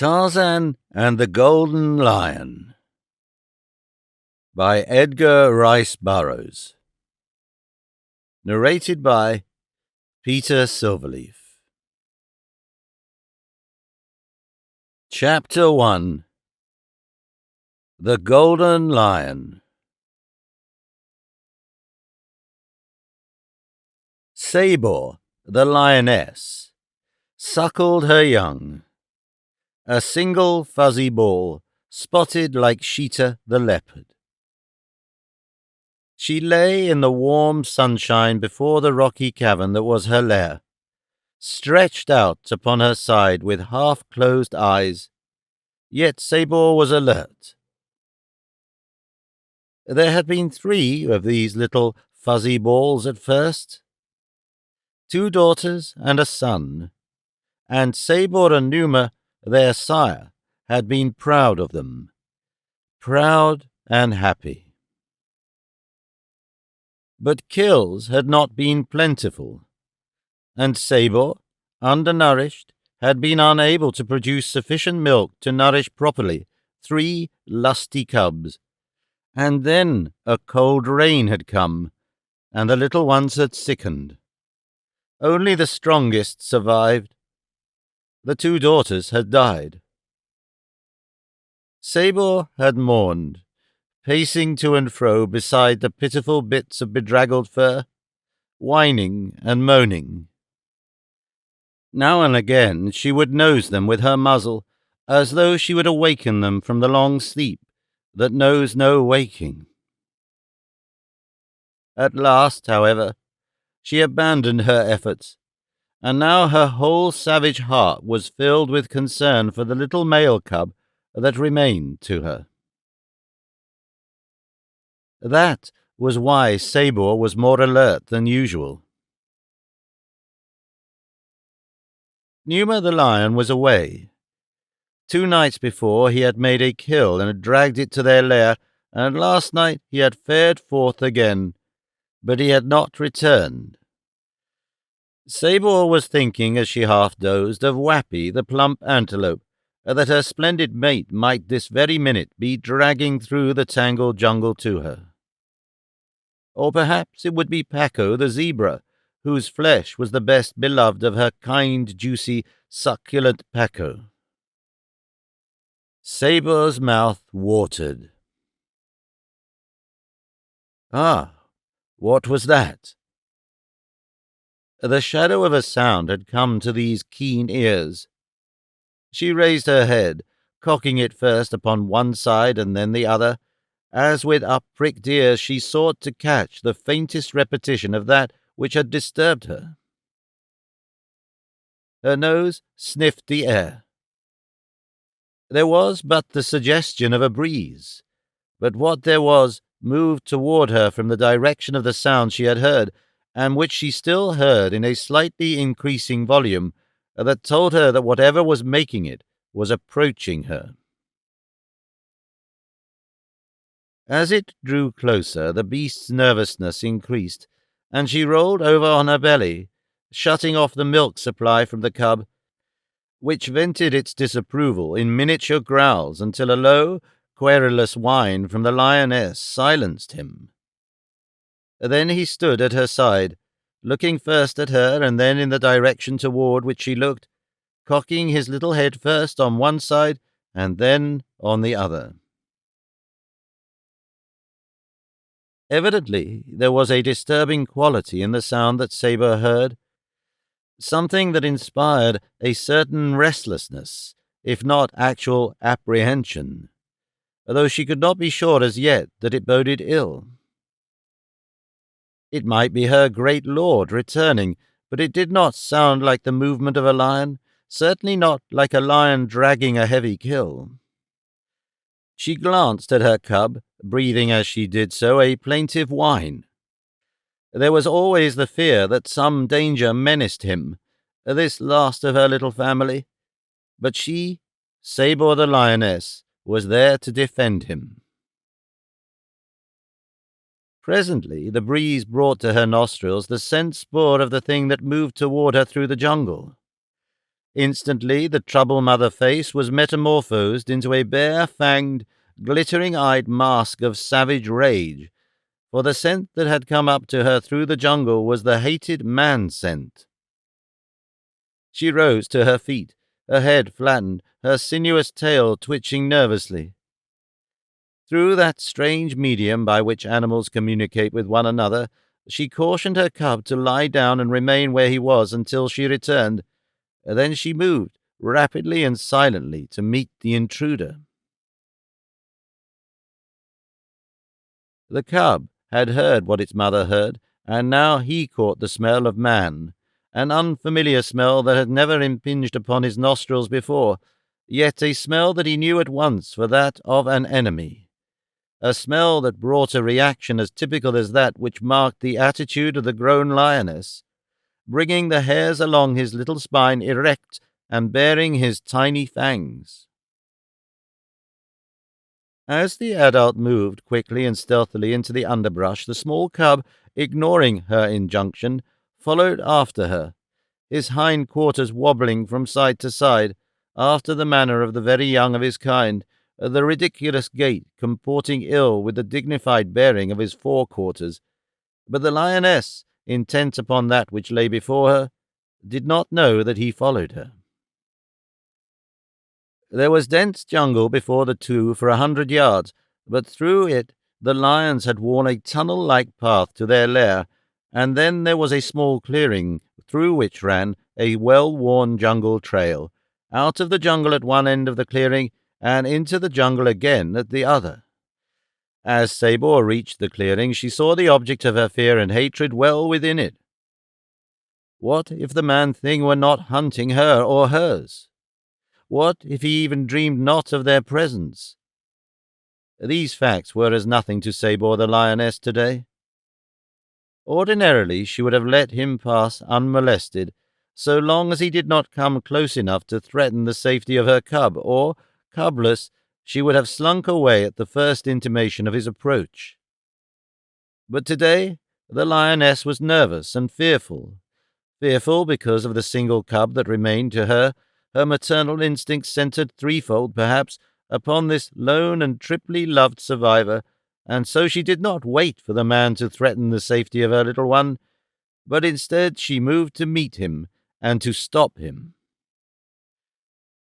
Tarzan and the Golden Lion by Edgar Rice Burroughs. Narrated by Peter Silverleaf. Chapter 1. The Golden Lion. Sabor, the lioness, suckled her young, a single fuzzy ball, spotted like Sheeta the leopard. She lay in the warm sunshine before the rocky cavern that was her lair, stretched out upon her side with half-closed eyes, yet Sabor was alert. There had been 3 of these little fuzzy balls at first, 2 daughters and a son, and Sabor and Numa, their sire, had been proud of them, proud and happy. But kills had not been plentiful, and Sabor, undernourished, had been unable to produce sufficient milk to nourish properly 3 lusty cubs. And then a cold rain had come, and the little ones had sickened. Only the strongest survived. The 2 daughters had died. Sabor had mourned, pacing to and fro beside the pitiful bits of bedraggled fur, whining and moaning. Now and again she would nose them with her muzzle, as though she would awaken them from the long sleep that knows no waking. At last, however, she abandoned her efforts, and now her whole savage heart was filled with concern for the little male cub that remained to her. That was why Sabor was more alert than usual. Numa the lion was away. 2 nights before he had made a kill and had dragged it to their lair, and last night he had fared forth again, but he had not returned. Sabor was thinking, as she half-dozed, of Wappy, the plump antelope, that her splendid mate might this very minute be dragging through the tangled jungle to her. Or perhaps it would be Paco the zebra, whose flesh was the best beloved of her kind, juicy, succulent Paco. Sabor's mouth watered. Ah, what was that? The shadow of a sound had come to these keen ears. She raised her head, cocking it first upon one side and then the other, as with up-pricked ears she sought to catch the faintest repetition of that which had disturbed her. Her nose sniffed the air. There was but the suggestion of a breeze, but what there was moved toward her from the direction of the sound she had heard, and which she still heard in a slightly increasing volume, that told her that whatever was making it was approaching her. As it drew closer, the beast's nervousness increased, and she rolled over on her belly, shutting off the milk supply from the cub, which vented its disapproval in miniature growls until a low, querulous whine from the lioness silenced him. Then he stood at her side, looking first at her and then in the direction toward which she looked, cocking his little head first on one side and then on the other. Evidently, there was a disturbing quality in the sound that Sabor heard, something that inspired a certain restlessness, if not actual apprehension, though she could not be sure as yet that it boded ill. It might be her great lord returning, but it did not sound like the movement of a lion, certainly not like a lion dragging a heavy kill. She glanced at her cub, breathing as she did so a plaintive whine. There was always the fear that some danger menaced him, this last of her little family, but she, Sabor the lioness, was there to defend him. Presently the breeze brought to her nostrils the scent spoor of the thing that moved toward her through the jungle. Instantly, the trouble-mother face was metamorphosed into a bare-fanged, glittering-eyed mask of savage rage, for the scent that had come up to her through the jungle was the hated man scent. She rose to her feet, her head flattened, her sinuous tail twitching nervously. Through that strange medium by which animals communicate with one another, she cautioned her cub to lie down and remain where he was until she returned. Then she moved, rapidly and silently, to meet the intruder. The cub had heard what its mother heard, and now he caught the smell of man, an unfamiliar smell that had never impinged upon his nostrils before, yet a smell that he knew at once for that of an enemy. A smell that brought a reaction as typical as that which marked the attitude of the grown lioness, bringing the hairs along his little spine erect and baring his tiny fangs. As the adult moved quickly and stealthily into the underbrush, the small cub, ignoring her injunction, followed after her, his hind quarters wobbling from side to side, after the manner of the very young of his kind, the ridiculous gait comporting ill with the dignified bearing of his forequarters. But the lioness, intent upon that which lay before her, did not know that he followed her. There was dense jungle before the two for 100 yards, but through it the lions had worn a tunnel-like path to their lair, and then there was a small clearing through which ran a well-worn jungle trail, out of the jungle at one end of the clearing and into the jungle again at the other. As Sabor reached the clearing, she saw the object of her fear and hatred well within it. What if the man-thing were not hunting her or hers? What if he even dreamed not of their presence? These facts were as nothing to Sabor the lioness today. Ordinarily, she would have let him pass unmolested, so long as he did not come close enough to threaten the safety of her cub, or, cubless, she would have slunk away at the first intimation of his approach. But today, the lioness was nervous and fearful because of the single cub that remained to her, her maternal instincts centered threefold, perhaps, upon this lone and triply loved survivor, and so she did not wait for the man to threaten the safety of her little one, but instead she moved to meet him and to stop him.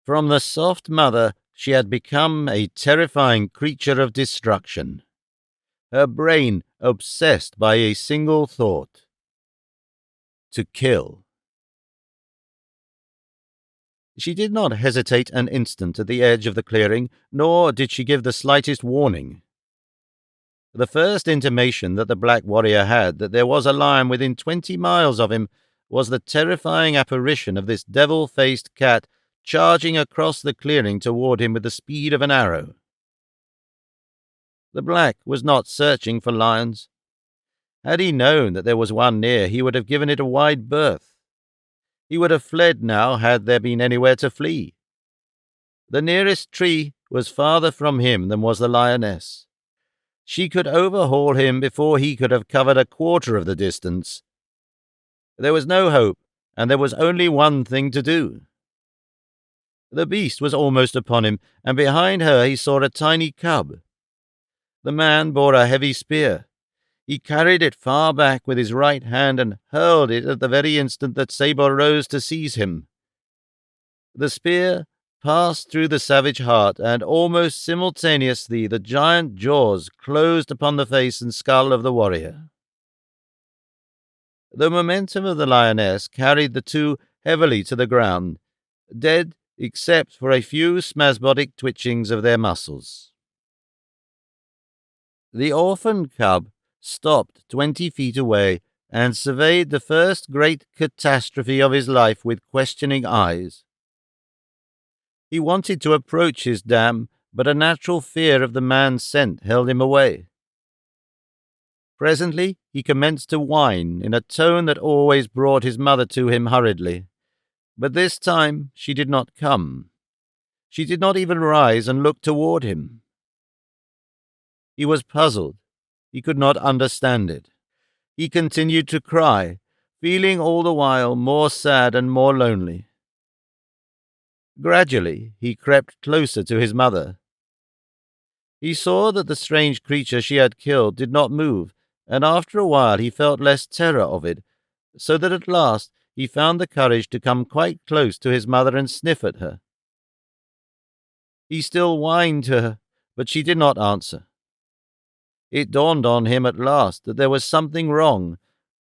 From the soft mother, she had become a terrifying creature of destruction, her brain obsessed by a single thought: to kill. She did not hesitate an instant at the edge of the clearing, nor did she give the slightest warning. The first intimation that the black warrior had that there was a lion within 20 miles of him was the terrifying apparition of this devil-faced cat charging across the clearing toward him with the speed of an arrow. The black was not searching for lions. Had he known that there was one near, he would have given it a wide berth. He would have fled now had there been anywhere to flee. The nearest tree was farther from him than was the lioness. She could overhaul him before he could have covered a quarter of the distance. There was no hope, and there was only one thing to do. The beast was almost upon him, and behind her he saw a tiny cub. The man bore a heavy spear. He carried it far back with his right hand and hurled it at the very instant that Sabor rose to seize him. The spear passed through the savage heart, and almost simultaneously the giant jaws closed upon the face and skull of the warrior. The momentum of the lioness carried the two heavily to the ground, dead except for a few spasmodic twitchings of their muscles. The orphan cub stopped 20 feet away and surveyed the first great catastrophe of his life with questioning eyes. He wanted to approach his dam, but a natural fear of the man's scent held him away. Presently he commenced to whine in a tone that always brought his mother to him hurriedly. But this time she did not come. She did not even rise and look toward him. He was puzzled. He could not understand it. He continued to cry, feeling all the while more sad and more lonely. Gradually, he crept closer to his mother. He saw that the strange creature she had killed did not move, and after a while he felt less terror of it, so that at last he found the courage to come quite close to his mother and sniff at her. He still whined to her, but she did not answer. It dawned on him at last that there was something wrong,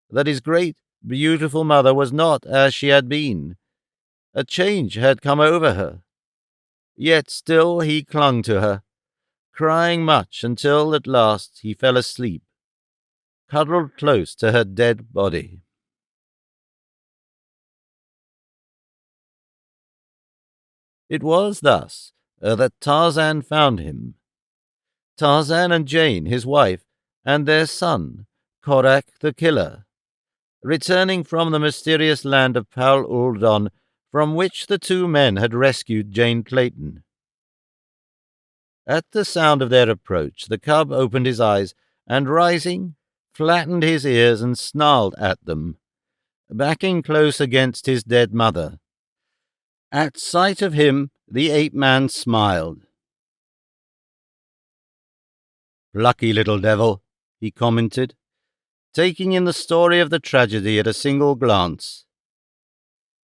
that his great, beautiful mother was not as she had been. A change had come over her. Yet still he clung to her, crying much until at last he fell asleep, cuddled close to her dead body. It was thus that Tarzan found him. Tarzan and Jane, his wife, and their son, Korak the Killer, returning from the mysterious land of Pal Uldon, from which the two men had rescued Jane Clayton. At the sound of their approach, the cub opened his eyes and, rising, flattened his ears and snarled at them, backing close against his dead mother. At sight of him, the ape-man smiled. "Plucky little devil," he commented, taking in the story of the tragedy at a single glance.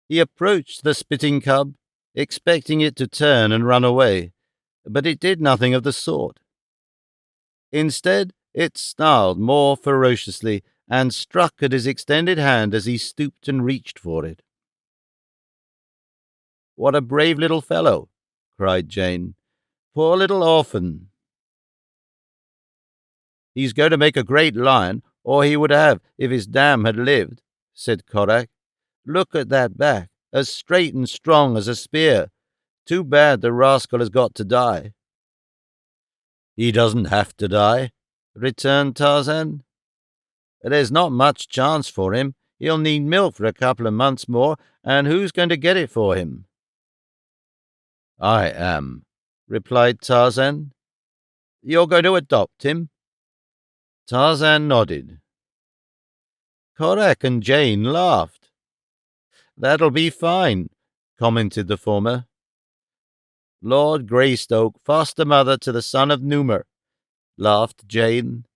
He approached the spitting cub, expecting it to turn and run away, but it did nothing of the sort. Instead, it snarled more ferociously and struck at his extended hand as he stooped and reached for it. "What a brave little fellow!" cried Jane. "Poor little orphan!" "He's going to make a great lion, or he would have if his dam had lived," said Korak. "Look at that back, as straight and strong as a spear. Too bad the rascal has got to die." "He doesn't have to die," returned Tarzan. "There's not much chance for him. He'll need milk for a couple of months more, and who's going to get it for him?" "I am," replied Tarzan. "You're going to adopt him?" Tarzan nodded. Korak and Jane laughed. "That'll be fine," commented the former. "Lord Greystoke, foster mother to the son of Numer," laughed Jane.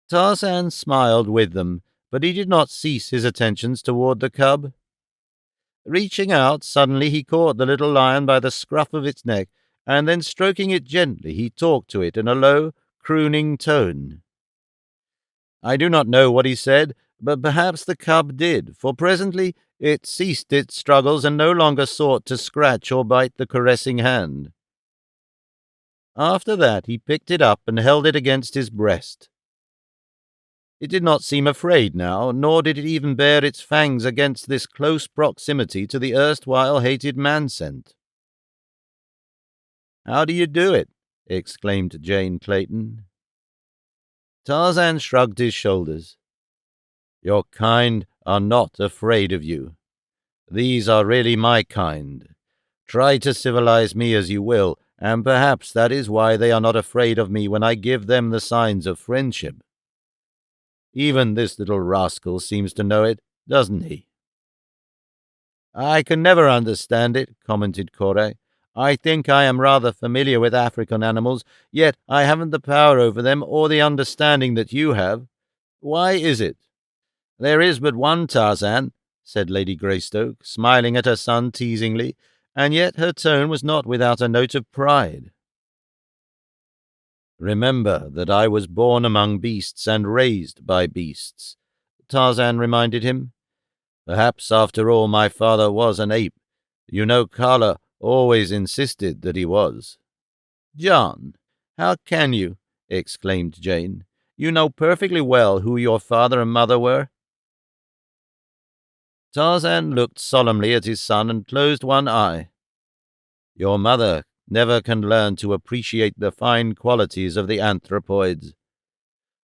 Tarzan smiled with them, but he did not cease his attentions toward the cub. Reaching out, suddenly he caught the little lion by the scruff of its neck, and then stroking it gently, he talked to it in a low, crooning tone. I do not know what he said, but perhaps the cub did, for presently it ceased its struggles and no longer sought to scratch or bite the caressing hand. After that he picked it up and held it against his breast. It did not seem afraid now, nor did it even bare its fangs against this close proximity to the erstwhile hated man-scent. "How do you do it?" exclaimed Jane Clayton. Tarzan shrugged his shoulders. "Your kind are not afraid of you. These are really my kind. Try to civilize me as you will, and perhaps that is why they are not afraid of me when I give them the signs of friendship. Even this little rascal seems to know it, doesn't he?" "I can never understand it," commented Korak. "I think I am rather familiar with African animals, yet I haven't the power over them or the understanding that you have. Why is it?" "There is but one Tarzan," said Lady Greystoke, smiling at her son teasingly, and yet her tone was not without a note of pride. "Remember that I was born among beasts and raised by beasts," Tarzan reminded him. "Perhaps, after all, my father was an ape. You know Kala always insisted that he was." "John, how can you?" exclaimed Jane. "You know perfectly well who your father and mother were." Tarzan looked solemnly at his son and closed one eye. "Your mother never can learn to appreciate the fine qualities of the anthropoids.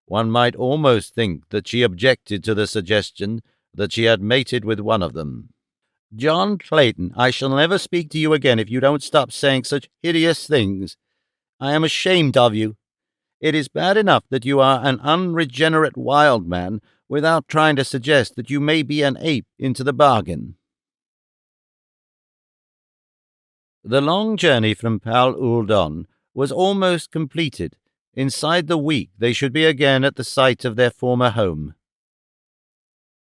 One might almost think that she objected to the suggestion that she had mated with one of them." "John Clayton, I shall never speak to you again if you don't stop saying such hideous things. I am ashamed of you. It is bad enough that you are an unregenerate wild man, without trying to suggest that you may be an ape into the bargain." The long journey from Pal Uldon was almost completed. Inside the week they should be again at the site of their former home.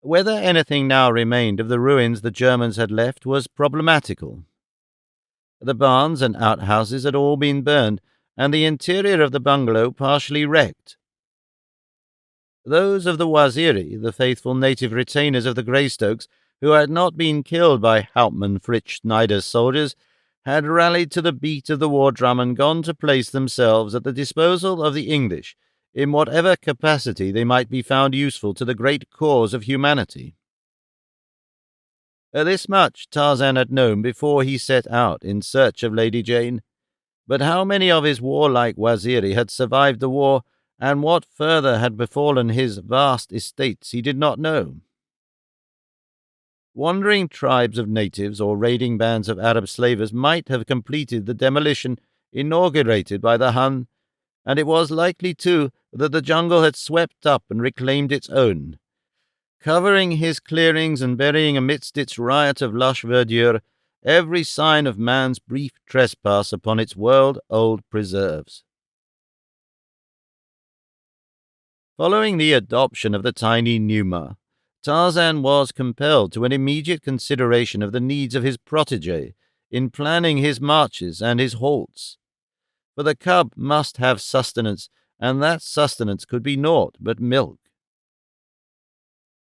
Whether anything now remained of the ruins the Germans had left was problematical. The barns and outhouses had all been burned, and the interior of the bungalow partially wrecked. Those of the Waziri, the faithful native retainers of the Greystokes, who had not been killed by Hauptmann Fritz Schneider's soldiers, had rallied to the beat of the war drum and gone to place themselves at the disposal of the English, in whatever capacity they might be found useful to the great cause of humanity. This much Tarzan had known before he set out in search of Lady Jane, but how many of his warlike Waziri had survived the war, and what further had befallen his vast estates, he did not know. Wandering tribes of natives or raiding bands of Arab slavers might have completed the demolition inaugurated by the Hun, and it was likely, too, that the jungle had swept up and reclaimed its own, covering his clearings and burying amidst its riot of lush verdure every sign of man's brief trespass upon its world-old preserves. Following the adoption of the tiny Numa, Tarzan was compelled to an immediate consideration of the needs of his protege in planning his marches and his halts. For the cub must have sustenance, and that sustenance could be naught but milk.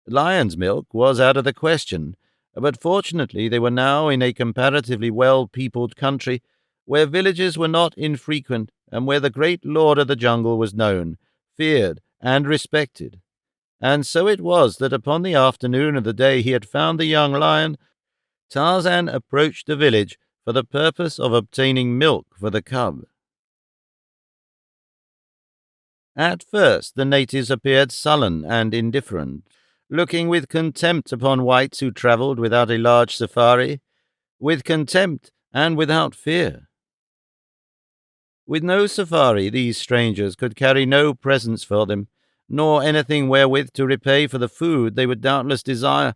Lion's milk was out of the question, but fortunately they were now in a comparatively well-peopled country, where villages were not infrequent, and where the great lord of the jungle was known, feared, and respected. And so it was that upon the afternoon of the day he had found the young lion, Tarzan approached the village for the purpose of obtaining milk for the cub. At first the natives appeared sullen and indifferent, looking with contempt upon whites who travelled without a large safari, with contempt and without fear. With no safari, these strangers could carry no presents for them, nor anything wherewith to repay for the food they would doubtless desire,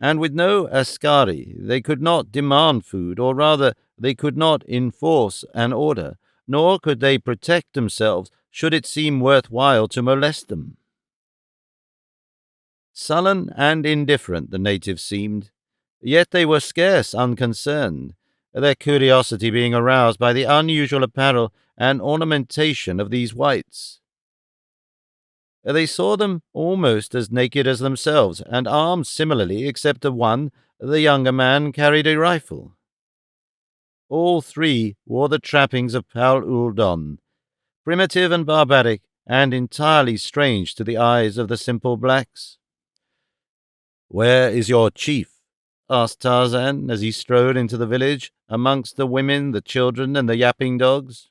and with no askari they could not demand food, or rather they could not enforce an order, nor could they protect themselves should it seem worthwhile to molest them. Sullen and indifferent the natives seemed, yet they were scarce unconcerned, their curiosity being aroused by the unusual apparel and ornamentation of these whites. They saw them almost as naked as themselves, and armed similarly, except that one, the younger man, carried a rifle. All three wore the trappings of Pal Uldon, primitive and barbaric, and entirely strange to the eyes of the simple blacks. "Where is your chief?" asked Tarzan as he strode into the village, amongst the women, the children, and the yapping dogs.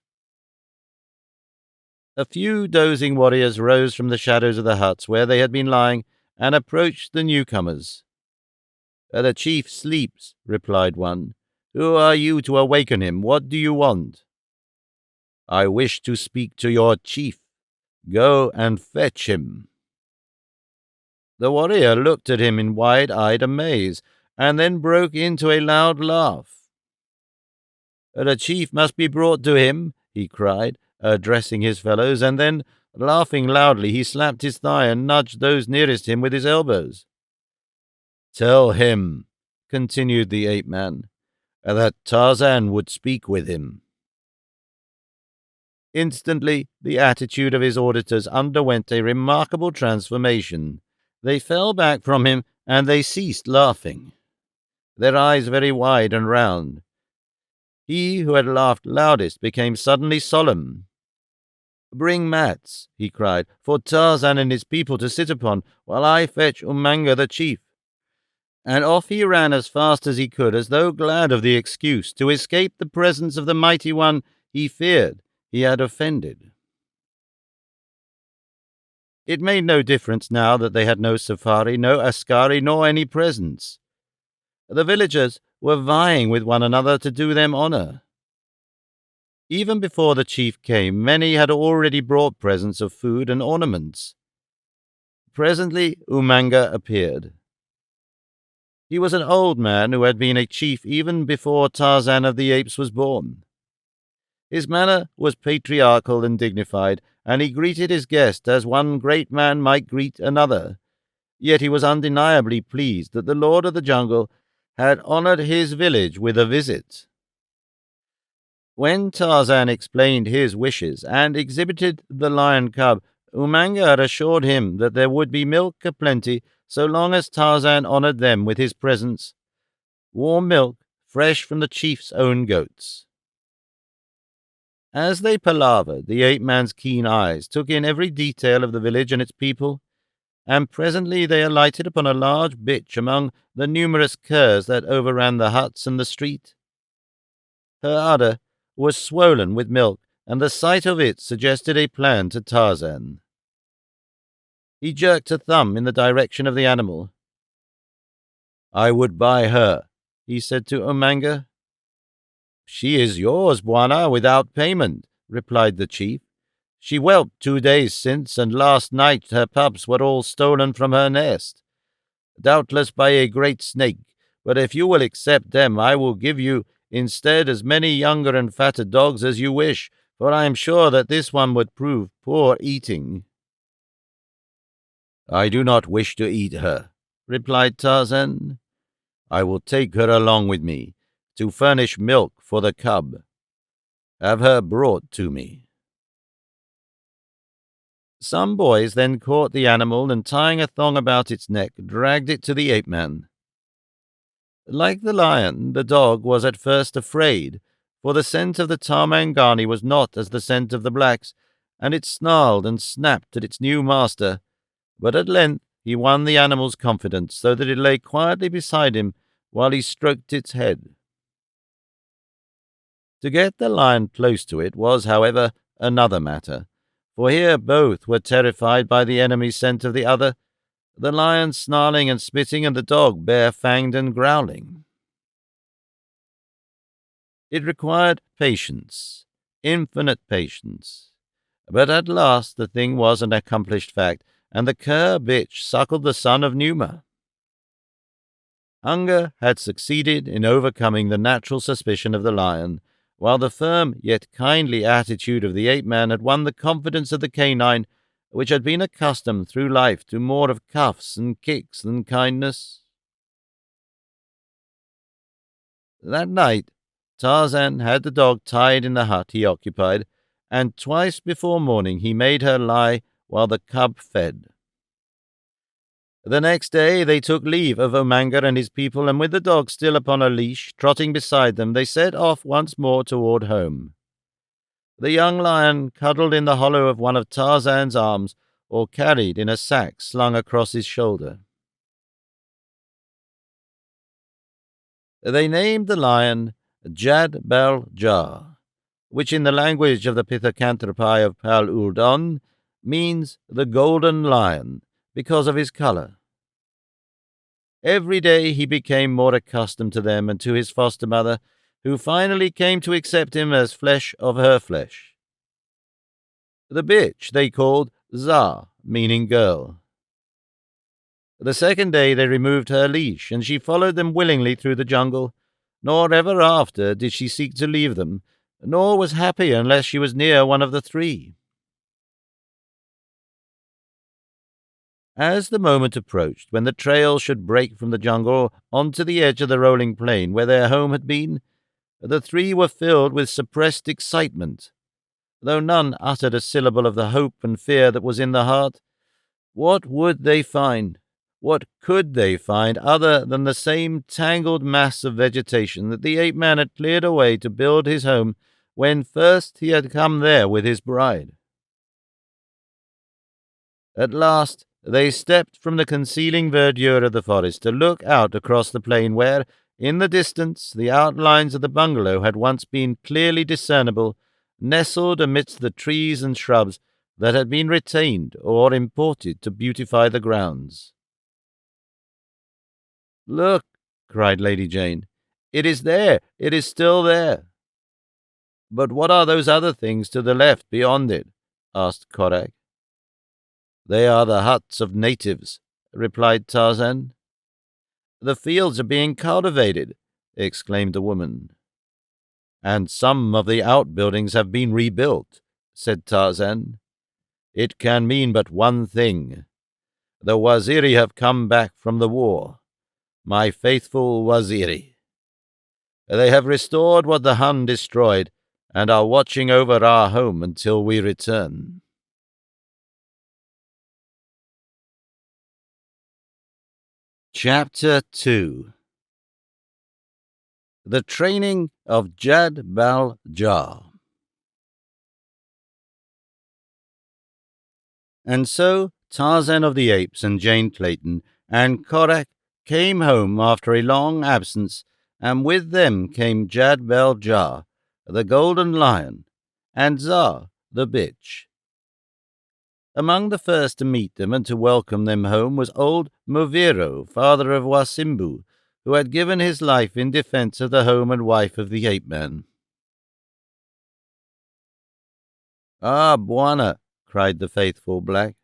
A few dozing warriors rose from the shadows of the huts where they had been lying, and approached the newcomers. "The chief sleeps," replied one. "Who are you to awaken him? What do you want?" "I wish to speak to your chief. Go and fetch him." The warrior looked at him in wide-eyed amaze, and then broke into a loud laugh. "The chief must be brought to him," he cried, addressing his fellows, and then, laughing loudly, he slapped his thigh and nudged those nearest him with his elbows. "Tell him," continued the ape-man, "that Tarzan would speak with him." Instantly, the attitude of his auditors underwent a remarkable transformation. They fell back from him, and they ceased laughing, their eyes very wide and round. He who had laughed loudest became suddenly solemn. "Bring mats," he cried, "for Tarzan and his people to sit upon, while I fetch Umanga the chief." And off he ran as fast as he could, as though glad of the excuse to escape the presence of the mighty one he feared he had offended. It made no difference now that they had no safari, no askari, nor any presents. The villagers were vying with one another to do them honor. Even before the chief came, many had already brought presents of food and ornaments. Presently Umanga appeared. He was an old man who had been a chief even before Tarzan of the Apes was born. His manner was patriarchal and dignified, and he greeted his guest as one great man might greet another. Yet he was undeniably pleased that the Lord of the Jungle had honored his village with a visit. When Tarzan explained his wishes and exhibited the lion cub, Umanga assured him that there would be milk aplenty so long as Tarzan honored them with his presence. Warm milk, fresh from the chief's own goats. As they palavered, the ape-man's keen eyes took in every detail of the village and its people, and presently they alighted upon a large bitch among the numerous curs that overran the huts and the street. Her udder was swollen with milk, and the sight of it suggested a plan to Tarzan. He jerked a thumb in the direction of the animal. "I would buy her," he said to Umanga. "She is yours, Bwana, without payment," replied the chief. "She whelped 2 days since, and last night her pups were all stolen from her nest, doubtless by a great snake. But if you will accept them, I will give you instead as many younger and fatter dogs as you wish, for I am sure that this one would prove poor eating." "I do not wish to eat her," replied Tarzan. "I will take her along with me to furnish milk for the cub. Have her brought to me." Some boys then caught the animal and, tying a thong about its neck, dragged it to the ape-man. Like the lion, the dog was at first afraid, for the scent of the Tarmangani was not as the scent of the blacks, and it snarled and snapped at its new master. But at length he won the animal's confidence, so that it lay quietly beside him while he stroked its head. To get the lion close to it was, however, another matter, for here both were terrified by the enemy's scent of the other, the lion snarling and spitting, and the dog bare-fanged and growling. It required patience, infinite patience. But at last the thing was an accomplished fact, and the cur bitch suckled the son of Numa. Hunger had succeeded in overcoming the natural suspicion of the lion, while the firm yet kindly attitude of the ape-man had won the confidence of the canine, which had been accustomed through life to more of cuffs and kicks than kindness. That night, Tarzan had the dog tied in the hut he occupied, and twice before morning he made her lie while the cub fed. The next day they took leave of Umanga and his people, and with the dog still upon a leash, trotting beside them, they set off once more toward home. The young lion cuddled in the hollow of one of Tarzan's arms, or carried in a sack slung across his shoulder. They named the lion Jad Bel Jar, which in the language of the Pithecanthropi of Pal Uldon means the golden lion, because of his color. Every day he became more accustomed to them and to his foster mother, who finally came to accept him as flesh of her flesh. The bitch they called Za, meaning girl. The second day they removed her leash, and she followed them willingly through the jungle, nor ever after did she seek to leave them, nor was happy unless she was near one of the three. As the moment approached when the trail should break from the jungle onto the edge of the rolling plain where their home had been, the three were filled with suppressed excitement, though none uttered a syllable of the hope and fear that was in the heart. What would they find? What could they find other than the same tangled mass of vegetation that the ape-man had cleared away to build his home when first he had come there with his bride? At last they stepped from the concealing verdure of the forest to look out across the plain where, in the distance, the outlines of the bungalow had once been clearly discernible, nestled amidst the trees and shrubs that had been retained or imported to beautify the grounds. "Look!" cried Lady Jane. "It is there! It is still there!" "But what are those other things to the left beyond it?" asked Korak. "They are the huts of natives," replied Tarzan. "The fields are being cultivated," exclaimed the woman. "And some of the outbuildings have been rebuilt," said Tarzan. "It can mean but one thing. The Waziri have come back from the war. My faithful Waziri. They have restored what the Hun destroyed, and are watching over our home until we return." Chapter 2. The Training of Jad-Bal-Jah. And so Tarzan of the Apes and Jane Clayton and Korak came home after a long absence, and with them came Jad-Bal-Jah, the golden lion, and Zah, the bitch. Among the first to meet them and to welcome them home was old Muviro, father of Wasimbu, who had given his life in defense of the home and wife of the ape-man. "Ah, Bwana," cried the faithful black,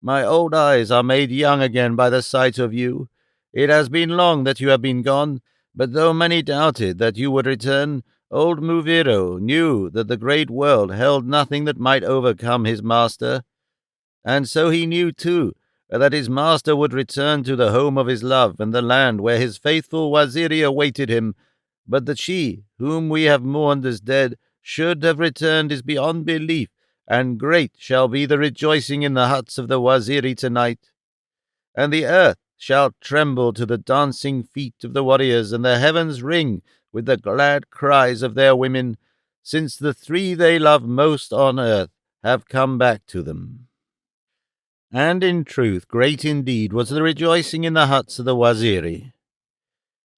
"my old eyes are made young again by the sight of you. It has been long that you have been gone, but though many doubted that you would return, old Muviro knew that the great world held nothing that might overcome his master. And so he knew, too, that his master would return to the home of his love and the land where his faithful Waziri awaited him, but that she, whom we have mourned as dead, should have returned is beyond belief, and great shall be the rejoicing in the huts of the Waziri tonight. And the earth shall tremble to the dancing feet of the warriors, and the heavens ring with the glad cries of their women, since the three they love most on earth have come back to them." And in truth, great indeed was the rejoicing in the huts of the Waziri.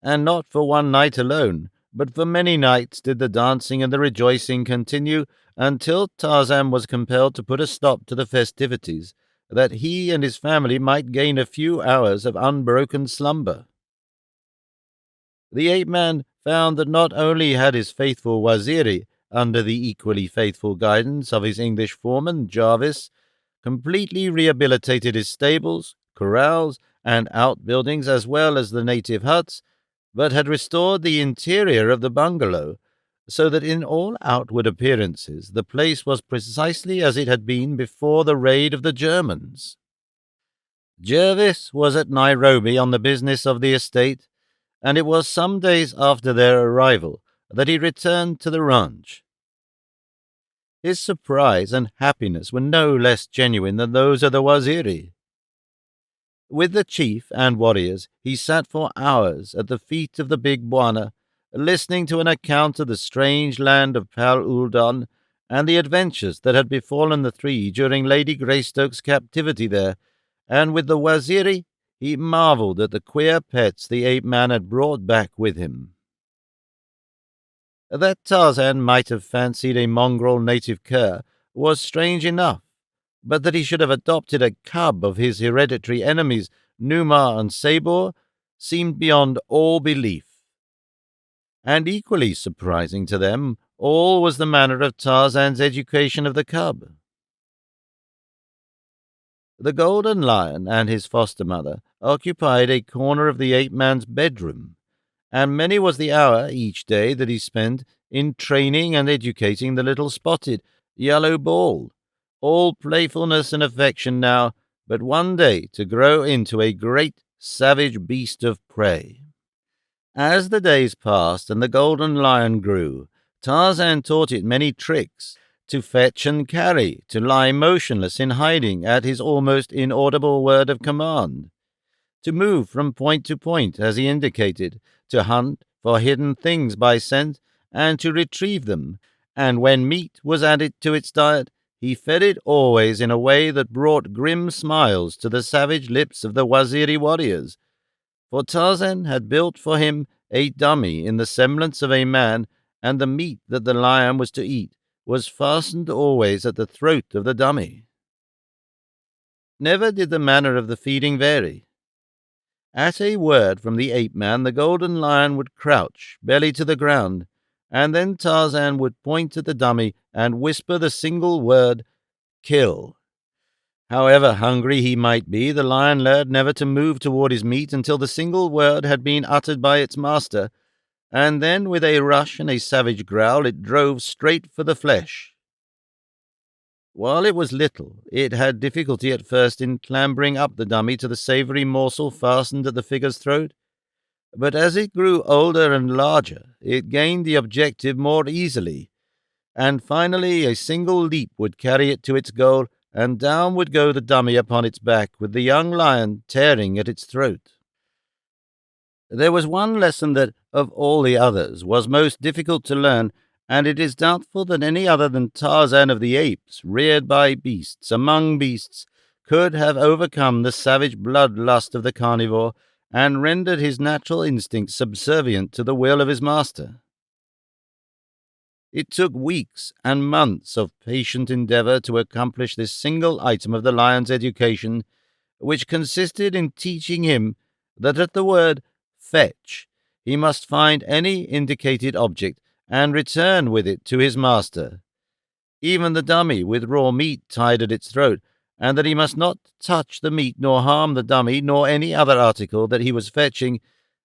And not for one night alone, but for many nights did the dancing and the rejoicing continue, until Tarzan was compelled to put a stop to the festivities, that he and his family might gain a few hours of unbroken slumber. The ape-man found that not only had his faithful Waziri, under the equally faithful guidance of his English foreman, Jarvis, completely rehabilitated his stables, corrals, and outbuildings as well as the native huts, but had restored the interior of the bungalow, so that in all outward appearances the place was precisely as it had been before the raid of the Germans. Jervis was at Nairobi on the business of the estate, and it was some days after their arrival that he returned to the ranch. His surprise and happiness were no less genuine than those of the Waziri. With the chief and warriors, he sat for hours at the feet of the big Bwana, listening to an account of the strange land of Pal Uldon and the adventures that had befallen the three during Lady Greystoke's captivity there, and with the Waziri he marveled at the queer pets the ape-man had brought back with him. That Tarzan might have fancied a mongrel native cur was strange enough, but that he should have adopted a cub of his hereditary enemies, Numa and Sabor, seemed beyond all belief. And equally surprising to them all was the manner of Tarzan's education of the cub. The golden lion and his foster mother occupied a corner of the ape-man's bedroom, and many was the hour each day that he spent in training and educating the little spotted yellow ball, all playfulness and affection now, but one day to grow into a great savage beast of prey. As the days passed and the golden lion grew, Tarzan taught it many tricks, to fetch and carry, to lie motionless in hiding at his almost inaudible word of command, to move from point to point as he indicated, to hunt for hidden things by scent, and to retrieve them, and when meat was added to its diet, he fed it always in a way that brought grim smiles to the savage lips of the Waziri warriors, for Tarzan had built for him a dummy in the semblance of a man, and the meat that the lion was to eat was fastened always at the throat of the dummy. Never did the manner of the feeding vary. At a word from the ape-man, the golden lion would crouch, belly to the ground, and then Tarzan would point at the dummy and whisper the single word, "Kill." However hungry he might be, the lion learned never to move toward his meat until the single word had been uttered by its master, and then with a rush and a savage growl it drove straight for the flesh. While it was little, it had difficulty at first in clambering up the dummy to the savory morsel fastened at the figure's throat, but as it grew older and larger, it gained the objective more easily, and finally a single leap would carry it to its goal, and down would go the dummy upon its back, with the young lion tearing at its throat. There was one lesson that, of all the others, was most difficult to learn, and it is doubtful that any other than Tarzan of the Apes, reared by beasts, among beasts, could have overcome the savage blood-lust of the carnivore, and rendered his natural instincts subservient to the will of his master. It took weeks and months of patient endeavor to accomplish this single item of the lion's education, which consisted in teaching him that at the word fetch he must find any indicated object and return with it to his master, even the dummy with raw meat tied at its throat, and that he must not touch the meat nor harm the dummy nor any other article that he was fetching,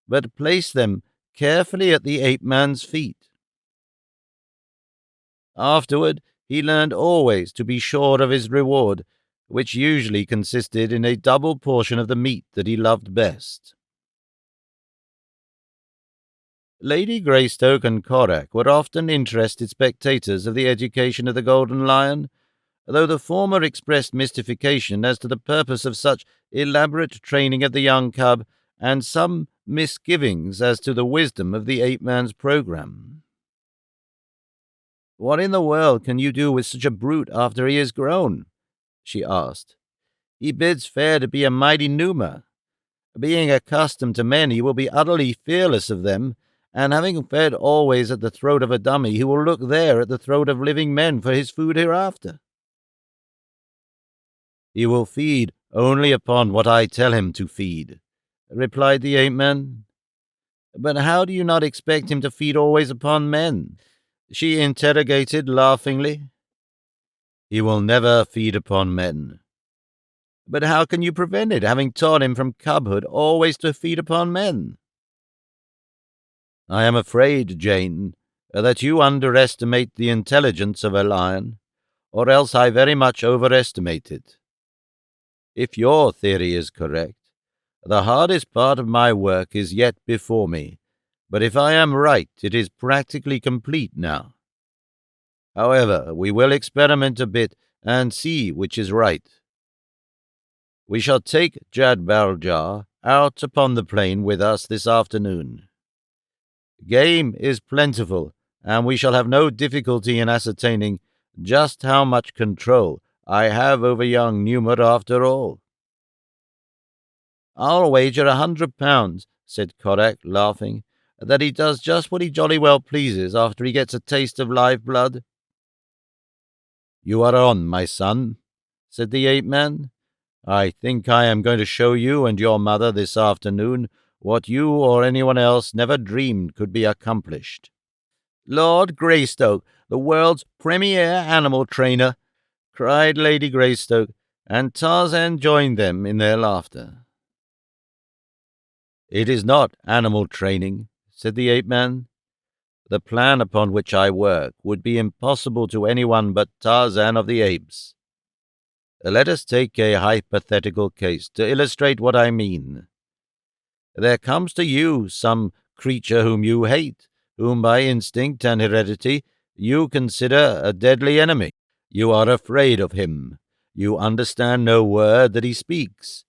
but place them carefully at the ape-man's feet. Afterward, he learned always to be sure of his reward, which usually consisted in a double portion of the meat that he loved best. Lady Greystoke and Korak were often interested spectators of the education of the Golden Lion, though the former expressed mystification as to the purpose of such elaborate training of the young cub, and some misgivings as to the wisdom of the ape-man's program. "What in the world can you do with such a brute after he is grown?" she asked. "He bids fair to be a mighty Numa. Being accustomed to men, he will be utterly fearless of them, and having fed always at the throat of a dummy, he will look there at the throat of living men for his food hereafter." "He will feed only upon what I tell him to feed," replied the ape-man. "But how do you not expect him to feed always upon men?" she interrogated laughingly. "He will never feed upon men." "But how can you prevent it, having taught him from cubhood always to feed upon men?" "I am afraid, Jane, that you underestimate the intelligence of a lion, or else I very much overestimate it. If your theory is correct, the hardest part of my work is yet before me, but if I am right, it is practically complete now. However, we will experiment a bit and see which is right. We shall take Jad Baljar out upon the plain with us this afternoon. Game is plentiful, and we shall have no difficulty in ascertaining just how much control I have over young Newman after all." "I'll wager £100, said Korak, laughing, "that he does just what he jolly well pleases after he gets a taste of live blood." "You are on, my son," said the ape-man. "I think I am going to show you and your mother this afternoon what you or anyone else never dreamed could be accomplished." "Lord Greystoke, the world's premier animal trainer!" cried Lady Greystoke, and Tarzan joined them in their laughter. "It is not animal training," said the ape-man. "The plan upon which I work would be impossible to anyone but Tarzan of the Apes. Let us take a hypothetical case to illustrate what I mean. There comes to you some creature whom you hate, whom by instinct and heredity you consider a deadly enemy. You are afraid of him. You understand no word that he speaks.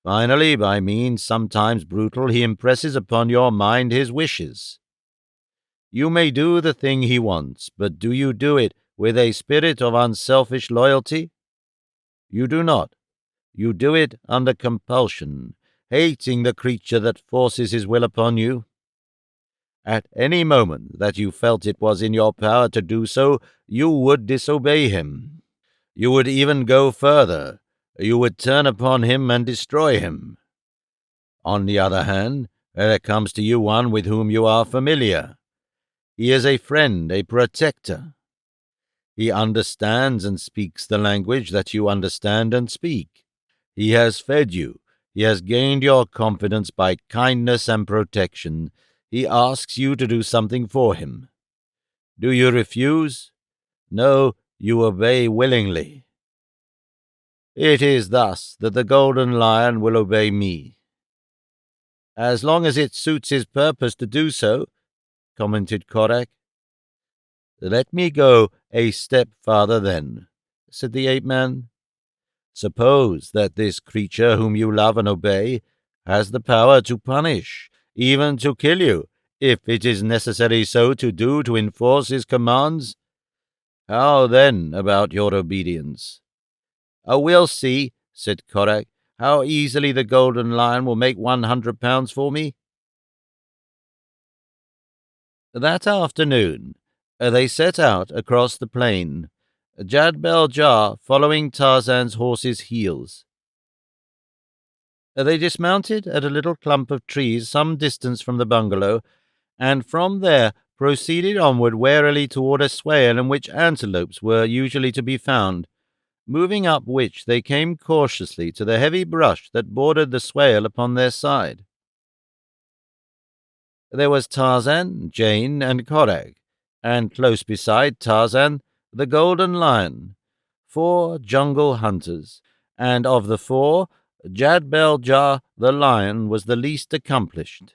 Finally, by means sometimes brutal, he impresses upon your mind his wishes. You may do the thing he wants, but do you do it with a spirit of unselfish loyalty? You do not. You do it under compulsion, hating the creature that forces his will upon you. At any moment that you felt it was in your power to do so, you would disobey him. You would even go further. You would turn upon him and destroy him. On the other hand, there comes to you one with whom you are familiar. He is a friend, a protector. He understands and speaks the language that you understand and speak. He has fed you. He has gained your confidence by kindness and protection. He asks you to do something for him. Do you refuse? No, you obey willingly. It is thus that the golden lion will obey me. As long as it suits his purpose to do so, commented Korak. Let me go a step farther then, said the ape-man. Suppose that this creature whom you love and obey has the power to punish, even to kill you, if it is necessary so to do to enforce his commands. How then about your obedience? We'll see, said Korak, how easily the golden lion will make £100 for me. That afternoon, they set out across the plain, Jad-Bel-Jah following Tarzan's horse's heels. They dismounted at a little clump of trees some distance from the bungalow, and from there proceeded onward warily toward a swale in which antelopes were usually to be found, moving up which they came cautiously to the heavy brush that bordered the swale upon their side. There was Tarzan, Jane, and Korak, and close beside Tarzan, the golden lion, 4 jungle hunters, and of the 4, Jad-Bel-Jah the lion was the least accomplished.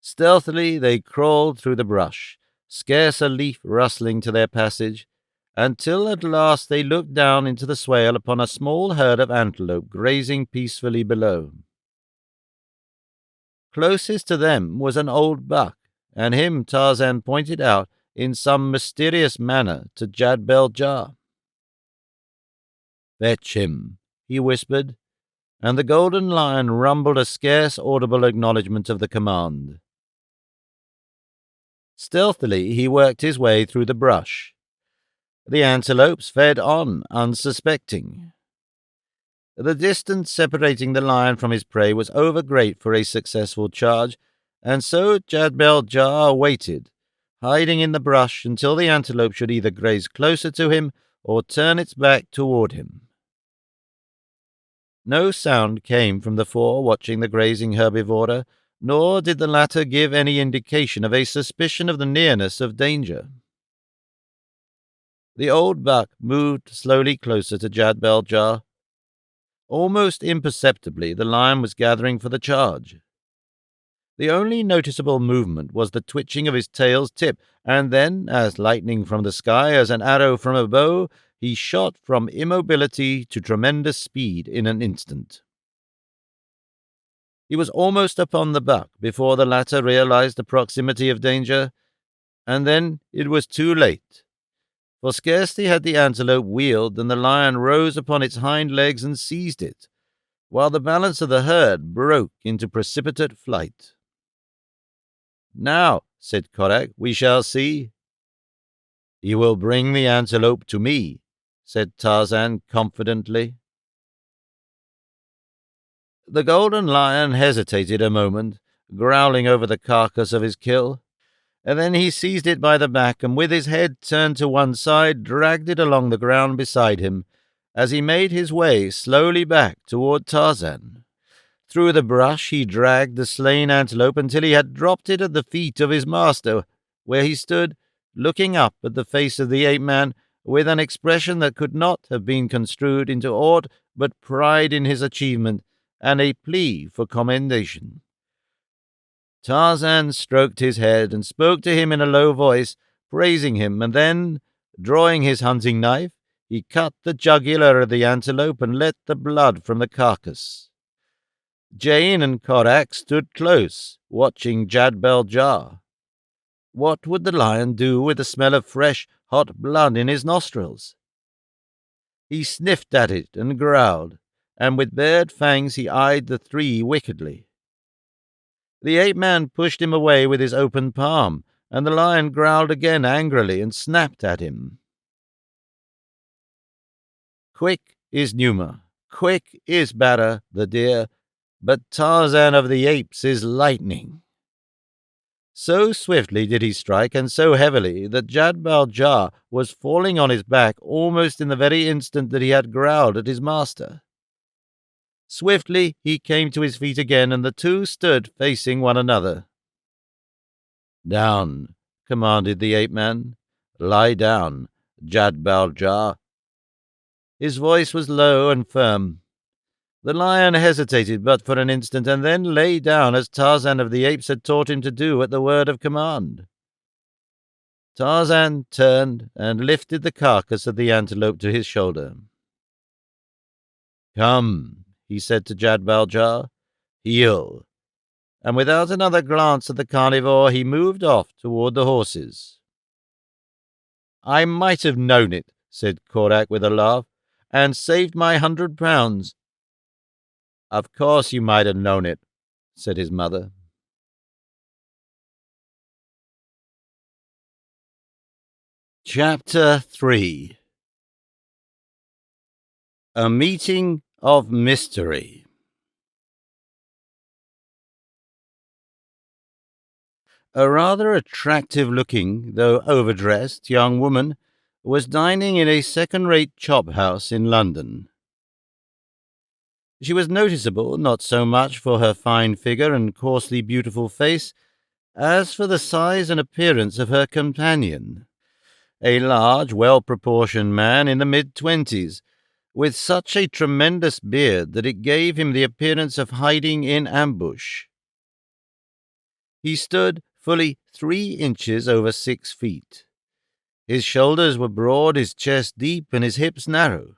Stealthily they crawled through the brush, scarce a leaf rustling to their passage, until at last they looked down into the swale upon a small herd of antelope grazing peacefully below. Closest to them was an old buck, and him Tarzan pointed out in some mysterious manner to Jad-Bel-Jah. Fetch him, he whispered, and the golden lion rumbled a scarce audible acknowledgment of the command. Stealthily he worked his way through the brush. The antelopes fed on, unsuspecting. The distance separating the lion from his prey was over great for a successful charge, and so Jad-Bel-Jah waited, hiding in the brush until the antelope should either graze closer to him or turn its back toward him. No sound came from the 4 watching the grazing herbivora, nor did the latter give any indication of a suspicion of the nearness of danger. The old buck moved slowly closer to Jad-Bel-Jah. Almost imperceptibly, the lion was gathering for the charge. The only noticeable movement was the twitching of his tail's tip, and then, as lightning from the sky, as an arrow from a bow, he shot from immobility to tremendous speed in an instant. He was almost upon the buck before the latter realized the proximity of danger, and then it was too late. For scarcely had the antelope wheeled than the lion rose upon its hind legs and seized it, while the balance of the herd broke into precipitate flight. Now, said Korak, we shall see. You will bring the antelope to me, said Tarzan confidently. The golden lion hesitated a moment, growling over the carcass of his kill, and then he seized it by the back and with his head turned to one side dragged it along the ground beside him as he made his way slowly back toward Tarzan. Through the brush he dragged the slain antelope until he had dropped it at the feet of his master, where he stood, looking up at the face of the ape-man with an expression that could not have been construed into aught but pride in his achievement and a plea for commendation. Tarzan stroked his head and spoke to him in a low voice, praising him, and then, drawing his hunting knife, he cut the jugular of the antelope and let the blood from the carcass. Jane and Korak stood close, watching Jad-Bel-Jah. What would the lion do with the smell of fresh, hot blood in his nostrils? He sniffed at it and growled, and with bared fangs he eyed the 3 wickedly. The ape-man pushed him away with his open palm, and the lion growled again angrily and snapped at him. Quick is Numa, quick is Bara, the deer, but Tarzan of the Apes is lightning. So swiftly did he strike, and so heavily, that Jad-Bal-Jah was falling on his back almost in the very instant that he had growled at his master. Swiftly he came to his feet again, and the two stood facing one another. "Down," commanded the ape-man. "Lie down, Jad-Bal-Jah." His voice was low and firm. The lion hesitated but for an instant, and then lay down as Tarzan of the Apes had taught him to do at the word of command. Tarzan turned and lifted the carcass of the antelope to his shoulder. "Come," he said to Jad-Bal-Jah, "heel." And without another glance at the carnivore, he moved off toward the horses. "I might have known it," said Korak with a laugh, "and saved my £100. "Of course you might have known it," said his mother. Chapter 3. A Meeting of Mystery. A rather attractive-looking, though overdressed, young woman was dining in a second-rate chop-house in London. She was noticeable not so much for her fine figure and coarsely beautiful face, as for the size and appearance of her companion, a large, well-proportioned man in the mid-20s, with such a tremendous beard that it gave him the appearance of hiding in ambush. He stood fully 3 inches over 6 feet. His shoulders were broad, his chest deep, and his hips narrow.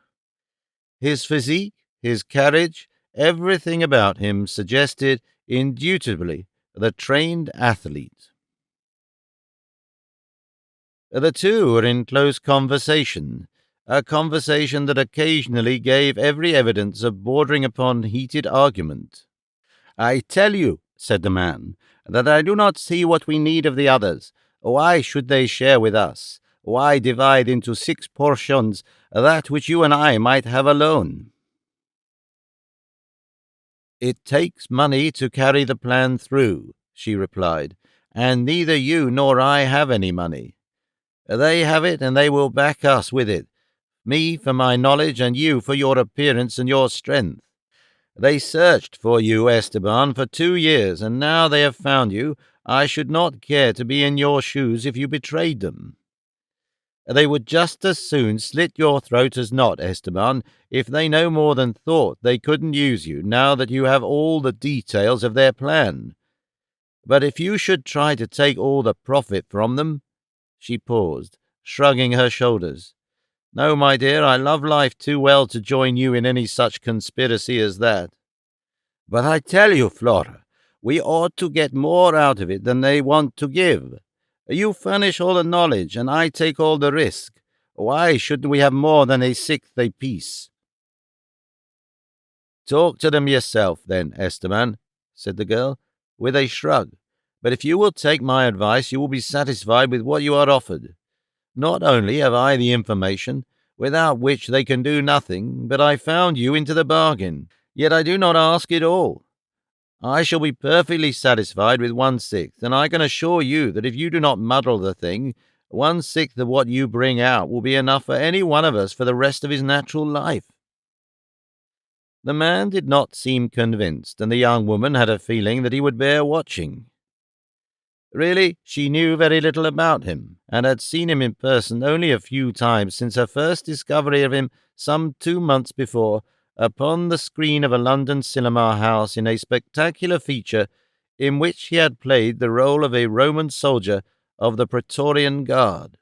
His physique, his carriage, everything about him suggested indubitably the trained athlete. The two were in close conversation, a conversation that occasionally gave every evidence of bordering upon heated argument. "I tell you," said the man, "that I do not see what we need of the others. Why should they share with us? Why divide into 6 portions that which you and I might have alone?" "It takes money to carry the plan through," she replied, "and neither you nor I have any money. They have it, and they will back us with it, me for my knowledge, and you for your appearance and your strength. They searched for you, Esteban, for 2 years, and now they have found you. I should not care to be in your shoes if you betrayed them. They would just as soon slit your throat as not, Esteban, if they no more than thought they couldn't use you now that you have all the details of their plan. But if you should try to take all the profit from them—" She paused, shrugging her shoulders. "No, my dear, I love life too well to join you in any such conspiracy as that. But I tell you, Flora, we ought to get more out of it than they want to give. You furnish all the knowledge, and I take all the risk. Why shouldn't we have more than a sixth apiece?" "Talk to them yourself, then, Esteban," said the girl, with a shrug. "But if you will take my advice, you will be satisfied with what you are offered. Not only have I the information, without which they can do nothing, but I found you into the bargain, yet I do not ask it all. I shall be perfectly satisfied with 1/6, and I can assure you that if you do not muddle the thing, 1/6 of what you bring out will be enough for any one of us for the rest of his natural life." The man did not seem convinced, and the young woman had a feeling that he would bear watching. Really, she knew very little about him, and had seen him in person only a few times since her first discovery of him some 2 months before, upon the screen of a London cinema house in a spectacular feature in which he had played the role of a Roman soldier of the Praetorian Guard.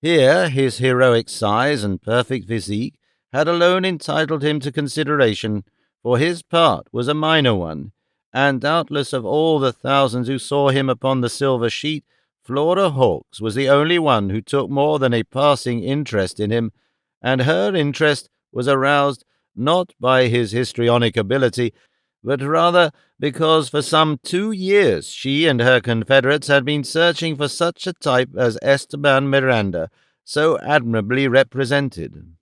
Here his heroic size and perfect physique had alone entitled him to consideration, for his part was a minor one, and doubtless of all the thousands who saw him upon the silver sheet, Flora Hawkes was the only one who took more than a passing interest in him, and her interest was aroused not by his histrionic ability, but rather because for some 2 years she and her confederates had been searching for such a type as Esteban Miranda, so admirably represented.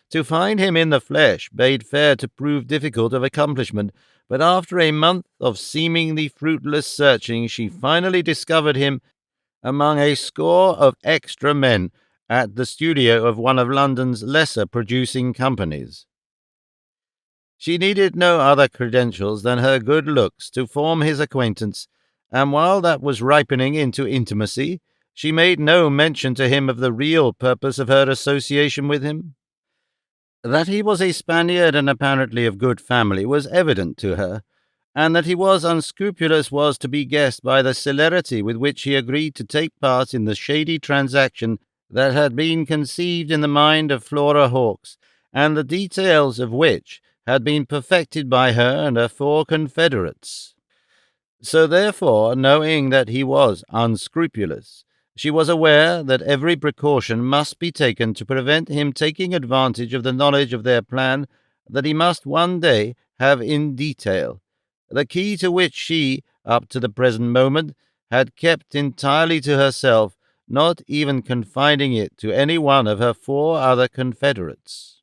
To find him in the flesh bade fair to prove difficult of accomplishment, But after a month of seemingly fruitless searching, she finally discovered him among a score of extra men at the studio of one of London's lesser producing companies. She needed no other credentials than her good looks to form his acquaintance, and while that was ripening into intimacy, she made no mention to him of the real purpose of her association with him. That he was a Spaniard and apparently of good family was evident to her, and that he was unscrupulous was to be guessed by the celerity with which he agreed to take part in the shady transaction that had been conceived in the mind of Flora Hawkes, and the details of which had been perfected by her and her 4 confederates. So therefore, knowing that he was unscrupulous, she was aware that every precaution must be taken to prevent him taking advantage of the knowledge of their plan that he must one day have in detail, the key to which she, up to the present moment, had kept entirely to herself, not even confiding it to any one of her 4 other confederates.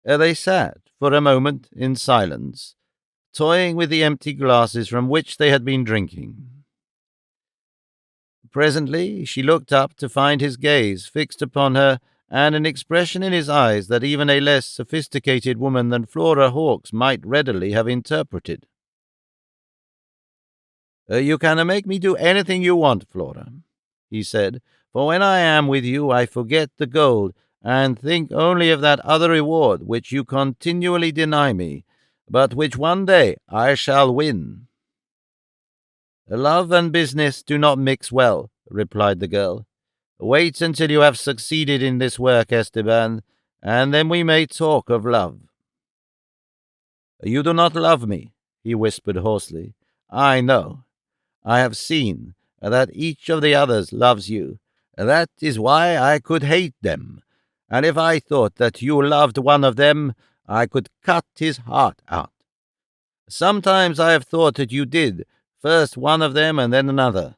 They sat for a moment in silence, toying with the empty glasses from which they had been drinking. Presently she looked up to find his gaze fixed upon her, and an expression in his eyes that even a less sophisticated woman than Flora Hawkes might readily have interpreted. "You can make me do anything you want, Flora," he said, "for when I am with you I forget the gold, and think only of that other reward which you continually deny me, but which one day I shall win." "Love and business do not mix well," replied the girl. "Wait until you have succeeded in this work, Esteban, and then we may talk of love." "You do not love me," he whispered hoarsely. "I know. I have seen that each of the others loves you. That is why I could hate them. And if I thought that you loved one of them, I could cut his heart out. Sometimes I have thought that you did, first one of them and then another.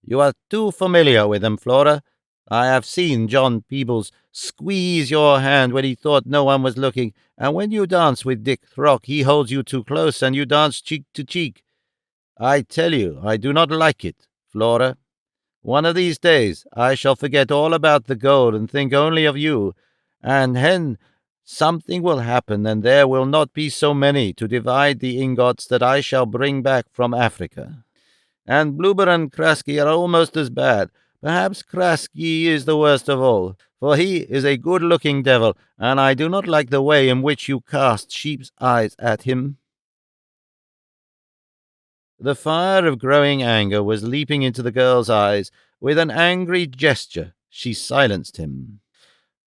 You are too familiar with them, Flora. I have seen John Peebles squeeze your hand when he thought no one was looking, and when you dance with Dick Throck he holds you too close and you dance cheek to cheek. I tell you, I do not like it, Flora. One of these days I shall forget all about the gold and think only of you, and then something will happen, and there will not be so many to divide the ingots that I shall bring back from Africa. And Blueber and Krasky are almost as bad. Perhaps Krasky is the worst of all, for he is a good-looking devil, and I do not like the way in which you cast sheep's eyes at him." The fire of growing anger was leaping into the girl's eyes. With an angry gesture, she silenced him.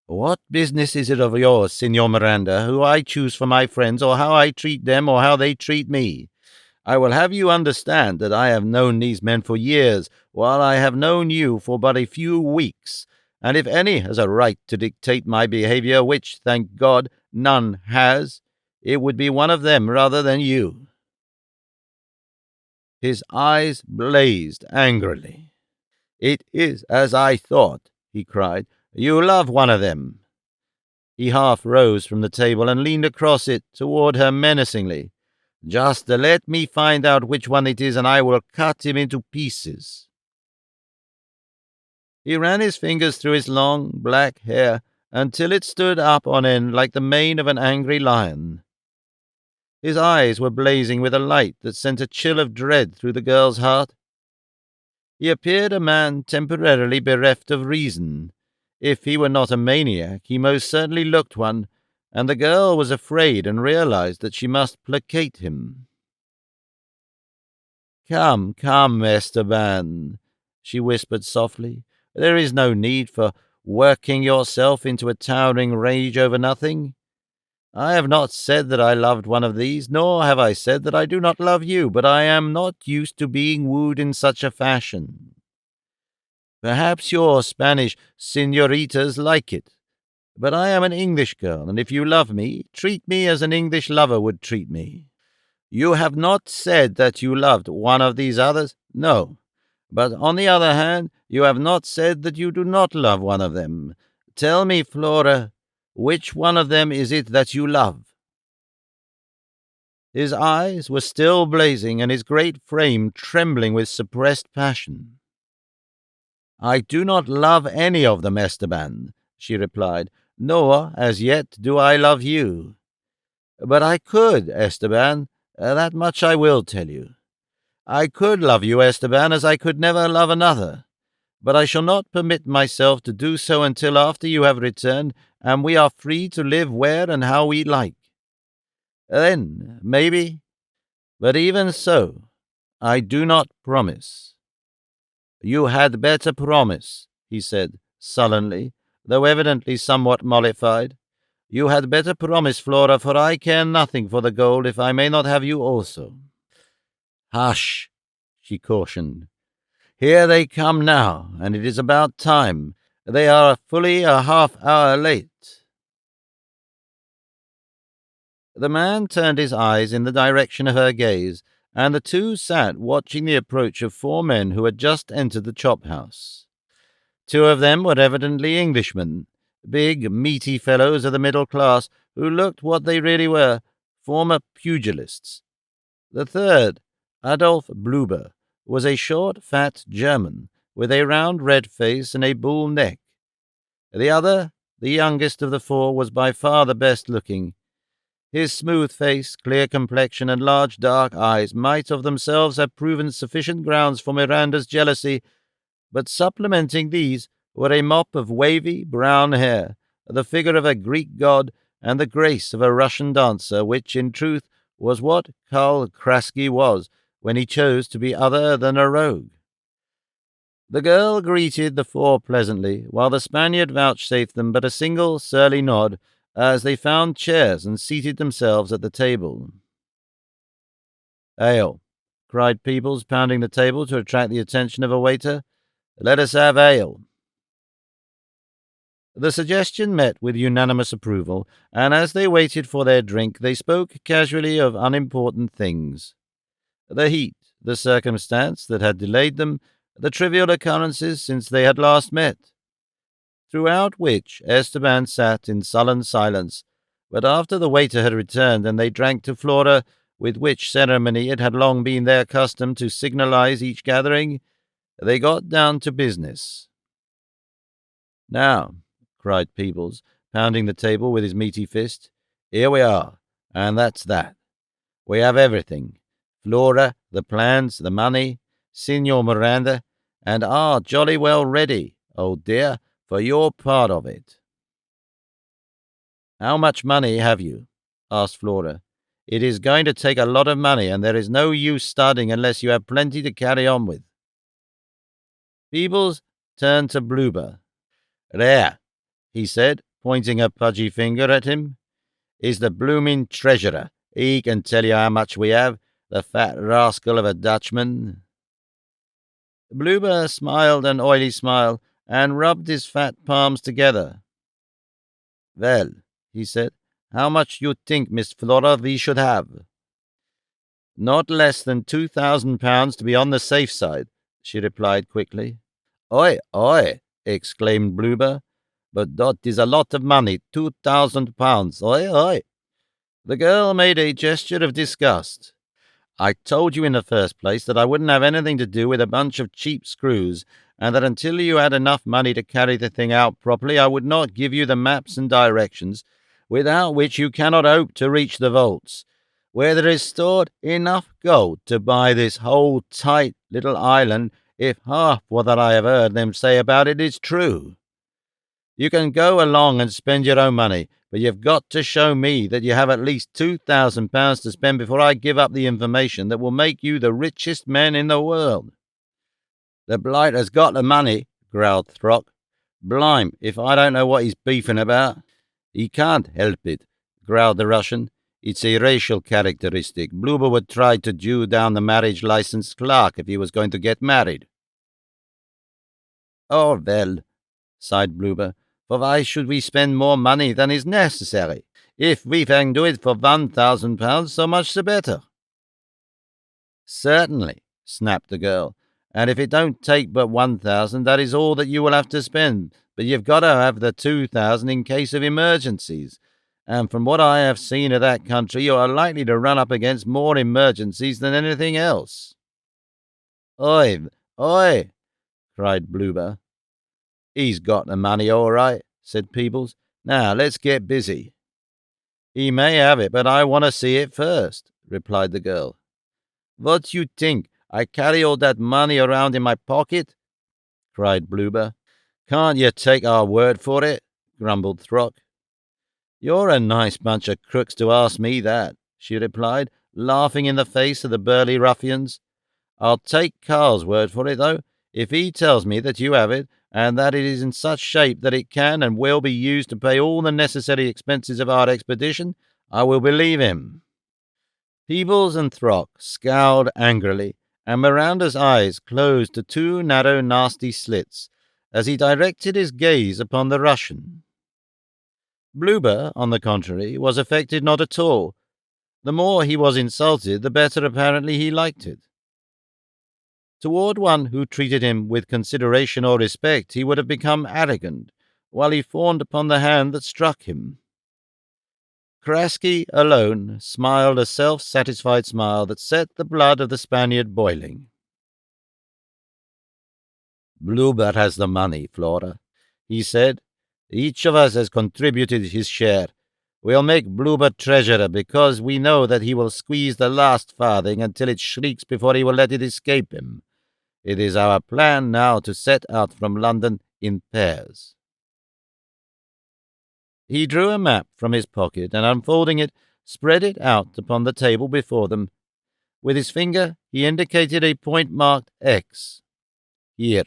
"What business is it of yours, Signor Miranda, who I choose for my friends, or how I treat them, or how they treat me? I will have you understand that I have known these men for years, while I have known you for but a few weeks, and if any has a right to dictate my behavior, which, thank God, none has, it would be one of them rather than you." His eyes blazed angrily. "It is as I thought," he cried. "You love one of them." He half rose from the table and leaned across it toward her menacingly. "Just let me find out which one it is, and I will cut him into pieces." He ran his fingers through his long, black hair until it stood up on end like the mane of an angry lion. His eyes were blazing with a light that sent a chill of dread through the girl's heart. He appeared a man temporarily bereft of reason. If he were not a maniac, he most certainly looked one, and the girl was afraid and realized that she must placate him. "Come, come, Esteban," she whispered softly. "There is no need for working yourself into a towering rage over nothing. I have not said that I loved one of these, nor have I said that I do not love you, but I am not used to being wooed in such a fashion. Perhaps your Spanish senoritas like it, but I am an English girl, and if you love me, treat me as an English lover would treat me. You have not said that you loved one of these others? No. But on the other hand, you have not said that you do not love one of them. Tell me, Flora, which one of them is it that you love?" His eyes were still blazing and his great frame trembling with suppressed passion. "I do not love any of them, Esteban," she replied, "nor, as yet, do I love you. But I could, Esteban, that much I will tell you. I could love you, Esteban, as I could never love another, but I shall not permit myself to do so until after you have returned and we are free to live where and how we like. Then, maybe, but even so, I do not promise." "You had better promise," he said, sullenly, though evidently somewhat mollified. "You had better promise, Flora, for I care nothing for the gold if I may not have you also." "Hush," she cautioned. "Here they come now, and it is about time. They are fully a half-hour late." The man turned his eyes in the direction of her gaze, and the two sat watching the approach of four men who had just entered the chop-house. Two of them were evidently Englishmen, big, meaty fellows of the middle class, who looked what they really were, former pugilists. The third, Adolf Bluber, was a short, fat German, with a round red face and a bull neck. The other, the youngest of the four, was by far the best-looking. His smooth face, clear complexion, and large dark eyes might of themselves have proven sufficient grounds for Miranda's jealousy, but supplementing these were a mop of wavy brown hair, the figure of a Greek god, and the grace of a Russian dancer, which, in truth, was what Karl Krasky was when he chose to be other than a rogue. The girl greeted the four pleasantly, while the Spaniard vouchsafed them but a single surly nod as they found chairs and seated themselves at the table. "Ale," cried Peebles, pounding the table to attract the attention of a waiter. "Let us have ale." The suggestion met with unanimous approval, and as they waited for their drink, they spoke casually of unimportant things. The heat, the circumstance that had delayed them, the trivial occurrences since they had last met. Throughout which Esteban sat in sullen silence, but after the waiter had returned and they drank to Flora, with which ceremony it had long been their custom to signalize each gathering, they got down to business. "Now," cried Peebles, pounding the table with his meaty fist, "here we are, and that's that. We have everything. Flora, the plans, the money, Signor Miranda, and are jolly well ready, old dear, for your part of it." "How much money have you?" asked Flora. "It is going to take a lot of money, and there is no use starting unless you have plenty to carry on with." Peebles turned to Bluber. "There," he said, pointing a pudgy finger at him, "is the blooming treasurer. He can tell you how much we have, the fat rascal of a Dutchman." Bluber smiled an oily smile and rubbed his fat palms together. "Well," he said, "how much you think, Miss Flora, we should have?" "Not less than £2,000 to be on the safe side," she replied quickly. "Oi, oi!" exclaimed Bluber. "But dot is a lot of money, £2,000. Oi, oi!" The girl made a gesture of disgust. "I told you in the first place that I wouldn't have anything to do with a bunch of cheap screws, and that until you had enough money to carry the thing out properly, I would not give you the maps and directions, without which you cannot hope to reach the vaults, where there is stored enough gold to buy this whole tight little island, if half what I have heard them say about it is true. You can go along and spend your own money, but you've got to show me that you have at least £2,000 to spend before I give up the information that will make you the richest man in the world." "The blighter's got the money," growled Throck. "Blime, if I don't know what he's beefing about." "He can't help it," growled the Russian. "It's a racial characteristic. Bluber would try to Jew down the marriage license clerk if he was going to get married." "Oh, well," sighed Bluber, "for why should we spend more money than is necessary? If we can do it for £1,000, so much the better." "Certainly," snapped the girl, "and if it don't take but 1,000, that is all that you will have to spend, but you've got to have the 2,000 in case of emergencies, and from what I have seen of that country, you are likely to run up against more emergencies than anything else." "Oi, oi!" cried Blueber. "He's got the money all right," said Peebles. "Now let's get busy." "He may have it, but I want to see it first," replied the girl. "What you think? I carry all that money around in my pocket?" cried Blueber. "Can't you take our word for it?" grumbled Throck. "You're a nice bunch of crooks to ask me that," she replied, laughing in the face of the burly ruffians. "I'll take Carl's word for it, though. If he tells me that you have it, and that it is in such shape that it can and will be used to pay all the necessary expenses of our expedition, I will believe him." Peebles and Throck scowled angrily, and Miranda's eyes closed to two narrow, nasty slits as he directed his gaze upon the Russian. Blueber, on the contrary, was affected not at all. The more he was insulted, the better apparently he liked it. Toward one who treated him with consideration or respect, he would have become arrogant, while he fawned upon the hand that struck him. Krasky alone smiled a self-satisfied smile that set the blood of the Spaniard boiling. "Blueber has the money, Flora," he said. "Each of us has contributed his share. We'll make Blueber treasurer because we know that he will squeeze the last farthing until it shrieks before he will let it escape him. It is our plan now to set out from London in pairs." He drew a map from his pocket and, unfolding it, spread it out upon the table before them. With his finger he indicated a point marked X. "Here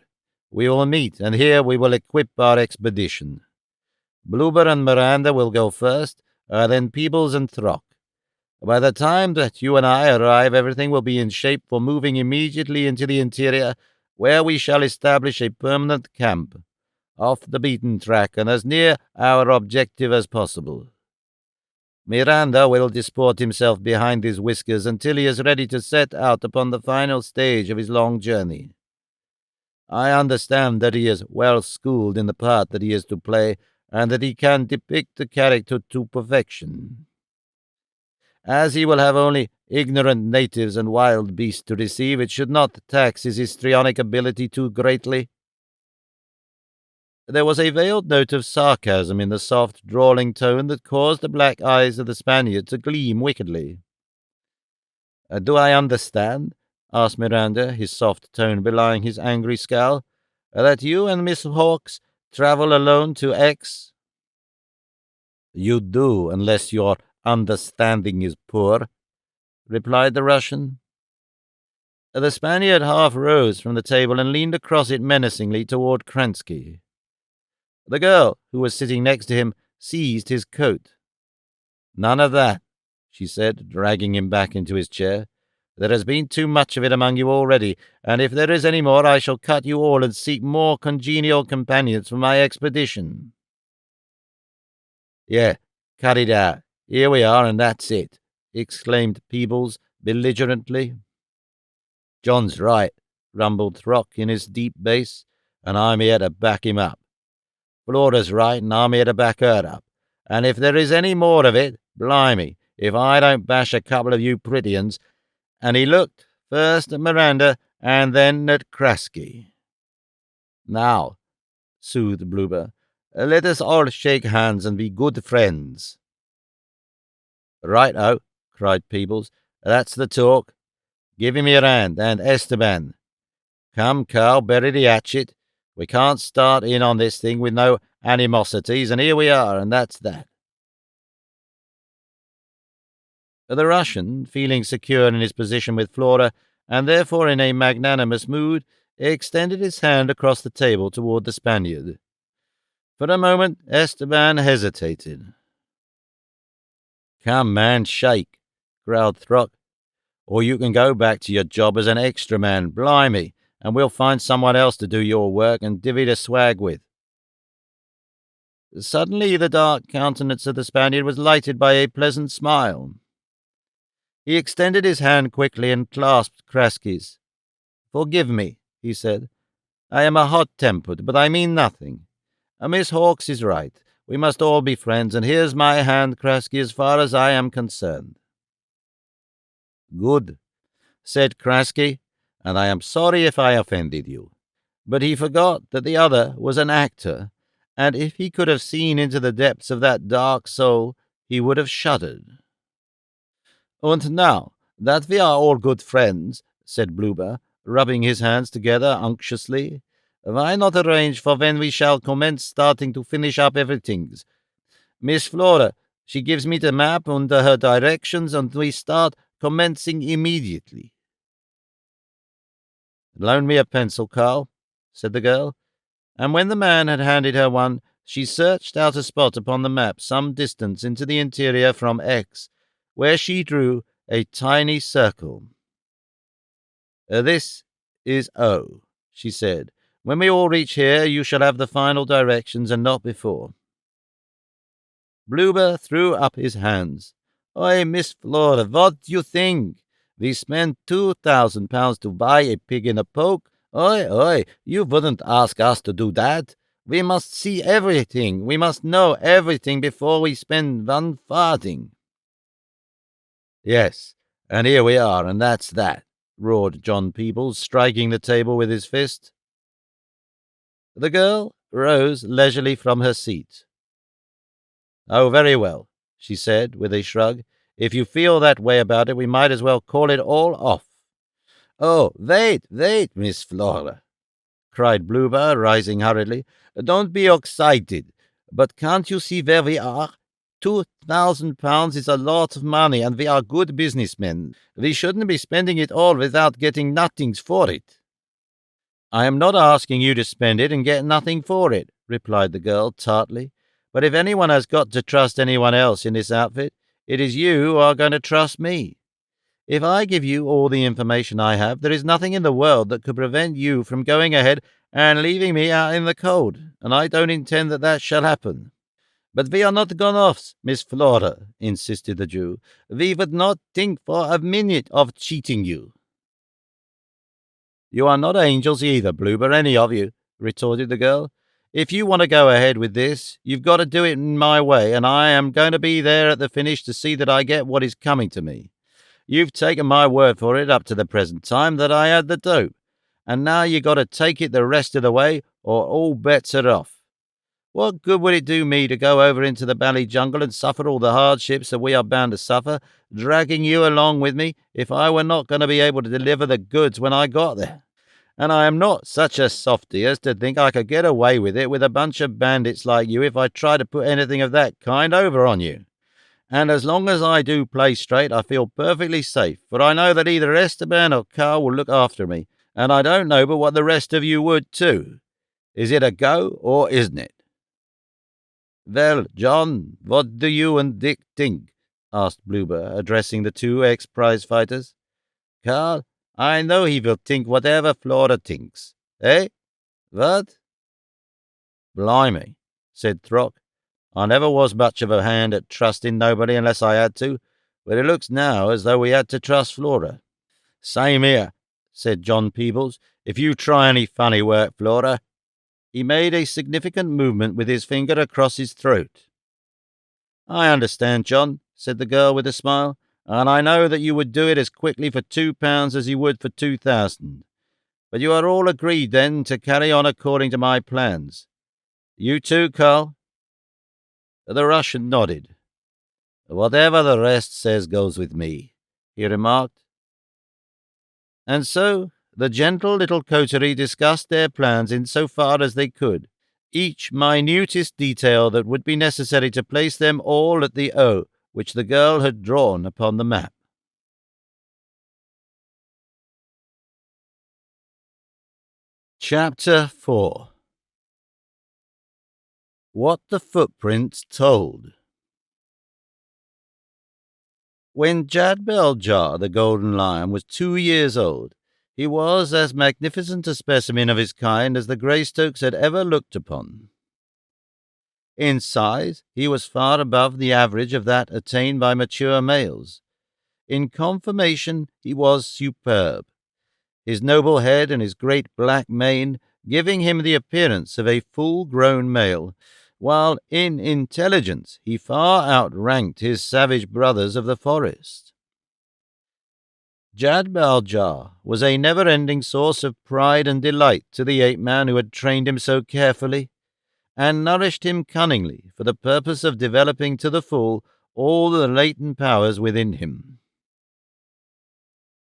we will meet, and here we will equip our expedition. Blueber and Miranda will go first, then Peebles and Throck. By the time that you and I arrive, everything will be in shape for moving immediately into the interior, where we shall establish a permanent camp, off the beaten track and as near our objective as possible. Miranda will disport himself behind his whiskers until he is ready to set out upon the final stage of his long journey. I understand that he is well schooled in the part that he is to play, and that he can depict the character to perfection. As he will have only ignorant natives and wild beasts to receive, it should not tax his histrionic ability too greatly." There was a veiled note of sarcasm in the soft, drawling tone that caused the black eyes of the Spaniard to gleam wickedly. "Do I understand," asked Miranda, his soft tone belying his angry scowl, "that you and Miss Hawkes travel alone to X?" "You do, unless your understanding is poor," replied the Russian. The Spaniard half rose from the table and leaned across it menacingly toward Kransky. The girl, who was sitting next to him, seized his coat. "None of that," she said, dragging him back into his chair. "There has been too much of it among you already, and if there is any more, I shall cut you all and seek more congenial companions for my expedition." "Yeah, cut it out. Here we are, and that's it," exclaimed Peebles belligerently. "John's right," rumbled Throck in his deep bass, "and I'm here to back him up. Flora's right, and I'm here to back her up. And if there is any more of it, blimey, if I don't bash a couple of you pretty uns," and he looked first at Miranda and then at Krasky. "Now," soothed Blueber, "let us all shake hands and be good friends." "Right-o," cried Peebles. "That's the talk. Give him your hand, and Esteban. Come, Carl, bury the hatchet. We can't start in on this thing with no animosities, and here we are, and that's that." The Russian, feeling secure in his position with Flora, and therefore in a magnanimous mood, extended his hand across the table toward the Spaniard. For a moment Esteban hesitated. "Come, man, shake," growled Throck, "or you can go back to your job as an extra man, blimey, and we'll find someone else to do your work and divvy the swag with." Suddenly the dark countenance of the Spaniard was lighted by a pleasant smile. He extended his hand quickly and clasped Krasky's. "Forgive me," he said. "I am a hot-tempered, but I mean nothing. Miss Hawkes is right. We must all be friends, and here's my hand, Krasky, as far as I am concerned." "Good," said Krasky, "and I am sorry if I offended you." But he forgot that the other was an actor, and if he could have seen into the depths of that dark soul, he would have shuddered. "And now that we are all good friends," said Blueber, rubbing his hands together unctuously, "why not arrange for when we shall commence starting to finish up everything? Miss Flora, she gives me the map and her directions, and we start commencing immediately." "Loan me a pencil, Carl," said the girl, and when the man had handed her one, she searched out a spot upon the map some distance into the interior from X, where she drew a tiny circle. "This is O," she said. "When we all reach here, you shall have the final directions, and not before." Blueber threw up his hands. "Oi, Miss Flora, what do you think? We spent £2,000 to buy a pig in a poke. Oi, you wouldn't ask us to do that. We must see everything. We must know everything before we spend one farthing." "Yes, and here we are, and that's that," roared John Peebles, striking the table with his fist. The girl rose leisurely from her seat. "Oh, very well," she said, with a shrug. "If you feel that way about it, we might as well call it all off." "Oh, wait, Miss Flora," cried Blueber, rising hurriedly. "Don't be excited. But can't you see where we are? £2,000 is a lot of money, and we are good businessmen. We shouldn't be spending it all without getting nothings for it." "I am not asking you to spend it and get nothing for it," replied the girl tartly. "But if anyone has got to trust anyone else in this outfit, it is you who are going to trust me. If I give you all the information I have, there is nothing in the world that could prevent you from going ahead and leaving me out in the cold, and I don't intend that shall happen." "But we are not gone-offs, Miss Flora," insisted the Jew. "We would not think for a minute of cheating you." "You are not angels either, Blueber, any of you," retorted the girl. "If you want to go ahead with this, you've got to do it in my way, and I am going to be there at the finish to see that I get what is coming to me. You've taken my word for it up to the present time that I had the dope, and now you got to take it the rest of the way, or all bets are off. What good would it do me to go over into the Bally jungle and suffer all the hardships that we are bound to suffer, dragging you along with me, if I were not going to be able to deliver the goods when I got there? And I am not such a softy as to think I could get away with it with a bunch of bandits like you if I try to put anything of that kind over on you. And as long as I do play straight, I feel perfectly safe, for I know that either Esteban or Carl will look after me, and I don't know but what the rest of you would too. Is it a go, or isn't it?" "Well, John, what do you and Dick think?" asked Blueber, addressing the two ex-prize fighters. "Carl, I know he will think whatever Flora thinks. Eh? What?" "Blimey," said Throck. "I never was much of a hand at trusting nobody unless I had to, but it looks now as though we had to trust Flora." "Same here," said John Peebles. "If you try any funny work, Flora—" He made a significant movement with his finger across his throat. "I understand, John," said the girl with a smile, "and I know that you would do it as quickly for £2 as you would for 2,000. But you are all agreed, then, to carry on according to my plans. You too, Carl?" The Russian nodded. "Whatever the rest says goes with me," he remarked. And so the gentle little coterie discussed their plans in so far as they could, each minutest detail that would be necessary to place them all at the O which the girl had drawn upon the map. Chapter 4. What the Footprints Told. When Jadbeljar, the golden lion, was 2 years old, he was as magnificent a specimen of his kind as the Greystokes had ever looked upon. In size, he was far above the average of that attained by mature males. In conformation, he was superb, his noble head and his great black mane giving him the appearance of a full-grown male, while in intelligence he far outranked his savage brothers of the forest. Jad Baljar was a never-ending source of pride and delight to the ape-man who had trained him so carefully, and nourished him cunningly for the purpose of developing to the full all the latent powers within him.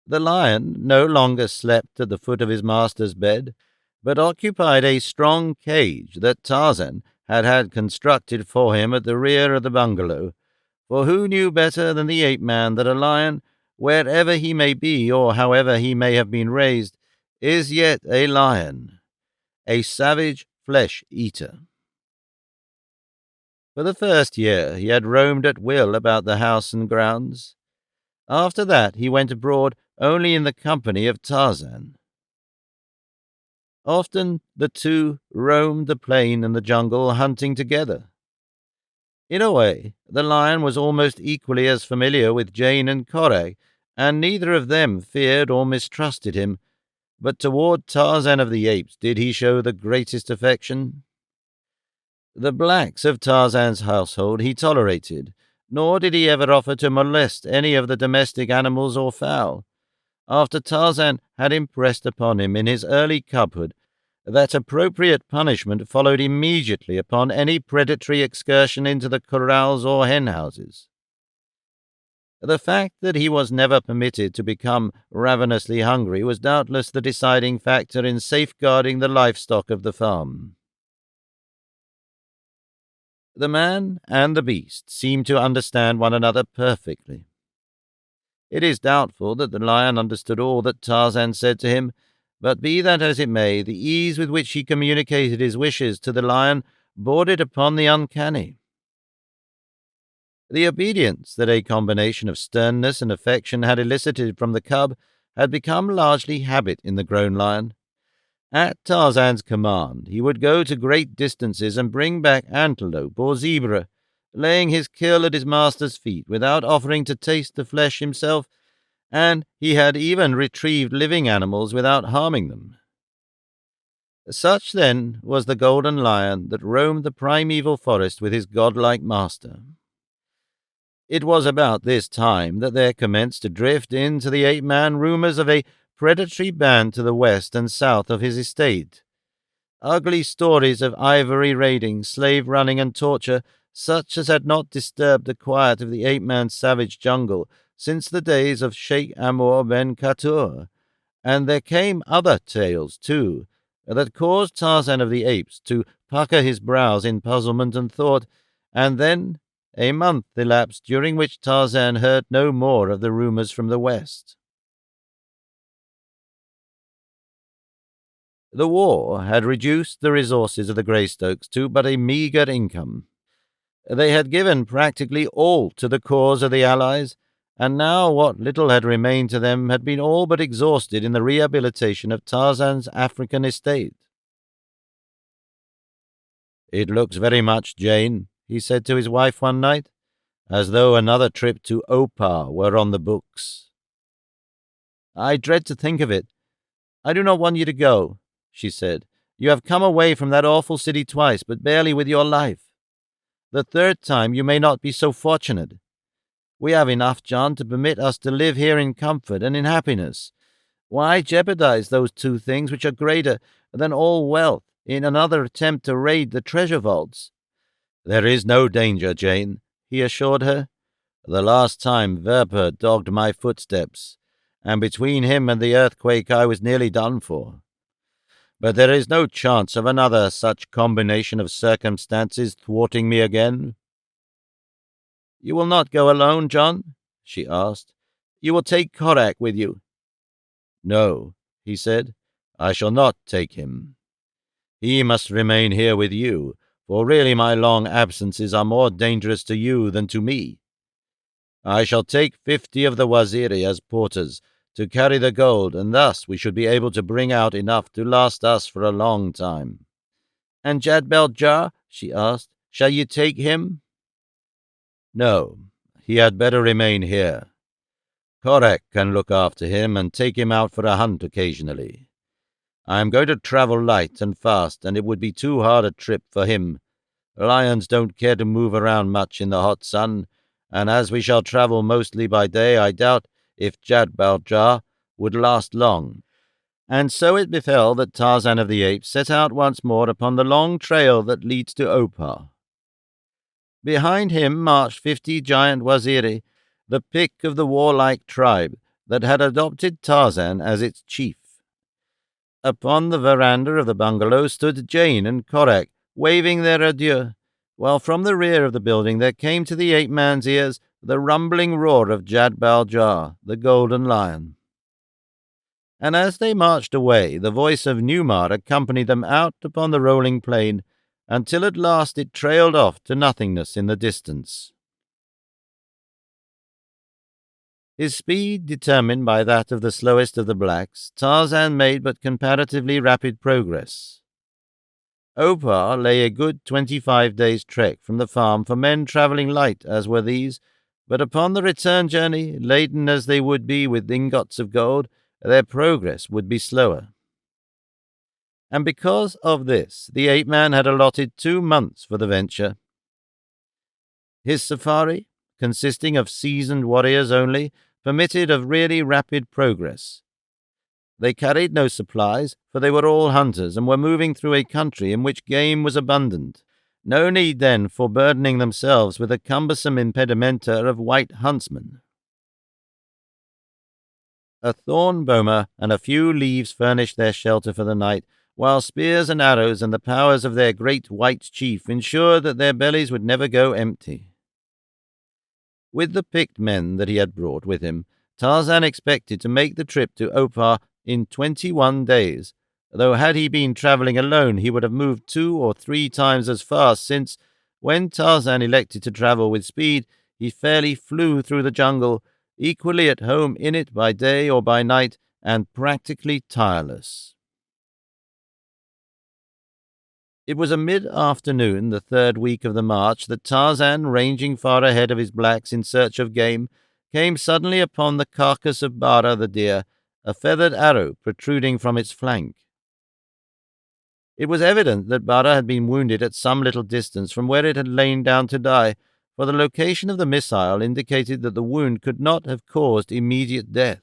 The lion no longer slept at the foot of his master's bed, but occupied a strong cage that Tarzan had constructed for him at the rear of the bungalow, for who knew better than the ape-man that a lion, wherever he may be or however he may have been raised, is yet a lion, a savage flesh-eater. For the first year he had roamed at will about the house and grounds. After that he went abroad only in the company of Tarzan. Often the two roamed the plain and the jungle, hunting together. In a way, the lion was almost equally as familiar with Jane and Korak, and neither of them feared or mistrusted him, but toward Tarzan of the Apes did he show the greatest affection. The blacks of Tarzan's household he tolerated, nor did he ever offer to molest any of the domestic animals or fowl, after Tarzan had impressed upon him in his early cubhood that appropriate punishment followed immediately upon any predatory excursion into the corrals or henhouses. The fact that he was never permitted to become ravenously hungry was doubtless the deciding factor in safeguarding the livestock of the farm. The man and the beast seemed to understand one another perfectly. It is doubtful that the lion understood all that Tarzan said to him, but be that as it may, the ease with which he communicated his wishes to the lion bordered upon the uncanny. The obedience that a combination of sternness and affection had elicited from the cub had become largely habit in the grown lion. At Tarzan's command, he would go to great distances and bring back antelope or zebra, laying his kill at his master's feet without offering to taste the flesh himself, and he had even retrieved living animals without harming them. Such, then, was the golden lion that roamed the primeval forest with his godlike master. It was about this time that there commenced to drift into the ape-man rumors of a predatory band to the west and south of his estate. Ugly stories of ivory raiding, slave running, and torture, such as had not disturbed the quiet of the ape-man's savage jungle since the days of Sheikh Amor ben Khatur. And there came other tales, too, that caused Tarzan of the Apes to pucker his brows in puzzlement and thought, and then a month elapsed during which Tarzan heard no more of the rumors from the west. The war had reduced the resources of the Greystokes to but a meagre income. They had given practically all to the cause of the Allies, and now what little had remained to them had been all but exhausted in the rehabilitation of Tarzan's African estate. "It looks very much, Jane," he said to his wife one night, "as though another trip to Opar were on the books." "I dread to think of it. I do not want you to go," she said. "You have come away from that awful city twice, but barely with your life. The third time you may not be so fortunate. We have enough, John, to permit us to live here in comfort and in happiness. Why jeopardize those two things which are greater than all wealth in another attempt to raid the treasure vaults?" "There is no danger, Jane," he assured her. "The last time Werper dogged my footsteps, and between him and the earthquake I was nearly done for. But there is no chance of another such combination of circumstances thwarting me again." "You will not go alone, John?" she asked. "You will take Korak with you?" "No," he said, "I shall not take him. He must remain here with you, for really my long absences are more dangerous to you than to me. I shall take 50 of the Waziri as porters to carry the gold, and thus we should be able to bring out enough to last us for a long time." "And Jad Beljar?" she asked. "Shall you take him?" "No, he had better remain here. Korak can look after him and take him out for a hunt occasionally. I am going to travel light and fast, and it would be too hard a trip for him. Lions don't care to move around much in the hot sun, and as we shall travel mostly by day, I doubt if Jadbaljar would last long." And so it befell that Tarzan of the Apes set out once more upon the long trail that leads to Opar. Behind him marched 50 giant Waziri, the pick of the warlike tribe that had adopted Tarzan as its chief. Upon the veranda of the bungalow stood Jane and Korak, waving their adieu, while from the rear of the building there came to the ape-man's ears the rumbling roar of Jadbaljar, the golden lion. And as they marched away, the voice of Numar accompanied them out upon the rolling plain, until at last it trailed off to nothingness in the distance. His speed determined by that of the slowest of the blacks, Tarzan made but comparatively rapid progress. Opar lay a good 25 days' trek from the farm for men travelling light as were these, but upon the return journey, laden as they would be with ingots of gold, their progress would be slower. And because of this, the ape-man had allotted 2 months for the venture. His safari, consisting of seasoned warriors only, permitted of really rapid progress. They carried no supplies, for they were all hunters and were moving through a country in which game was abundant. No need, then, for burdening themselves with the cumbersome impedimenta of white huntsmen. A thorn boma and a few leaves furnished their shelter for the night, while spears and arrows and the powers of their great white chief ensured that their bellies would never go empty. With the picked men that he had brought with him, Tarzan expected to make the trip to Opar in 21 days, though had he been travelling alone he would have moved 2 or 3 times as fast, since, when Tarzan elected to travel with speed, he fairly flew through the jungle, equally at home in it by day or by night, and practically tireless. It was a mid-afternoon, the 3rd week of the march, that Tarzan, ranging far ahead of his blacks in search of game, came suddenly upon the carcass of Bara the deer, a feathered arrow protruding from its flank. It was evident that Bara had been wounded at some little distance from where it had lain down to die, for the location of the missile indicated that the wound could not have caused immediate death.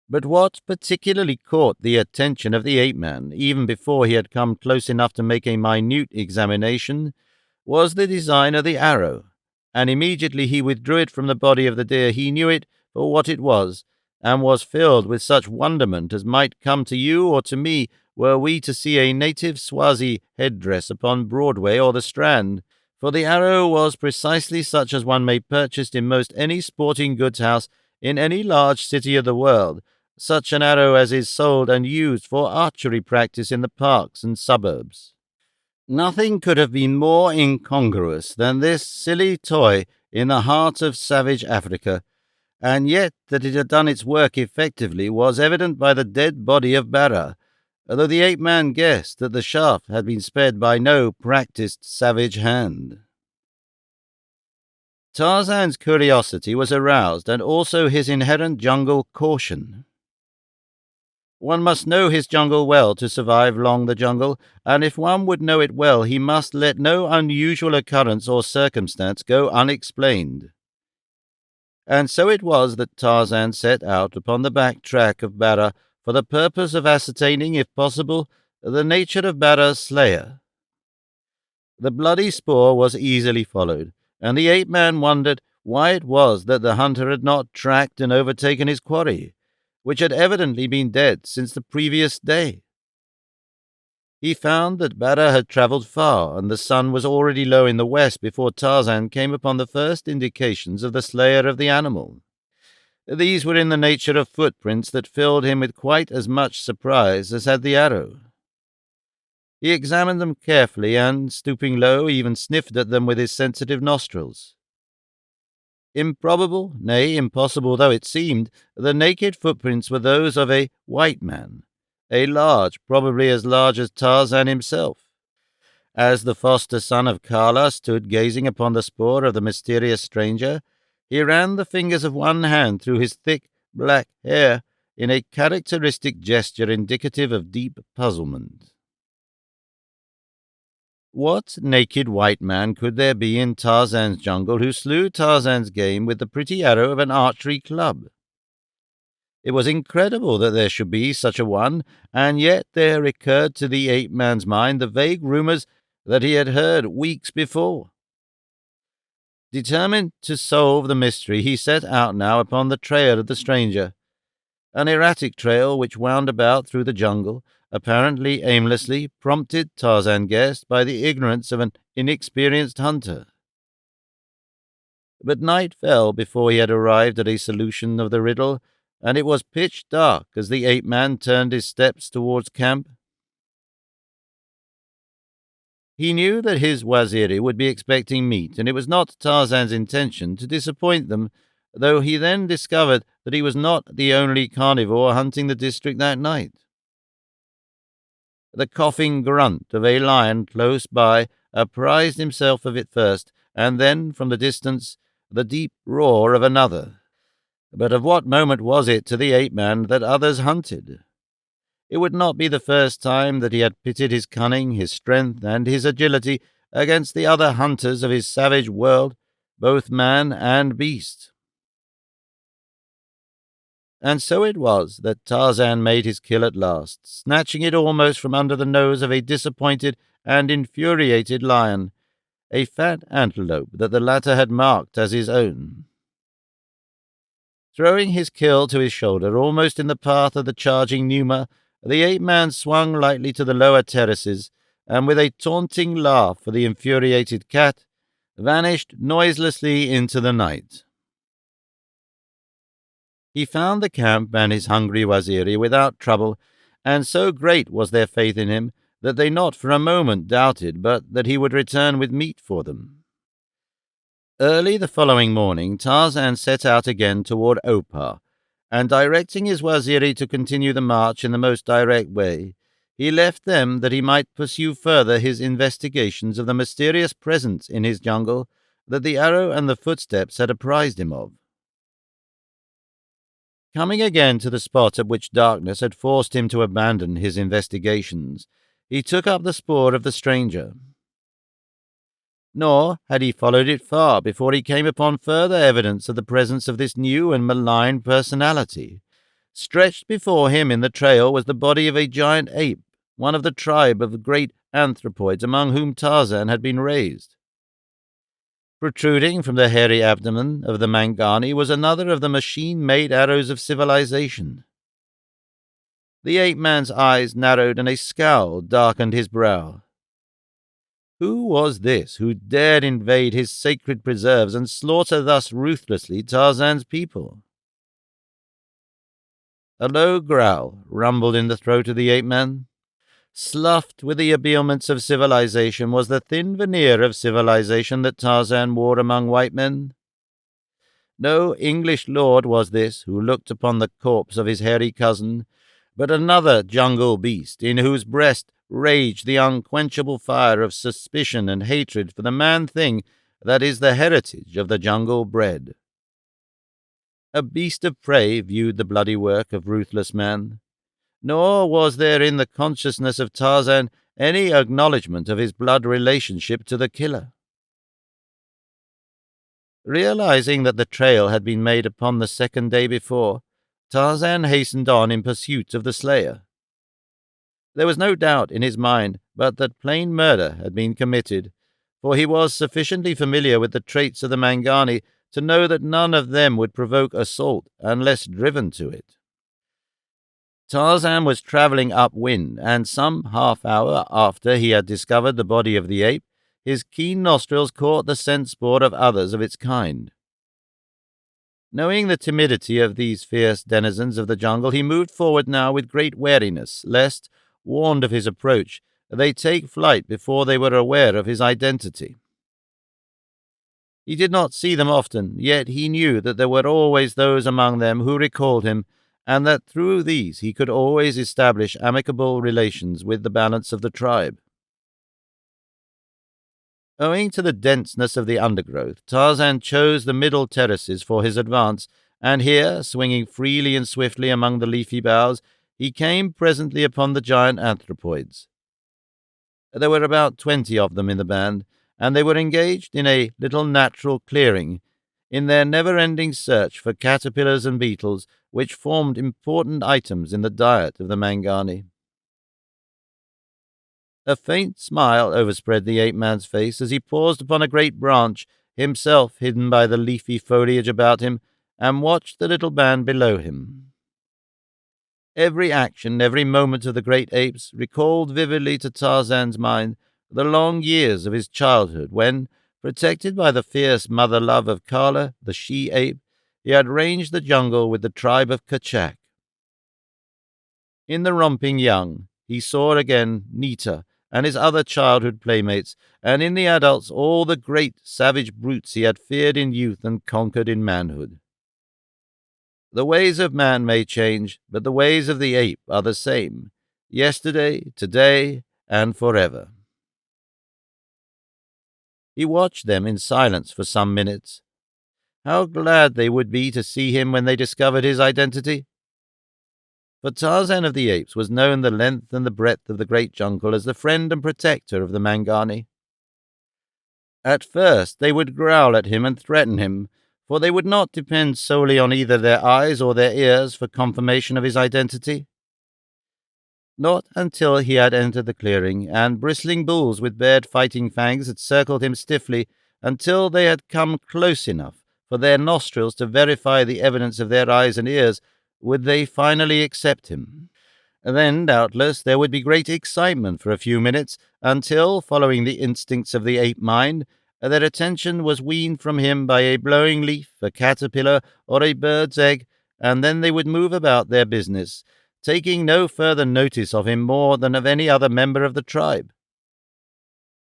But what particularly caught the attention of the ape-man, even before he had come close enough to make a minute examination, was the design of the arrow, and immediately he withdrew it from the body of the deer he knew it for what it was, and was filled with such wonderment as might come to you or to me were we to see a native Swazi headdress upon Broadway or the Strand, for the arrow was precisely such as one may purchase in most any sporting goods house in any large city of the world, such an arrow as is sold and used for archery practice in the parks and suburbs. Nothing could have been more incongruous than this silly toy in the heart of savage Africa, and yet that it had done its work effectively was evident by the dead body of Bara, although the ape-man guessed that the shaft had been sped by no practised savage hand. Tarzan's curiosity was aroused, and also his inherent jungle caution. One must know his jungle well to survive long the jungle, and if one would know it well, he must let no unusual occurrence or circumstance go unexplained. And so it was that Tarzan set out upon the back track of Bara for the purpose of ascertaining, if possible, the nature of Bara's slayer. The bloody spoor was easily followed, and the ape-man wondered why it was that the hunter had not tracked and overtaken his quarry, which had evidently been dead since the previous day. He found that Bara had travelled far, and the sun was already low in the west before Tarzan came upon the first indications of the slayer of the animal. These were in the nature of footprints that filled him with quite as much surprise as had the arrow. He examined them carefully and, stooping low, even sniffed at them with his sensitive nostrils. Improbable, nay, impossible though it seemed, the naked footprints were those of a white man, a large, probably as large as Tarzan himself. As the foster son of Kala stood gazing upon the spoor of the mysterious stranger, he ran the fingers of one hand through his thick, black hair in a characteristic gesture indicative of deep puzzlement. What naked white man could there be in Tarzan's jungle who slew Tarzan's game with the pretty arrow of an archery club? It was incredible that there should be such a one, and yet there recurred to the ape-man's mind the vague rumors that he had heard weeks before. Determined to solve the mystery, he set out now upon the trail of the stranger, an erratic trail which wound about through the jungle, apparently aimlessly, prompted, Tarzan guessed, by the ignorance of an inexperienced hunter. But night fell before he had arrived at a solution of the riddle, and it was pitch dark as the ape-man turned his steps towards camp. He knew that his Waziri would be expecting meat, and it was not Tarzan's intention to disappoint them, though he then discovered that he was not the only carnivore hunting the district that night. The coughing grunt of a lion close by apprised himself of it first, and then, from the distance, the deep roar of another. But of what moment was it to the ape-man that others hunted? It would not be the first time that he had pitted his cunning, his strength, and his agility against the other hunters of his savage world, both man and beast. And so it was that Tarzan made his kill at last, snatching it almost from under the nose of a disappointed and infuriated lion, a fat antelope that the latter had marked as his own. Throwing his kill to his shoulder, almost in the path of the charging Numa, the ape-man swung lightly to the lower terraces, and with a taunting laugh for the infuriated cat, vanished noiselessly into the night. He found the camp and his hungry Waziri without trouble, and so great was their faith in him that they not for a moment doubted but that he would return with meat for them. Early the following morning, Tarzan set out again toward Opar, and directing his Waziri to continue the march in the most direct way, he left them that he might pursue further his investigations of the mysterious presence in his jungle that the arrow and the footsteps had apprised him of. Coming again to the spot at which darkness had forced him to abandon his investigations, he took up the spoor of the stranger. Nor had he followed it far before he came upon further evidence of the presence of this new and malign personality. Stretched before him in the trail was the body of a giant ape, one of the tribe of great anthropoids among whom Tarzan had been raised. Protruding from the hairy abdomen of the Mangani was another of the machine-made arrows of civilization. The ape-man's eyes narrowed and a scowl darkened his brow. Who was this who dared invade his sacred preserves and slaughter thus ruthlessly Tarzan's people? A low growl rumbled in the throat of the ape-man. Sloughed with the habiliments of civilization was the thin veneer of civilization that Tarzan wore among white men. No English lord was this who looked upon the corpse of his hairy cousin, but another jungle beast in whose breast raged the unquenchable fire of suspicion and hatred for the man-thing that is the heritage of the jungle bred. A beast of prey viewed the bloody work of ruthless man, nor was there in the consciousness of Tarzan any acknowledgment of his blood relationship to the killer. Realizing that the trail had been made upon the second day before, Tarzan hastened on in pursuit of the slayer. There was no doubt in his mind but that plain murder had been committed, for he was sufficiently familiar with the traits of the Mangani to know that none of them would provoke assault unless driven to it. Tarzan was traveling upwind, and some half-hour after he had discovered the body of the ape, his keen nostrils caught the scent spoor of others of its kind. Knowing the timidity of these fierce denizens of the jungle, he moved forward now with great wariness, lest, warned of his approach, they take flight before they were aware of his identity. He did not see them often, yet he knew that there were always those among them who recalled him, and that through these he could always establish amicable relations with the balance of the tribe. Owing to the denseness of the undergrowth, Tarzan chose the middle terraces for his advance, and here, swinging freely and swiftly among the leafy boughs, he came presently upon the giant anthropoids. There were about 20 of them in the band, and they were engaged in a little natural clearing in their never-ending search for caterpillars and beetles which formed important items in the diet of the Mangani. A faint smile overspread the ape-man's face as he paused upon a great branch, himself hidden by the leafy foliage about him, and watched the little band below him. Every action, every moment of the great apes recalled vividly to Tarzan's mind the long years of his childhood when, protected by the fierce mother-love of Kala, the she-ape, he had ranged the jungle with the tribe of Kerchak. In the romping young, he saw again Nita and his other childhood playmates, and in the adults all the great savage brutes he had feared in youth and conquered in manhood. The ways of man may change, but the ways of the ape are the same, yesterday, today, and forever. He watched them in silence for some minutes. How glad they would be to see him when they discovered his identity! For Tarzan of the Apes was known the length and the breadth of the great jungle as the friend and protector of the Mangani. At first they would growl at him and threaten him, for they would not depend solely on either their eyes or their ears for confirmation of his identity. Not until he had entered the clearing, and bristling bulls with bared fighting fangs had circled him stiffly, until they had come close enough for their nostrils to verify the evidence of their eyes and ears, would they finally accept him. Then, doubtless, there would be great excitement for a few minutes, until, following the instincts of the ape mind, their attention was weaned from him by a blowing leaf, a caterpillar, or a bird's egg, and then they would move about their business, taking no further notice of him more than of any other member of the tribe.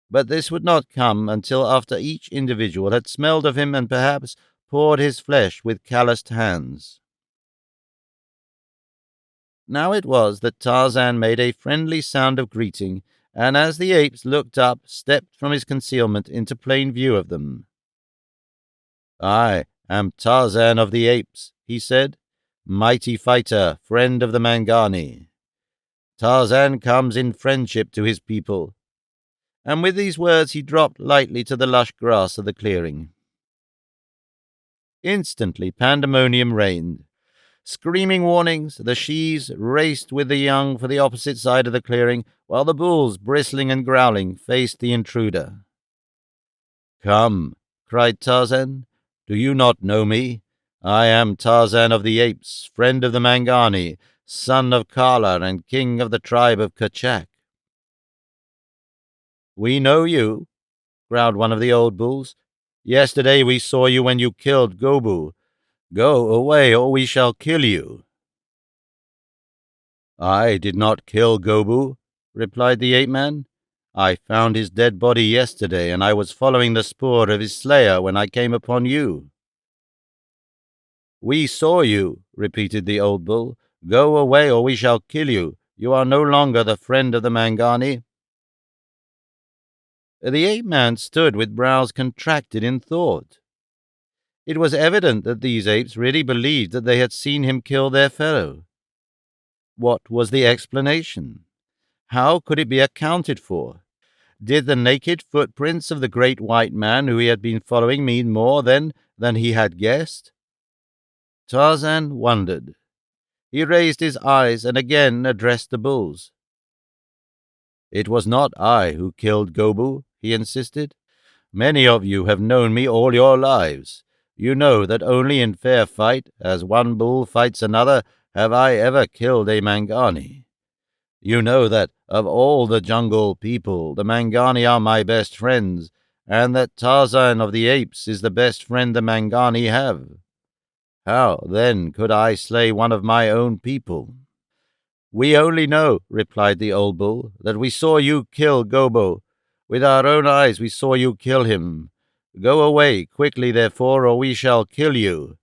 But this would not come until after each individual had smelled of him and perhaps pawed his flesh with calloused hands. Now it was that Tarzan made a friendly sound of greeting, and as the apes looked up, stepped from his concealment into plain view of them. "I am Tarzan of the Apes," he said, "mighty fighter, friend of the Mangani. Tarzan comes in friendship to his people." And with these words he dropped lightly to the lush grass of the clearing. Instantly pandemonium reigned. Screaming warnings, the shes raced with the young for the opposite side of the clearing, while the bulls, bristling and growling, faced the intruder. "Come," cried Tarzan. "Do you not know me? I am Tarzan of the Apes, friend of the Mangani, son of Kala and king of the tribe of Kerchak." "We know you," growled one of the old bulls. "Yesterday we saw you when you killed Gobu. Go away, or we shall kill you." "I did not kill Gobu," replied the ape-man. "I found his dead body yesterday, and I was following the spoor of his slayer when I came upon you." "We saw you," repeated the old bull. "Go away, or we shall kill you. You are no longer the friend of the Mangani." The ape-man stood with brows contracted in thought. It was evident that these apes really believed that they had seen him kill their fellow. What was the explanation? How could it be accounted for? Did the naked footprints of the great white man who he had been following mean more, then, than he had guessed? Tarzan wondered. He raised his eyes and again addressed the bulls. "It was not I who killed Gobu," he insisted. "Many of you have known me all your lives. You know that only in fair fight, as one bull fights another, have I ever killed a Mangani. You know that, of all the jungle people, the Mangani are my best friends, and that Tarzan of the Apes is the best friend the Mangani have. How, then, could I slay one of my own people?" "We only know," replied the old bull, "that we saw you kill Gobo. With our own eyes we saw you kill him. Go away, quickly therefore, or we shall kill you.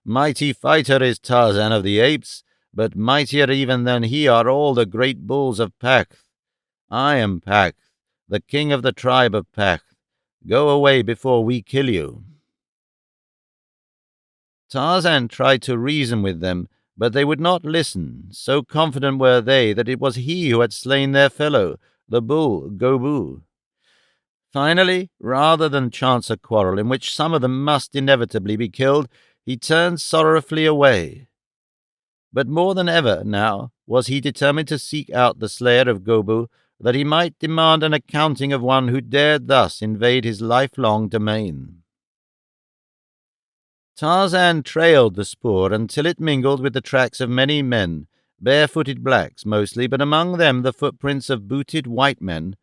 Mighty fighter is Tarzan of the Apes, but mightier even than he are all the great bulls of Pakh. I am Pakh, the king of the tribe of Pakh. Go away before we kill you." Tarzan tried to reason with them, but they would not listen. So confident were they that it was he who had slain their fellow, the bull Gobu. Finally, rather than chance a quarrel in which some of them must inevitably be killed, he turned sorrowfully away. But more than ever now was he determined to seek out the slayer of Gobu, that he might demand an accounting of one who dared thus invade his lifelong domain. Tarzan trailed the spoor until it mingled with the tracks of many men, barefooted blacks mostly, but among them the footprints of booted white men,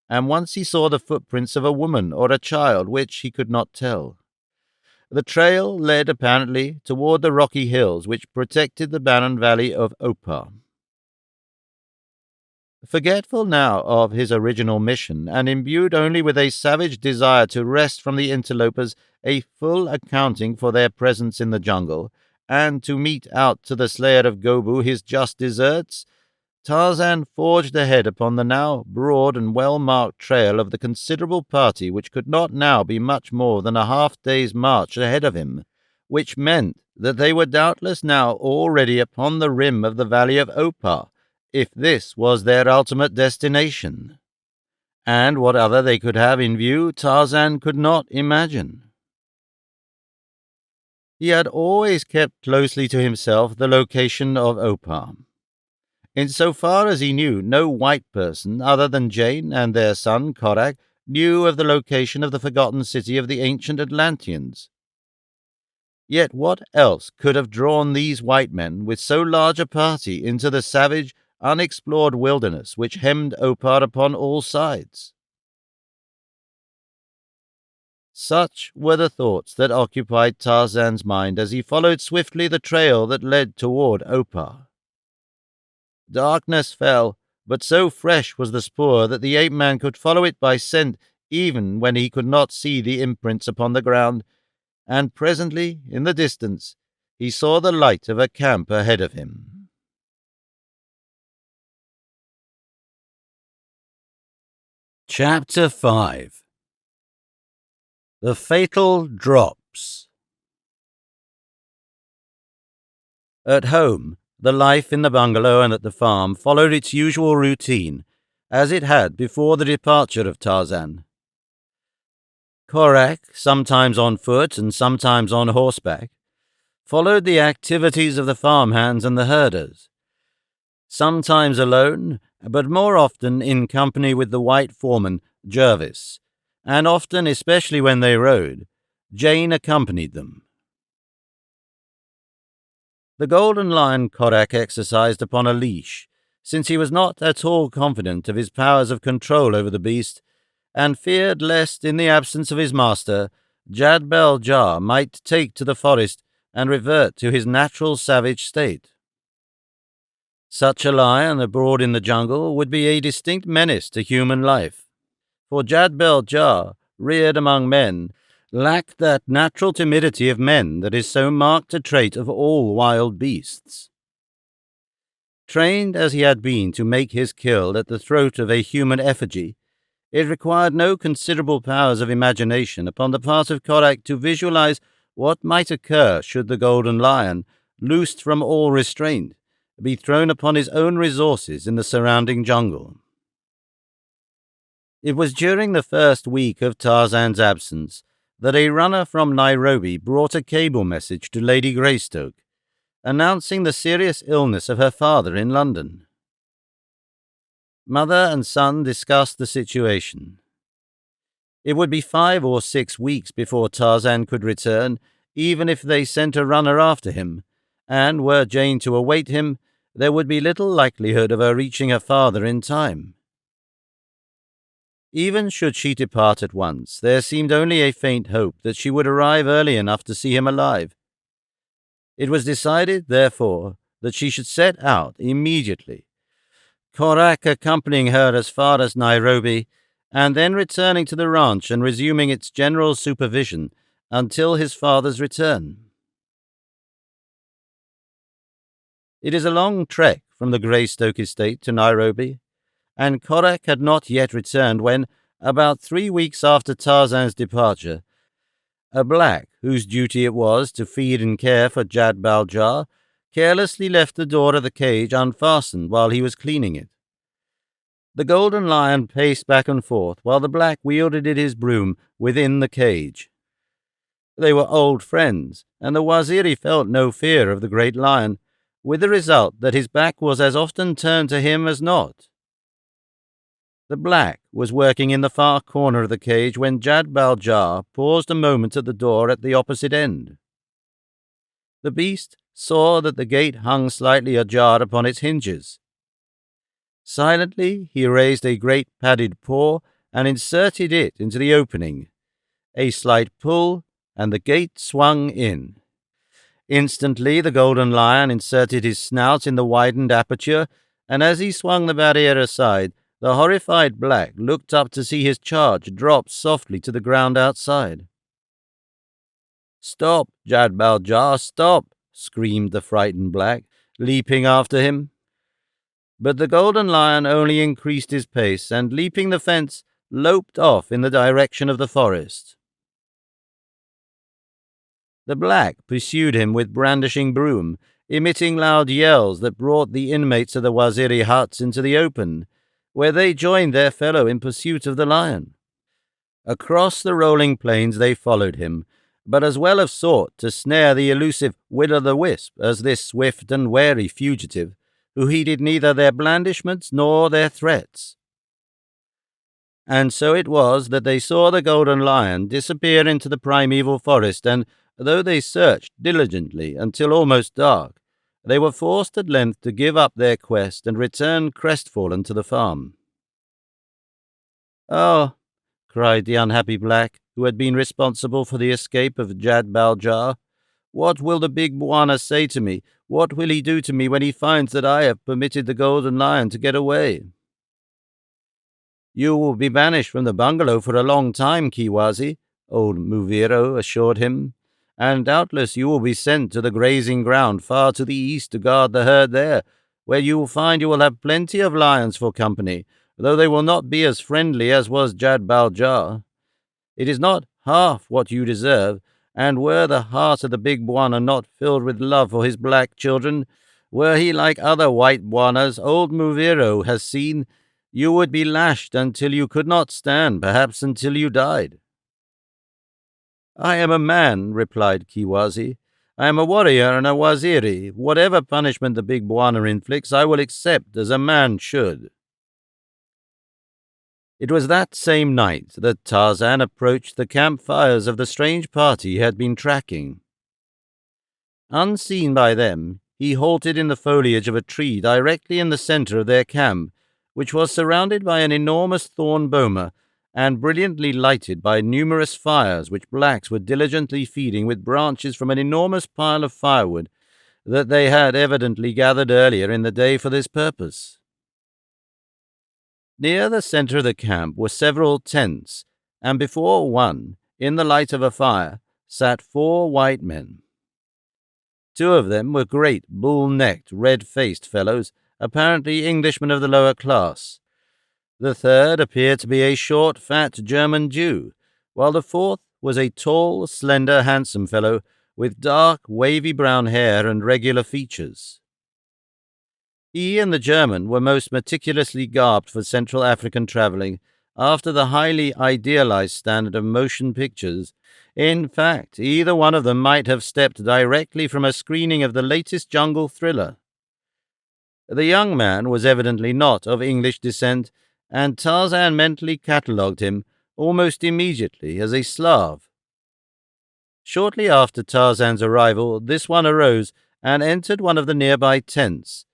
and once he saw the footprints of a woman or a child, which he could not tell. The trail led apparently toward the rocky hills which protected the barren valley of Opar. Forgetful now of his original mission, and imbued only with a savage desire to wrest from the interlopers a full accounting for their presence in the jungle, and to mete out to the slayer of Gobu his just deserts, Tarzan forged ahead upon the now broad and well-marked trail of the considerable party which could not now be much more than a half-day's march ahead of him, which meant that they were doubtless now already upon the rim of the valley of Opar, if this was their ultimate destination. And what other they could have in view, Tarzan could not imagine. He had always kept closely to himself the location of Opar. In so far as he knew, no white person other than Jane and their son Korak knew of the location of the forgotten city of the ancient Atlanteans. Yet what else could have drawn these white men with so large a party into the savage, unexplored wilderness which hemmed Opar upon all sides? Such were the thoughts that occupied Tarzan's mind as he followed swiftly the trail that led toward Opar. Darkness fell, but so fresh was the spoor that the ape-man could follow it by scent even when he could not see the imprints upon the ground, and presently, in the distance, he saw the light of a camp ahead of him. Chapter 5. The Fatal Drops. At home, the life in the bungalow and at the farm followed its usual routine, as it had before the departure of Tarzan. Korak, sometimes on foot and sometimes on horseback, followed the activities of the farmhands and the herders, sometimes alone, but more often in company with the white foreman, Jervis, and often, especially when they rode, Jane accompanied them. The golden lion Korak exercised upon a leash, since he was not at all confident of his powers of control over the beast, and feared lest, in the absence of his master, Jad-bel-Jah might take to the forest and revert to his natural savage state. Such a lion abroad in the jungle would be a distinct menace to human life, for Jad-bel-Jah, reared among men, lacked that natural timidity of men that is so marked a trait of all wild beasts. Trained as he had been to make his kill at the throat of a human effigy, it required no considerable powers of imagination upon the part of Korak to visualize what might occur should the golden lion, loosed from all restraint, be thrown upon his own resources in the surrounding jungle. It was during the first week of Tarzan's absence that a runner from Nairobi brought a cable message to Lady Greystoke, announcing the serious illness of her father in London. Mother and son discussed the situation. It would be 5 or 6 weeks before Tarzan could return, even if they sent a runner after him, and were Jane to await him, there would be little likelihood of her reaching her father in time. Even should she depart at once, there seemed only a faint hope that she would arrive early enough to see him alive. It was decided, therefore, that she should set out immediately, Korak accompanying her as far as Nairobi, and then returning to the ranch and resuming its general supervision until his father's return. It is a long trek from the Greystoke estate to Nairobi, and Korak had not yet returned when, about 3 weeks after Tarzan's departure, a black, whose duty it was to feed and care for Jad-bel-Jah, carelessly left the door of the cage unfastened while he was cleaning it. The golden lion paced back and forth, while the black wielded his broom within the cage. They were old friends, and the Waziri felt no fear of the great lion, with the result that his back was as often turned to him as not. The black was working in the far corner of the cage when Jad Baljar paused a moment at the door at the opposite end. The beast saw that the gate hung slightly ajar upon its hinges. Silently he raised a great padded paw and inserted it into the opening. A slight pull, and the gate swung in. Instantly the golden lion inserted his snout in the widened aperture, and as he swung the barrier aside, the horrified black looked up to see his charge drop softly to the ground outside. "Stop, Jad Baljar, stop!" screamed the frightened black, leaping after him. But the golden lion only increased his pace, and leaping the fence, loped off in the direction of the forest. The black pursued him with brandishing broom, emitting loud yells that brought the inmates of the Waziri huts into the open, where they joined their fellow in pursuit of the lion. Across the rolling plains they followed him, but as well have sought to snare the elusive will-o'-the-wisp as this swift and wary fugitive, who heeded neither their blandishments nor their threats. And so it was that they saw the golden lion disappear into the primeval forest, and though they searched diligently until almost dark, they were forced at length to give up their quest and return crestfallen to the farm. "Oh," cried the unhappy black, who had been responsible for the escape of Jad Baljar, "what will the big Bwana say to me? What will he do to me when he finds that I have permitted the golden lion to get away?" "You will be banished from the bungalow for a long time, Kiwazi," old Muviro assured him, "and doubtless you will be sent to the grazing ground far to the east to guard the herd there, where you will find you will have plenty of lions for company, though they will not be as friendly as was Jad Baljar. It is not half what you deserve, and were the heart of the big Bwana not filled with love for his black children, were he like other white Bwanas old Muviro has seen, you would be lashed until you could not stand, perhaps until you died." "I am a man," replied Kiwazi. "I am a warrior and a Waziri. Whatever punishment the big Bwana inflicts, I will accept as a man should." It was that same night that Tarzan approached the campfires of the strange party he had been tracking. Unseen by them, he halted in the foliage of a tree directly in the center of their camp, which was surrounded by an enormous thorn boma and brilliantly lighted by numerous fires which blacks were diligently feeding with branches from an enormous pile of firewood that they had evidently gathered earlier in the day for this purpose. Near the center of the camp were several tents, and before one, in the light of a fire, sat 4 white men. 2 of them were great, bull-necked, red-faced fellows, apparently Englishmen of the lower class. The third appeared to be a short, fat German Jew, while the fourth was a tall, slender, handsome fellow with dark, wavy brown hair and regular features. He and the German were most meticulously garbed for Central African traveling, after the highly idealized standard of motion pictures. In fact, either one of them might have stepped directly from a screening of the latest jungle thriller. The young man was evidently not of English descent, and Tarzan mentally catalogued him almost immediately as a Slav. Shortly after Tarzan's arrival, this one arose and entered one of the nearby tents,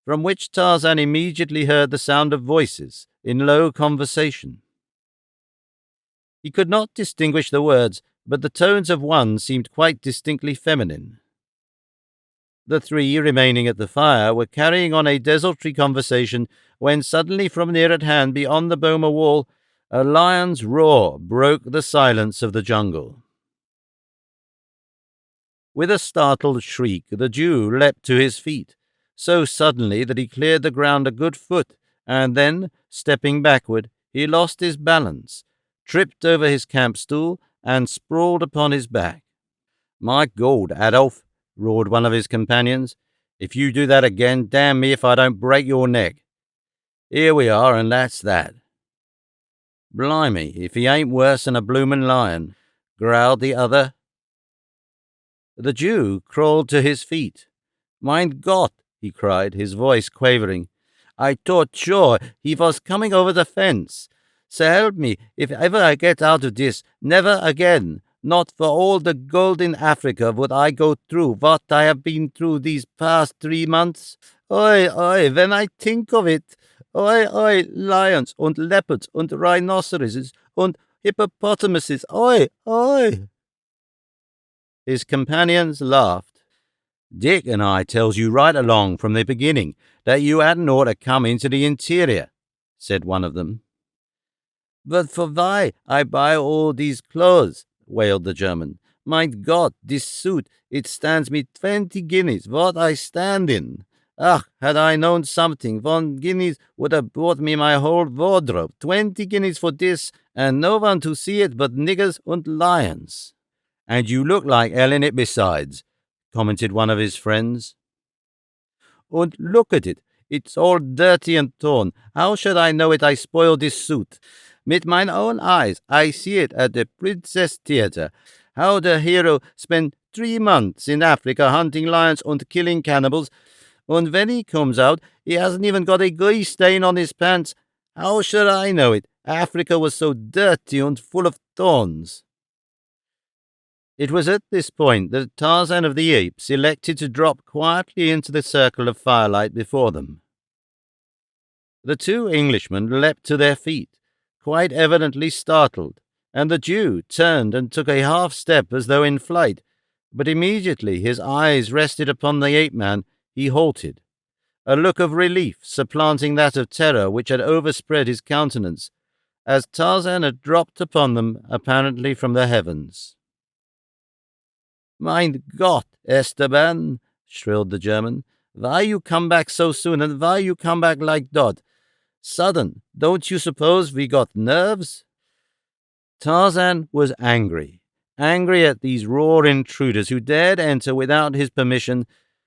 from which Tarzan immediately heard the sound of voices in low conversation. He could not distinguish the words, but the tones of one seemed quite distinctly feminine. The 3 remaining at the fire were carrying on a desultory conversation when suddenly from near at hand beyond the boma wall, a lion's roar broke the silence of the jungle. With a startled shriek, the Jew leapt to his feet, so suddenly that he cleared the ground a good foot, and then, stepping backward, he lost his balance, tripped over his camp stool, and sprawled upon his back. "My God, Adolf!" roared one of his companions. "If you do that again, damn me if I don't break your neck." Here we are, and that's that." "Blimey, if he ain't worse than a bloomin' lion," growled the other. The Jew crawled to his feet. "Mein Gott!" he cried, his voice quavering. "I thought sure he was coming over the fence. So help me, if ever I get out of this, never again, not for all the gold in Africa, would I go through what I have been through these past 3 months. Oi, oi, when I think of it. Oi, oi, lions and leopards and rhinoceroses and hippopotamuses. Oi, oi." His companions laughed. "Dick and I tells you right along from the beginning that you hadn't ought to come into the interior," said one of them. "But for why I buy all these clothes?" wailed the German. "Mein Gott, this suit, it stands me 20 guineas, what I stand in. Ach, had I known something, 1 guinea would have bought me my whole wardrobe. 20 guineas for this, and no one to see it but niggers and lions." "And you look like hell in it besides," commented one of his friends. "And look at it. It's all dirty and torn. How should I know it? I spoiled this suit. Mit mine own eyes, I see it at the Princess Theatre. How the hero spent 3 months in Africa hunting lions and killing cannibals, and when he comes out, he hasn't even got a grease stain on his pants. How should I know it? Africa was so dirty and full of thorns." It was at this point that Tarzan of the Apes elected to drop quietly into the circle of firelight before them. The two Englishmen leapt to their feet, quite evidently startled, and the Jew turned and took a half-step as though in flight, but immediately his eyes rested upon the ape-man, he halted, a look of relief supplanting that of terror which had overspread his countenance, as Tarzan had dropped upon them apparently from the heavens. "Mein Gott, Esteban," shrilled the German, "why you come back so soon, and why you come back like dot? Sudden, don't you suppose we got nerves?" Tarzan was angry at these raw intruders who dared enter without his permission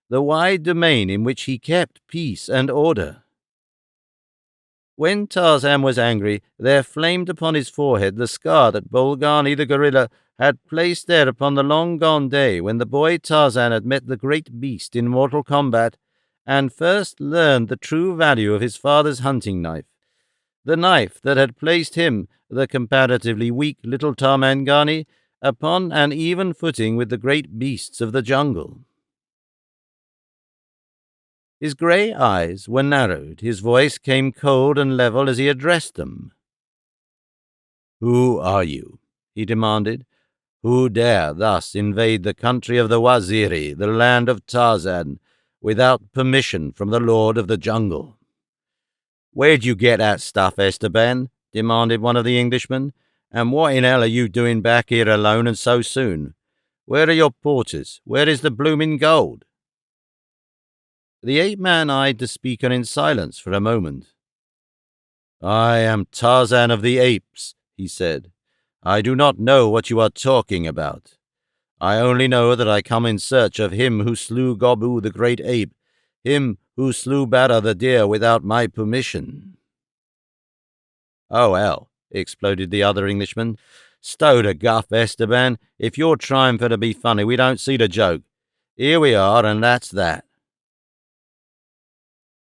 the wide domain in which he kept peace and order. When Tarzan was angry, there flamed upon his forehead the scar that Bolgani the gorilla had placed there upon the long-gone day when the boy Tarzan had met the great beast in mortal combat, and first learned the true value of his father's hunting knife, the knife that had placed him, the comparatively weak little Tarmangani, upon an even footing with the great beasts of the jungle. His grey eyes were narrowed, his voice came cold and level as he addressed them. "Who are you?" he demanded. "Who dare thus invade the country of the Waziri, the land of Tarzan, without permission from the Lord of the Jungle?" "Where'd you get that stuff, Esteban?" demanded one of the Englishmen. "And what in hell are you doing back here alone and so soon? Where are your porters? Where is the bloomin' gold?" The ape-man eyed the speaker in silence for a moment. "I am Tarzan of the Apes," he said. "I do not know what you are talking about. I only know that I come in search of him who slew Gobu the great ape, him who slew Bara the deer without my permission." "Oh, hell," exploded the other Englishman. "Stow the guff, Esteban. If you're trying for to be funny, we don't see the joke. Here we are, and that's that."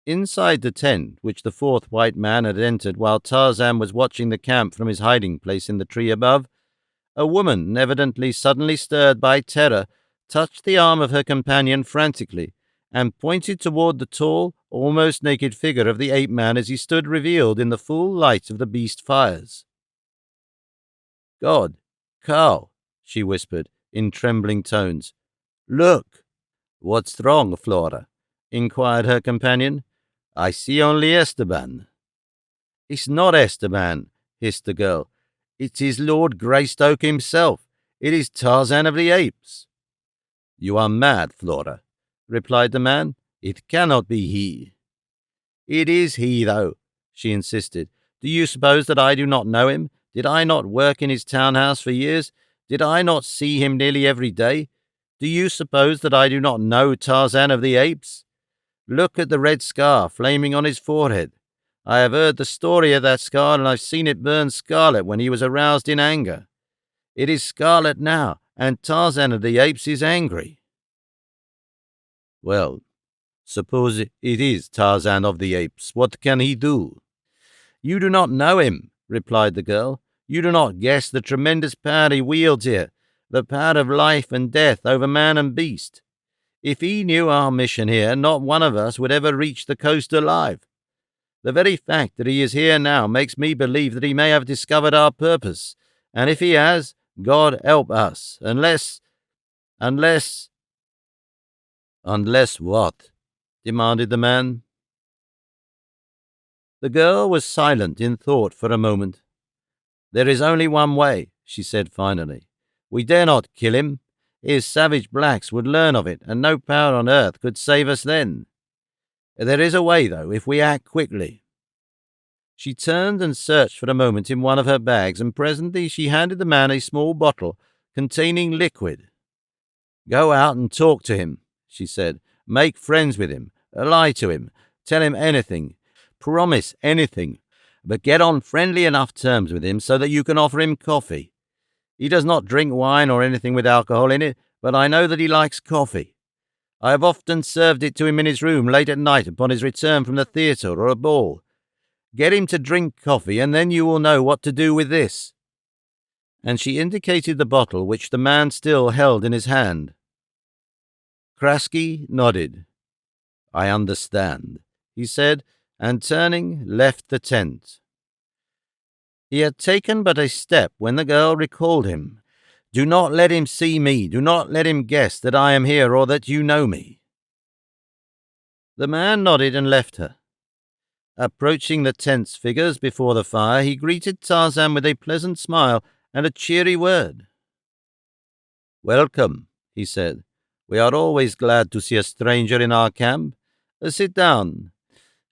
Inside the tent, which the fourth white man had entered while Tarzan was watching the camp from his hiding place in the tree above, a woman, evidently suddenly stirred by terror, touched the arm of her companion frantically, and pointed toward the tall, almost naked figure of the ape-man as he stood revealed in the full light of the beast fires. "God, Carl," she whispered, in trembling tones. "Look!" "What's wrong, Flora?" inquired her companion. "I see only Esteban." "It's not Esteban," hissed the girl. "It is Lord Greystoke himself. It is Tarzan of the Apes." "You are mad, Flora," replied the man. "It cannot be he." "It is he, though," she insisted. "Do you suppose that I do not know him? Did I not work in his townhouse for years? Did I not see him nearly every day? Do you suppose that I do not know Tarzan of the Apes? Look at the red scar flaming on his forehead. I have heard the story of that scar, and I've seen it burn scarlet when he was aroused in anger. It is scarlet now, and Tarzan of the Apes is angry." "Well, suppose it is Tarzan of the Apes. What can he do?" "You do not know him," replied the girl. "You do not guess the tremendous power he wields here, the power of life and death over man and beast. If he knew our mission here, not one of us would ever reach the coast alive. The very fact that he is here now makes me believe that he may have discovered our purpose, and if he has, God help us, unless— "Unless what?" demanded the man. The girl was silent in thought for a moment. "There is only one way," she said finally. "We dare not kill him. His savage blacks would learn of it, and no power on earth could save us then. There is a way, though, if we act quickly." She turned and searched for a moment in one of her bags, and presently she handed the man a small bottle containing liquid. "Go out and talk to him," she said. "Make friends with him. Lie to him. Tell him anything. Promise anything. But get on friendly enough terms with him so that you can offer him coffee. He does not drink wine or anything with alcohol in it, but I know that he likes coffee. I have often served it to him in his room late at night upon his return from the theatre or a ball. Get him to drink coffee, and then you will know what to do with this." And she indicated the bottle which the man still held in his hand. Krasky nodded. "I understand," he said, and turning, left the tent. He had taken but a step when the girl recalled him. "Do not let him see me. Do not let him guess that I am here or that you know me." The man nodded and left her. Approaching the tense figures before the fire, he greeted Tarzan with a pleasant smile and a cheery word. "Welcome," he said. "We are always glad to see a stranger in our camp. Sit down.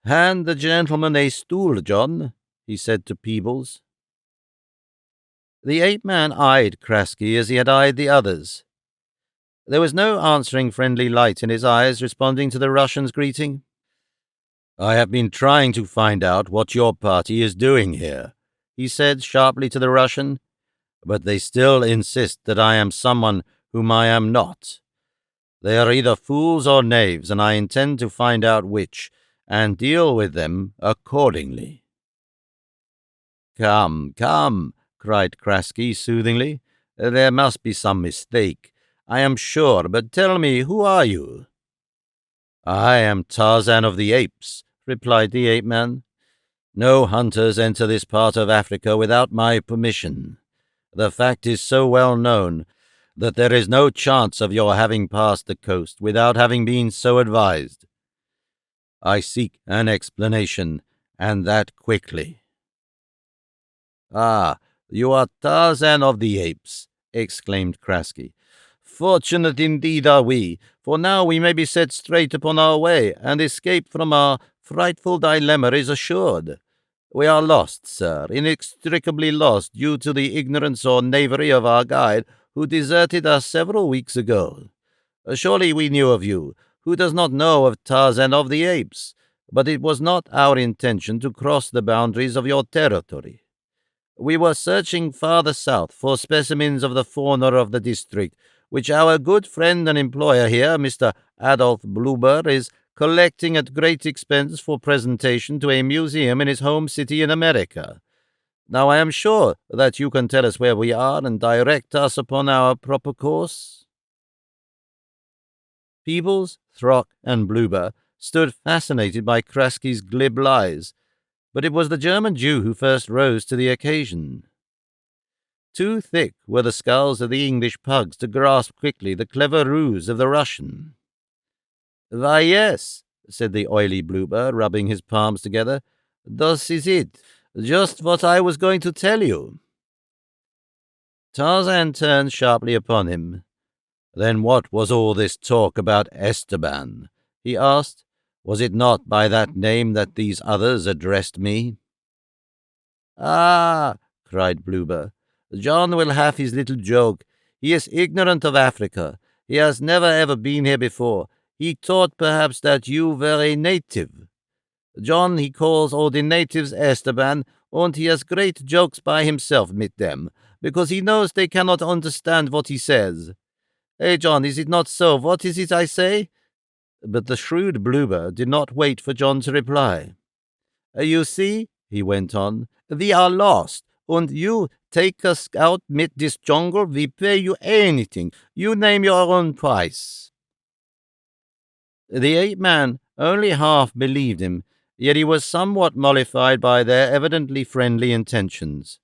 Hand the gentleman a stool, John," he said to Peebles. The ape-man eyed Krasky as he had eyed the others. There was no answering friendly light in his eyes responding to the Russian's greeting. "I have been trying to find out what your party is doing here," he said sharply to the Russian, "but they still insist that I am someone whom I am not. They are either fools or knaves, and I intend to find out which, and deal with them accordingly." "Come, come," cried Krasky soothingly. "There must be some mistake, I am sure, but tell me, who are you?" "I am Tarzan of the Apes," replied the ape-man. "No hunters enter this part of Africa without my permission. The fact is so well known that there is no chance of your having passed the coast without having been so advised. I seek an explanation, and that quickly." "Ah, you are Tarzan of the Apes," exclaimed Krasky. "Fortunate indeed are we, for now we may be set straight upon our way, and escape from our frightful dilemma is assured. We are lost, sir, inextricably lost due to the ignorance or knavery of our guide, who deserted us several weeks ago. Surely we knew of you. Who does not know of Tarzan of the Apes? But it was not our intention to cross the boundaries of your territory. We were searching farther south for specimens of the fauna of the district, which our good friend and employer here, Mr. Adolf Bluber, is collecting at great expense for presentation to a museum in his home city in America. Now I am sure that you can tell us where we are and direct us upon our proper course." Peebles, Throck, and Bluber stood fascinated by Krasky's glib lies, but it was the German Jew who first rose to the occasion. Too thick were the skulls of the English pugs to grasp quickly the clever ruse of the Russian. "Why, yes," said the oily Bluber, rubbing his palms together. "This is it. Just what I was going to tell you." Tarzan turned sharply upon him. "Then what was all this talk about Esteban?" he asked. "Was it not by that name that these others addressed me?" "Ah," cried Bluber, "John will have his little joke. He is ignorant of Africa. He has never ever been here before. He thought perhaps that you were a native." John he calls all the natives Esteban, and he has great jokes by himself with them, because he knows they cannot understand what he says. Hey, John, is it not so? What is it I say?" But the shrewd Bloober did not wait for John to reply. "You see," he went on, "we are lost, and you take us out mid this jungle, we pay you anything. You name your own price." The ape-man only half believed him, yet he was somewhat mollified by their evidently friendly intentions.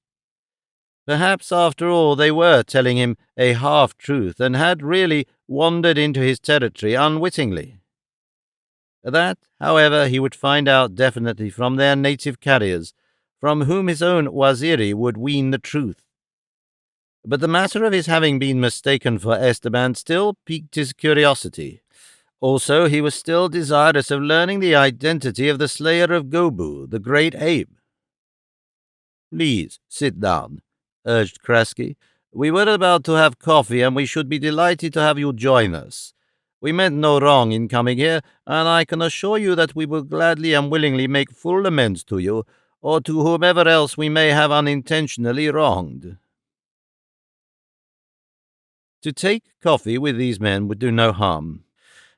Perhaps, after all, they were telling him a half-truth and had really wandered into his territory unwittingly. That, however, he would find out definitely from their native carriers, from whom his own Waziri would wean the truth. But the matter of his having been mistaken for Esteban still piqued his curiosity. Also, he was still desirous of learning the identity of the slayer of Gobu, the great ape. "Please, sit down," urged Krasky. "We were about to have coffee, and we should be delighted to have you join us. We meant no wrong in coming here, and I can assure you that we will gladly and willingly make full amends to you, or to whomever else we may have unintentionally wronged." To take coffee with these men would do no harm.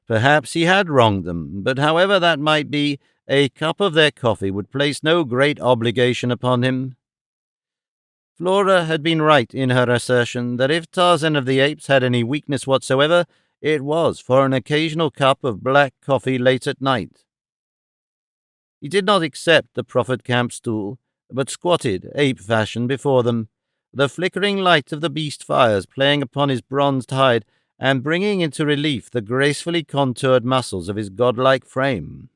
Perhaps he had wronged them, but however that might be, a cup of their coffee would place no great obligation upon him. Flora had been right in her assertion that if Tarzan of the Apes had any weakness whatsoever, it was for an occasional cup of black coffee late at night. He did not accept the proffered camp stool, but squatted, ape-fashion, before them, the flickering light of the beast fires playing upon his bronzed hide and bringing into relief the gracefully contoured muscles of his godlike frame.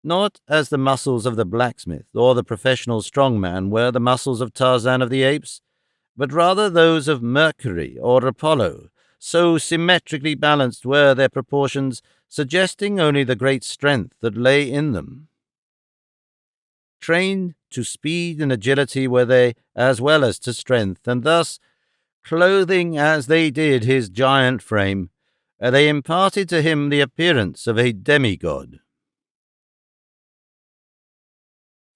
Not as the muscles of the blacksmith or the professional strongman were the muscles of Tarzan of the Apes, but rather those of Mercury or Apollo, so symmetrically balanced were their proportions, suggesting only the great strength that lay in them. Trained to speed and agility were they, as well as to strength, and thus, clothing as they did his giant frame, they imparted to him the appearance of a demigod.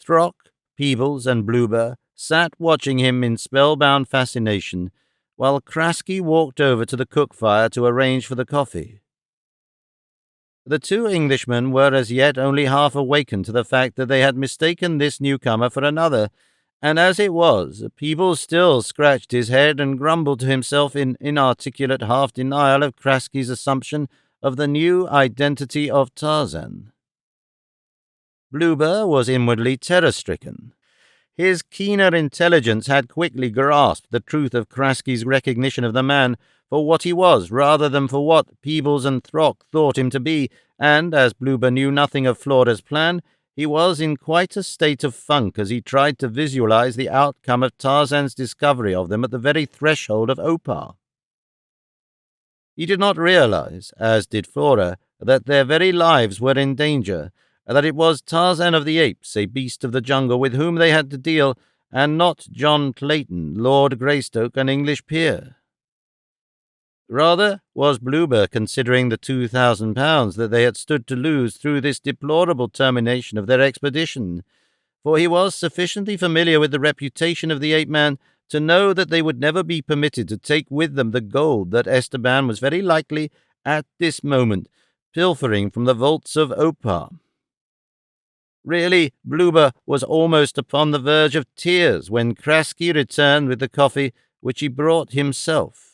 Throck, Peebles, and Bloober sat watching him in spellbound fascination, while Krasky walked over to the cook fire to arrange for the coffee. The two Englishmen were as yet only half awakened to the fact that they had mistaken this newcomer for another, and as it was, Peebles still scratched his head and grumbled to himself in inarticulate half-denial of Krasky's assumption of the new identity of Tarzan. Bloober was inwardly terror-stricken. His keener intelligence had quickly grasped the truth of Krasky's recognition of the man for what he was rather than for what Peebles and Throck thought him to be, and as Bloober knew nothing of Flora's plan, he was in quite a state of funk as he tried to visualize the outcome of Tarzan's discovery of them at the very threshold of Opar. He did not realize, as did Flora, that their very lives were in danger, that it was Tarzan of the Apes, a beast of the jungle, with whom they had to deal, and not John Clayton, Lord Greystoke, an English peer. Rather was Bloober considering the £2,000 that they had stood to lose through this deplorable termination of their expedition, for he was sufficiently familiar with the reputation of the ape-man to know that they would never be permitted to take with them the gold that Esteban was very likely, at this moment, pilfering from the vaults of Opar. Really, Bloober was almost upon the verge of tears when Krasky returned with the coffee, which he brought himself.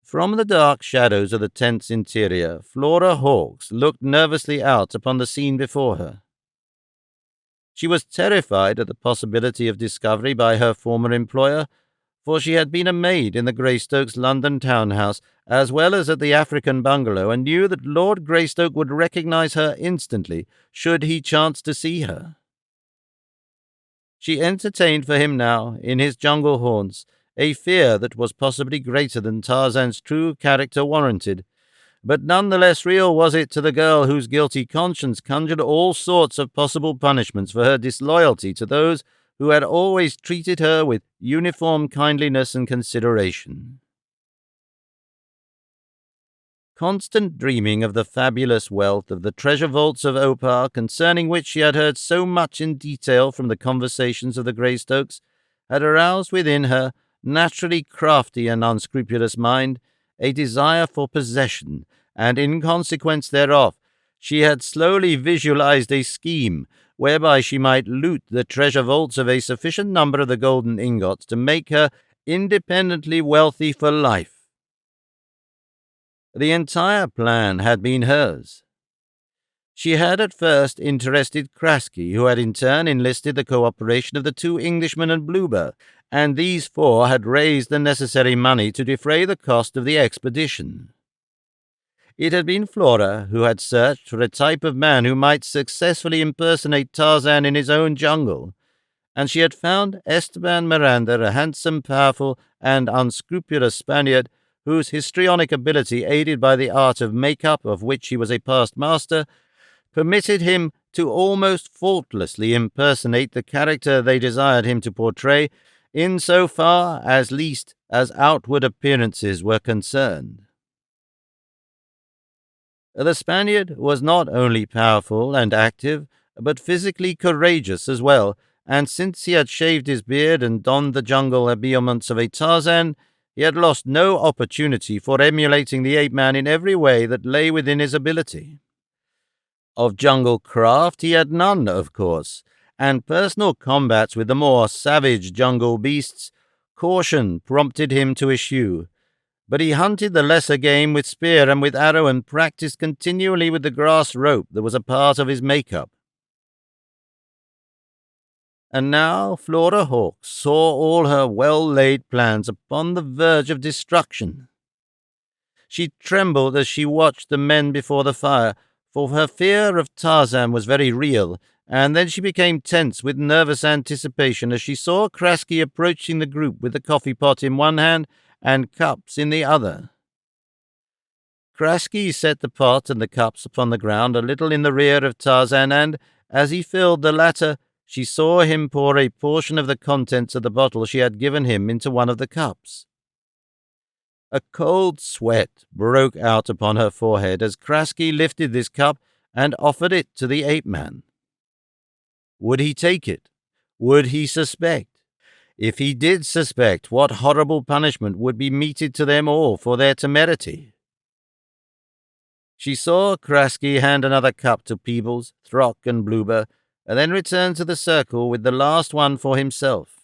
From the dark shadows of the tent's interior, Flora Hawkes looked nervously out upon the scene before her. She was terrified at the possibility of discovery by her former employer, for she had been a maid in the Greystokes' London townhouse, as well as at the African bungalow, and knew that Lord Greystoke would recognize her instantly, should he chance to see her. She entertained for him now, in his jungle haunts, a fear that was possibly greater than Tarzan's true character warranted, but none the less real was it to the girl whose guilty conscience conjured all sorts of possible punishments for her disloyalty to those who had always treated her with uniform kindliness and consideration. constant dreaming of the fabulous wealth of the treasure vaults of Opar, concerning which she had heard so much in detail from the conversations of the Greystokes, had aroused within her, naturally crafty and unscrupulous mind, a desire for possession, and in consequence thereof, she had slowly visualized a scheme whereby she might loot the treasure vaults of a sufficient number of the golden ingots to make her independently wealthy for life. The entire plan had been hers. She had at first interested Krasky, who had in turn enlisted the cooperation of the two Englishmen and Blueber, and these four had raised the necessary money to defray the cost of the expedition. It had been Flora who had searched for a type of man who might successfully impersonate Tarzan in his own jungle, and she had found Esteban Miranda, a handsome, powerful, and unscrupulous Spaniard, whose histrionic ability, aided by the art of make-up of which he was a past master, permitted him to almost faultlessly impersonate the character they desired him to portray, in so far as least as outward appearances were concerned. The Spaniard was not only powerful and active, but physically courageous as well, and since he had shaved his beard and donned the jungle habiliments of a Tarzan, he had lost no opportunity for emulating the ape-man in every way that lay within his ability. Of jungle craft he had none, of course, and personal combats with the more savage jungle beasts caution prompted him to eschew. But he hunted the lesser game with spear and with arrow and practiced continually with the grass rope that was a part of his make-up. And now Flora Hawkes saw all her well-laid plans upon the verge of destruction. She trembled as she watched the men before the fire, for her fear of Tarzan was very real, and then she became tense with nervous anticipation as she saw Krasky approaching the group with the coffee pot in one hand and cups in the other. Krasky set the pot and the cups upon the ground a little in the rear of Tarzan, and, as he filled the latter, she saw him pour a portion of the contents of the bottle she had given him into one of the cups. A cold sweat broke out upon her forehead as Krasky lifted this cup and offered it to the ape-man. Would he take it? Would he suspect? If he did suspect, what horrible punishment would be meted to them all for their temerity? She saw Krasky hand another cup to Peebles, Throck, and Blueber, and then return to the circle with the last one for himself.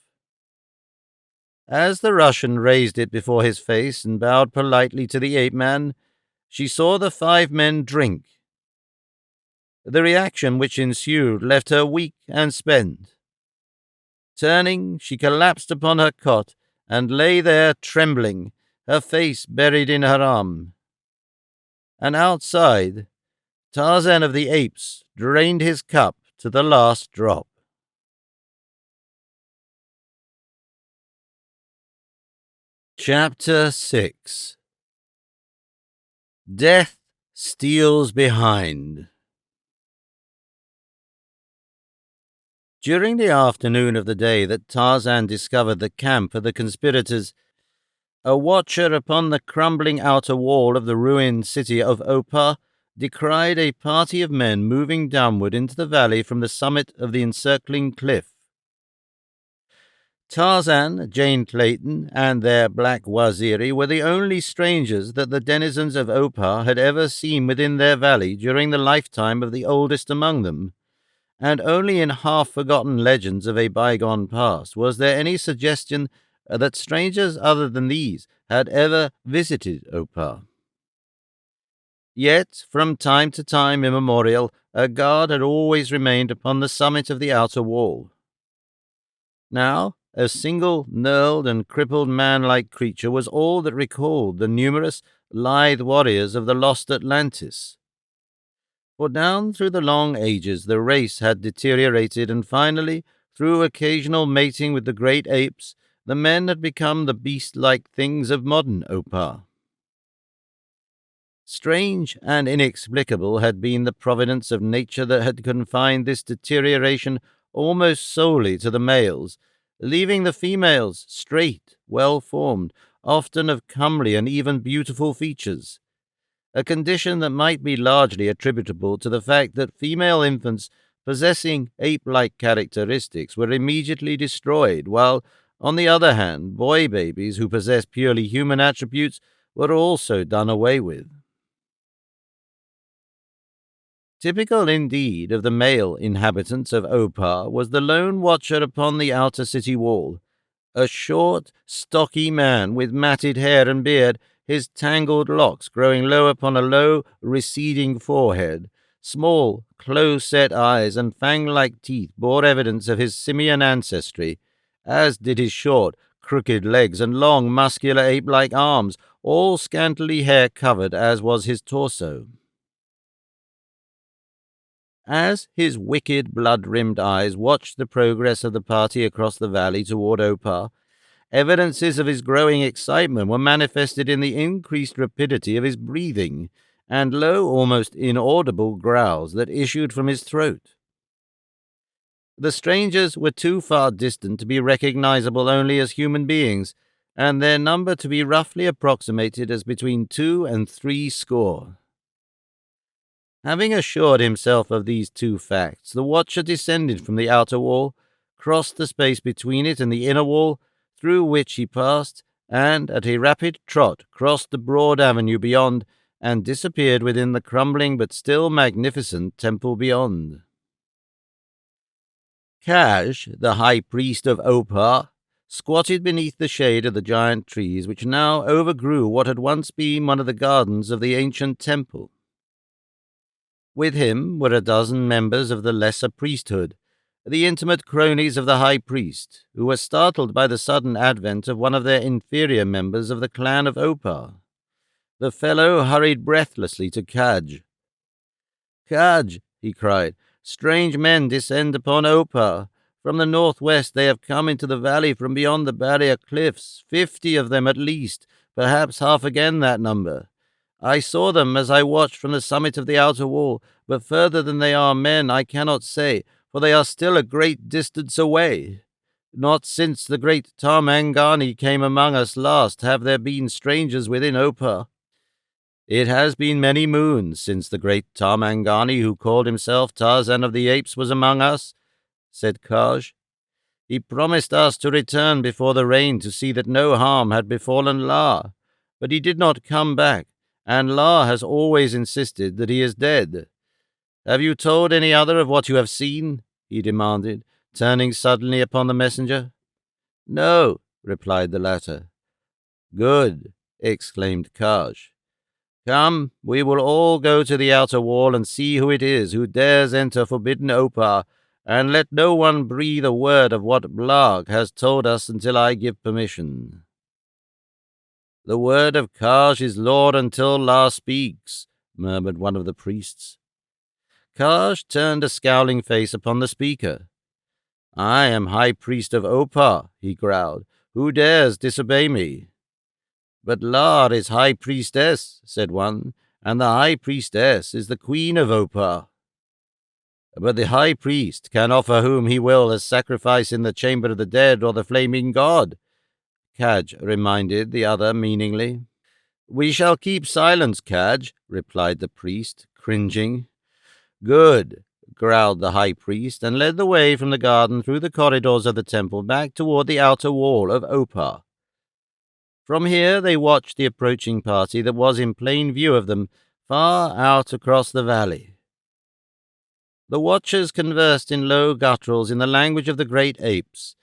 As the Russian raised it before his face and bowed politely to the ape-man, she saw the 5 men drink. The reaction which ensued left her weak and spent. Turning, she collapsed upon her cot and lay there trembling, her face buried in her arm. And outside, Tarzan of the Apes drained his cup to the last drop. Chapter 6. Death Steals Behind. During the afternoon of the day that Tarzan discovered the camp of the conspirators, a watcher upon the crumbling outer wall of the ruined city of Opar descried a party of men moving downward into the valley from the summit of the encircling cliff. Tarzan, Jane Clayton, and their black Waziri were the only strangers that the denizens of Opar had ever seen within their valley during the lifetime of the oldest among them, and only in half-forgotten legends of a bygone past was there any suggestion that strangers other than these had ever visited Opar. Yet, from time to time immemorial, a guard had always remained upon the summit of the outer wall. Now, a single, knurled and crippled man-like creature was all that recalled the numerous, lithe warriors of the lost Atlantis. For down through the long ages the race had deteriorated, and finally, through occasional mating with the great apes, the men had become the beast-like things of modern Opar. Strange and inexplicable had been the providence of nature that had confined this deterioration almost solely to the males, leaving the females straight, well-formed, often of comely and even beautiful features. a condition that might be largely attributable to the fact that female infants possessing ape-like characteristics were immediately destroyed, while, on the other hand, boy babies who possessed purely human attributes were also done away with. Typical indeed of the male inhabitants of Opar was the lone watcher upon the outer city wall, a short, stocky man with matted hair and beard, his tangled locks growing low upon a low, receding forehead. Small, close-set eyes and fang-like teeth bore evidence of his simian ancestry, as did his short, crooked legs and long, muscular ape-like arms, all scantily hair-covered as was his torso. As his wicked, blood-rimmed eyes watched the progress of the party across the valley toward Opar, evidences of his growing excitement were manifested in the increased rapidity of his breathing and low, almost inaudible growls that issued from his throat. The strangers were too far distant to be recognizable only as human beings, and their number to be roughly approximated as between 2 and 3 score. Having assured himself of these two facts, the watcher descended from the outer wall, crossed the space between it and the inner wall, through which he passed, and, at a rapid trot, crossed the broad avenue beyond, and disappeared within the crumbling but still magnificent temple beyond. Kaj, the high priest of Opar, squatted beneath the shade of the giant trees which now overgrew what had once been one of the gardens of the ancient temple. With him were a dozen members of the lesser priesthood, the intimate cronies of the high priest, who were startled by the sudden advent of one of their inferior members of the clan of Opar. The fellow hurried breathlessly to Kaj. "Kaj," he cried, "strange men descend upon Opar. From the northwest they have come into the valley from beyond the barrier cliffs, 50 of them at least, perhaps half again that number. I saw them as I watched from the summit of the outer wall, but further than they are men I cannot say, for they are still a great distance away. Not since the great Tarmangani came among us last have there been strangers within Opar. It has been many moons since the great Tarmangani, who called himself Tarzan of the Apes, was among us," said Kaj. "He promised us to return before the rain to see that no harm had befallen La, but he did not come back, and La has always insisted that he is dead. Have you told any other of what you have seen?" he demanded, turning suddenly upon the messenger. "No," replied the latter. "Good," exclaimed Kaj. "Come, we will all go to the outer wall and see who it is who dares enter forbidden Opar, and let no one breathe a word of what Blarg has told us until I give permission." "The word of Kaj is law until La speaks," murmured one of the priests. Kaj turned a scowling face upon the speaker. "I am High Priest of Opar," he growled. "Who dares disobey me?" "But La is High Priestess," said one, "and the High Priestess is the Queen of Opar." "But the High Priest can offer whom he will as sacrifice in the Chamber of the Dead or the Flaming God," Kaj reminded the other meaningly. "We shall keep silence, Kaj," replied the priest, cringing. "Good," growled the high priest, and led the way from the garden through the corridors of the temple back toward the outer wall of Opar. From here they watched the approaching party that was in plain view of them, far out across the valley. The watchers conversed in low gutturals in the language of the great apes,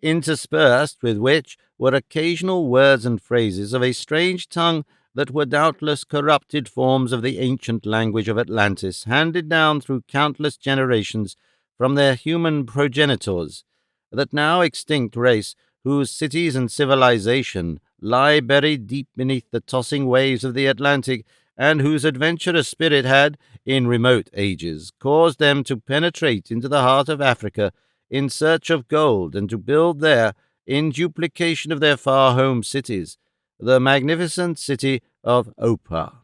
interspersed with which were occasional words and phrases of a strange tongue that were doubtless corrupted forms of the ancient language of Atlantis, handed down through countless generations from their human progenitors, that now extinct race whose cities and civilization lie buried deep beneath the tossing waves of the Atlantic, and whose adventurous spirit had, in remote ages, caused them to penetrate into the heart of Africa in search of gold, and to build there, in duplication of their far home cities, the magnificent city of Opar.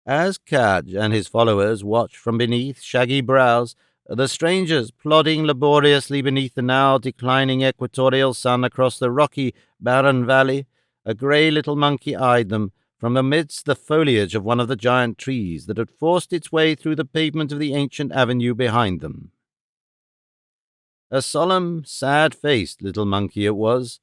As Kaj and his followers watched from beneath shaggy brows, the strangers plodding laboriously beneath the now declining equatorial sun across the rocky, barren valley, a grey little monkey eyed them from amidst the foliage of one of the giant trees that had forced its way through the pavement of the ancient avenue behind them. A solemn, sad-faced little monkey it was,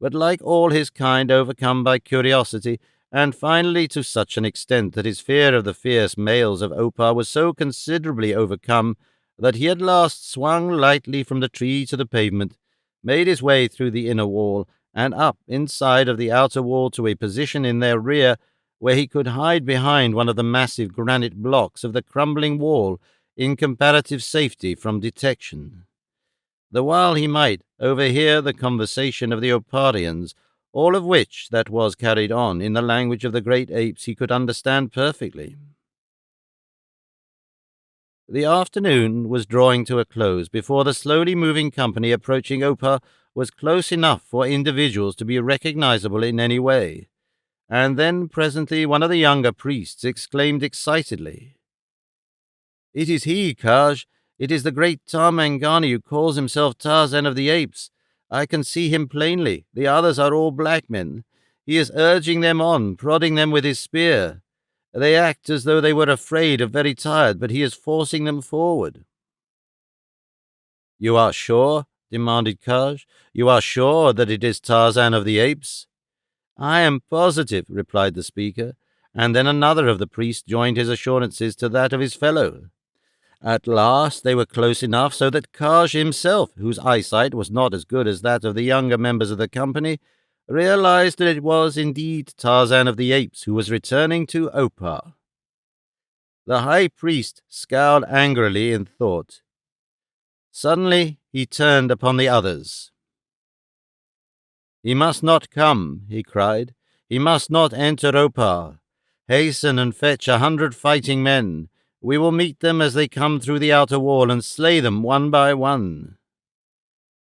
but like all his kind overcome by curiosity, and finally to such an extent that his fear of the fierce males of Opar was so considerably overcome that he at last swung lightly from the tree to the pavement, made his way through the inner wall, and up inside of the outer wall to a position in their rear where he could hide behind one of the massive granite blocks of the crumbling wall in comparative safety from detection. The while he might overhear the conversation of the Oparians, all of which that was carried on in the language of the great apes he could understand perfectly. The afternoon was drawing to a close before the slowly moving company approaching Opar was close enough for individuals to be recognizable in any way, and then presently one of the younger priests exclaimed excitedly, "It is he, Kaj! It is the great Tarmangani who calls himself Tarzan of the Apes. I can see him plainly. The others are all black men. He is urging them on, prodding them with his spear. They act as though they were afraid or very tired, but he is forcing them forward." "You are sure?" demanded Kaj. "You are sure that it is Tarzan of the Apes?" "I am positive," replied the speaker, and then another of the priests joined his assurances to that of his fellow. At last they were close enough so that Kaj himself, whose eyesight was not as good as that of the younger members of the company, realized that it was indeed Tarzan of the Apes who was returning to Opar. The high priest scowled angrily in thought. Suddenly he turned upon the others. "He must not come," he cried. "He must not enter Opar. Hasten and fetch 100 fighting men. We will meet them as they come through the outer wall and slay them one by one."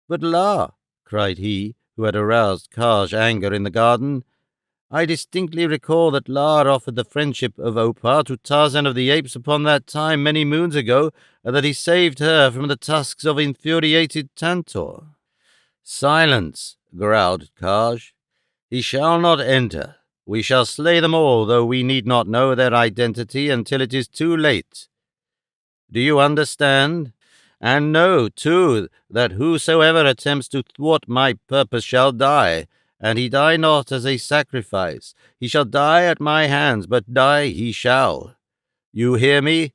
"But La," cried he, who had aroused Kaj's anger in the garden, "I distinctly recall that La offered the friendship of Opar to Tarzan of the Apes upon that time many moons ago, and that he saved her from the tusks of infuriated Tantor." "Silence," growled Kaj. "He shall not enter. We shall slay them all, though we need not know their identity until it is too late. Do you understand? And know, too, that whosoever attempts to thwart my purpose shall die, and he die not as a sacrifice. He shall die at my hands, but die he shall. You hear me?"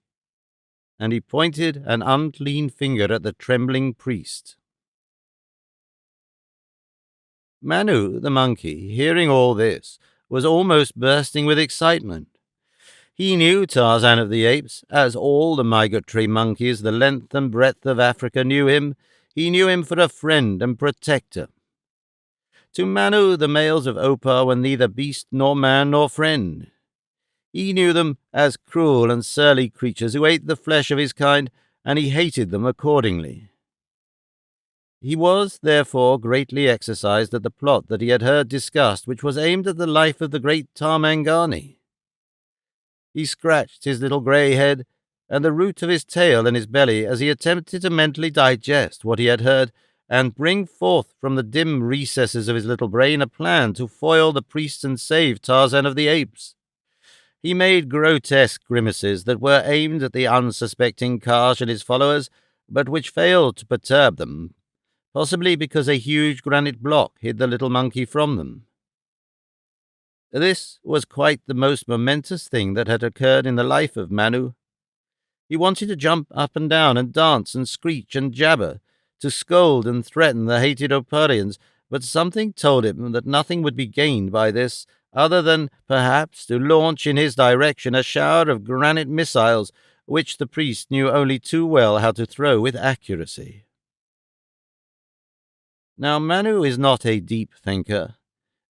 And he pointed an unclean finger at the trembling priest. Manu, the monkey, hearing all this, was almost bursting with excitement. He knew Tarzan of the Apes, as all the migratory monkeys the length and breadth of Africa knew him. He knew him for a friend and protector. To Manu, the males of Opar were neither beast nor man nor friend. He knew them as cruel and surly creatures who ate the flesh of his kind, and he hated them accordingly. He was, therefore, greatly exercised at the plot that he had heard discussed, which was aimed at the life of the great Tarmangani. He scratched his little grey head and the root of his tail and his belly as he attempted to mentally digest what he had heard and bring forth from the dim recesses of his little brain a plan to foil the priests and save Tarzan of the Apes. He made grotesque grimaces that were aimed at the unsuspecting Kaj and his followers, but which failed to perturb them, possibly because a huge granite block hid the little monkey from them. This was quite the most momentous thing that had occurred in the life of Manu. He wanted to jump up and down and dance and screech and jabber, to scold and threaten the hated Oparians, but something told him that nothing would be gained by this, other than, perhaps, to launch in his direction a shower of granite missiles, which the priest knew only too well how to throw with accuracy. Now Manu is not a deep thinker,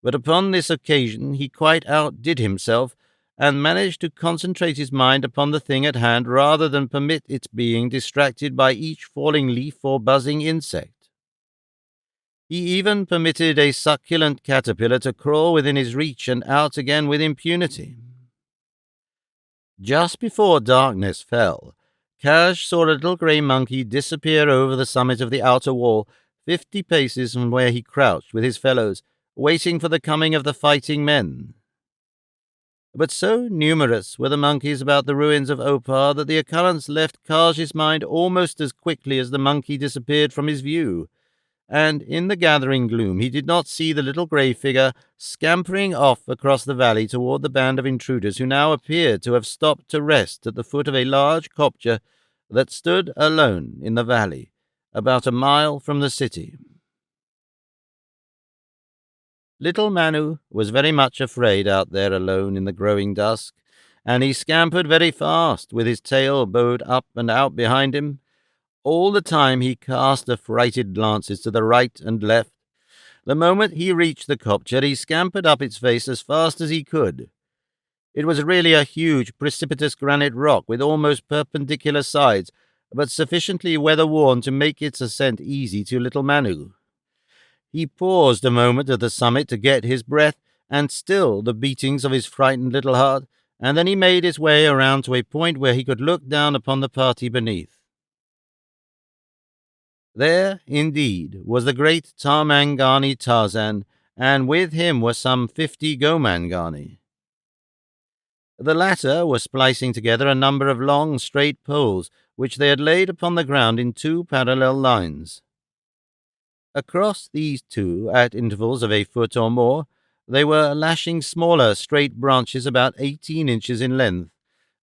but upon this occasion he quite outdid himself, and managed to concentrate his mind upon the thing at hand rather than permit its being distracted by each falling leaf or buzzing insect. He even permitted a succulent caterpillar to crawl within his reach and out again with impunity. Just before darkness fell, Kaj saw a little grey monkey disappear over the summit of the outer wall, 50 paces from where he crouched with his fellows, waiting for the coming of the fighting men. But so numerous were the monkeys about the ruins of Opar that the occurrence left Kaj's mind almost as quickly as the monkey disappeared from his view, and in the gathering gloom he did not see the little grey figure scampering off across the valley toward the band of intruders who now appeared to have stopped to rest at the foot of a large kopje that stood alone in the valley, about a mile from the city. Little Manu was very much afraid out there alone in the growing dusk, and he scampered very fast, with his tail bowed up and out behind him. All the time he cast affrighted glances to the right and left. The moment he reached the kopje, he scampered up its face as fast as he could. It was really a huge, precipitous granite rock with almost perpendicular sides, but sufficiently weather-worn to make its ascent easy to little Manu. He paused a moment at the summit to get his breath and still the beatings of his frightened little heart, and then he made his way around to a point where he could look down upon the party beneath. There, indeed, was the great Tarmangani Tarzan, and with him were some 50 Gomangani. The latter were splicing together a number of long, straight poles, which they had laid upon the ground in 2 parallel lines. Across these 2, at intervals of a foot or more, they were lashing smaller, straight branches about 18 inches in length,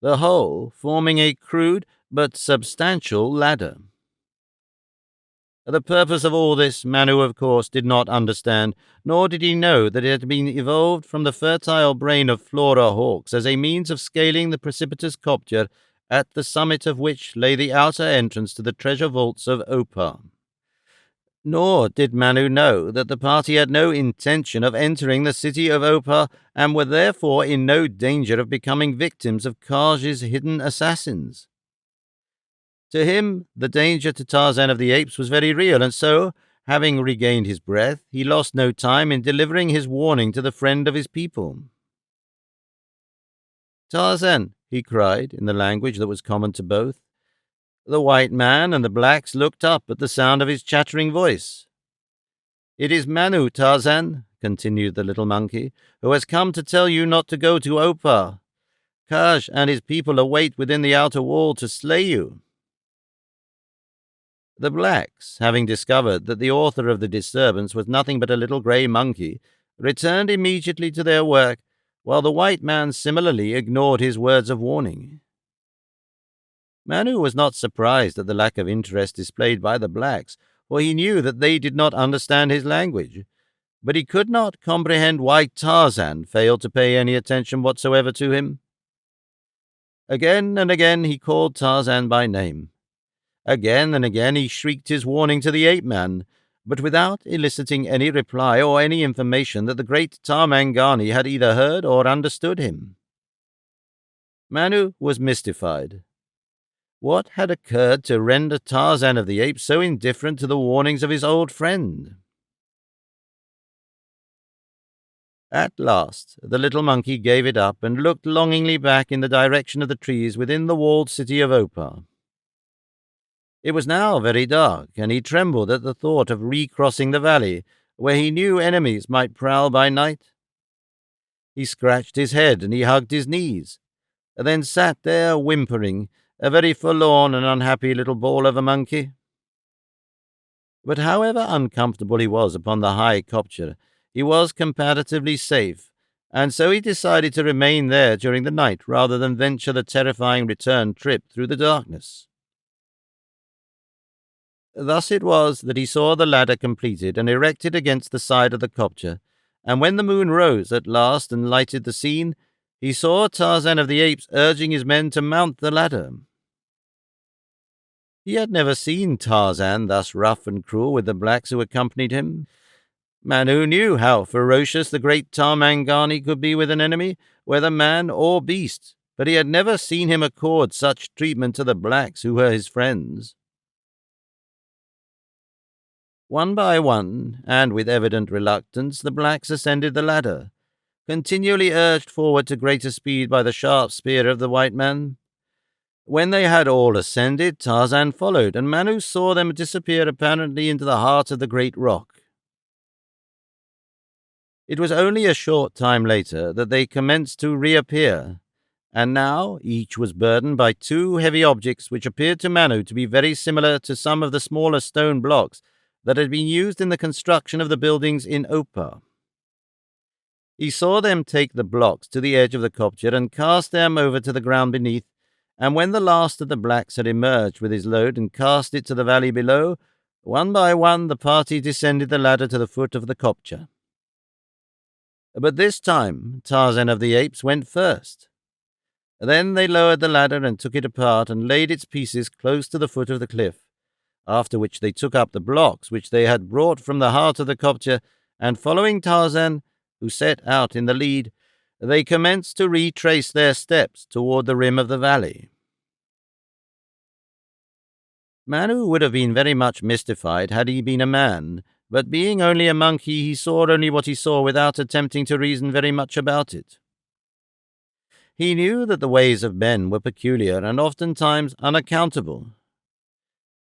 the whole forming a crude but substantial ladder. The purpose of all this Manu, of course, did not understand, nor did he know that it had been evolved from the fertile brain of Flora Hawkes as a means of scaling the precipitous kopje, at the summit of which lay the outer entrance to the treasure vaults of Opar. Nor did Manu know that the party had no intention of entering the city of Opar, and were therefore in no danger of becoming victims of Kaj's hidden assassins. To him, the danger to Tarzan of the Apes was very real, and so, having regained his breath, he lost no time in delivering his warning to the friend of his people. "Tarzan," he cried, in the language that was common to both. The white man and the blacks looked up at the sound of his chattering voice. "It is Manu, Tarzan," continued the little monkey, "who has come to tell you not to go to Opar. Kaj and his people await within the outer wall to slay you." The blacks, having discovered that the author of the disturbance was nothing but a little grey monkey, returned immediately to their work, while the white man similarly ignored his words of warning. Manu was not surprised at the lack of interest displayed by the blacks, for he knew that they did not understand his language, but he could not comprehend why Tarzan failed to pay any attention whatsoever to him. Again and again he called Tarzan by name. Again and again he shrieked his warning to the ape-man, but without eliciting any reply or any information that the great Tarmangani had either heard or understood him. Manu was mystified. What had occurred to render Tarzan of the Apes so indifferent to the warnings of his old friend? At last, the little monkey gave it up and looked longingly back in the direction of the trees within the walled city of Opar. It was now very dark, and he trembled at the thought of recrossing the valley, where he knew enemies might prowl by night. He scratched his head and he hugged his knees, and then sat there whimpering, a very forlorn and unhappy little ball of a monkey. But however uncomfortable he was upon the high kopje, he was comparatively safe, and so he decided to remain there during the night rather than venture the terrifying return trip through the darkness. Thus it was that he saw the ladder completed and erected against the side of the kopje, and when the moon rose at last and lighted the scene, he saw Tarzan of the Apes urging his men to mount the ladder. He had never seen Tarzan thus rough and cruel with the blacks who accompanied him. Manu knew how ferocious the great Tarmangani could be with an enemy, whether man or beast, but he had never seen him accord such treatment to the blacks who were his friends. One by one, and with evident reluctance, the blacks ascended the ladder, continually urged forward to greater speed by the sharp spear of the white man. When they had all ascended, Tarzan followed, and Manu saw them disappear apparently into the heart of the great rock. It was only a short time later that they commenced to reappear, and now each was burdened by two heavy objects which appeared to Manu to be very similar to some of the smaller stone blocks that had been used in the construction of the buildings in Opar. He saw them take the blocks to the edge of the kopje and cast them over to the ground beneath, and when the last of the blacks had emerged with his load and cast it to the valley below, one by one the party descended the ladder to the foot of the kopje. But this time Tarzan of the Apes went first. Then they lowered the ladder and took it apart and laid its pieces close to the foot of the cliff, after which they took up the blocks which they had brought from the heart of the kopje, and following Tarzan, who set out in the lead, they commenced to retrace their steps toward the rim of the valley. Manu would have been very much mystified had he been a man, but being only a monkey, he saw only what he saw without attempting to reason very much about it. He knew that the ways of men were peculiar and oftentimes unaccountable.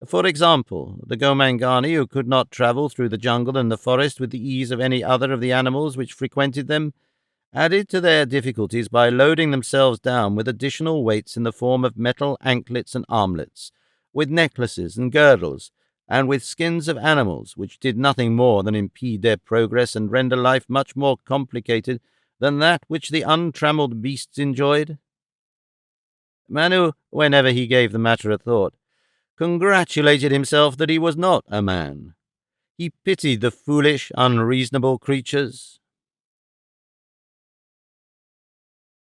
For example, the Gomangani, who could not travel through the jungle and the forest with the ease of any other of the animals which frequented them, added to their difficulties by loading themselves down with additional weights in the form of metal anklets and armlets, with necklaces and girdles, and with skins of animals, which did nothing more than impede their progress and render life much more complicated than that which the untrammeled beasts enjoyed. Manu, whenever he gave the matter a thought, congratulated himself that he was not a man. He pitied the foolish, unreasonable creatures.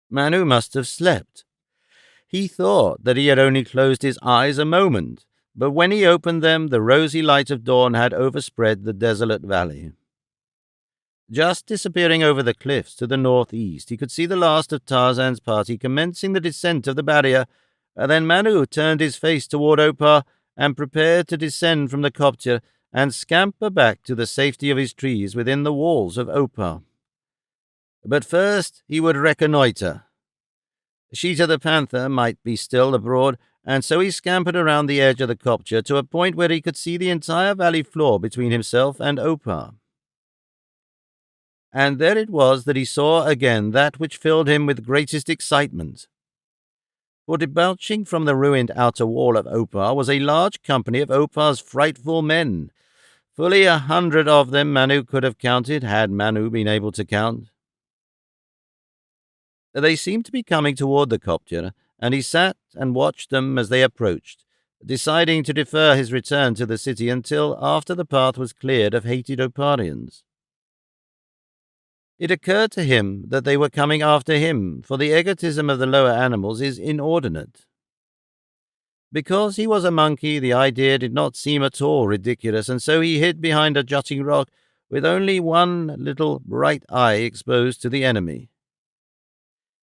Manu must have slept. He thought that he had only closed his eyes a moment, but when he opened them, the rosy light of dawn had overspread the desolate valley. Just disappearing over the cliffs to the northeast, he could see the last of Tarzan's party commencing the descent of the barrier, and then Manu turned his face toward Opar and prepared to descend from the kopje and scamper back to the safety of his trees within the walls of Opar. But first he would reconnoiter. Sheeta the panther might be still abroad, and so he scampered around the edge of the kopje to a point where he could see the entire valley floor between himself and Opar. And there it was that he saw again that which filled him with greatest excitement. For debouching from the ruined outer wall of Opar was a large company of Opar's frightful men. Fully 100 of them Manu could have counted, had Manu been able to count. They seemed to be coming toward the kopje, and he sat and watched them as they approached, deciding to defer his return to the city until after the path was cleared of hated Oparians. It occurred to him that they were coming after him, for the egotism of the lower animals is inordinate. Because he was a monkey, the idea did not seem at all ridiculous, and so he hid behind a jutting rock with only one little bright eye exposed to the enemy.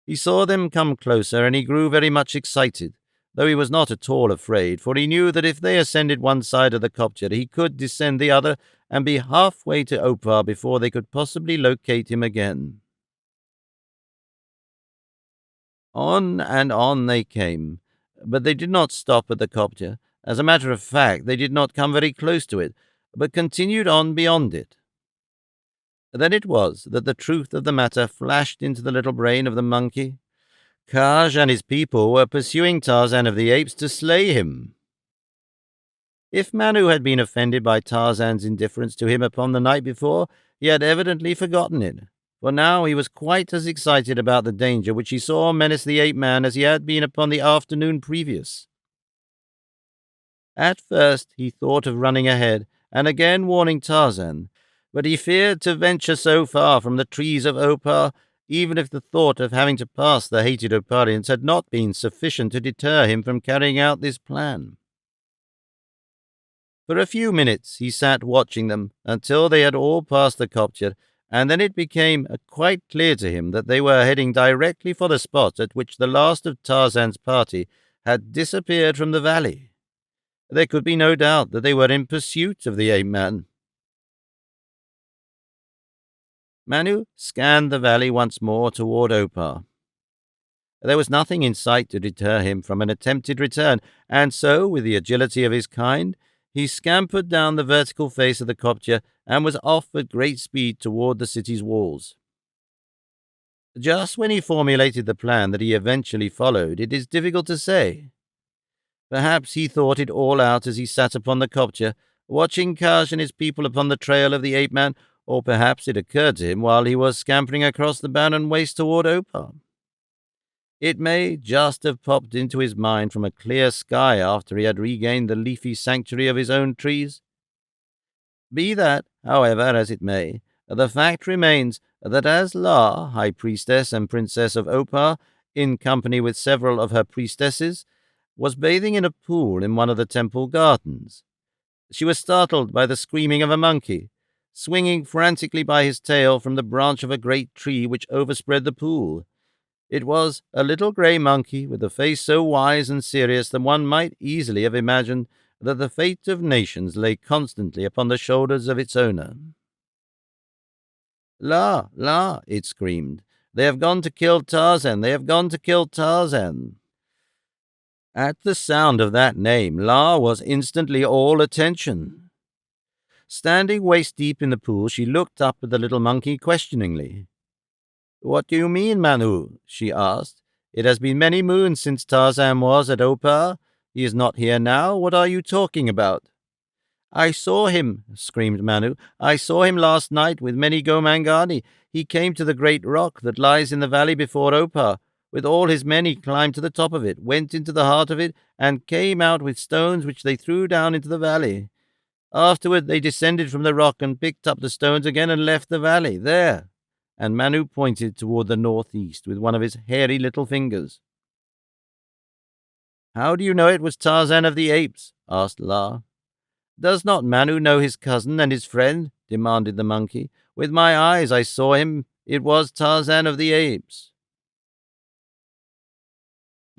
He saw them come closer, and he grew very much excited, though he was not at all afraid, for he knew that if they ascended one side of the kopje, he could descend the other and be halfway to Opar before they could possibly locate him again. On and on they came, but they did not stop at the kopje. As a matter of fact, they did not come very close to it, but continued on beyond it. Then it was that the truth of the matter flashed into the little brain of the monkey. Kaj and his people were pursuing Tarzan of the Apes to slay him. If Manu had been offended by Tarzan's indifference to him upon the night before, he had evidently forgotten it, for now he was quite as excited about the danger which he saw menace the ape-man as he had been upon the afternoon previous. At first he thought of running ahead and again warning Tarzan, but he feared to venture so far from the trees of Opar, even if the thought of having to pass the hated Oparians had not been sufficient to deter him from carrying out this plan. For a few minutes he sat watching them until they had all passed the kopje, and then it became quite clear to him that they were heading directly for the spot at which the last of Tarzan's party had disappeared from the valley. There could be no doubt that they were in pursuit of the ape-man. Manu scanned the valley once more toward Opar. There was nothing in sight to deter him from an attempted return, and so, with the agility of his kind, he scampered down the vertical face of the kopje and was off at great speed toward the city's walls. Just when he formulated the plan that he eventually followed, it is difficult to say. Perhaps he thought it all out as he sat upon the kopje, watching Kaj and his people upon the trail of the ape-man, or perhaps it occurred to him while he was scampering across the barren waste toward Opar. It may just have popped into his mind from a clear sky after he had regained the leafy sanctuary of his own trees. Be that, however, as it may, the fact remains that as La, High Priestess and Princess of Opar, in company with several of her priestesses, was bathing in a pool in one of the temple gardens, she was startled by the screaming of a monkey, swinging frantically by his tail from the branch of a great tree which overspread the pool. It was a little grey monkey with a face so wise and serious that one might easily have imagined that the fate of nations lay constantly upon the shoulders of its owner. "La, La," it screamed, "they have gone to kill Tarzan, they have gone to kill Tarzan." At the sound of that name, La was instantly all attention. Standing waist-deep in the pool, she looked up at the little monkey questioningly. "What do you mean, Manu?" she asked. "It has been many moons since Tarzan was at Opar. He is not here now. What are you talking about?" "I saw him," screamed Manu. "I saw him last night with many Gomangani. He came to the great rock that lies in the valley before Opar. With all his men he climbed to the top of it, went into the heart of it, and came out with stones which they threw down into the valley. Afterward they descended from the rock and picked up the stones again and left the valley. There." And Manu pointed toward the northeast with one of his hairy little fingers. "How do you know it was Tarzan of the Apes?" asked La. "Does not Manu know his cousin and his friend?" demanded the monkey. "With my eyes I saw him. It was Tarzan of the Apes."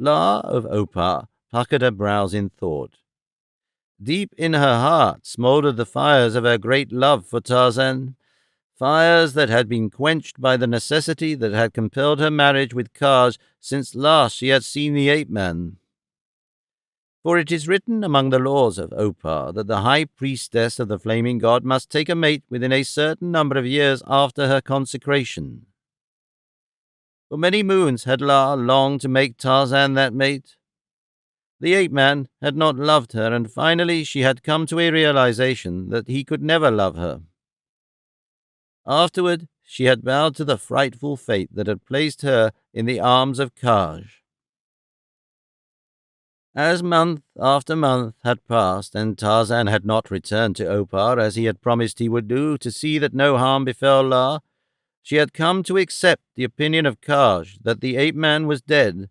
La of Opar puckered her brows in thought. Deep in her heart smoldered the fires of her great love for Tarzan, fires that had been quenched by the necessity that had compelled her marriage with Kaj since last she had seen the ape-man. For it is written among the laws of Opar that the high priestess of the flaming god must take a mate within a certain number of years after her consecration. For many moons had La longed to make Tarzan that mate. The ape-man had not loved her, and finally she had come to a realization that he could never love her. Afterward, she had bowed to the frightful fate that had placed her in the arms of Kaj. As month after month had passed, and Tarzan had not returned to Opar as he had promised he would do to see that no harm befell La, she had come to accept the opinion of Kaj that the ape-man was dead,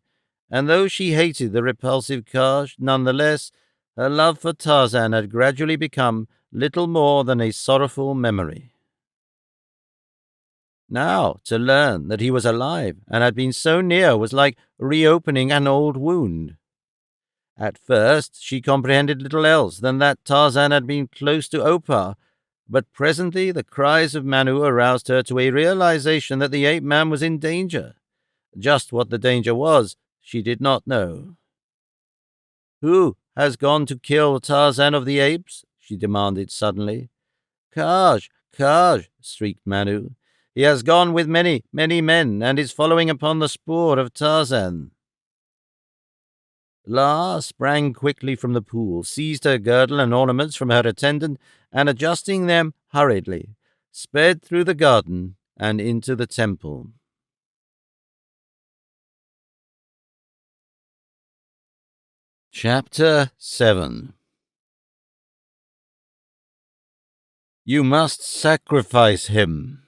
and though she hated the repulsive Kaj, nonetheless, her love for Tarzan had gradually become little more than a sorrowful memory. Now, to learn that he was alive and had been so near was like reopening an old wound. At first, she comprehended little else than that Tarzan had been close to Opar, but presently the cries of Manu aroused her to a realization that the ape-man was in danger. Just what the danger was, she did not know. "Who has gone to kill Tarzan of the Apes?" she demanded suddenly. "Kaj, Kaj," shrieked Manu. "He has gone with many, many men, and is following upon the spoor of Tarzan." La sprang quickly from the pool, seized her girdle and ornaments from her attendant, and adjusting them hurriedly, sped through the garden and into the temple. Chapter 7. You must sacrifice him.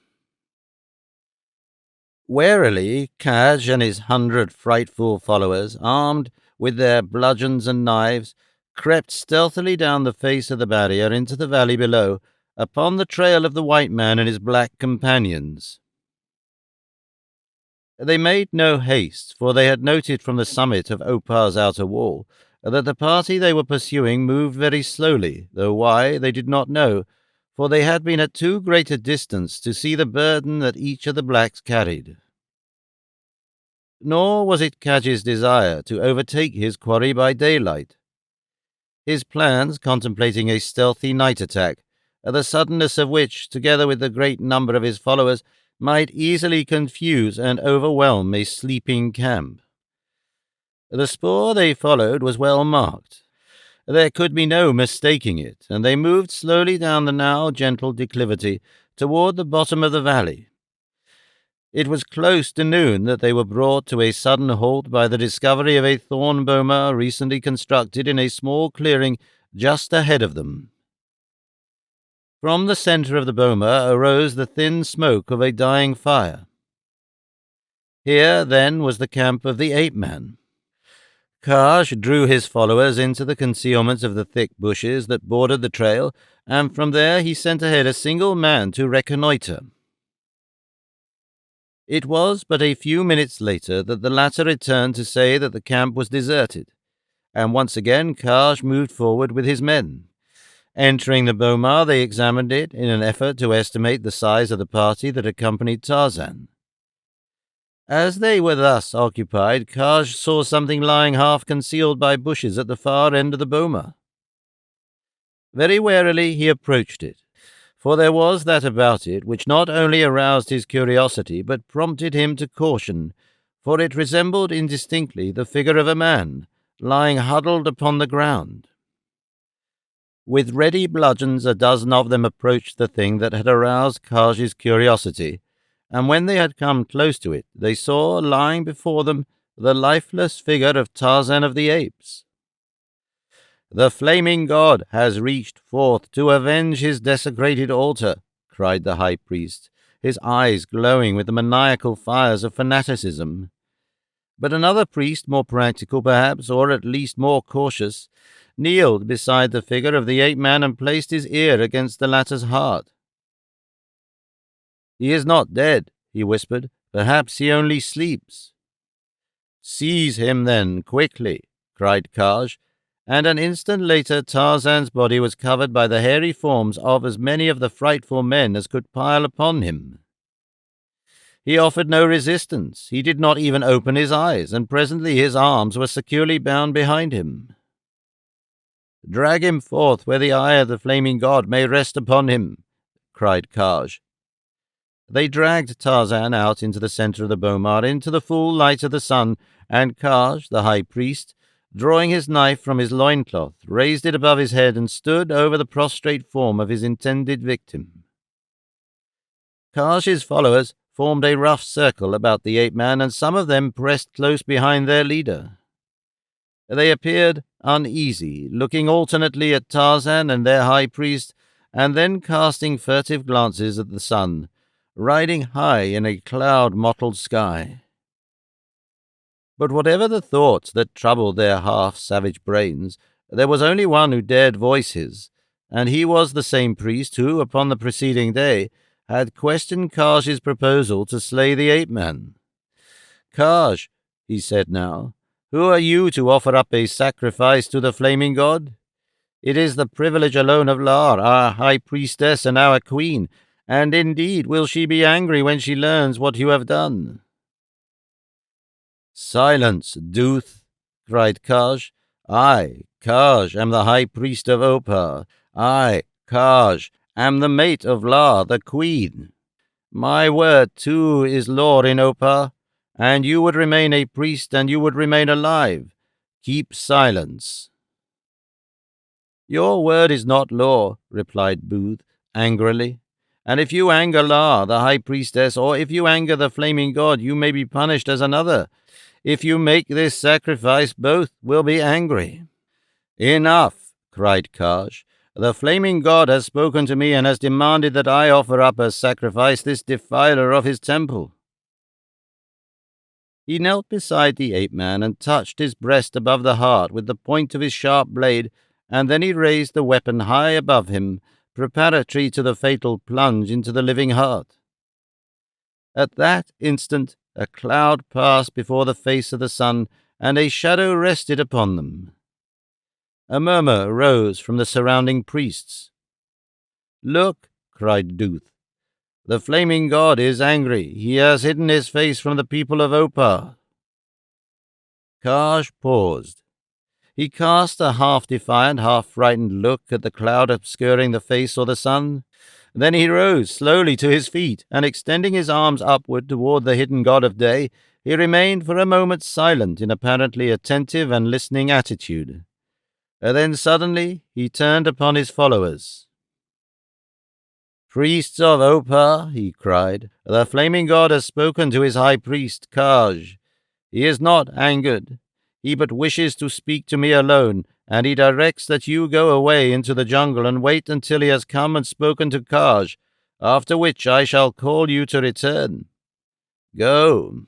Warily, Kaj and his 100 frightful followers, armed with their bludgeons and knives, crept stealthily down the face of the barrier into the valley below, upon the trail of the white man and his black companions. They made no haste, for they had noted from the summit of Opar's outer wall that the party they were pursuing moved very slowly, though why they did not know, for they had been at too great a distance to see the burden that each of the blacks carried. Nor was it Kaj's desire to overtake his quarry by daylight. His plans, contemplating a stealthy night attack, the suddenness of which, together with the great number of his followers, might easily confuse and overwhelm a sleeping camp. The spoor they followed was well marked. There could be no mistaking it, and they moved slowly down the now gentle declivity toward the bottom of the valley. It was close to noon that they were brought to a sudden halt by the discovery of a thorn boma recently constructed in a small clearing just ahead of them. From the center of the boma arose the thin smoke of a dying fire. Here, then, was the camp of the ape-man. Kaj drew his followers into the concealment of the thick bushes that bordered the trail, and from there he sent ahead a single man to reconnoiter. It was but a few minutes later that the latter returned to say that the camp was deserted, and once again Kaj moved forward with his men. Entering the boma, they examined it in an effort to estimate the size of the party that accompanied Tarzan. As they were thus occupied, Kaj saw something lying half concealed by bushes at the far end of the boma. Very warily he approached it, for there was that about it which not only aroused his curiosity, but prompted him to caution, for it resembled indistinctly the figure of a man, lying huddled upon the ground. With ready bludgeons, a dozen of them approached the thing that had aroused Kaj's curiosity, and when they had come close to it, they saw, lying before them, the lifeless figure of Tarzan of the Apes. "The flaming god has reached forth to avenge his desecrated altar," cried the high priest, his eyes glowing with the maniacal fires of fanaticism. But another priest, more practical perhaps, or at least more cautious, kneeled beside the figure of the ape-man and placed his ear against the latter's heart. "He is not dead," he whispered. "Perhaps he only sleeps." "Seize him, then, quickly," cried Kaj, and an instant later Tarzan's body was covered by the hairy forms of as many of the frightful men as could pile upon him. He offered no resistance. He did not even open his eyes, and presently his arms were securely bound behind him. "Drag him forth where the eye of the flaming god may rest upon him," cried Kaj. They dragged Tarzan out into the center of the boma, into the full light of the sun, and Kaj, the high priest, drawing his knife from his loincloth, raised it above his head and stood over the prostrate form of his intended victim. Kaj's followers formed a rough circle about the ape-man, and some of them pressed close behind their leader. They appeared uneasy, looking alternately at Tarzan and their high priest, and then casting furtive glances at the sun, riding high in a cloud-mottled sky. But whatever the thoughts that troubled their half-savage brains, there was only one who dared voice his, and he was the same priest who, upon the preceding day, had questioned Kaj's proposal to slay the ape-man. "Kaj," he said now, "who are you to offer up a sacrifice to the flaming god? It is the privilege alone of Lar, our high priestess and our queen, and indeed will she be angry when she learns what you have done." "Silence, Dooth," cried Kaj. "I, Kaj, am the high priest of Opar. I, Kaj, am the mate of Lar, the queen. My word, too, is law in Opar, and you would remain a priest and you would remain alive. Keep silence." "Your word is not law," replied Booth, angrily. "And if you anger Lar, the high priestess, or if you anger the flaming god, you may be punished as another. If you make this sacrifice, both will be angry." "Enough," cried Kaj. "The flaming god has spoken to me and has demanded that I offer up as sacrifice this defiler of his temple." He knelt beside the ape-man and touched his breast above the heart with the point of his sharp blade, and then he raised the weapon high above him, preparatory to the fatal plunge into the living heart. At that instant a cloud passed before the face of the sun, and a shadow rested upon them. A murmur rose from the surrounding priests. "Look," cried Dooth. "The flaming god is angry. He has hidden his face from the people of Opar." Kaj paused. He cast a half-defiant, half-frightened look at the cloud obscuring the face or the sun. Then he rose slowly to his feet, and extending his arms upward toward the hidden god of day, he remained for a moment silent in apparently attentive and listening attitude. Then suddenly he turned upon his followers. "Priests of Opar," he cried, "the flaming god has spoken to his high priest, Kaj. He is not angered. He but wishes to speak to me alone, and he directs that you go away into the jungle and wait until he has come and spoken to Kaj, after which I shall call you to return. Go."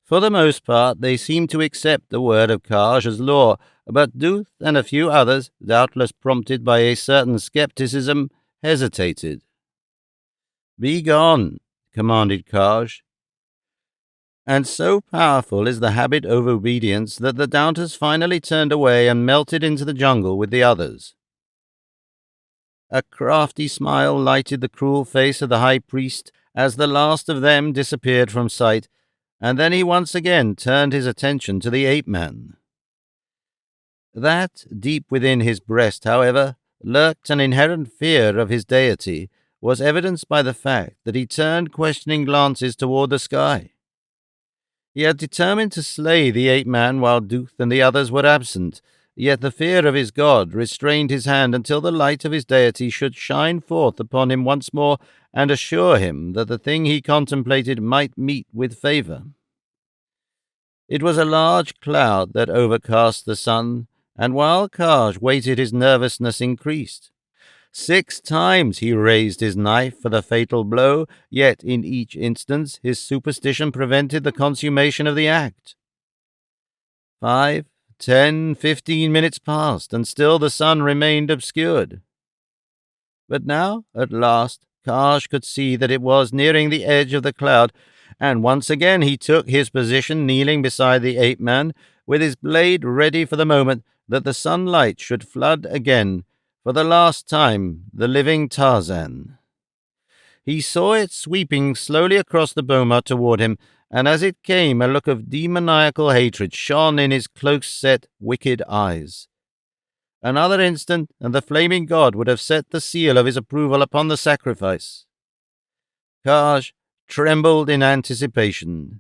For the most part, they seemed to accept the word of Kaj as law, but Duth and a few others, doubtless prompted by a certain skepticism, hesitated. "Be gone," commanded Kaj. And so powerful is the habit of obedience that the doubters finally turned away and melted into the jungle with the others. A crafty smile lighted the cruel face of the high priest as the last of them disappeared from sight, and then he once again turned his attention to the ape-man. That, deep within his breast, however, lurked an inherent fear of his deity, was evidenced by the fact that he turned questioning glances toward the sky. He had determined to slay the ape-man while Duth and the others were absent, yet the fear of his god restrained his hand until the light of his deity should shine forth upon him once more and assure him that the thing he contemplated might meet with favor. It was a large cloud that overcast the sun, and while Kaj waited his nervousness increased. 6 times he raised his knife for the fatal blow, yet in each instance his superstition prevented the consummation of the act. 5, 10, 15 minutes passed, and still the sun remained obscured. But now, at last, Kaj could see that it was nearing the edge of the cloud, and once again he took his position kneeling beside the ape-man, with his blade ready for the moment that the sunlight should flood again, for the last time, the living Tarzan. He saw it sweeping slowly across the boma toward him, and as it came a look of demoniacal hatred shone in his close-set, wicked eyes. Another instant, and the flaming god would have set the seal of his approval upon the sacrifice. Kaj trembled in anticipation.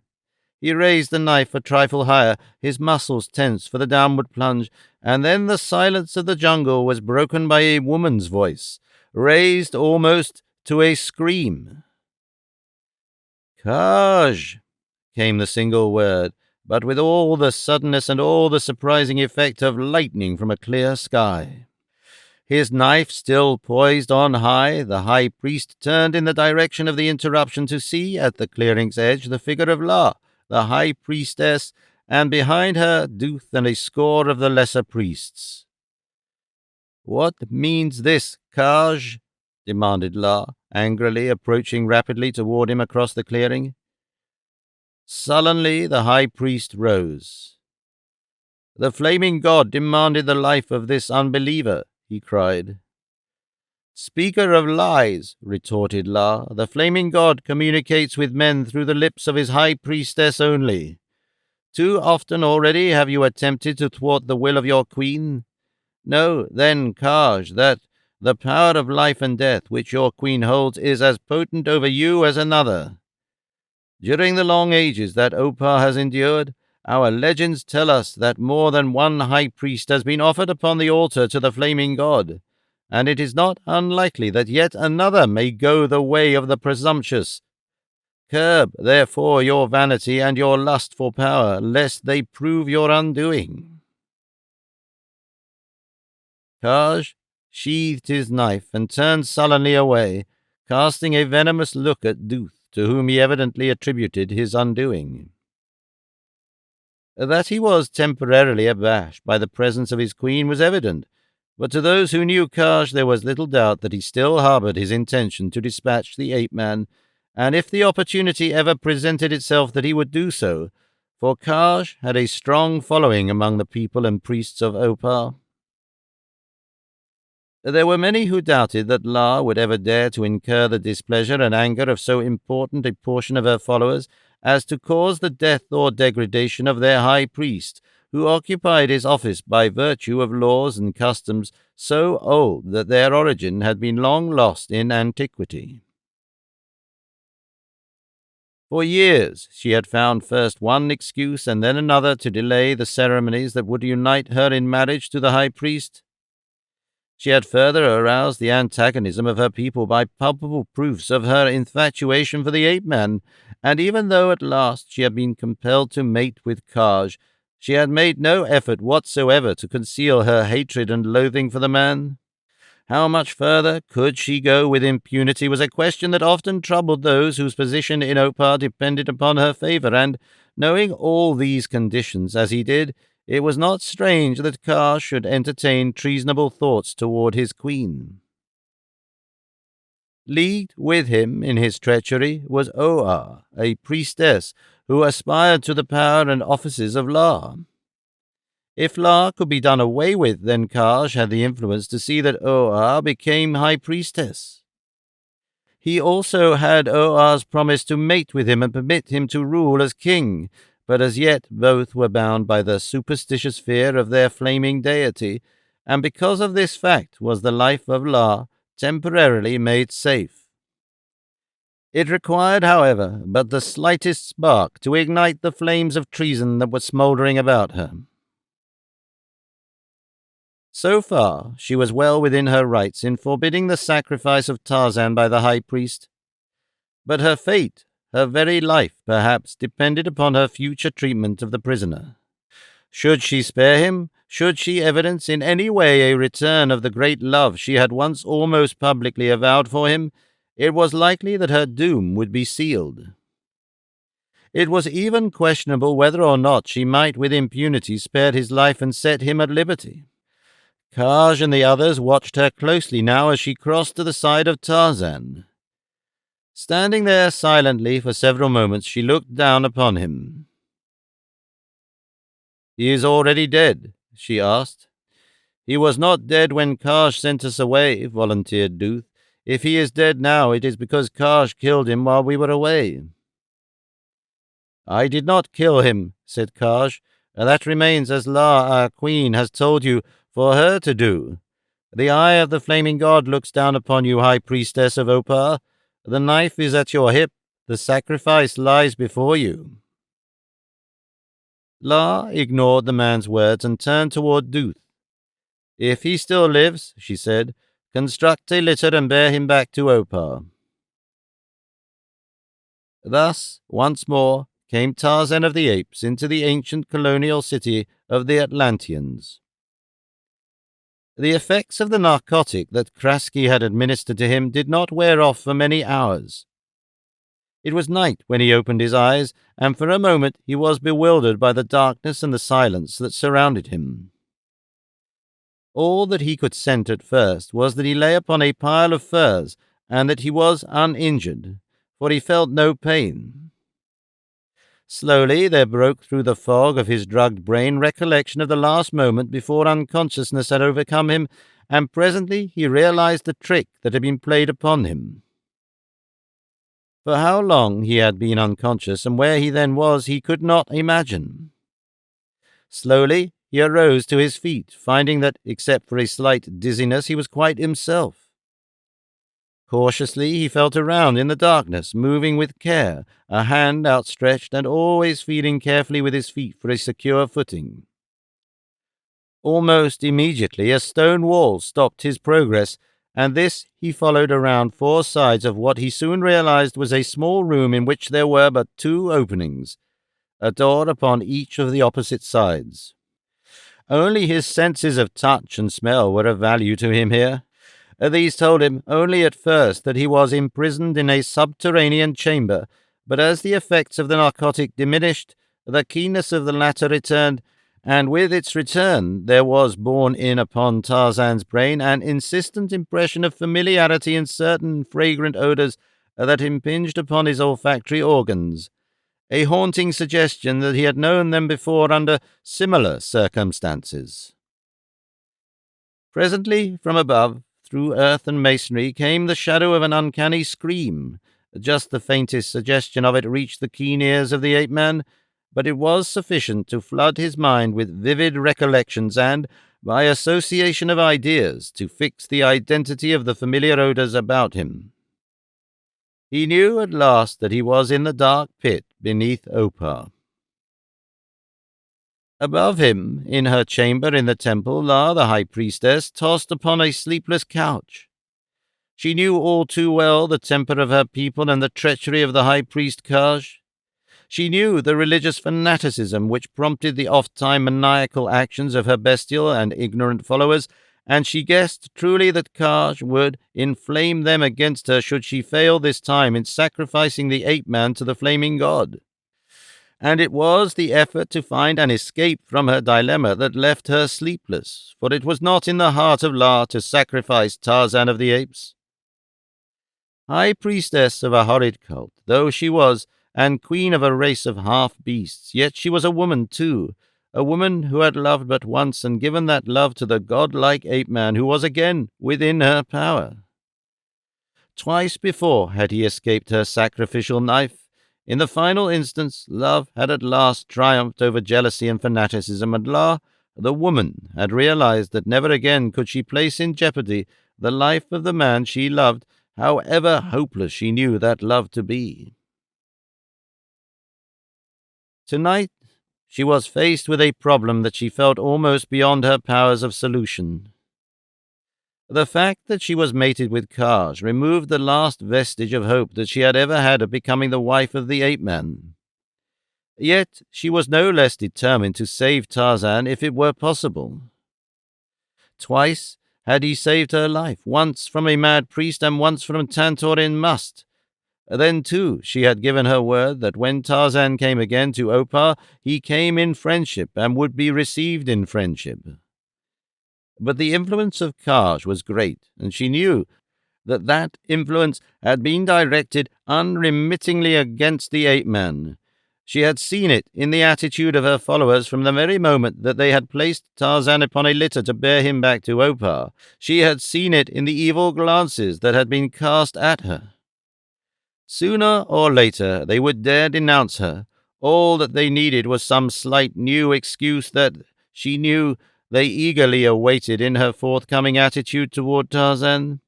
He raised the knife a trifle higher, his muscles tense for the downward plunge, and then the silence of the jungle was broken by a woman's voice, raised almost to a scream. "Kaj," came the single word, but with all the suddenness and all the surprising effect of lightning from a clear sky. His knife still poised on high, the high priest turned in the direction of the interruption to see, at the clearing's edge, the figure of La, the high priestess, and behind her Duth and a score of the lesser priests. "What means this, Kaj?" demanded La, angrily, approaching rapidly toward him across the clearing. Sullenly the high priest rose. "The flaming god demanded the life of this unbeliever," he cried. "Speaker of lies," retorted La, "the flaming god communicates with men through the lips of his high priestess only. Too often already have you attempted to thwart the will of your queen. Know, then, Kaj, that the power of life and death which your queen holds is as potent over you as another. During the long ages that Opar has endured, our legends tell us that more than one high priest has been offered upon the altar to the flaming god, and it is not unlikely that yet another may go the way of the presumptuous. Curb, therefore, your vanity and your lust for power, lest they prove your undoing." Kaj sheathed his knife and turned sullenly away, casting a venomous look at Duth, to whom he evidently attributed his undoing. That he was temporarily abashed by the presence of his queen was evident, but to those who knew Kaj there was little doubt that he still harbored his intention to dispatch the ape-man, and if the opportunity ever presented itself that he would do so, for Kaj had a strong following among the people and priests of Opar. There were many who doubted that La would ever dare to incur the displeasure and anger of so important a portion of her followers as to cause the death or degradation of their high priest, who occupied his office by virtue of laws and customs so old that their origin had been long lost in antiquity. For years she had found first one excuse and then another to delay the ceremonies that would unite her in marriage to the high priest. She had further aroused the antagonism of her people by palpable proofs of her infatuation for the ape-man, and even though at last she had been compelled to mate with Kaj, she had made no effort whatsoever to conceal her hatred and loathing for the man. How much further could she go with impunity was a question that often troubled those whose position in Opar depended upon her favor, and, knowing all these conditions as he did, it was not strange that Kaj should entertain treasonable thoughts toward his queen. Leagued with him in his treachery was Oar, a priestess who aspired to the power and offices of La. If La could be done away with, then Kaj had the influence to see that Oar became high priestess. He also had Oar's promise to mate with him and permit him to rule as king, but as yet both were bound by the superstitious fear of their flaming deity, and because of this fact was the life of La temporarily made safe. It required, however, but the slightest spark to ignite the flames of treason that were smouldering about her. So far, she was well within her rights in forbidding the sacrifice of Tarzan by the high priest. But her fate, her very life, perhaps, depended upon her future treatment of the prisoner. Should she spare him? Should she evidence in any way a return of the great love she had once almost publicly avowed for him, it was likely that her doom would be sealed. It was even questionable whether or not she might with impunity spare his life and set him at liberty. Kaj and the others watched her closely now as she crossed to the side of Tarzan. Standing there silently for several moments, she looked down upon him. "He is already dead?" she asked. "He was not dead when Kaj sent us away," volunteered Duth. "If he is dead now, it is because Kaj killed him while we were away." "I did not kill him," said Kaj. "That remains, as La, our queen, has told you, for her to do. The eye of the flaming god looks down upon you, high priestess of Opar. The knife is at your hip. The sacrifice lies before you." La ignored the man's words and turned toward Duth. "If he still lives," she said, "construct a litter and bear him back to Opar." Thus, once more, came Tarzan of the Apes into the ancient colonial city of the Atlanteans. The effects of the narcotic that Krasky had administered to him did not wear off for many hours. It was night when he opened his eyes, and for a moment he was bewildered by the darkness and the silence that surrounded him. All that he could scent at first was that he lay upon a pile of furs, and that he was uninjured, for he felt no pain. Slowly there broke through the fog of his drugged brain recollection of the last moment before unconsciousness had overcome him, and presently he realized the trick that had been played upon him. For how long he had been unconscious and where he then was, he could not imagine. Slowly he arose to his feet, finding that, except for a slight dizziness, he was quite himself. Cautiously he felt around in the darkness, moving with care, a hand outstretched and always feeling carefully with his feet for a secure footing. Almost immediately a stone wall stopped his progress, and this he followed around 4 sides of what he soon realized was a small room in which there were but 2 openings, a door upon each of the opposite sides. Only his senses of touch and smell were of value to him here. These told him only at first that he was imprisoned in a subterranean chamber, but as the effects of the narcotic diminished, the keenness of the latter returned, and with its return there was borne in upon Tarzan's brain an insistent impression of familiarity in certain fragrant odors that impinged upon his olfactory organs, a haunting suggestion that he had known them before under similar circumstances. Presently, from above, through earth and masonry, came the shadow of an uncanny scream. Just the faintest suggestion of it reached the keen ears of the ape-man, but it was sufficient to flood his mind with vivid recollections and, by association of ideas, to fix the identity of the familiar odours about him. He knew at last that he was in the dark pit beneath Opar. Above him, in her chamber in the temple, La, the high priestess, tossed upon a sleepless couch. She knew all too well the temper of her people and the treachery of the high priest Kaj. She knew the religious fanaticism which prompted the oft-time maniacal actions of her bestial and ignorant followers, and she guessed truly that Kaj would inflame them against her should she fail this time in sacrificing the ape-man to the flaming god. And it was the effort to find an escape from her dilemma that left her sleepless, for it was not in the heart of La to sacrifice Tarzan of the Apes. High priestess of a horrid cult, though she was, and queen of a race of half-beasts, yet she was a woman too, a woman who had loved but once and given that love to the godlike ape-man who was again within her power. Twice before had he escaped her sacrificial knife. In the final instance, love had at last triumphed over jealousy and fanaticism, and La, the woman, had realized that never again could she place in jeopardy the life of the man she loved, however hopeless she knew that love to be. Tonight, she was faced with a problem that she felt almost beyond her powers of solution. The fact that she was mated with Kaj removed the last vestige of hope that she had ever had of becoming the wife of the ape-man. Yet she was no less determined to save Tarzan if it were possible. Twice had he saved her life, once from a mad priest and once from Tantor in Must. Then, too, she had given her word that when Tarzan came again to Opar, he came in friendship and would be received in friendship. But the influence of Kaj was great, and she knew that influence had been directed unremittingly against the ape-man. She had seen it in the attitude of her followers from the very moment that they had placed Tarzan upon a litter to bear him back to Opar. She had seen it in the evil glances that had been cast at her. Sooner or later they would dare denounce her. All that they needed was some slight new excuse that, she knew, they eagerly awaited in her forthcoming attitude toward Tarzan.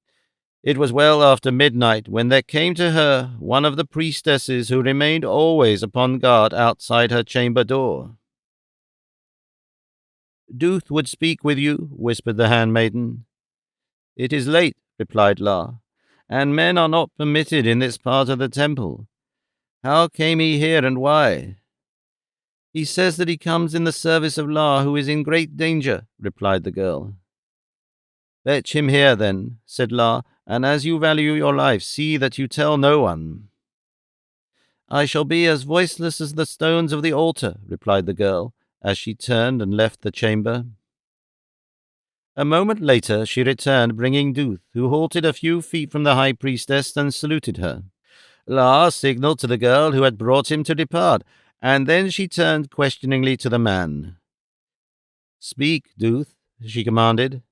It was well after midnight when there came to her one of the priestesses who remained always upon guard outside her chamber door. "Duth would speak with you," whispered the handmaiden. "It is late," replied La, "and men are not permitted in this part of the temple. How came he here, and why?" "He says that he comes in the service of La, who is in great danger," replied the girl. "Fetch him here, then," said La, "and as you value your life, see that you tell no one." "I shall be as voiceless as the stones of the altar," replied the girl, as she turned and left the chamber. A moment later she returned, bringing Duth, who halted a few feet from the high priestess and saluted her. La signaled to the girl who had brought him to depart, and then she turned questioningly to the man. "Speak, Duth," she commanded.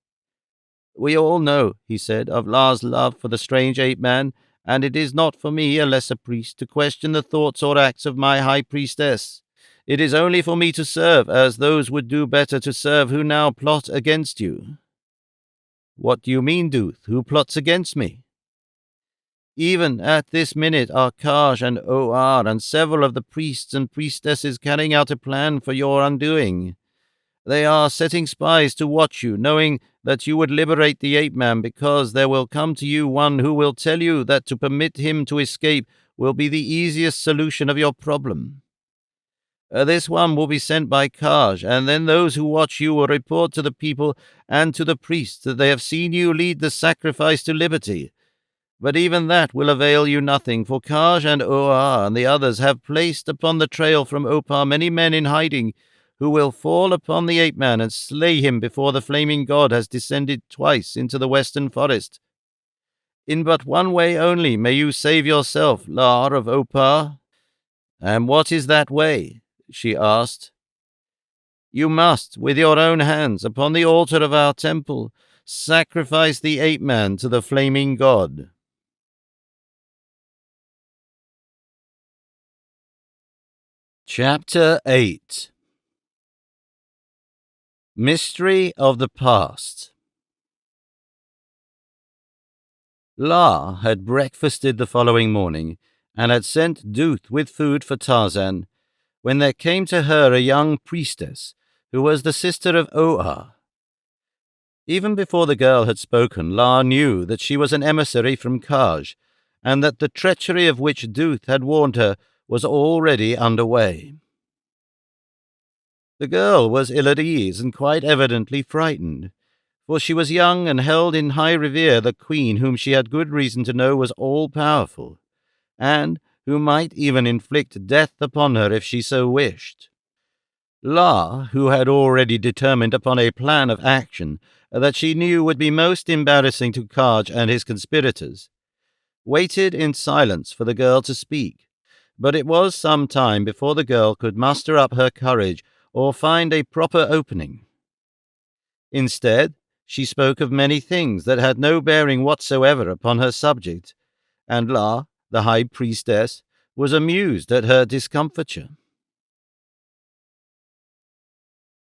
"We all know," he said, "of La's love for the strange ape-man, and it is not for me, a lesser priest, to question the thoughts or acts of my high priestess. It is only for me to serve, as those would do better to serve who now plot against you." "What do you mean, Duth? Who plots against me?" "Even at this minute are Kaj and O.R. and several of the priests and priestesses carrying out a plan for your undoing. They are setting spies to watch you, knowing that you would liberate the ape-man, because there will come to you one who will tell you that to permit him to escape will be the easiest solution of your problem. This one will be sent by Kaj, and then those who watch you will report to the people and to the priests that they have seen you lead the sacrifice to liberty. But even that will avail you nothing, for Kaj and O.R. and the others have placed upon the trail from Opar many men in hiding, who will fall upon the ape-man and slay him before the flaming god has descended twice into the western forest. In but one way only may you save yourself, La of Opar." "And what is that way?" she asked. "You must, with your own hands, upon the altar of our temple, sacrifice the ape-man to the flaming god." Chapter 8. Mystery of the Past. La had breakfasted the following morning, and had sent Duth with food for Tarzan, when there came to her a young priestess, who was the sister of Oa. Even before the girl had spoken, La knew that she was an emissary from Kaj, and that the treachery of which Duth had warned her was already under way. The girl was ill at ease and quite evidently frightened, for she was young and held in high revere the queen whom she had good reason to know was all-powerful, and who might even inflict death upon her if she so wished. La, who had already determined upon a plan of action that she knew would be most embarrassing to Kaj and his conspirators, waited in silence for the girl to speak, but it was some time before the girl could muster up her courage or find a proper opening. Instead, she spoke of many things that had no bearing whatsoever upon her subject, and La, the high priestess, was amused at her discomfiture.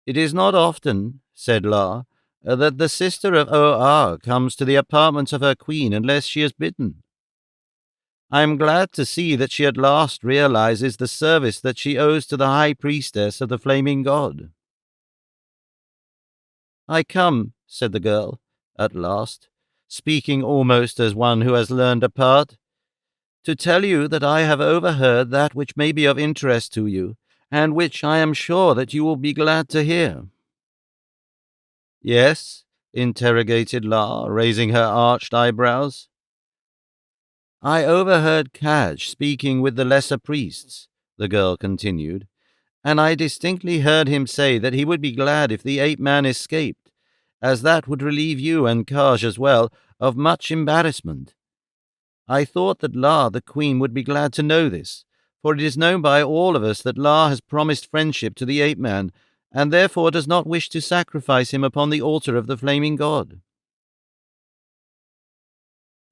"It is not often," said La, "that the sister of Oa comes to the apartments of her queen unless she is bidden. I am glad to see that she at last realizes the service that she owes to the high priestess of the flaming god." "I come," said the girl, at last, speaking almost as one who has learned a part, "to tell you that I have overheard that which may be of interest to you, and which I am sure that you will be glad to hear." "Yes?" interrogated La, raising her arched eyebrows. "I overheard Kaj speaking with the lesser priests," the girl continued, "and I distinctly heard him say that he would be glad if the ape-man escaped, as that would relieve you and Kaj as well of much embarrassment. I thought that La, the queen, would be glad to know this, for it is known by all of us that La has promised friendship to the ape-man, and therefore does not wish to sacrifice him upon the altar of the flaming god."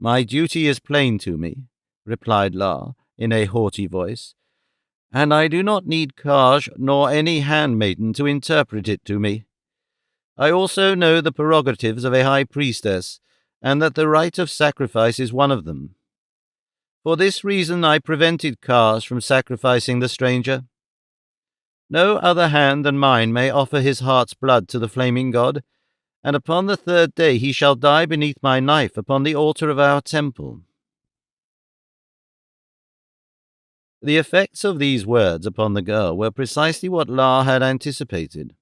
"My duty is plain to me," replied La, in a haughty voice, "and I do not need Kaj nor any handmaiden to interpret it to me. I also know the prerogatives of a high priestess, and that the right of sacrifice is one of them. For this reason I prevented Kaj from sacrificing the stranger. No other hand than mine may offer his heart's blood to the flaming god, and upon the third day he shall die beneath my knife upon the altar of our temple." The effects of these words upon the girl were precisely what La had anticipated.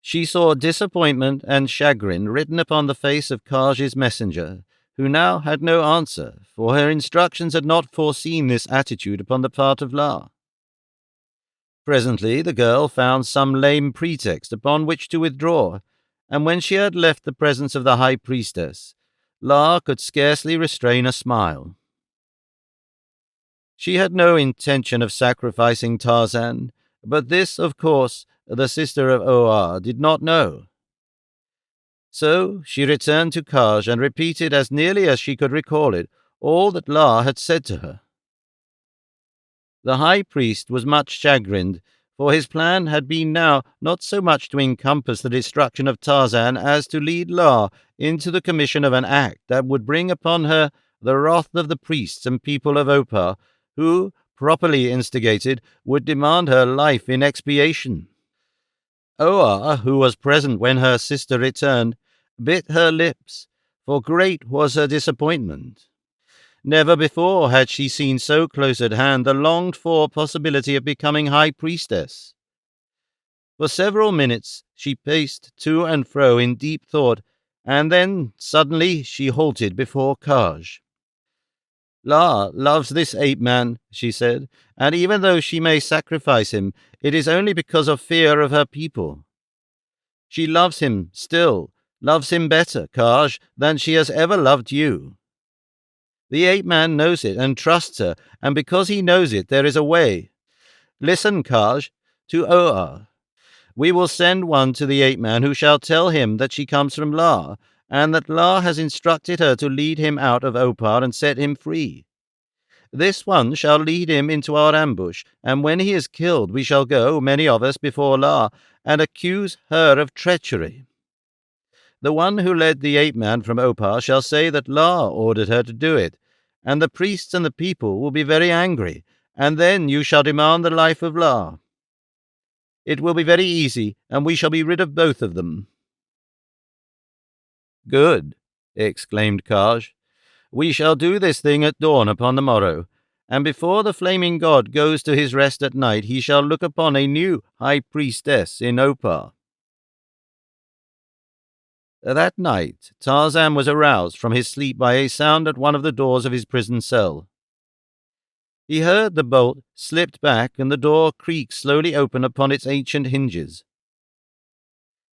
She saw disappointment and chagrin written upon the face of Kaj's messenger, who now had no answer, for her instructions had not foreseen this attitude upon the part of La. Presently the girl found some lame pretext upon which to withdraw, and when she had left the presence of the high priestess, La could scarcely restrain a smile. She had no intention of sacrificing Tarzan, but this, of course, the sister of Oa did not know. So she returned to Kaj and repeated as nearly as she could recall it all that La had said to her. The high priest was much chagrined, for his plan had been now not so much to encompass the destruction of Tarzan as to lead La into the commission of an act that would bring upon her the wrath of the priests and people of Opar, who, properly instigated, would demand her life in expiation. Oa, who was present when her sister returned, bit her lips, for great was her disappointment. Never before had she seen so close at hand the longed-for possibility of becoming high priestess. For several minutes she paced to and fro in deep thought, and then suddenly she halted before Kaj. "La loves this ape-man," she said, "and even though she may sacrifice him, it is only because of fear of her people. She loves him still, loves him better, Kaj, than she has ever loved you. The ape-man knows it and trusts her, and because he knows it, there is a way. Listen, Kaj, to Oa. We will send one to the ape-man who shall tell him that she comes from La, and that La has instructed her to lead him out of Opar and set him free. This one shall lead him into our ambush, and when he is killed we shall go, many of us, before La, and accuse her of treachery. The one who led the ape-man from Opar shall say that La ordered her to do it, and the priests and the people will be very angry, and then you shall demand the life of La. It will be very easy, and we shall be rid of both of them." "Good," exclaimed Kaj. "We shall do this thing at dawn upon the morrow, and before the flaming god goes to his rest at night he shall look upon a new high priestess in Opar." That night Tarzan was aroused from his sleep by a sound at one of the doors of his prison cell. He heard the bolt slipped back and the door creak slowly open upon its ancient hinges.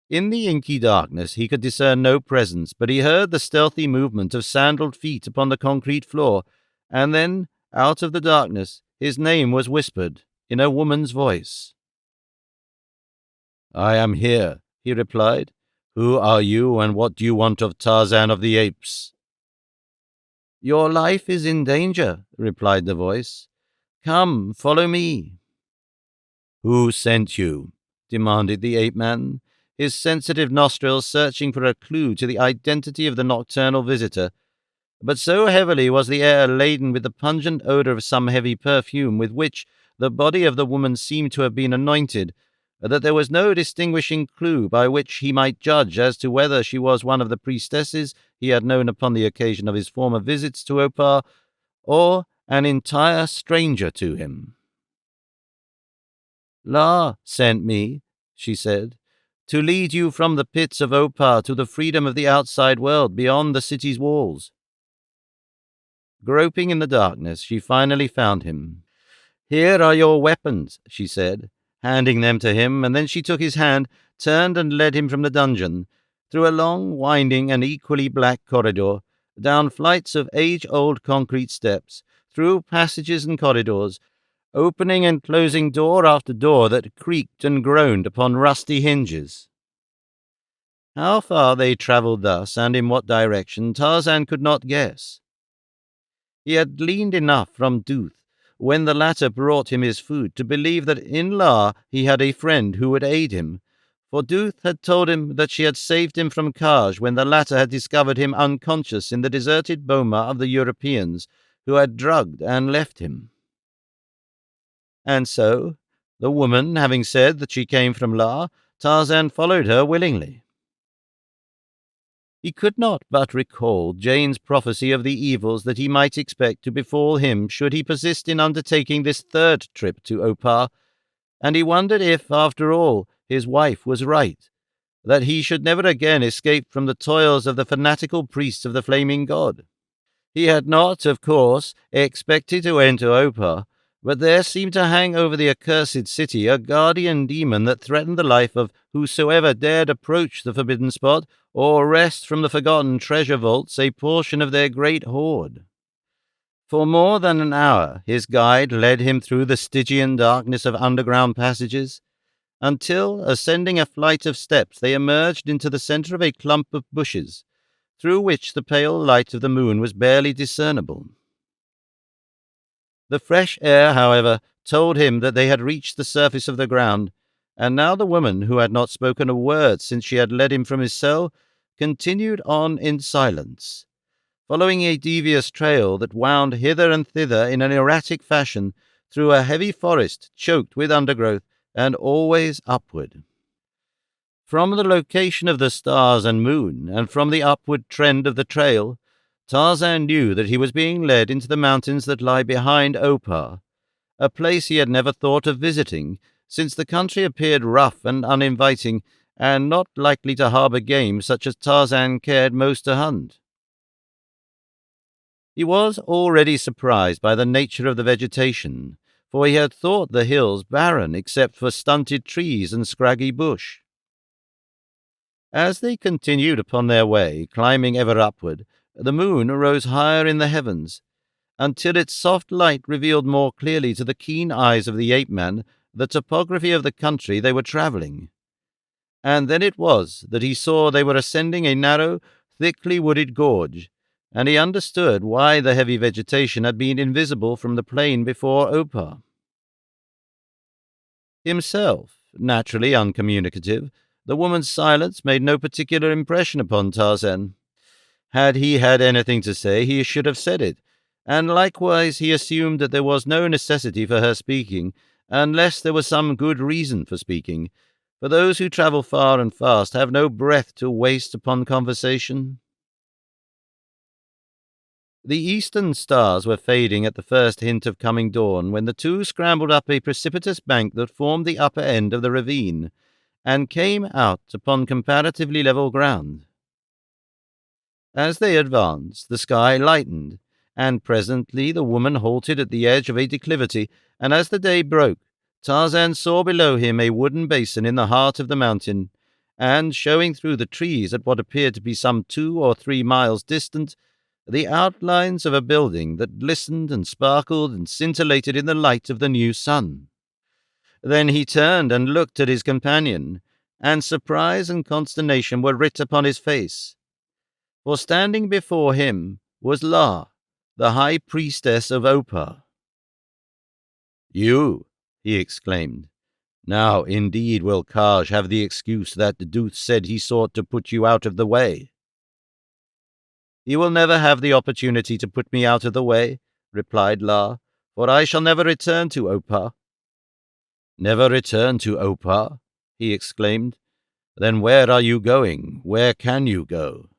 In the inky darkness he could discern no presence, but he heard the stealthy movement of sandaled feet upon the concrete floor, and then, out of the darkness, his name was whispered in a woman's voice. "I am here," he replied. "Who are you, and what do you want of Tarzan of the Apes?" "Your life is in danger," replied the voice. "Come, follow me." "Who sent you?" demanded the ape-man, his sensitive nostrils searching for a clue to the identity of the nocturnal visitor. But so heavily was the air laden with the pungent odor of some heavy perfume with which the body of the woman seemed to have been anointed, that there was no distinguishing clue by which he might judge as to whether she was one of the priestesses he had known upon the occasion of his former visits to Opar, or an entire stranger to him. "La sent me," she said, "to lead you from the pits of Opar to the freedom of the outside world beyond the city's walls." Groping in the darkness, she finally found him. "Here are your weapons," she said, handing them to him, and then she took his hand, turned and led him from the dungeon, through a long, winding, and equally black corridor, down flights of age-old concrete steps, through passages and corridors, opening and closing door after door that creaked and groaned upon rusty hinges. How far they travelled thus, and in what direction, Tarzan could not guess. He had gleaned enough from Duth, when the latter brought him his food, to believe that in La he had a friend who would aid him, for Duth had told him that she had saved him from Kaj when the latter had discovered him unconscious in the deserted boma of the Europeans, who had drugged and left him. And so, the woman having said that she came from La, Tarzan followed her willingly. He could not but recall Jane's prophecy of the evils that he might expect to befall him should he persist in undertaking this third trip to Opar, and he wondered if, after all, his wife was right, that he should never again escape from the toils of the fanatical priests of the Flaming God. He had not, of course, expected to enter Opar, but there seemed to hang over the accursed city a guardian demon that threatened the life of whosoever dared approach the forbidden spot or wrest from the forgotten treasure vaults a portion of their great hoard. For more than an hour his guide led him through the Stygian darkness of underground passages, until, ascending a flight of steps, they emerged into the center of a clump of bushes, through which the pale light of the moon was barely discernible. The fresh air, however, told him that they had reached the surface of the ground, and now the woman, who had not spoken a word since she had led him from his cell, continued on in silence, following a devious trail that wound hither and thither in an erratic fashion through a heavy forest choked with undergrowth, and always upward. From the location of the stars and moon, and from the upward trend of the trail, Tarzan knew that he was being led into the mountains that lie behind Opar, a place he had never thought of visiting, since the country appeared rough and uninviting, and not likely to harbor game such as Tarzan cared most to hunt. He was already surprised by the nature of the vegetation, for he had thought the hills barren except for stunted trees and scraggy bush. As they continued upon their way, climbing ever upward, the moon rose higher in the heavens, until its soft light revealed more clearly to the keen eyes of the ape-man the topography of the country they were travelling. And then it was that he saw they were ascending a narrow, thickly wooded gorge, and he understood why the heavy vegetation had been invisible from the plain before Opar. Himself, naturally uncommunicative, the woman's silence made no particular impression upon Tarzan. Had he had anything to say, he should have said it, and likewise he assumed that there was no necessity for her speaking, unless there was some good reason for speaking, for those who travel far and fast have no breath to waste upon conversation. The eastern stars were fading at the first hint of coming dawn when the two scrambled up a precipitous bank that formed the upper end of the ravine, and came out upon comparatively level ground. As they advanced, the sky lightened, and presently the woman halted at the edge of a declivity, and as the day broke, Tarzan saw below him a wooden basin in the heart of the mountain, and, showing through the trees at what appeared to be some 2 or 3 miles distant, the outlines of a building that glistened and sparkled and scintillated in the light of the new sun. Then he turned and looked at his companion, and surprise and consternation were writ upon his face. For standing before him was La, the high priestess of Opar. "You," he exclaimed. "Now indeed will Kaj have the excuse that Duth said he sought to put you out of the way." "He will never have the opportunity to put me out of the way," replied La, "for I shall never return to Opar." "Never return to Opar?" he exclaimed. "Then where are you going? Where can you go?"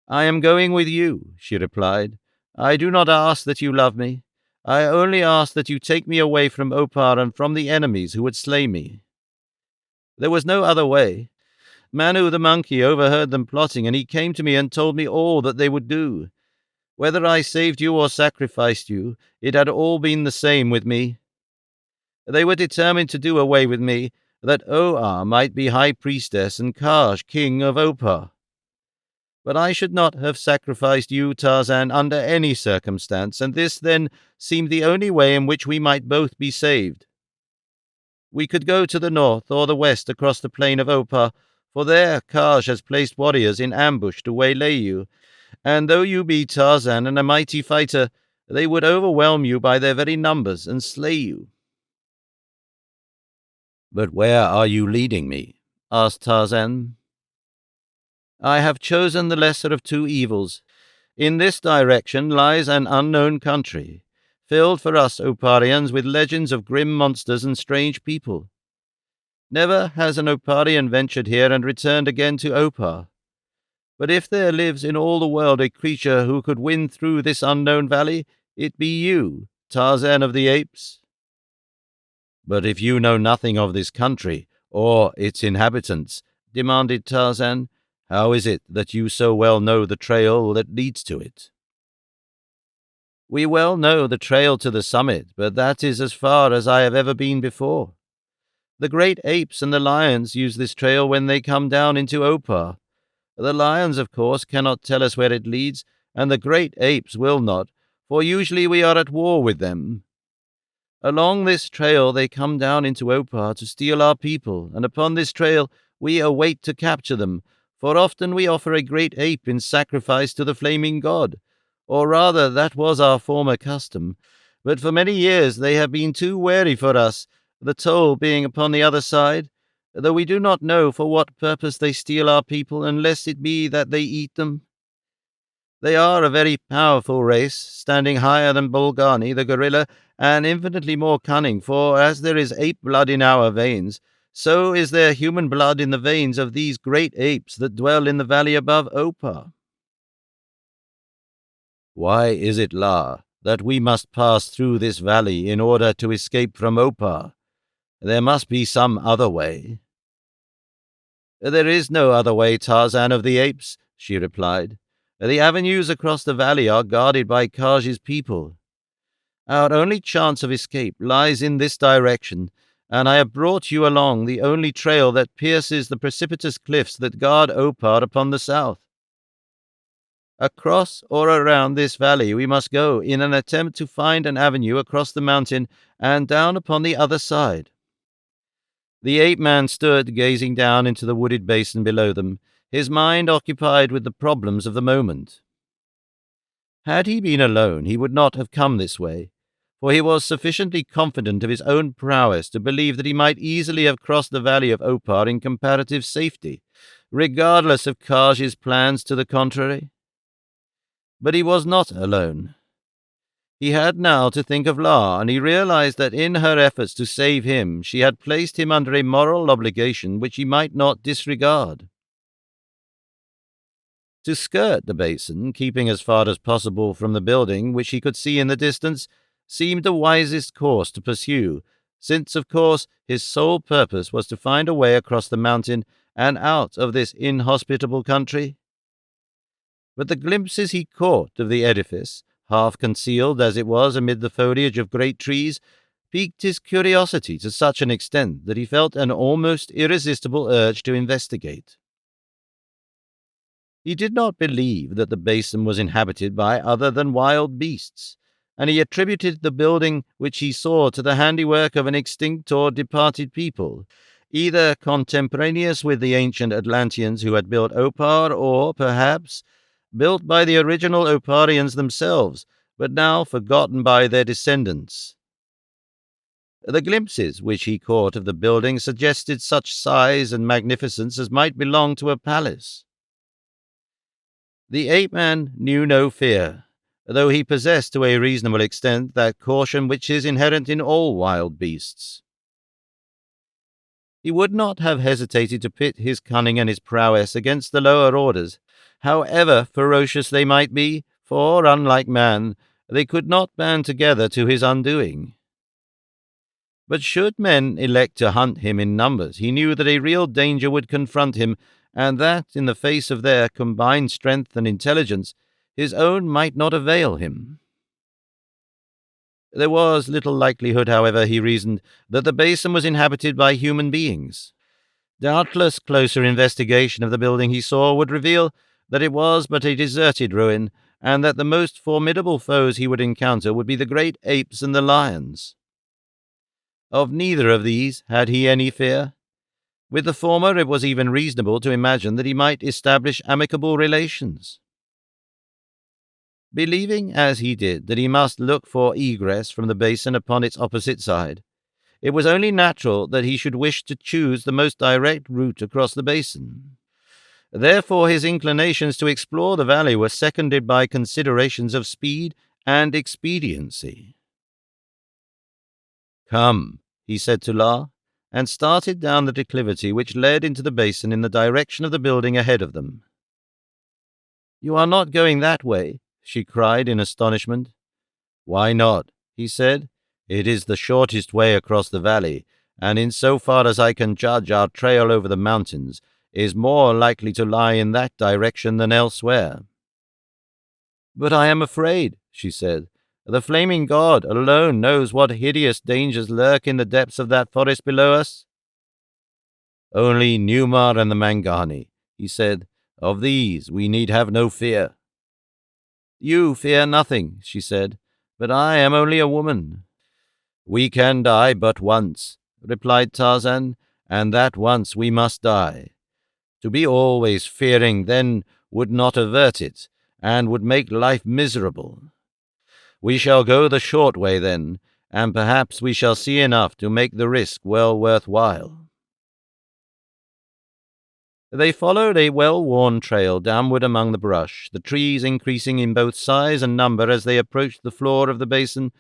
"I am going with you," she replied. "I do not ask that you love me. I only ask that you take me away from Opar and from the enemies who would slay me." There was no other way. Manu the monkey overheard them plotting, and he came to me and told me all that they would do. Whether I saved you or sacrificed you, it had all been the same with me. They were determined to do away with me, that Oar might be high priestess and Kaj king of Opar. But I should not have sacrificed you, Tarzan, under any circumstance, and this, then, seemed the only way in which we might both be saved. We could go to the north or the west across the plain of Opar, for there Kaj has placed warriors in ambush to waylay you, and though you be Tarzan and a mighty fighter, they would overwhelm you by their very numbers and slay you." "But where are you leading me?" asked Tarzan. "I have chosen the lesser of two evils. In this direction lies an unknown country, filled for us Oparians with legends of grim monsters and strange people. Never has an Oparian ventured here and returned again to Opar. But if there lives in all the world a creature who could win through this unknown valley, it be you, Tarzan of the Apes." "But if you know nothing of this country, or its inhabitants," demanded Tarzan, "how is it that you so well know the trail that leads to it?" "We well know the trail to the summit, but that is as far as I have ever been before. The great apes and the lions use this trail when they come down into Opar. The lions, of course, cannot tell us where it leads, and the great apes will not, for usually we are at war with them. Along this trail they come down into Opar to steal our people, and upon this trail we await to capture them, for often we offer a great ape in sacrifice to the flaming god, or rather that was our former custom, but for many years they have been too wary for us, the toll being upon the other side, though we do not know for what purpose they steal our people, unless it be that they eat them. They are a very powerful race, standing higher than Bolgani, the gorilla, and infinitely more cunning, for as there is ape blood in our veins, so is there human blood in the veins of these great apes that dwell in the valley above Opar." "Why is it, La, that we must pass through this valley in order to escape from Opar? There must be some other way." "There is no other way, Tarzan of the Apes," she replied. "The avenues across the valley are guarded by Kaj's people. Our only chance of escape lies in this direction, and I have brought you along the only trail that pierces the precipitous cliffs that guard Opar upon the south. Across or around this valley we must go in an attempt to find an avenue across the mountain and down upon the other side." The ape-man stood gazing down into the wooded basin below them, his mind occupied with the problems of the moment. Had he been alone, he would not have come this way, for he was sufficiently confident of his own prowess to believe that he might easily have crossed the valley of Opar in comparative safety, regardless of Kaj's plans to the contrary. But he was not alone. He had now to think of La, and he realized that in her efforts to save him, she had placed him under a moral obligation which he might not disregard. To skirt the basin, keeping as far as possible from the building which he could see in the distance, seemed the wisest course to pursue, since, of course, his sole purpose was to find a way across the mountain and out of this inhospitable country. But the glimpses he caught of the edifice, half concealed as it was amid the foliage of great trees, piqued his curiosity to such an extent that he felt an almost irresistible urge to investigate. He did not believe that the basin was inhabited by other than wild beasts, and he attributed the building which he saw to the handiwork of an extinct or departed people, either contemporaneous with the ancient Atlanteans who had built Opar, or, perhaps, built by the original Oparians themselves, but now forgotten by their descendants. The glimpses which he caught of the building suggested such size and magnificence as might belong to a palace. The ape-man knew no fear, though he possessed to a reasonable extent that caution which is inherent in all wild beasts. He would not have hesitated to pit his cunning and his prowess against the lower orders, however ferocious they might be, for, unlike man, they could not band together to his undoing. But should men elect to hunt him in numbers, he knew that a real danger would confront him, and that, in the face of their combined strength and intelligence, his own might not avail him. There was little likelihood, however, he reasoned, that the basin was inhabited by human beings. Doubtless closer investigation of the building he saw would reveal that it was but a deserted ruin, and that the most formidable foes he would encounter would be the great apes and the lions. Of neither of these had he any fear. With the former it was even reasonable to imagine that he might establish amicable relations. Believing, as he did, that he must look for egress from the basin upon its opposite side, it was only natural that he should wish to choose the most direct route across the basin. Therefore his inclinations to explore the valley were seconded by considerations of speed and expediency. "Come," he said to La, and started down the declivity which led into the basin in the direction of the building ahead of them. "You are not going that way?" she cried in astonishment. "Why not?" he said. "It is the shortest way across the valley, and in so far as I can judge, our trail over the mountains is more likely to lie in that direction than elsewhere." "But I am afraid," she said. "The flaming god alone knows what hideous dangers lurk in the depths of that forest below us." "Only Newmar and the Mangani," he said. "Of these we need have no fear." "You fear nothing," she said, "but I am only a woman." "We can die but once," replied Tarzan, "and that once we must die. To be always fearing then would not avert it, and would make life miserable. We shall go the short way then, and perhaps we shall see enough to make the risk well worth while." They followed a well-worn trail downward among the brush, the trees increasing in both size and number as they approached the floor of the basin,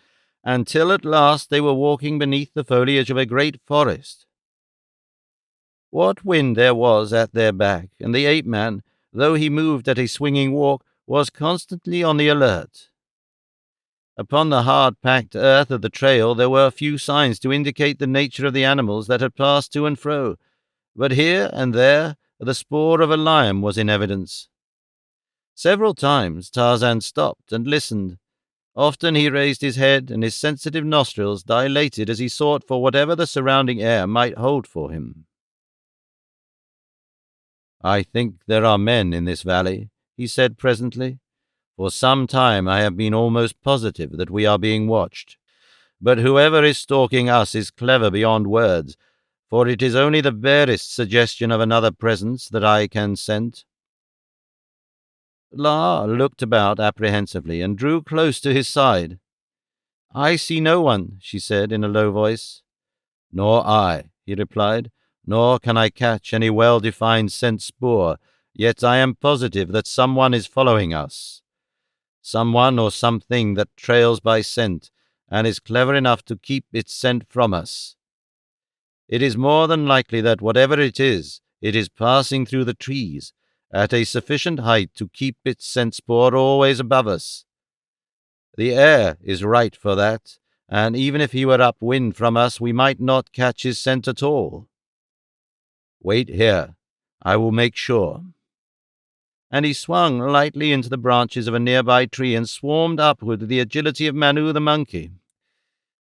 until at last they were walking beneath the foliage of a great forest. What wind there was at their back, and the ape-man, though he moved at a swinging walk, was constantly on the alert. Upon the hard-packed earth of the trail there were few signs to indicate the nature of the animals that had passed to and fro, but here and there the spoor of a lion was in evidence. Several times Tarzan stopped and listened. Often he raised his head, and his sensitive nostrils dilated as he sought for whatever the surrounding air might hold for him. "I think there are men in this valley," he said presently. "For some time I have been almost positive that we are being watched. But whoever is stalking us is clever beyond words, for it is only the barest suggestion of another presence that I can scent." La looked about apprehensively and drew close to his side. "I see no one," she said in a low voice. "Nor I," he replied, "nor can I catch any well-defined scent spoor, yet I am positive that someone is following us. Someone or something that trails by scent, and is clever enough to keep its scent from us. It is more than likely that whatever it is passing through the trees at a sufficient height to keep its scent spoor always above us. The air is right for that, and even if he were upwind from us, we might not catch his scent at all. Wait here. I will make sure." And he swung lightly into the branches of a nearby tree and swarmed upward with the agility of Manu the monkey.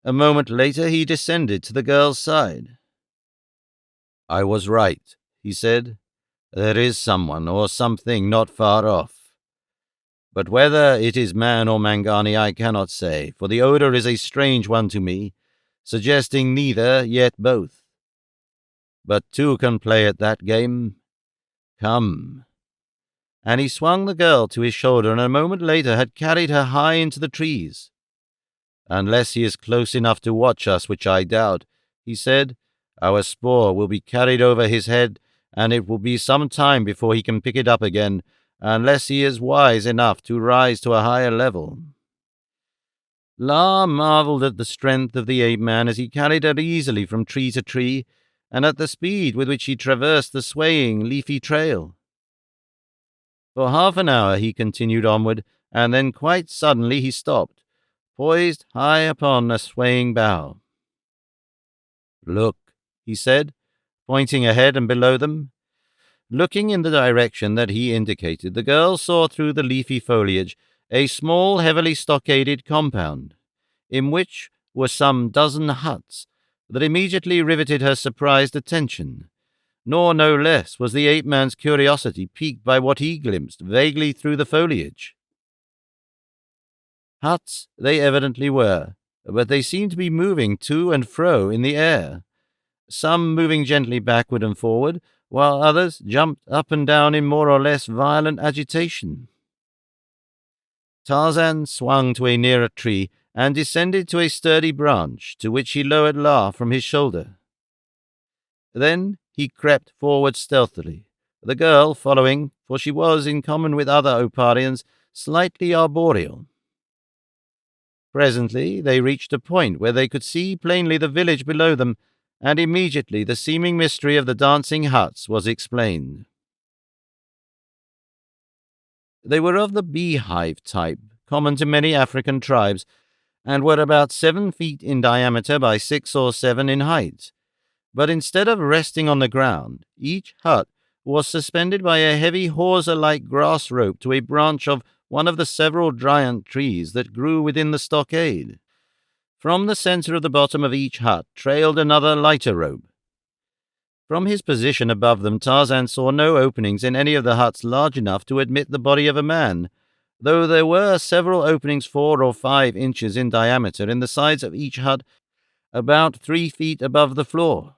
A moment later he descended to the girl's side. "I was right," he said. "There is someone or something not far off. But whether it is man or Mangani I cannot say, for the odor is a strange one to me, suggesting neither, yet both. But two can play at that game. Come." And he swung the girl to his shoulder, and a moment later had carried her high into the trees. "Unless he is close enough to watch us, which I doubt," he said, "our spoor will be carried over his head, and it will be some time before he can pick it up again, unless he is wise enough to rise to a higher level." La marveled at the strength of the ape-man as he carried her easily from tree to tree, and at the speed with which he traversed the swaying, leafy trail. For half an hour he continued onward, and then quite suddenly he stopped, poised high upon a swaying bough. "Look," he said, pointing ahead and below them. Looking in the direction that he indicated, the girl saw through the leafy foliage a small, heavily stockaded compound, in which were some dozen huts, that immediately riveted her surprised attention. Nor no less was the ape-man's curiosity piqued by what he glimpsed vaguely through the foliage. Huts they evidently were, but they seemed to be moving to and fro in the air, some moving gently backward and forward, while others jumped up and down in more or less violent agitation. Tarzan swung to a nearer tree and descended to a sturdy branch, to which he lowered La from his shoulder. Then he crept forward stealthily, the girl following, for she was, in common with other Oparians, slightly arboreal. Presently they reached a point where they could see plainly the village below them, and immediately the seeming mystery of the dancing huts was explained. They were of the beehive type, common to many African tribes, and were about 7 feet in diameter by 6 or 7 in height. But instead of resting on the ground, each hut was suspended by a heavy hawser-like grass rope to a branch of one of the several giant trees that grew within the stockade. From the center of the bottom of each hut trailed another lighter rope. From his position above them, Tarzan saw no openings in any of the huts large enough to admit the body of a man, though there were several openings 4 or 5 inches in diameter in the sides of each hut, about 3 feet above the floor.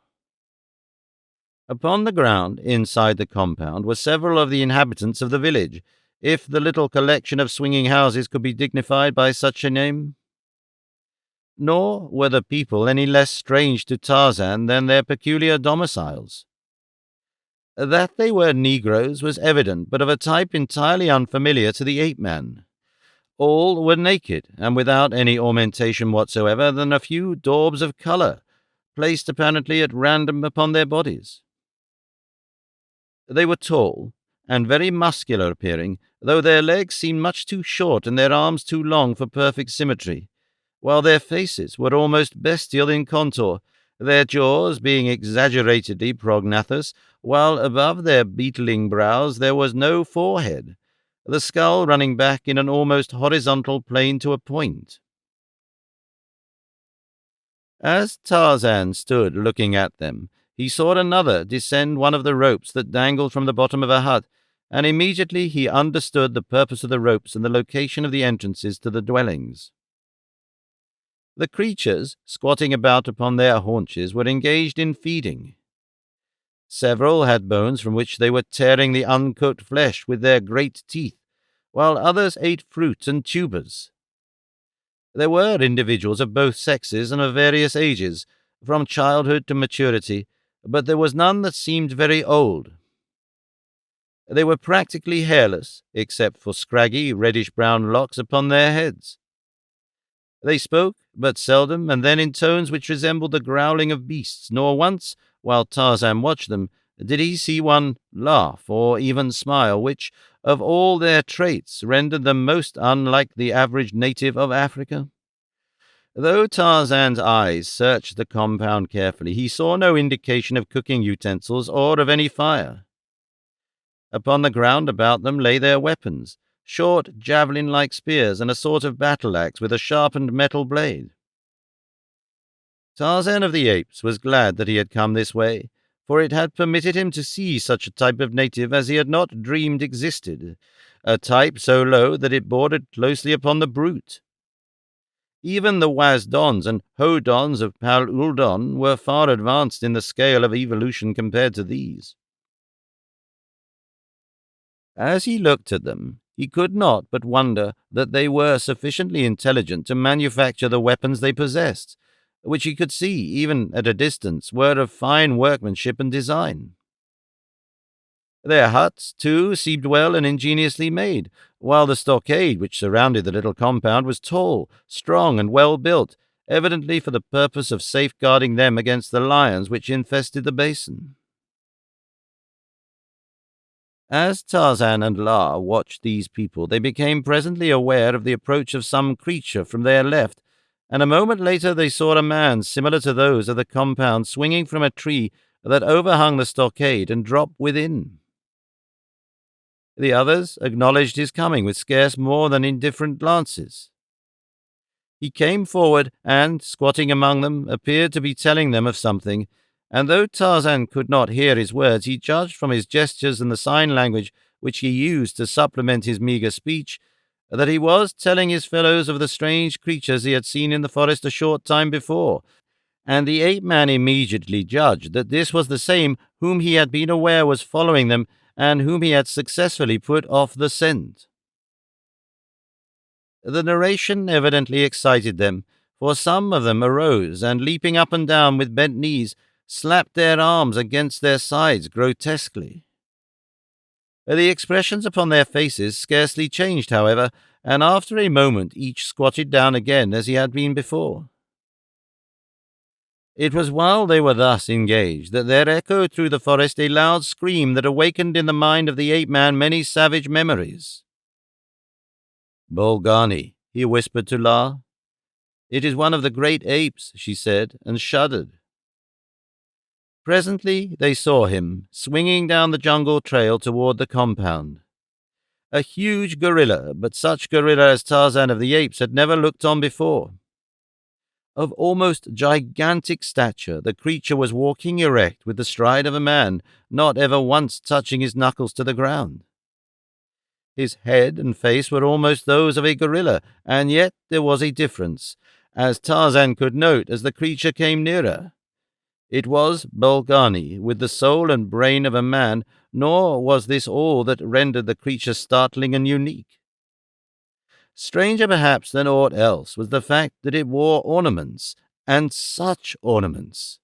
Upon the ground inside the compound were several of the inhabitants of the village, if the little collection of swinging houses could be dignified by such a name. Nor were the people any less strange to Tarzan than their peculiar domiciles. That they were Negroes was evident, but of a type entirely unfamiliar to the ape-man. All were naked, and without any ornamentation whatsoever than a few daubs of color, placed apparently at random upon their bodies. They were tall, and very muscular appearing, though their legs seemed much too short and their arms too long for perfect symmetry, while their faces were almost bestial in contour, their jaws being exaggeratedly prognathous, while above their beetling brows there was no forehead, the skull running back in an almost horizontal plane to a point. As Tarzan stood looking at them, he saw another descend one of the ropes that dangled from the bottom of a hut, and immediately he understood the purpose of the ropes and the location of the entrances to the dwellings. The creatures, squatting about upon their haunches, were engaged in feeding. Several had bones from which they were tearing the uncooked flesh with their great teeth, while others ate fruit and tubers. There were individuals of both sexes and of various ages, from childhood to maturity, but there was none that seemed very old. They were practically hairless, except for scraggy, reddish-brown locks upon their heads. They spoke, but seldom, and then in tones which resembled the growling of beasts, nor once, while Tarzan watched them, did he see one laugh or even smile, which, of all their traits, rendered them most unlike the average native of Africa. Though Tarzan's eyes searched the compound carefully, he saw no indication of cooking utensils or of any fire. Upon the ground about them lay their weapons, short javelin-like spears and a sort of battle-axe with a sharpened metal blade. Tarzan of the Apes was glad that he had come this way, for it had permitted him to see such a type of native as he had not dreamed existed, a type so low that it bordered closely upon the brute. Even the Wazdons and Hodons of Pal Uldon were far advanced in the scale of evolution compared to these. As he looked at them, he could not but wonder that they were sufficiently intelligent to manufacture the weapons they possessed, which he could see, even at a distance, were of fine workmanship and design. Their huts, too, seemed well and ingeniously made, while the stockade which surrounded the little compound was tall, strong, and well built, evidently for the purpose of safeguarding them against the lions which infested the basin. As Tarzan and La watched these people, they became presently aware of the approach of some creature from their left, and a moment later they saw a man similar to those of the compound swinging from a tree that overhung the stockade and drop within. The others acknowledged his coming with scarce more than indifferent glances. He came forward and, squatting among them, appeared to be telling them of something, and though Tarzan could not hear his words, he judged from his gestures and the sign language which he used to supplement his meagre speech that he was telling his fellows of the strange creatures he had seen in the forest a short time before, and the ape-man immediately judged that this was the same whom he had been aware was following them and whom he had successfully put off the scent. The narration evidently excited them, for some of them arose and, leaping up and down with bent knees, slapped their arms against their sides grotesquely. The expressions upon their faces scarcely changed, however, and after a moment each squatted down again as he had been before. It was while they were thus engaged that there echoed through the forest a loud scream that awakened in the mind of the ape-man many savage memories. "Bolgani," he whispered to La. "It is one of the great apes," she said, and shuddered. Presently they saw him, swinging down the jungle trail toward the compound. A huge gorilla, but such gorilla as Tarzan of the Apes had never looked on before. Of almost gigantic stature, the creature was walking erect with the stride of a man, not ever once touching his knuckles to the ground. His head and face were almost those of a gorilla, and yet there was a difference, as Tarzan could note as the creature came nearer. It was Bolgani, with the soul and brain of a man, nor was this all that rendered the creature startling and unique. Stranger perhaps than aught else was the fact that it wore ornaments, and such ornaments!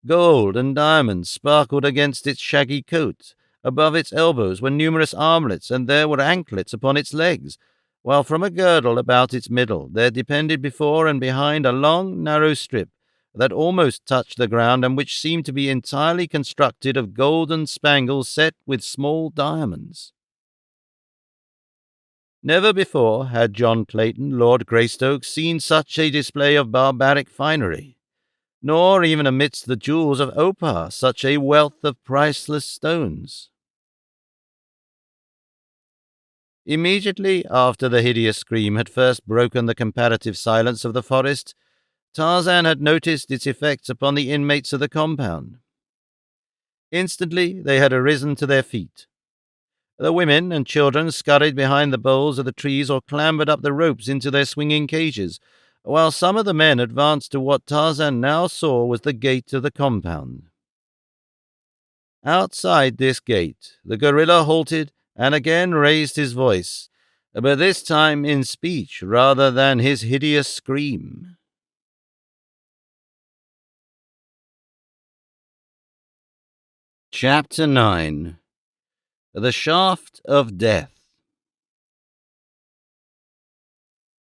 Gold and diamonds sparkled against its shaggy coat. Above its elbows were numerous armlets, and there were anklets upon its legs, while from a girdle about its middle there depended before and behind a long, narrow strip that almost touched the ground and which seemed to be entirely constructed of golden spangles set with small diamonds. Never before had John Clayton, Lord Greystoke, seen such a display of barbaric finery, nor even amidst the jewels of Opar such a wealth of priceless stones. Immediately after the hideous scream had first broken the comparative silence of the forest, Tarzan had noticed its effects upon the inmates of the compound. Instantly they had arisen to their feet. The women and children scurried behind the boles of the trees or clambered up the ropes into their swinging cages, while some of the men advanced to what Tarzan now saw was the gate of the compound. Outside this gate, the gorilla halted and again raised his voice, but this time in speech rather than his hideous scream. Chapter 9. The Shaft of Death.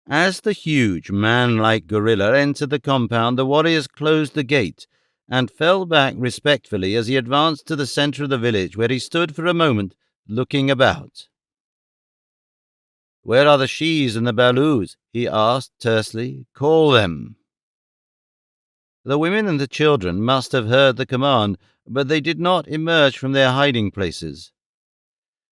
As the huge, man-like gorilla entered the compound, the warriors closed the gate and fell back respectfully as he advanced to the center of the village, where he stood for a moment, looking about. "Where are the Shis and the Balus?" he asked tersely. "Call them." The women and the children must have heard the command, but they did not emerge from their hiding places.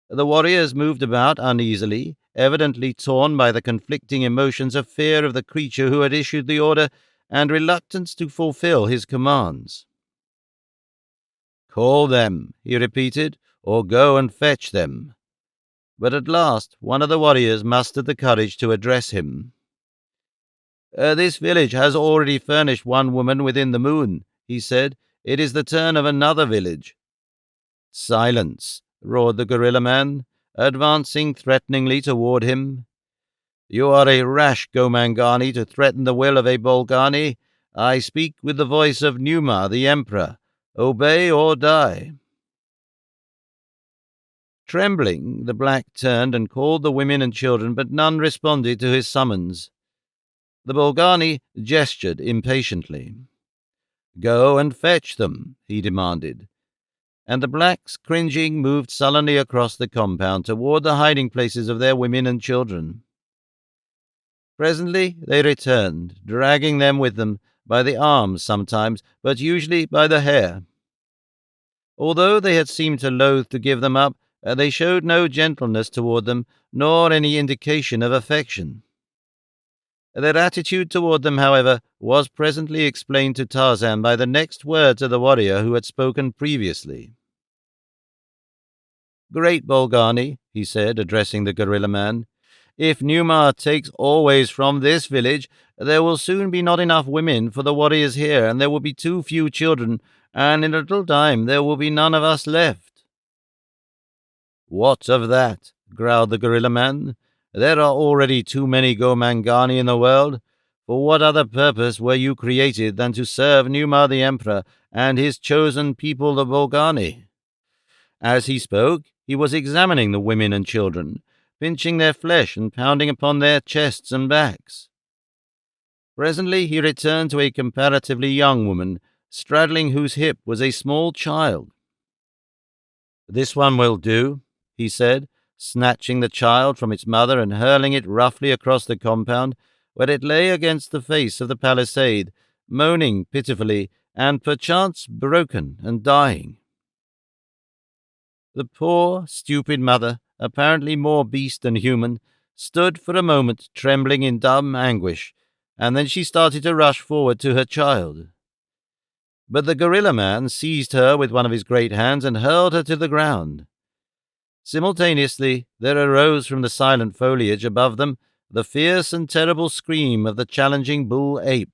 The warriors moved about uneasily, evidently torn by the conflicting emotions of fear of the creature who had issued the order and reluctance to fulfill his commands. "Call them," he repeated, "or go and fetch them." But at last one of the warriors mustered the courage to address him. "This village has already furnished one woman within the moon," he said. "It is the turn of another village." "Silence!" roared the gorilla man, advancing threateningly toward him. "You are a rash Gomangani to threaten the will of a Bolgani. I speak with the voice of Numa, the emperor. Obey or die." Trembling, the black turned and called the women and children, but none responded to his summons. The Bolgani gestured impatiently. "Go and fetch them," he demanded, and the blacks, cringing, moved sullenly across the compound toward the hiding places of their women and children. Presently they returned, dragging them with them, by the arms sometimes, but usually by the hair. Although they had seemed to loathe to give them up, they showed no gentleness toward them, nor any indication of affection. Their attitude toward them, however, was presently explained to Tarzan by the next words of the warrior who had spoken previously. "Great Bolgani," he said, addressing the gorilla man, "if Numa takes always from this village, there will soon be not enough women for the warriors here, and there will be too few children, and in a little time there will be none of us left." "What of that?" growled the gorilla man. "There are already too many Gomangani in the world. For what other purpose were you created than to serve Numa the Emperor and his chosen people, the Bolgani?" As he spoke, he was examining the women and children, pinching their flesh and pounding upon their chests and backs. Presently he returned to a comparatively young woman, straddling whose hip was a small child. "This one will do," he said, snatching the child from its mother and hurling it roughly across the compound, where it lay against the face of the palisade, moaning pitifully, and perchance broken and dying. The poor, stupid mother, apparently more beast than human, stood for a moment trembling in dumb anguish, and then she started to rush forward to her child. But the gorilla man seized her with one of his great hands and hurled her to the ground. Simultaneously, there arose from the silent foliage above them the fierce and terrible scream of the challenging bull-ape.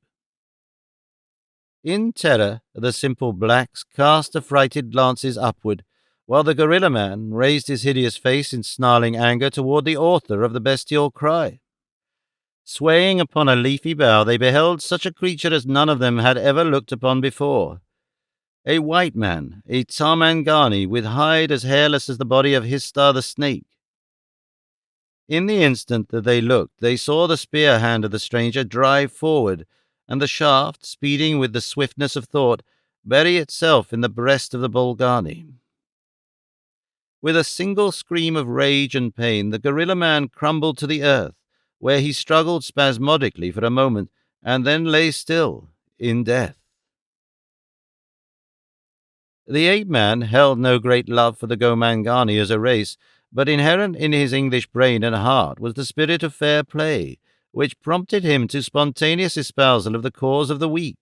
In terror, the simple blacks cast affrighted glances upward, while the gorilla man raised his hideous face in snarling anger toward the author of the bestial cry. Swaying upon a leafy bough, they beheld such a creature as none of them had ever looked upon before. A white man, a Tarmangani, with hide as hairless as the body of Histar the snake. In the instant that they looked, they saw the spear hand of the stranger drive forward, and the shaft, speeding with the swiftness of thought, bury itself in the breast of the Bolgani. With a single scream of rage and pain, the gorilla man crumbled to the earth, where he struggled spasmodically for a moment, and then lay still, in death. The ape-man held no great love for the Gomangani as a race, but inherent in his English brain and heart was the spirit of fair play, which prompted him to spontaneous espousal of the cause of the weak.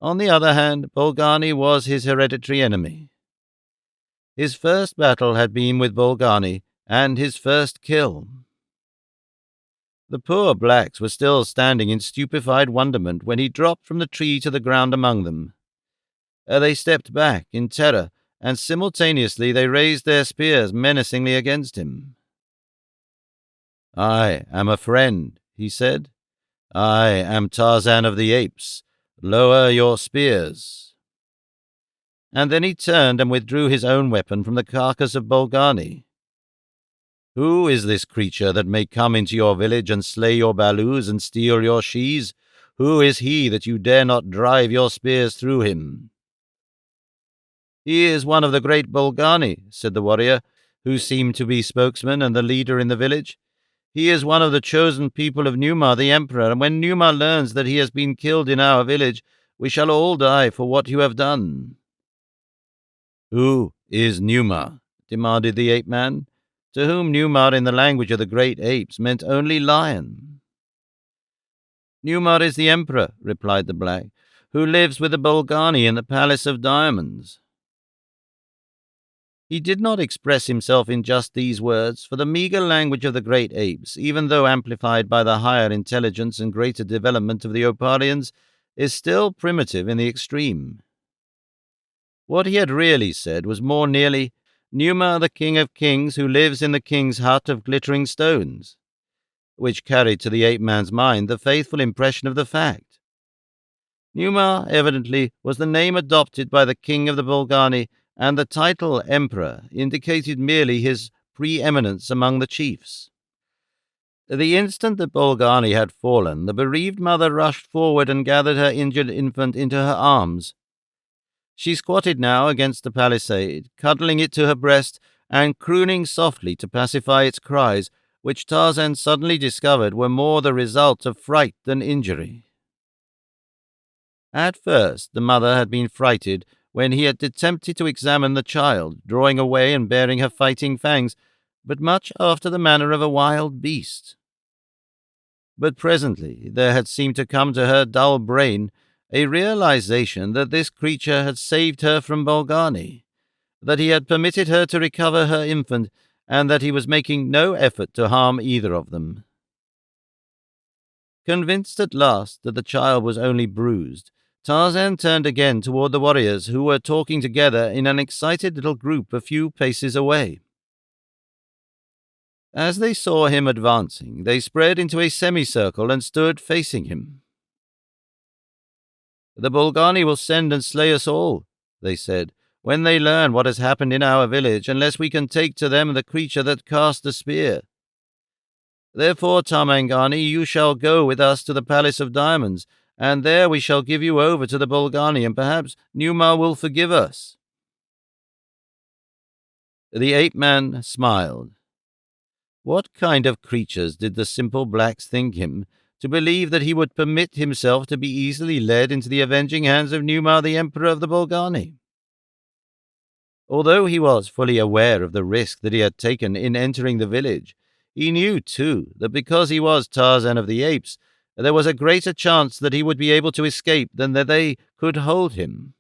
On the other hand, Bolgani was his hereditary enemy. His first battle had been with Bolgani, and his first kill. The poor blacks were still standing in stupefied wonderment when he dropped from the tree to the ground among them. They stepped back in terror, and simultaneously they raised their spears menacingly against him. "I am a friend," he said. "I am Tarzan of the Apes. Lower your spears." And then he turned and withdrew his own weapon from the carcass of Bolgani. "Who is this creature that may come into your village and slay your balus and steal your shes? Who is he that you dare not drive your spears through him?" "He is one of the great Bolgani," said the warrior, who seemed to be spokesman and the leader in the village. "He is one of the chosen people of Numa the Emperor, and when Numa learns that he has been killed in our village, we shall all die for what you have done." "Who is Numa?" demanded the ape-man, to whom Numa in the language of the great apes meant only lion. "Numa is the Emperor," replied the black, "who lives with the Bolgani in the Palace of Diamonds." He did not express himself in just these words, for the meager language of the great apes, even though amplified by the higher intelligence and greater development of the Oparians, is still primitive in the extreme. What he had really said was more nearly, "Numa, the King of Kings, who lives in the king's hut of glittering stones," which carried to the ape-man's mind the faithful impression of the fact. Numa, evidently, was the name adopted by the king of the Bolgani, and the title Emperor indicated merely his preeminence among the chiefs. The instant that Bolgani had fallen, the bereaved mother rushed forward and gathered her injured infant into her arms. She squatted now against the palisade, cuddling it to her breast and crooning softly to pacify its cries, which Tarzan suddenly discovered were more the result of fright than injury. At first, the mother had been frighted when he had attempted to examine the child, drawing away and baring her fighting fangs, but much after the manner of a wild beast. But presently there had seemed to come to her dull brain a realization that this creature had saved her from Bolgani, that he had permitted her to recover her infant, and that he was making no effort to harm either of them. Convinced at last that the child was only bruised, Tarzan turned again toward the warriors, who were talking together in an excited little group a few paces away. As they saw him advancing, they spread into a semicircle and stood facing him. "The Bolgani will send and slay us all," they said, "when they learn what has happened in our village, unless we can take to them the creature that cast the spear. Therefore, Tarmangani, you shall go with us to the Palace of Diamonds, and there we shall give you over to the Bolgani, and perhaps Numa will forgive us." The ape-man smiled. What kind of creatures did the simple blacks think him, to believe that he would permit himself to be easily led into the avenging hands of Numa, the Emperor of the Bolgani? Although he was fully aware of the risk that he had taken in entering the village, he knew, too, that because he was Tarzan of the Apes, there was a greater chance that he would be able to escape than that they could hold him.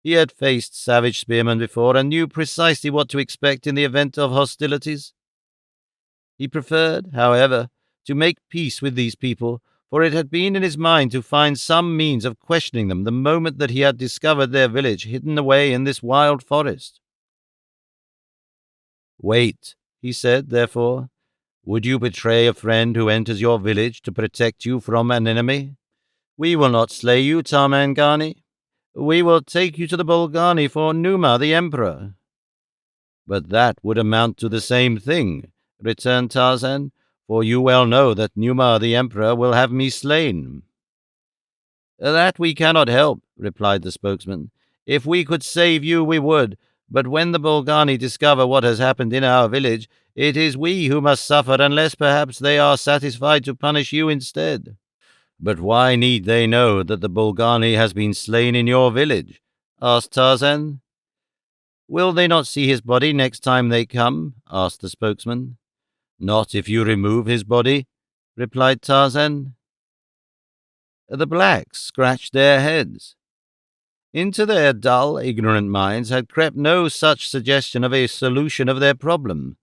He had faced savage spearmen before and knew precisely what to expect in the event of hostilities. He preferred, however, to make peace with these people, for it had been in his mind to find some means of questioning them the moment that he had discovered their village hidden away in this wild forest. "Wait," he said, therefore. "Would you betray a friend who enters your village to protect you from an enemy? We will not slay you, Tarmangani. We will take you to the Bolgani for Numa, the Emperor." "But that would amount to the same thing," returned Tarzan, "for you well know that Numa, the Emperor, will have me slain." "That we cannot help," replied the spokesman. "If we could save you, we would, but when the Bolgani discover what has happened in our village, it is we who must suffer, unless perhaps they are satisfied to punish you instead." "But why need they know that the Bolgani has been slain in your village?" asked Tarzan. "Will they not see his body next time they come?" asked the spokesman. "Not if you remove his body," replied Tarzan. The blacks scratched their heads. Into their dull, ignorant minds had crept no such suggestion of a solution of their problem.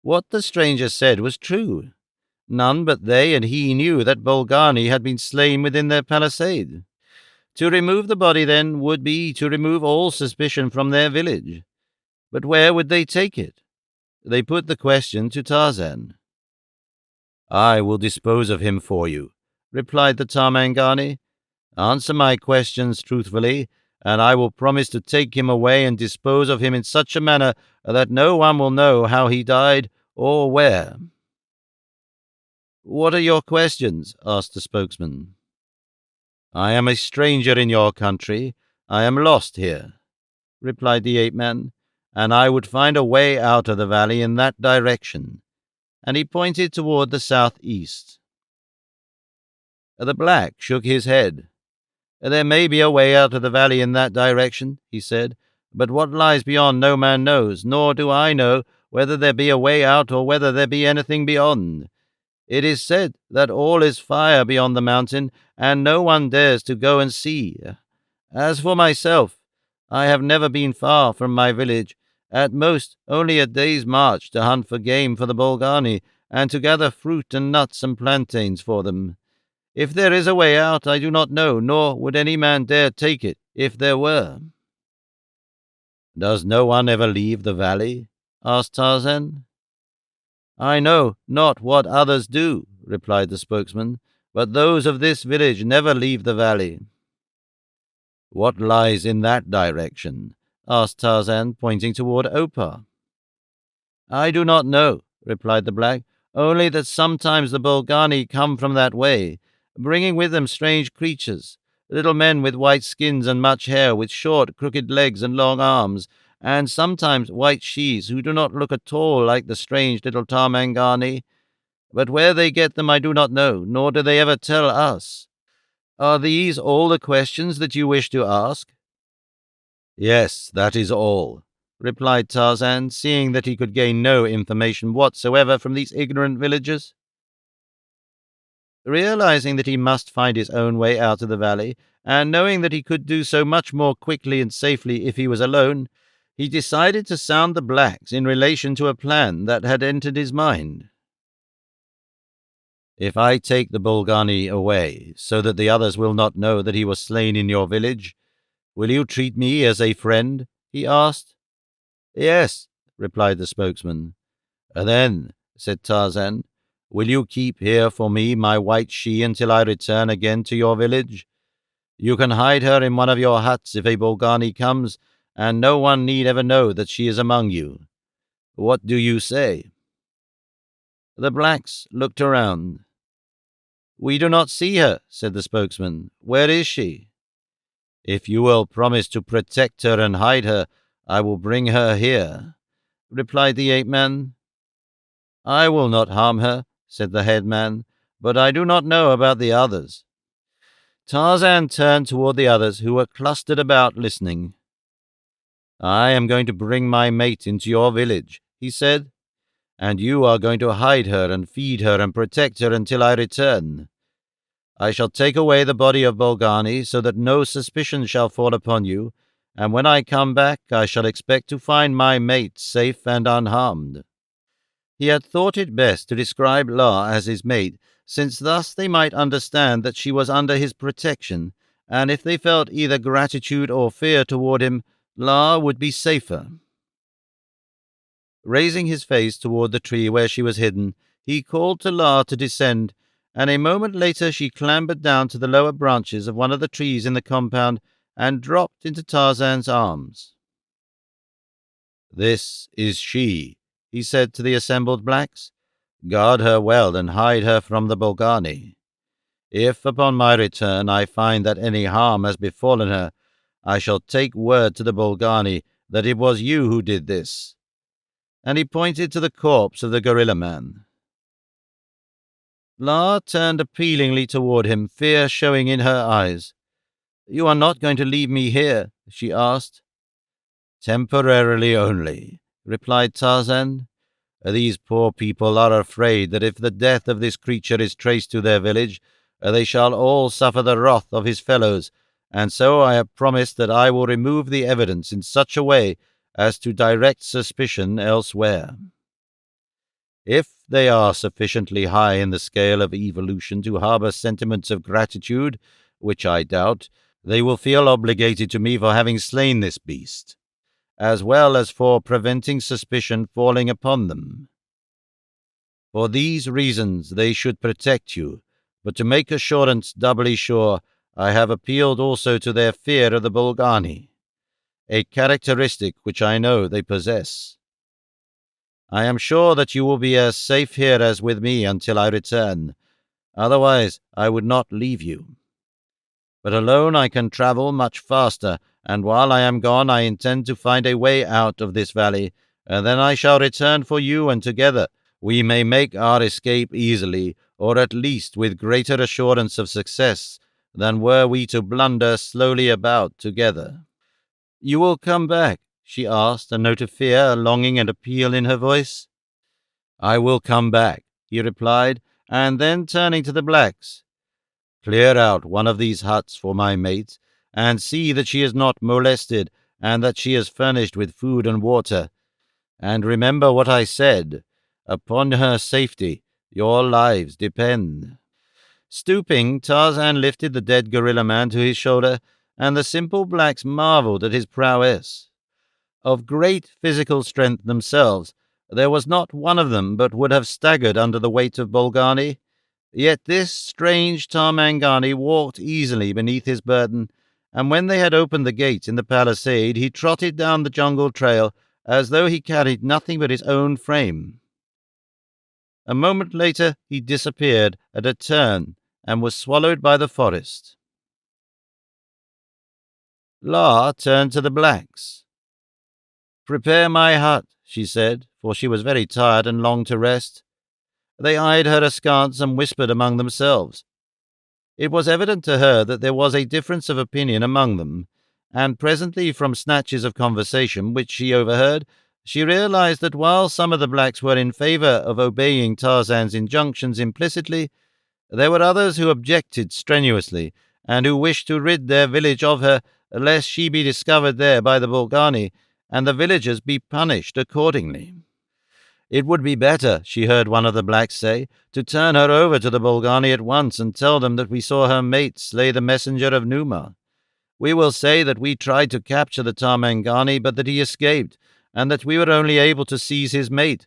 What the stranger said was true. None but they and he knew that Bolgani had been slain within their palisade. To remove the body, then, would be to remove all suspicion from their village. But where would they take it? they put the question to Tarzan. "I will dispose of him for you," replied the Tarmangani. "Answer my questions truthfully, and I will promise to take him away and dispose of him in such a manner that no one will know how he died or where." "What are your questions?" asked the spokesman. "I am a stranger in your country. I am lost here," replied the ape-man, "and I would find a way out of the valley in that direction." And he pointed toward the southeast. The black shook his head. "There may be a way out of the valley in that direction," he said, "but what lies beyond no man knows, nor do I know whether there be a way out or whether there be anything beyond. It is said that all is fire beyond the mountain, and no one dares to go and see. As for myself, I have never been far from my village, at most only a day's march to hunt for game for the Bolgani, and to gather fruit and nuts and plantains for them. If there is a way out, I do not know, nor would any man dare take it if there were." "Does no one ever leave the valley?" asked Tarzan. "I know not what others do," replied the spokesman, "but those of this village never leave the valley." "What lies in that direction?" asked Tarzan, pointing toward Opar. "I do not know," replied the black, "only that sometimes the Bolgani come from that way, bringing with them strange creatures, little men with white skins and much hair, with short, crooked legs and long arms, and sometimes white shes who do not look at all like the strange little Tarmangani. But where they get them I do not know, nor do they ever tell us. Are these all the questions that you wish to ask?" "Yes, that is all," replied Tarzan, seeing that he could gain no information whatsoever from these ignorant villagers. Realizing that he must find his own way out of the valley, and knowing that he could do so much more quickly and safely if he was alone, he decided to sound the blacks in relation to a plan that had entered his mind. "If I take the Bolgani away, so that the others will not know that he was slain in your village, will you treat me as a friend?" he asked. "Yes," replied the spokesman. "Then," said Tarzan, "will you keep here for me my white she until I return again to your village? You can hide her in one of your huts if a Bolgani comes, and no one need ever know that she is among you. What do you say?" The blacks looked around. "We do not see her," said the spokesman. "Where is she?" "If you will promise to protect her and hide her, I will bring her here," replied the ape-man. "I will not harm her," said the head man, "but I do not know about the others." Tarzan turned toward the others, who were clustered about listening. "I am going to bring my mate into your village," he said, "and you are going to hide her and feed her and protect her until I return. I shall take away the body of Bolgani so that no suspicion shall fall upon you, and when I come back I shall expect to find my mate safe and unharmed." He had thought it best to describe La as his mate, since thus they might understand that she was under his protection, and if they felt either gratitude or fear toward him, La would be safer. Raising his face toward the tree where she was hidden, he called to La to descend, and a moment later she clambered down to the lower branches of one of the trees in the compound and dropped into Tarzan's arms. "This is she," he said to the assembled blacks. "Guard her well and hide her from the Bolgani. If upon my return I find that any harm has befallen her, I shall take word to the Bolgani that it was you who did this." And he pointed to the corpse of the gorilla man. La turned appealingly toward him, fear showing in her eyes. "You are not going to leave me here?" she asked. "Temporarily only," replied Tarzan. "These poor people are afraid that if the death of this creature is traced to their village, they shall all suffer the wrath of his fellows, and so I have promised that I will remove the evidence in such a way as to direct suspicion elsewhere. If they are sufficiently high in the scale of evolution to harbor sentiments of gratitude, which I doubt, they will feel obligated to me for having slain this beast. as well as for preventing suspicion falling upon them. For these reasons they should protect you, but to make assurance doubly sure, I have appealed also to their fear of the Bolgani, a characteristic which I know they possess. I am sure that you will be as safe here as with me until I return. Otherwise, I would not leave you. But alone I can travel much faster, and while I am gone I intend to find a way out of this valley, and then I shall return for you, and together we may make our escape easily, or at least with greater assurance of success than were we to blunder slowly about together. You will come back? She asked, a note of fear, longing, and appeal in her voice. I will come back, he replied, and then turning to the blacks, clear out one of these huts for my mate, and see that she is not molested, and that she is furnished with food and water. And remember what I said. Upon her safety your lives depend. Stooping, Tarzan lifted the dead gorilla man to his shoulder, and the simple blacks marveled at his prowess. Of great physical strength themselves, there was not one of them but would have staggered under the weight of Bolgani. Yet this strange Tarmangani walked easily beneath his burden, and when they had opened the gate in the palisade, he trotted down the jungle trail as though he carried nothing but his own frame. A moment later he disappeared at a turn and was swallowed by the forest. La turned to the blacks. "Prepare my hut," she said, for she was very tired and longed to rest. They eyed her askance and whispered among themselves. It was evident to her that there was a difference of opinion among them, and presently, from snatches of conversation which she overheard, she realized that while some of the blacks were in favor of obeying Tarzan's injunctions implicitly, there were others who objected strenuously, and who wished to rid their village of her, lest she be discovered there by the Bolgani, and the villagers be punished accordingly. It would be better, she heard one of the blacks say, to turn her over to the Bolgani at once and tell them that we saw her mate slay the messenger of Numa. We will say that we tried to capture the Tarmangani, but that he escaped, and that we were only able to seize his mate.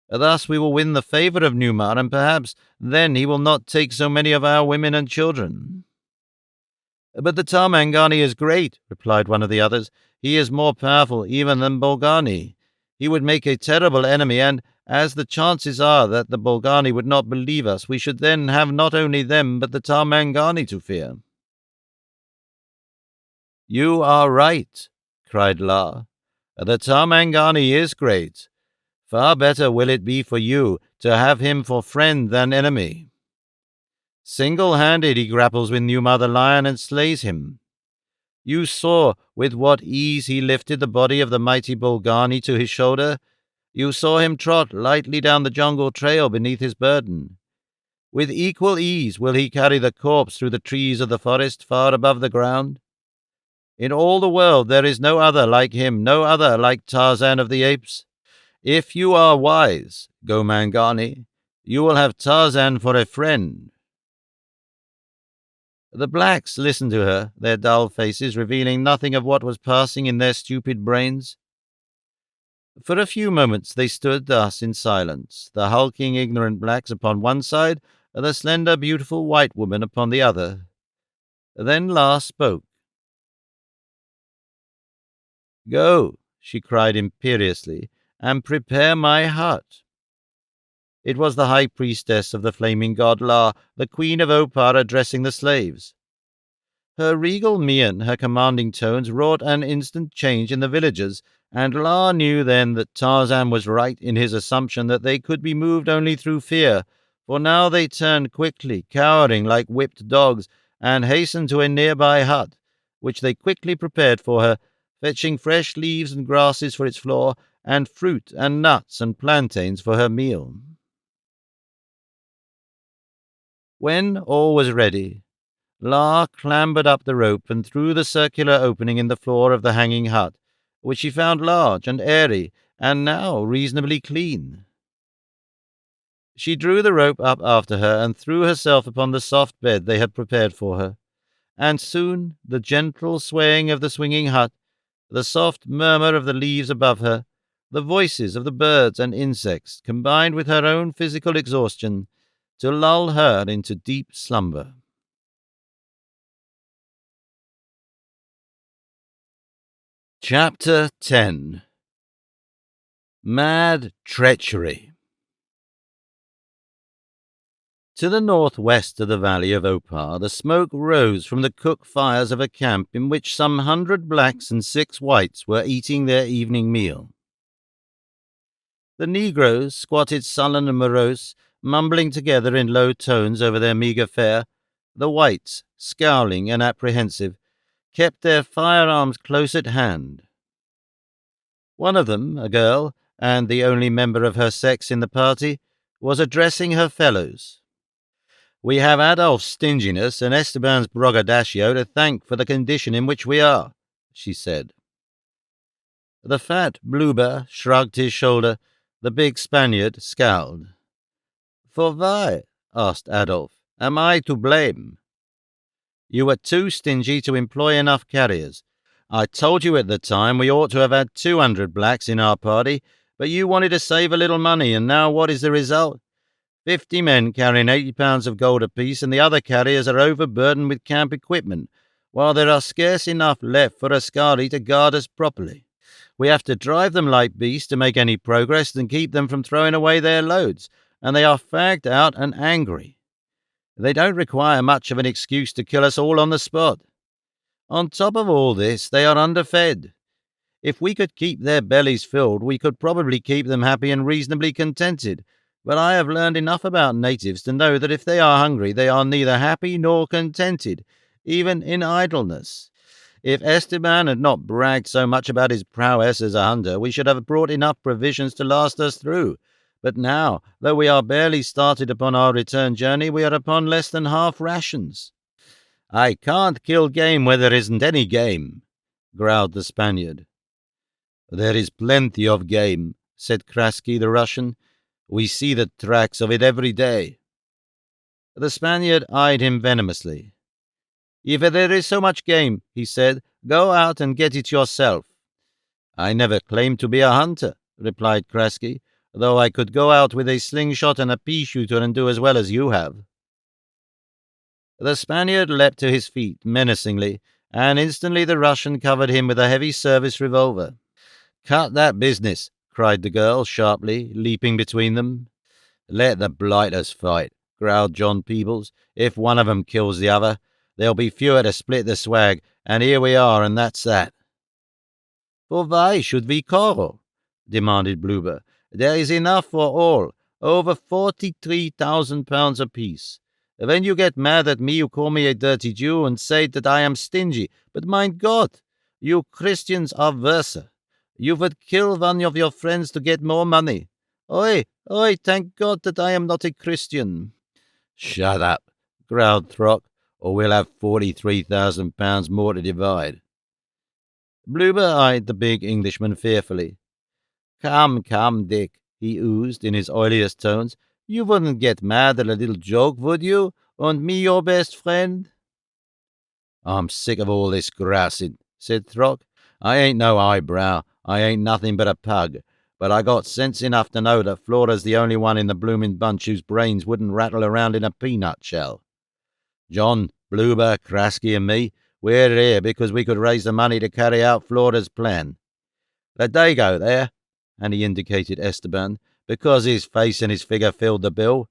Thus we will win the favor of Numa, and perhaps then he will not take so many of our women and children. But the Tarmangani is great, replied one of the others. He is more powerful even than Bolgani. He would make a terrible enemy, and as the chances are that the Bolgani would not believe us, we should then have not only them but the Tarmangani to fear. You are right, cried La. The Tarmangani is great. Far better will it be for you to have him for friend than enemy. Single-handed he grapples with Numa the lion and slays him. You saw with what ease he lifted the body of the mighty Bolgani to his shoulder. You saw him trot lightly down the jungle trail beneath his burden. With equal ease will he carry the corpse through the trees of the forest far above the ground. In all the world there is no other like him, no other like Tarzan of the apes. If you are wise, Gomangani, you will have Tarzan for a friend. The blacks listened to her, their dull faces revealing nothing of what was passing in their stupid brains. For a few moments they stood thus in silence, the hulking, ignorant blacks upon one side, the slender, beautiful white woman upon the other. Then La spoke. "Go," she cried imperiously, "and prepare my hut." It was the high priestess of the flaming god La, the queen of Opar, addressing the slaves. Her regal mien, her commanding tones, wrought an instant change in the villagers, and La knew then that Tarzan was right in his assumption that they could be moved only through fear, for now they turned quickly, cowering like whipped dogs, and hastened to a nearby hut, which they quickly prepared for her, fetching fresh leaves and grasses for its floor, and fruit and nuts and plantains for her meal. When all was ready, La clambered up the rope and through the circular opening in the floor of the hanging hut, which she found large and airy, and now reasonably clean. She drew the rope up after her and threw herself upon the soft bed they had prepared for her, and soon the gentle swaying of the swinging hut The soft murmur of the leaves above her, the voices of the birds and insects, combined with her own physical exhaustion to lull her into deep slumber. Chapter 10. Mad Treachery. To the northwest of the valley of Opar, the smoke rose from the cook fires of a camp in which some 100 blacks and 6 whites were eating their evening meal. The Negroes squatted sullen and morose, mumbling together in low tones over their meagre fare. The whites, scowling and apprehensive, kept their firearms close at hand. One of them, a girl, and the only member of her sex in the party, was addressing her fellows. "We have Adolph's stinginess and Esteban's braggadocio to thank for the condition in which we are," she said. The fat Blueber shrugged his shoulder. The big Spaniard scowled. "For why?" asked Adolph. "Am I to blame?" "You were too stingy to employ enough carriers. I told you at the time we ought to have had 200 blacks in our party, but you wanted to save a little money, and now what is the result? 50 men carrying 80 pounds of gold apiece, and the other carriers are overburdened with camp equipment, while there are scarce enough left for Ascari to guard us properly. We have to drive them like beasts to make any progress and keep them from throwing away their loads, and they are fagged out and angry. They don't require much of an excuse to kill us all on the spot. On top of all this, they are underfed. If we could keep their bellies filled, we could probably keep them happy and reasonably contented. But I have learned enough about natives to know that if they are hungry, they are neither happy nor contented, even in idleness. If Esteban had not bragged so much about his prowess as a hunter, we should have brought enough provisions to last us through. But now, though we are barely started upon our return journey, we are upon less than half rations." "I can't kill game where there isn't any game," growled the Spaniard. "There is plenty of game," said Kraski the Russian. "We see the tracks of it every day." The Spaniard eyed him venomously. "If there is so much game," he said, "go out and get it yourself." "I never claimed to be a hunter," replied Kraski, "though I could go out with a slingshot and a pea-shooter and do as well as you have." The Spaniard leapt to his feet menacingly, and instantly the Russian covered him with a heavy service revolver. "Cut that business," cried the girl sharply, leaping between them. "Let the blighters fight," growled John Peebles. "If one of 'em kills the other, there'll be fewer to split the swag, and here we are, and that's that." "For why should we quarrel?" demanded Blueber. "There is enough for all, over 43,000 pounds apiece. When you get mad at me, you call me a dirty Jew and say that I am stingy. But mein Gott, you Christians are worse. You would kill one of your friends to get more money. Oi, thank God that I am not a Christian." "Shut up," growled Throck, "or we'll have 43,000 pounds more to divide." Blueber eyed the big Englishman fearfully. Come, Dick," he oozed in his oiliest tones. "You wouldn't get mad at a little joke, would you? And me your best friend?" "I'm sick of all this grousing," said Throck. "I ain't no eyebrow. I ain't nothing but a pug. But I got sense enough to know that Flora's the only one in the bloomin' bunch whose brains wouldn't rattle around in a peanut shell. John, Blueber, Kraski, and me, we're here because we could raise the money to carry out Flora's plan. Let Dago there," and he indicated Esteban, "because his face and his figure filled the bill.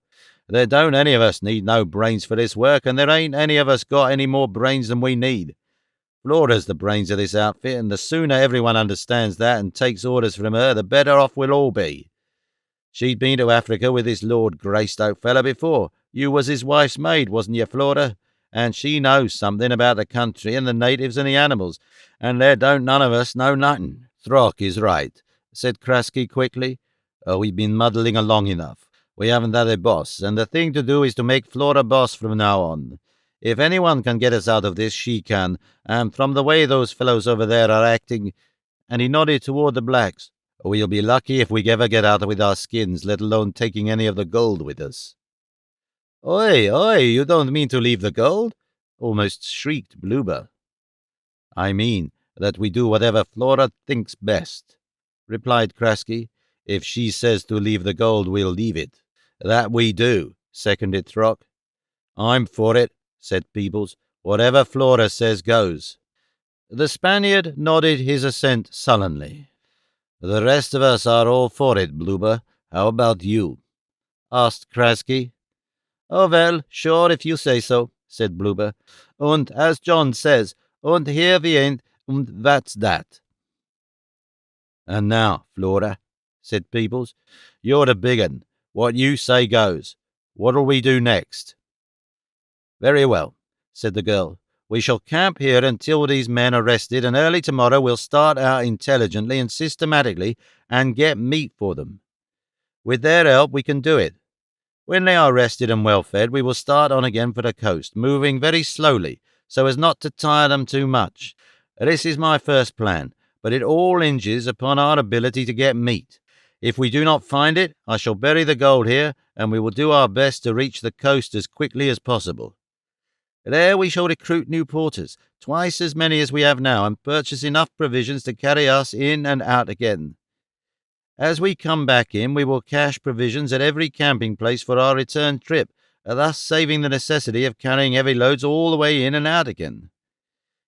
There don't any of us need no brains for this work, and there ain't any of us got any more brains than we need. Flora's the brains of this outfit, and the sooner everyone understands that and takes orders from her, the better off we'll all be. She'd been to Africa with this Lord Greystoke fella before. You was his wife's maid, wasn't you, Flora? And she knows something about the country and the natives and the animals, and there don't none of us know nothing." "Throck is right," said Kraski quickly. "We've been muddling along enough. We haven't had a boss, and the thing to do is to make Flora boss from now on. If anyone can get us out of this, she can, and from the way those fellows over there are acting," and he nodded toward the blacks, "we'll be lucky if we ever get out with our skins, let alone taking any of the gold with us." Oi, you don't mean to leave the gold?" almost shrieked Blueber. "I mean that we do whatever Flora thinks best," replied Krasky. "If she says to leave the gold, we'll leave it." "That we do," seconded Throck. "I'm for it," said Peebles. "Whatever Flora says goes." The Spaniard nodded his assent sullenly. "The rest of us are all for it, Bloober. How about you?" asked Krasky. "Oh, well, sure, if you say so," said Bloober. "Und as John says, und here we ain't, und that's that." "And now, Flora," said Peebles, "you're the big un. What you say goes. What'll we do next?" "Very well," said the girl. "We shall camp here until these men are rested, and early tomorrow we'll start out intelligently and systematically and get meat for them. With their help we can do it. When they are rested and well fed, we will start on again for the coast, moving very slowly, so as not to tire them too much. This is my first plan, but it all hinges upon our ability to get meat. If we do not find it, I shall bury the gold here, and we will do our best to reach the coast as quickly as possible. There we shall recruit new porters, twice as many as we have now, and purchase enough provisions to carry us in and out again. As we come back in, we will cache provisions at every camping place for our return trip, thus saving the necessity of carrying heavy loads all the way in and out again.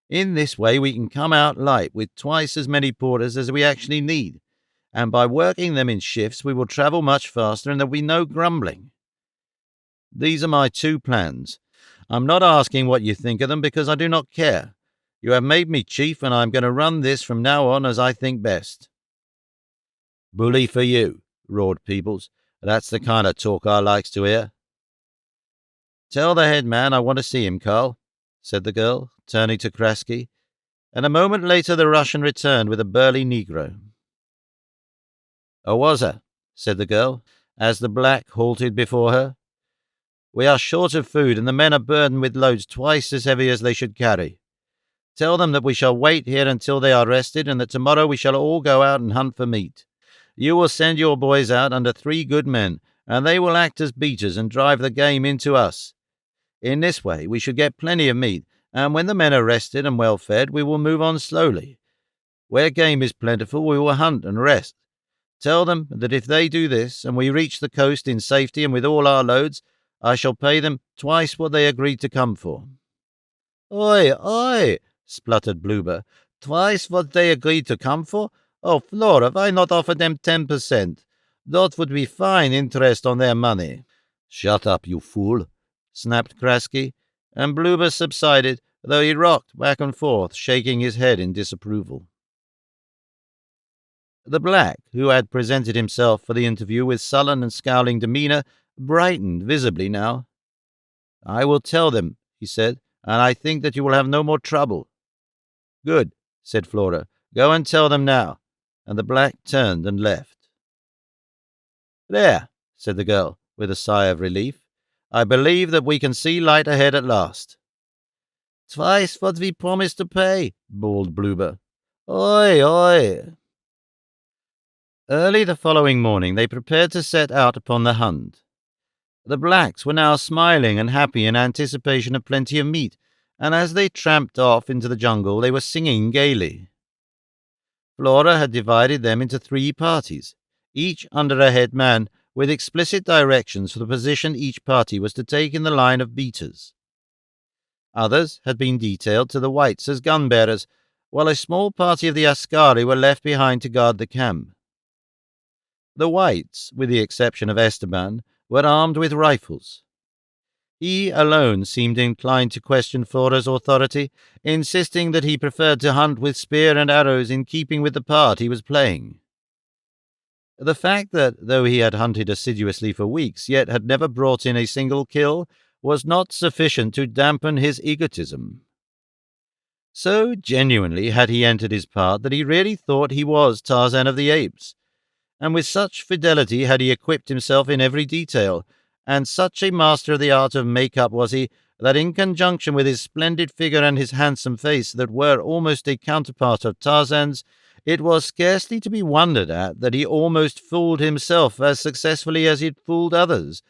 In this way we can come out light with twice as many porters as we actually need, and by working them in shifts we will travel much faster and there will be no grumbling. These are my two plans. I'm not asking what you think of them because I do not care. You have made me chief, and I'm going to run this from now on as I think best." "Bully for you," roared Peebles. "That's the kind of talk I likes to hear." "Tell the head man I want to see him, Carl," said the girl, turning to Krasky, and a moment later the Russian returned with a burly Negro. "Awaza," said the girl, as the black halted before her. "We are short of food, and the men are burdened with loads twice as heavy as they should carry. Tell them that we shall wait here until they are rested, and that tomorrow we shall all go out and hunt for meat. You will send your boys out under 3 good men, and they will act as beaters and drive the game into us. In this way we should get plenty of meat, and when the men are rested and well fed, we will move on slowly. Where game is plentiful, we will hunt and rest. Tell them that if they do this, and we reach the coast in safety and with all our loads, I shall pay them twice what they agreed to come for." "Oi, oi!" spluttered Bloober. "Twice what they agreed to come for? Oh, Flora, why not offer them 10%? That would be fine interest on their money." "Shut up, you fool," snapped Krasky, and Bloober subsided, though he rocked back and forth, shaking his head in disapproval. The black, who had presented himself for the interview with sullen and scowling demeanor, brightened visibly now. "I will tell them," he said, "and I think that you will have no more trouble." "Good," said Flora. "Go and tell them now." And the black turned and left. "There," said the girl, with a sigh of relief. "I believe that we can see light ahead at last." "Twice what we promised to pay," bawled Bloober. "Oi, oi!" Early the following morning they prepared to set out upon the hunt. The blacks were now smiling and happy in anticipation of plenty of meat, and as they tramped off into the jungle they were singing gaily. Flora had divided them into 3 parties, each under a head man, with explicit directions for the position each party was to take in the line of beaters. Others had been detailed to the whites as gun-bearers, while a small party of the Askari were left behind to guard the camp. The whites, with the exception of Esteban, were armed with rifles. He alone seemed inclined to question Flora's authority, insisting that he preferred to hunt with spear and arrows in keeping with the part he was playing. The fact that, though he had hunted assiduously for weeks, yet had never brought in a single kill, was not sufficient to dampen his egotism. So genuinely had he entered his part that he really thought he was Tarzan of the Apes, and with such fidelity had he equipped himself in every detail, and such a master of the art of make-up was he, that in conjunction with his splendid figure and his handsome face that were almost a counterpart of Tarzan's, it was scarcely to be wondered at that he almost fooled himself as successfully as he had fooled others,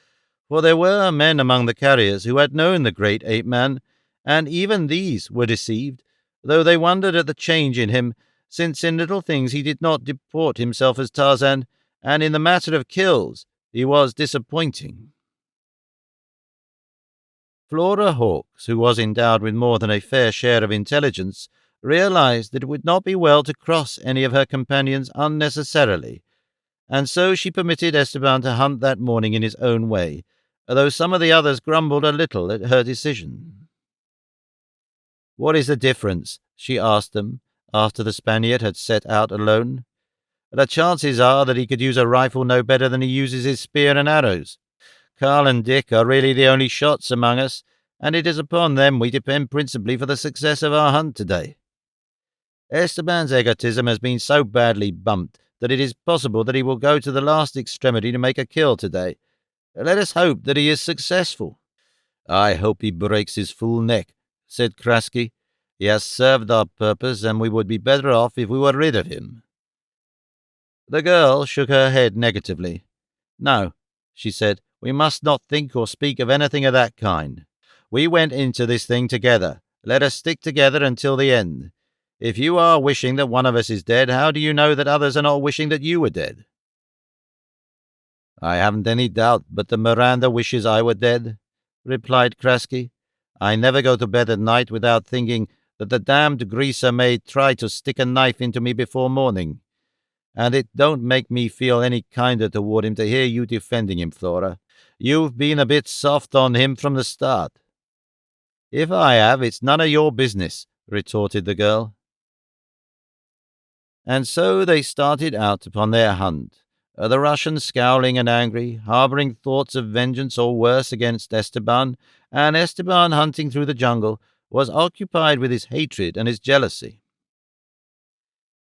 for there were men among the carriers who had known the great ape-man, and even these were deceived, though they wondered at the change in him, since in little things he did not deport himself as Tarzan, and in the matter of kills he was disappointing. Flora Hawkes, who was endowed with more than a fair share of intelligence, realized that it would not be well to cross any of her companions unnecessarily, and so she permitted Esteban to hunt that morning in his own way, though some of the others grumbled a little at her decision. "What is the difference?" she asked them, after the Spaniard had set out alone. "The chances are that he could use a rifle no better than he uses his spear and arrows. Carl and Dick are really the only shots among us, and it is upon them we depend principally for the success of our hunt today. Esteban's egotism has been so badly bumped that it is possible that he will go to the last extremity to make a kill today. Let us hope that he is successful." "I hope he breaks his full neck," said Kraski. "He has served our purpose, and we would be better off if we were rid of him." The girl shook her head negatively. "No," she said, "we must not think or speak of anything of that kind. We went into this thing together. Let us stick together until the end. If you are wishing that one of us is dead, how do you know that others are not wishing that you were dead?" "I haven't any doubt but that Miranda wishes I were dead," replied Kraski. "I never go to bed at night without thinking that the damned greaser may try to stick a knife into me before morning. And it don't make me feel any kinder toward him to hear you defending him, Flora. You've been a bit soft on him from the start." "If I have, it's none of your business," retorted the girl. And so they started out upon their hunt, the Russian scowling and angry, harboring thoughts of vengeance or worse against Esteban, and Esteban, hunting through the jungle, was occupied with his hatred and his jealousy.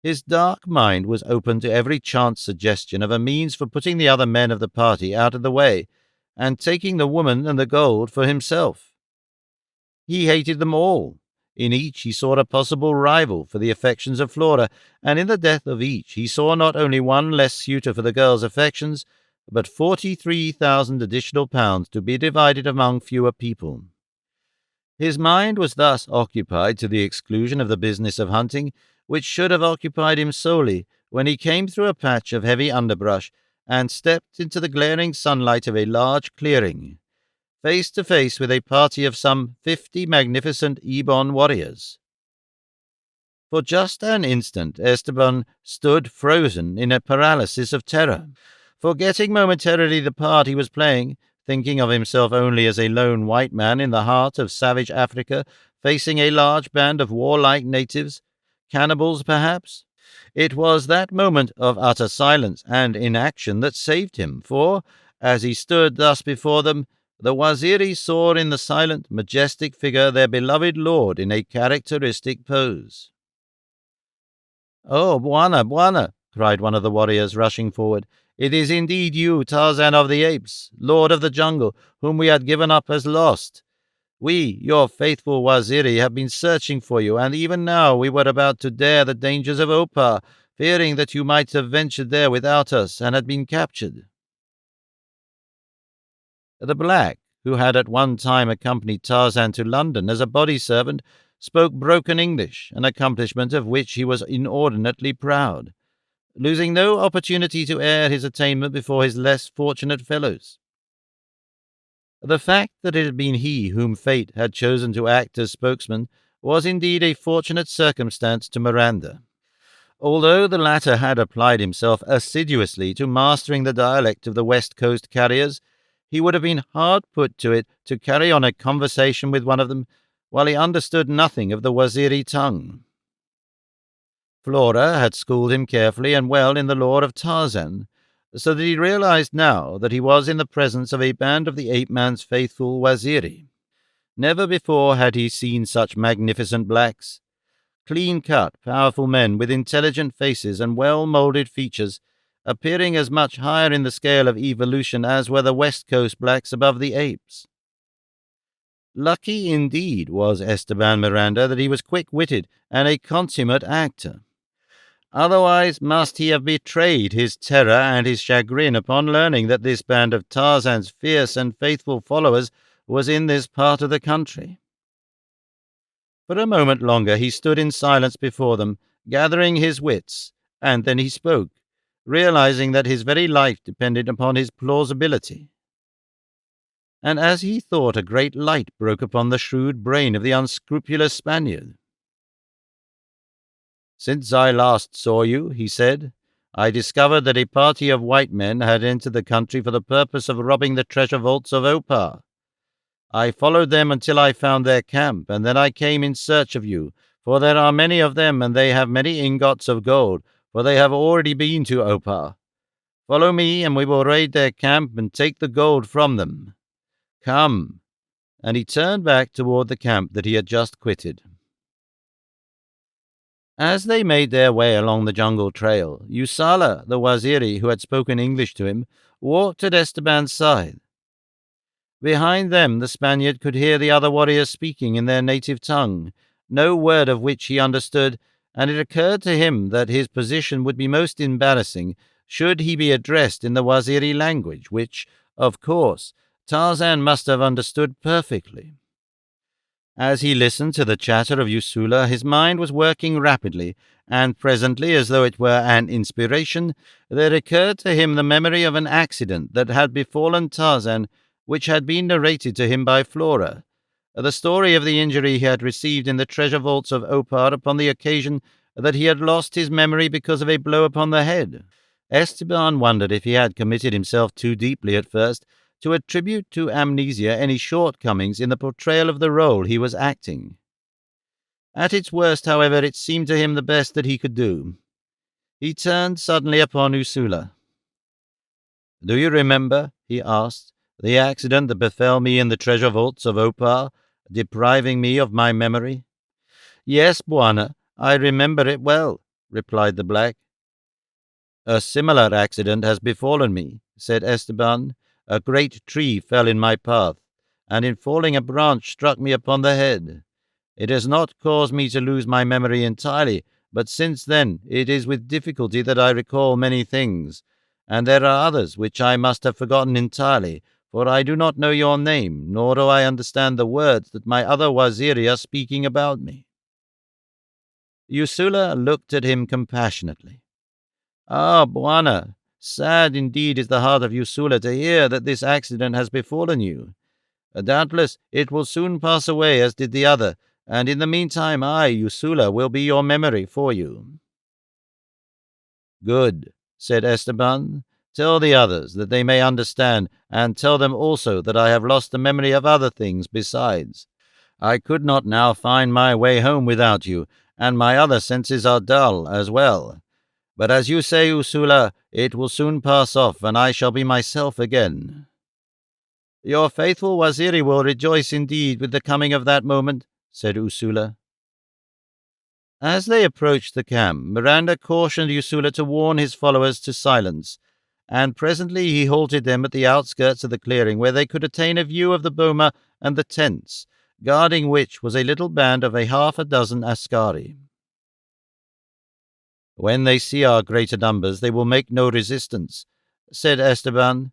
His dark mind was open to every chance suggestion of a means for putting the other men of the party out of the way, and taking the woman and the gold for himself. He hated them all. In each he saw a possible rival for the affections of Flora, and in the death of each he saw not only one less suitor for the girl's affections, but 43,000 additional pounds to be divided among fewer people. His mind was thus occupied to the exclusion of the business of hunting, which should have occupied him solely, when he came through a patch of heavy underbrush and stepped into the glaring sunlight of a large clearing, face to face with a party of some 50 magnificent Ebon warriors. For just an instant Esteban stood frozen in a paralysis of terror, forgetting momentarily the part he was playing, thinking of himself only as a lone white man in the heart of savage Africa, facing a large band of warlike natives, cannibals perhaps. It was that moment of utter silence and inaction that saved him, for, as he stood thus before them, the Waziri saw in the silent, majestic figure their beloved lord in a characteristic pose. "Oh, Bwana, Bwana!" cried one of the warriors, rushing forward. "It is indeed you, Tarzan of the Apes, lord of the jungle, whom we had given up as lost. We, your faithful Waziri, have been searching for you, and even now we were about to dare the dangers of Opar, fearing that you might have ventured there without us and had been captured." The black, who had at one time accompanied Tarzan to London as a body servant, spoke broken English, an accomplishment of which he was inordinately proud, losing no opportunity to air his attainment before his less fortunate fellows. The fact that it had been he whom fate had chosen to act as spokesman was indeed a fortunate circumstance to Miranda. Although the latter had applied himself assiduously to mastering the dialect of the West Coast carriers, he would have been hard put to it to carry on a conversation with one of them while he understood nothing of the Waziri tongue. Flora had schooled him carefully and well in the lore of Tarzan, so that he realized now that he was in the presence of a band of the ape-man's faithful Waziri. Never before had he seen such magnificent blacks. Clean-cut, powerful men with intelligent faces and well-moulded features, appearing as much higher in the scale of evolution as were the West Coast blacks above the apes. Lucky indeed was Esteban Miranda that he was quick-witted and a consummate actor. Otherwise must he have betrayed his terror and his chagrin upon learning that this band of Tarzan's fierce and faithful followers was in this part of the country. For a moment longer he stood in silence before them, gathering his wits, and then he spoke, realizing that his very life depended upon his plausibility. And as he thought, a great light broke upon the shrewd brain of the unscrupulous Spaniard. "Since I last saw you," he said, "I discovered that a party of white men had entered the country for the purpose of robbing the treasure vaults of Opar. I followed them until I found their camp, and then I came in search of you, for there are many of them, and they have many ingots of gold, for they have already been to Opar. Follow me, and we will raid their camp and take the gold from them. Come." And he turned back toward the camp that he had just quitted. As they made their way along the jungle trail, Usala, the Waziri who had spoken English to him, walked at Esteban's side. Behind them, the Spaniard could hear the other warriors speaking in their native tongue, no word of which he understood, and it occurred to him that his position would be most embarrassing should he be addressed in the Waziri language, which, of course, Tarzan must have understood perfectly. As he listened to the chatter of Usula, his mind was working rapidly, and presently, as though it were an inspiration, there occurred to him the memory of an accident that had befallen Tarzan, which had been narrated to him by Flora, the story of the injury he had received in the treasure vaults of Opar upon the occasion that he had lost his memory because of a blow upon the head. Esteban wondered if he had committed himself too deeply at first to attribute to amnesia any shortcomings in the portrayal of the role he was acting. At its worst, however, it seemed to him the best that he could do. He turned suddenly upon Usula. "Do you remember," he asked, "the accident that befell me in the treasure vaults of Opar, depriving me of my memory?" "Yes, Bwana, I remember it well," replied the black. "A similar accident has befallen me," said Esteban. "A great tree fell in my path, and in falling a branch struck me upon the head. It has not caused me to lose my memory entirely, but since then it is with difficulty that I recall many things, and there are others which I must have forgotten entirely, for I do not know your name, nor do I understand the words that my other Waziri are speaking about me." Usula looked at him compassionately. "Ah, Bwana, sad indeed is the heart of Usula to hear that this accident has befallen you. Doubtless it will soon pass away as did the other, and in the meantime I, Usula, will be your memory for you." "Good," said Esteban. "Tell the others that they may understand, and tell them also that I have lost the memory of other things besides. I could not now find my way home without you, and my other senses are dull as well. But as you say, Usula, it will soon pass off, and I shall be myself again." "Your faithful Waziri will rejoice indeed with the coming of that moment," said Usula. As they approached the camp, Miranda cautioned Usula to warn his followers to silence, and presently he halted them at the outskirts of the clearing, where they could attain a view of the boma and the tents, guarding which was a little band of half a dozen askari. "When they see our greater numbers, they will make no resistance," said Esteban.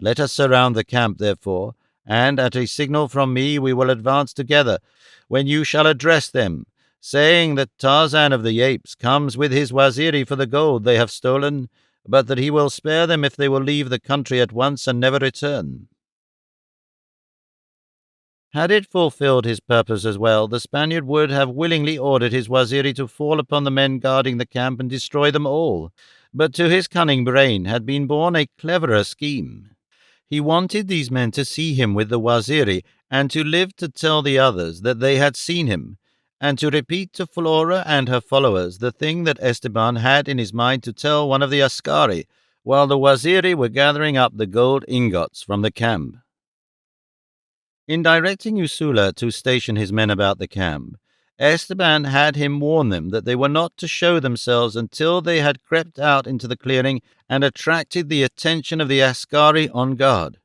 "Let us surround the camp, therefore, and at a signal from me we will advance together, when you shall address them, saying that Tarzan of the Apes comes with his Waziri for the gold they have stolen, but that he will spare them if they will leave the country at once and never return." Had it fulfilled his purpose as well, the Spaniard would have willingly ordered his Waziri to fall upon the men guarding the camp and destroy them all, but to his cunning brain had been born a cleverer scheme. He wanted these men to see him with the Waziri, and to live to tell the others that they had seen him, and to repeat to Flora and her followers the thing that Esteban had in his mind to tell one of the askari, while the Waziri were gathering up the gold ingots from the camp. In directing Usula to station his men about the camp, Esteban had him warn them that they were not to show themselves until they had crept out into the clearing and attracted the attention of the askari on guard.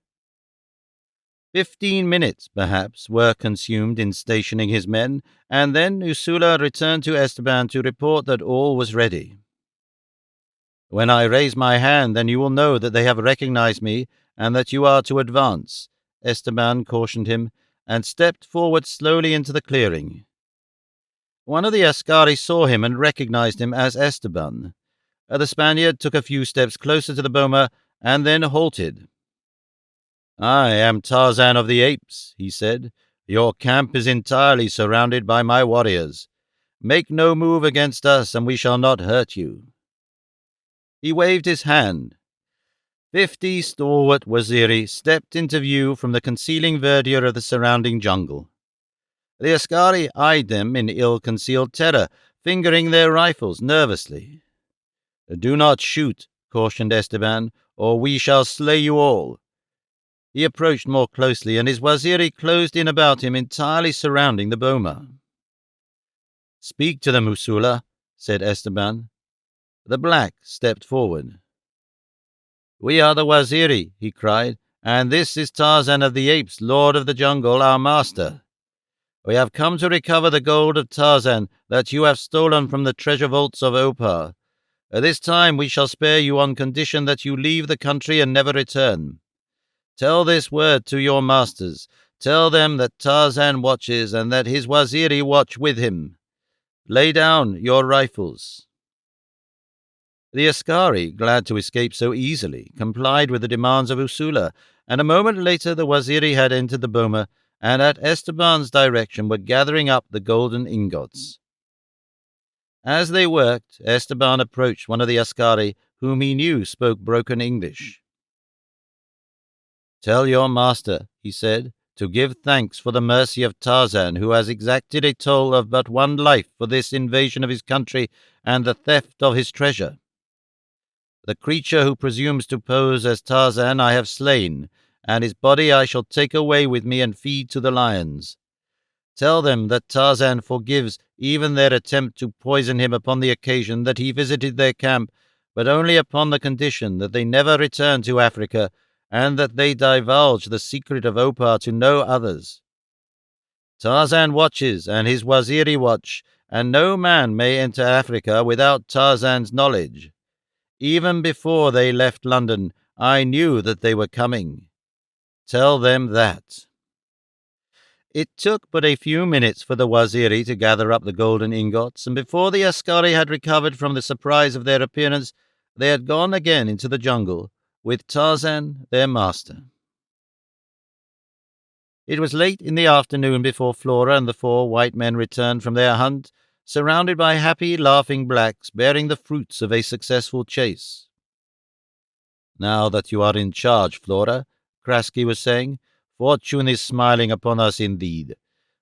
15 minutes, perhaps, were consumed in stationing his men, and then Usula returned to Esteban to report that all was ready. "When I raise my hand, then you will know that they have recognized me, and that you are to advance," Esteban cautioned him, and stepped forward slowly into the clearing. One of the askari saw him and recognized him as Esteban. The Spaniard took a few steps closer to the boma and then halted. "I am Tarzan of the Apes," he said. "Your camp is entirely surrounded by my warriors. Make no move against us, and we shall not hurt you." He waved his hand. 50 stalwart Waziri stepped into view from the concealing verdure of the surrounding jungle. The askari eyed them in ill-concealed terror, fingering their rifles nervously. "Do not shoot," cautioned Esteban, "or we shall slay you all." He approached more closely, and his Waziri closed in about him, entirely surrounding the boma. "Speak to them, Usula," said Esteban. The black stepped forward. "We are the Waziri," he cried, "and this is Tarzan of the Apes, Lord of the Jungle, our master. We have come to recover the gold of Tarzan that you have stolen from the treasure vaults of Opar. This time we shall spare you on condition that you leave the country and never return. Tell this word to your masters. Tell them that Tarzan watches and that his Waziri watch with him. Lay down your rifles." The askari, glad to escape so easily, complied with the demands of Usula, and a moment later the Waziri had entered the boma and at Esteban's direction were gathering up the golden ingots. As they worked, Esteban approached one of the askari, whom he knew spoke broken English. "Tell your master," he said, "to give thanks for the mercy of Tarzan, who has exacted a toll of but one life for this invasion of his country and the theft of his treasure. The creature who presumes to pose as Tarzan I have slain, and his body I shall take away with me and feed to the lions. Tell them that Tarzan forgives even their attempt to poison him upon the occasion that he visited their camp, but only upon the condition that they never return to Africa, and that they divulge the secret of Opar to no others. Tarzan watches, and his Waziri watch, and no man may enter Africa without Tarzan's knowledge. Even before they left London, I knew that they were coming. Tell them that." It took but a few minutes for the Waziri to gather up the golden ingots, and before the askari had recovered from the surprise of their appearance, they had gone again into the jungle, with Tarzan their master. It was late in the afternoon before Flora and the 4 white men returned from their hunt, surrounded by happy, laughing blacks bearing the fruits of a successful chase. "Now that you are in charge, Flora," Krasky was saying, "fortune is smiling upon us indeed.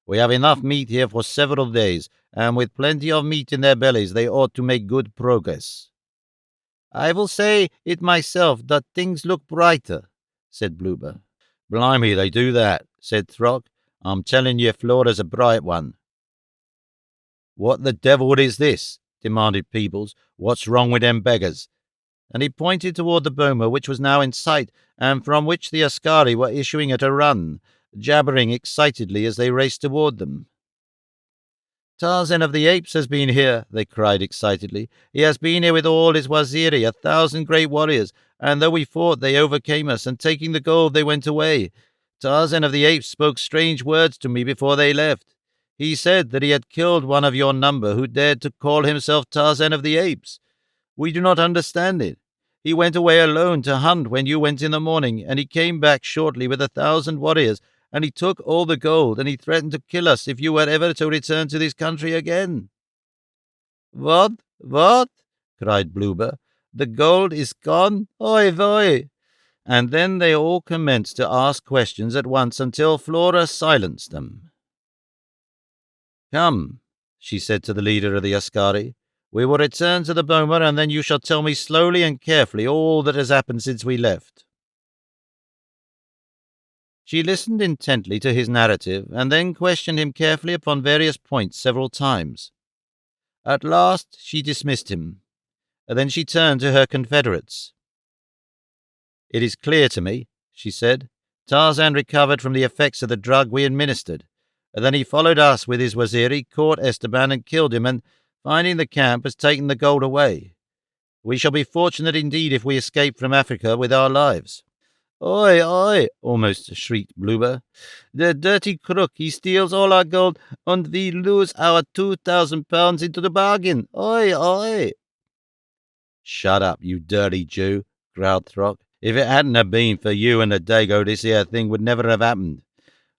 We have enough meat here for several days, and with plenty of meat in their bellies they ought to make good progress." "I will say it myself that things look brighter," said Blueber. "Blimey, they do that," said Throck. "I'm telling you, Flora's a bright one." "What the devil is this?" demanded Peebles. "What's wrong with them beggars?" And he pointed toward the boma, which was now in sight, and from which the askari were issuing at a run, jabbering excitedly as they raced toward them. "Tarzan of the Apes has been here," they cried excitedly. "He has been here with all his Waziri, 1,000 great warriors, and though we fought, they overcame us, and taking the gold, they went away. Tarzan of the Apes spoke strange words to me before they left. He said that he had killed one of your number who dared to call himself Tarzan of the Apes. We do not understand it. He went away alone to hunt when you went in the morning, and he came back shortly with 1,000 warriors, and he took all the gold, and he threatened to kill us if you were ever to return to this country again." "What? What?" cried Blueber. "The gold is gone? Oi vey!" And then they all commenced to ask questions at once until Flora silenced them. "Come," she said to the leader of the askari. "We will return to the boma, and then you shall tell me slowly and carefully all that has happened since we left." She listened intently to his narrative, and then questioned him carefully upon various points several times. At last she dismissed him. Then she turned to her confederates. "It is clear to me," she said. "Tarzan recovered from the effects of the drug we administered. Then he followed us with his Waziri, caught Esteban and killed him, and, finding the camp, has taken the gold away. We shall be fortunate indeed if we escape from Africa with our lives." Oi, oi! Almost shrieked Bloober. The dirty crook, he steals all our gold, and we lose our £2,000 into the bargain. Oi, oi! Shut up, you dirty Jew, growled Throck. If it hadn't have been for you and the Dago, this here thing would never have happened.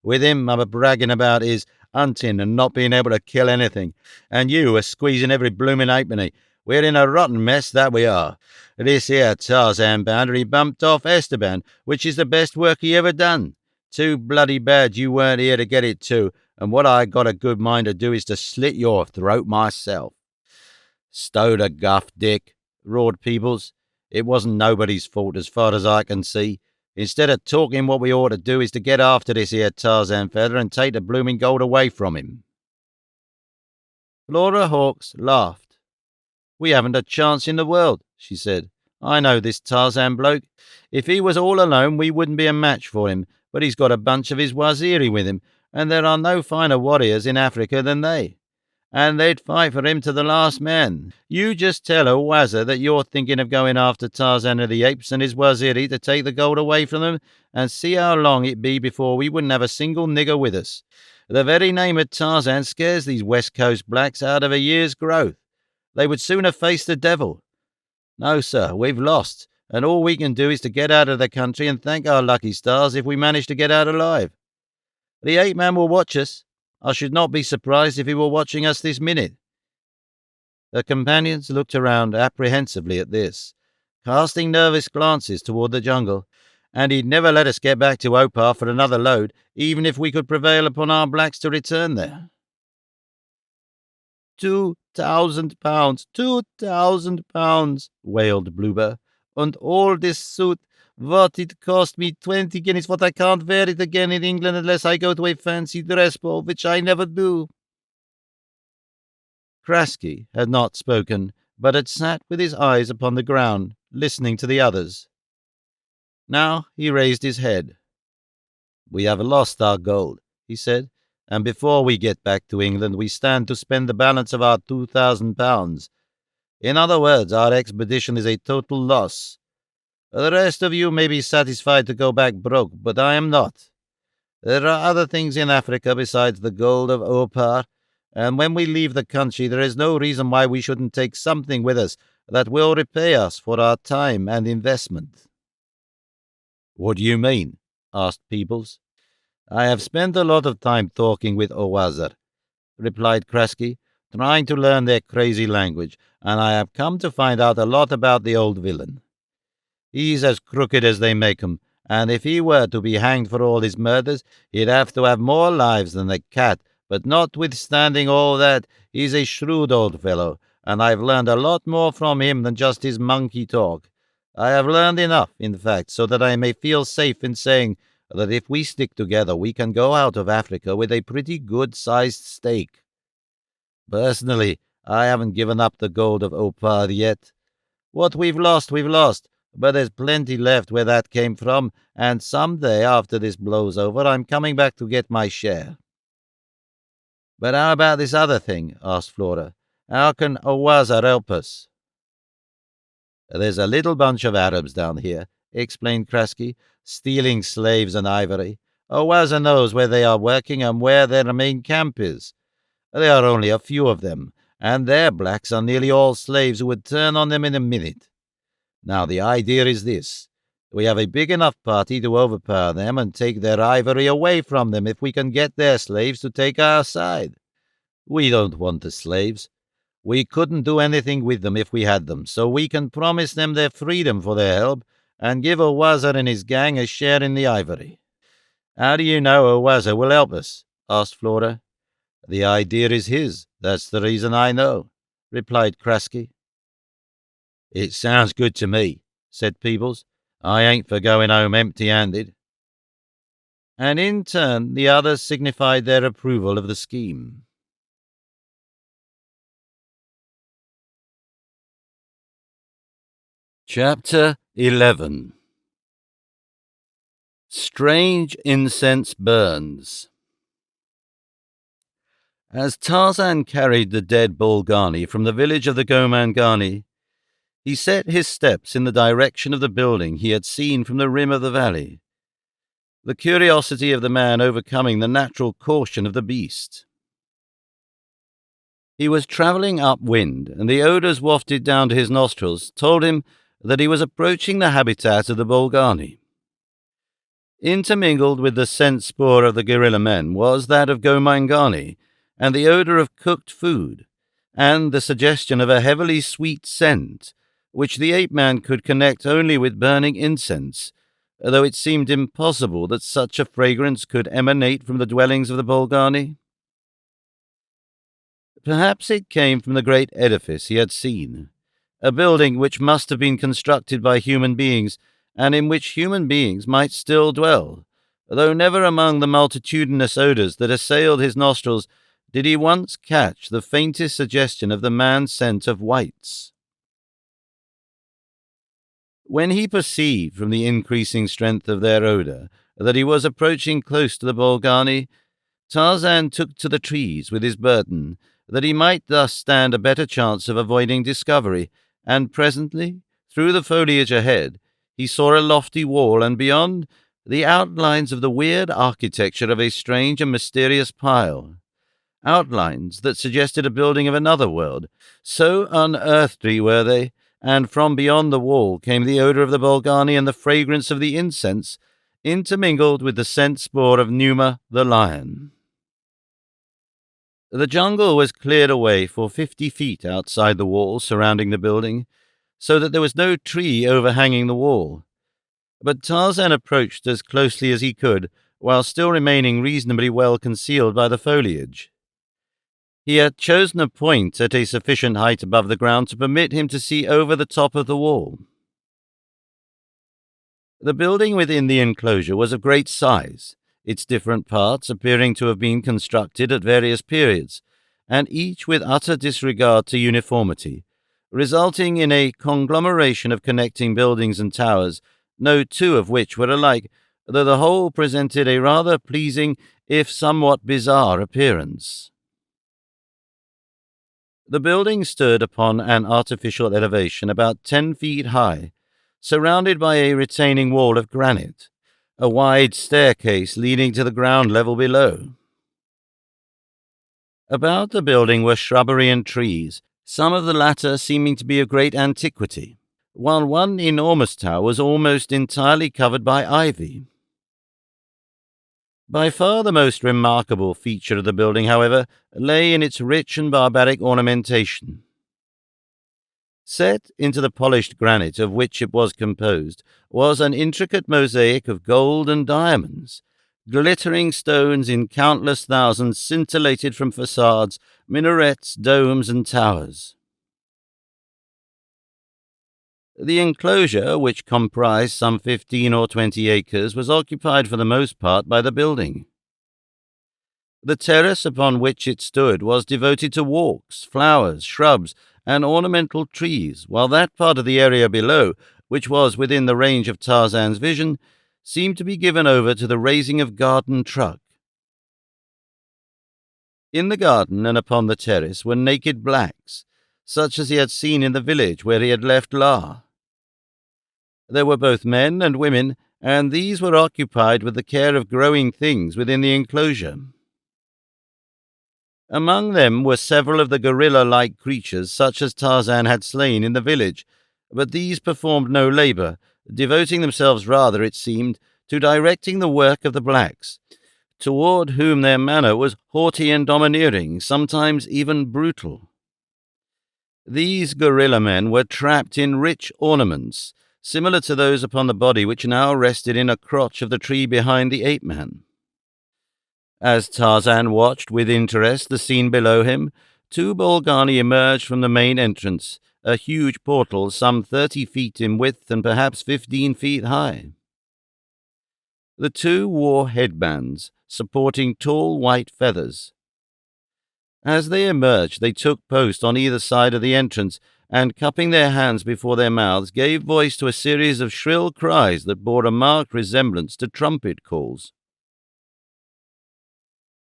With him, I'm a bragging about his hunting and not being able to kill anything, and you are squeezing every bloomin' halfpenny. We're in a rotten mess, that we are. This here Tarzan bounder, he bumped off Esteban, which is the best work he ever done. Too bloody bad you weren't here to get it too, and what I got a good mind to do is to slit your throat myself. Stow the guff, Dick, roared Peebles. It wasn't nobody's fault as far as I can see. Instead of talking, what we ought to do is to get after this here Tarzan feather and take the blooming gold away from him. Flora Hawkes laughed. We haven't a chance in the world, she said. I know this Tarzan bloke. If he was all alone, we wouldn't be a match for him, but he's got a bunch of his Waziri with him, and there are no finer warriors in Africa than they. And they'd fight for him to the last man. You just tell Owaza that you're thinking of going after Tarzan of the Apes and his Waziri to take the gold away from them, and see how long it be before we wouldn't have a single nigger with us. The very name of Tarzan scares these West Coast blacks out of a year's growth. They would sooner face the devil. No, sir, we've lost, and all we can do is to get out of the country and thank our lucky stars if we manage to get out alive. The ape man will watch us. I should not be surprised if he were watching us this minute. The companions looked around apprehensively at this, casting nervous glances toward the jungle, and he'd never let us get back to Opar for another load, even if we could prevail upon our blacks to return there. £2,000, £2,000, wailed Bloober, and all this suit, what it cost me 20 guineas, what I can't wear it again in England unless I go to a fancy dress ball, which I never do. Krasky had not spoken, but had sat with his eyes upon the ground, listening to the others. Now he raised his head. We have lost our gold, he said, and before we get back to England we stand to spend the balance of our £2,000. In other words, our expedition is a total loss. The rest of you may be satisfied to go back broke, but I am not. There are other things in Africa besides the gold of Opar, and when we leave the country there is no reason why we shouldn't take something with us that will repay us for our time and investment. What do you mean? Asked Peebles. I have spent a lot of time talking with Owazar, replied Krasky, trying to learn their crazy language, and I have come to find out a lot about the old villain. He's as crooked as they make 'em, and if he were to be hanged for all his murders, he'd have to have more lives than the cat, but notwithstanding all that, he's a shrewd old fellow, and I've learned a lot more from him than just his monkey talk. I have learned enough, in fact, so that I may feel safe in saying that if we stick together we can go out of Africa with a pretty good-sized stake. Personally, I haven't given up the gold of Opar yet. What we've lost, but there's plenty left where that came from, and some day after this blows over I'm coming back to get my share. But how about this other thing? Asked Flora. How can Owaza help us? There's a little bunch of Arabs down here, explained Krasky, stealing slaves and ivory. Owaza knows where they are working and where their main camp is. There are only a few of them, and their blacks are nearly all slaves who would turn on them in a minute. Now the idea is this. We have a big enough party to overpower them and take their ivory away from them if we can get their slaves to take our side. We don't want the slaves. We couldn't do anything with them if we had them, so we can promise them their freedom for their help and give Owaza and his gang a share in the ivory. How do you know Owaza will help us? Asked Flora. The idea is his. That's the reason I know, replied Krasky. It sounds good to me, said Peebles. I ain't for going home empty-handed. And in turn the others signified their approval of the scheme. Chapter 11. Strange Incense Burns. As Tarzan carried the dead Bulgani from the village of the Gomangani, He set his steps in the direction of the building he had seen from the rim of the valley, the curiosity of the man overcoming the natural caution of the beast. He was traveling upwind, and the odors wafted down to his nostrils told him that he was approaching the habitat of the Bolgani. Intermingled with the scent spoor of the guerrilla men was that of Gomangani, and the odor of cooked food, and the suggestion of a heavily sweet scent, which the ape-man could connect only with burning incense, though it seemed impossible that such a fragrance could emanate from the dwellings of the Bolgani. Perhaps it came from the great edifice he had seen, a building which must have been constructed by human beings, and in which human beings might still dwell, though never among the multitudinous odors that assailed his nostrils did he once catch the faintest suggestion of the man-scent of whites. When he perceived from the increasing strength of their odor that he was approaching close to the Bolgani, Tarzan took to the trees with his burden, that he might thus stand a better chance of avoiding discovery, and presently, through the foliage ahead, he saw a lofty wall, and beyond, the outlines of the weird architecture of a strange and mysterious pile. Outlines that suggested a building of another world, so unearthly were they, and from beyond the wall came the odor of the Bolgani and the fragrance of the incense, intermingled with the scent spoor of Numa the lion. The jungle was cleared away for 50 feet outside the wall surrounding the building, so that there was no tree overhanging the wall. But Tarzan approached as closely as he could, while still remaining reasonably well concealed by the foliage. He had chosen a point at a sufficient height above the ground to permit him to see over the top of the wall. The building within the enclosure was of great size, its different parts appearing to have been constructed at various periods, and each with utter disregard to uniformity, resulting in a conglomeration of connecting buildings and towers, no two of which were alike, though the whole presented a rather pleasing, if somewhat bizarre, appearance. The building stood upon an artificial elevation about 10 feet high, surrounded by a retaining wall of granite, a wide staircase leading to the ground level below. About the building were shrubbery and trees, some of the latter seeming to be of great antiquity, while one enormous tower was almost entirely covered by ivy. By far the most remarkable feature of the building, however, lay in its rich and barbaric ornamentation. Set into the polished granite of which it was composed was an intricate mosaic of gold and diamonds. Glittering stones in countless thousands scintillated from facades, minarets, domes, and towers. The enclosure, which comprised some 15 or 20 acres, was occupied for the most part by the building. The terrace upon which it stood was devoted to walks, flowers, shrubs, and ornamental trees, while that part of the area below, which was within the range of Tarzan's vision, seemed to be given over to the raising of garden truck. In the garden and upon the terrace were naked blacks, such as he had seen in the village where he had left La. There were both men and women, and these were occupied with the care of growing things within the enclosure. Among them were several of the gorilla-like creatures such as Tarzan had slain in the village, but these performed no labor, devoting themselves rather, it seemed, to directing the work of the blacks, toward whom their manner was haughty and domineering, sometimes even brutal. These gorilla men were trapped in rich ornaments, similar to those upon the body which now rested in a crotch of the tree behind the ape-man. As Tarzan watched with interest the scene below him, 2 Bolgani emerged from the main entrance, a huge portal some 30 feet in width and perhaps 15 feet high. The 2 wore headbands, supporting tall white feathers. As they emerged, they took post on either side of the entrance, and cupping their hands before their mouths, gave voice to a series of shrill cries that bore a marked resemblance to trumpet calls.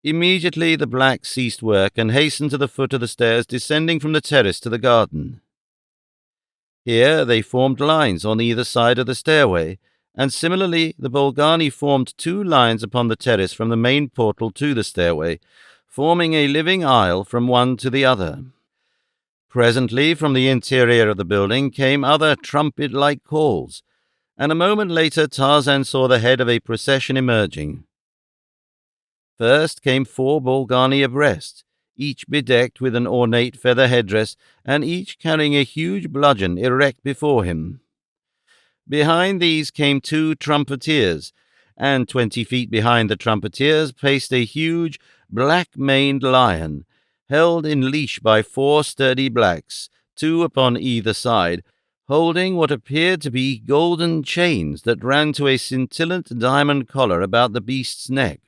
Immediately the blacks ceased work and hastened to the foot of the stairs descending from the terrace to the garden. Here they formed lines on either side of the stairway, and similarly the Bolgani formed two lines upon the terrace from the main portal to the stairway, forming a living aisle from one to the other. Presently, from the interior of the building came other trumpet-like calls, and a moment later Tarzan saw the head of a procession emerging. First came 4 Bolgani abreast, each bedecked with an ornate feather headdress, and each carrying a huge bludgeon erect before him. Behind these came 2 trumpeters, and 20 feet behind the trumpeters paced a huge, black-maned lion, held in leash by 4 sturdy blacks, 2 upon either side, holding what appeared to be golden chains that ran to a scintillant diamond collar about the beast's neck.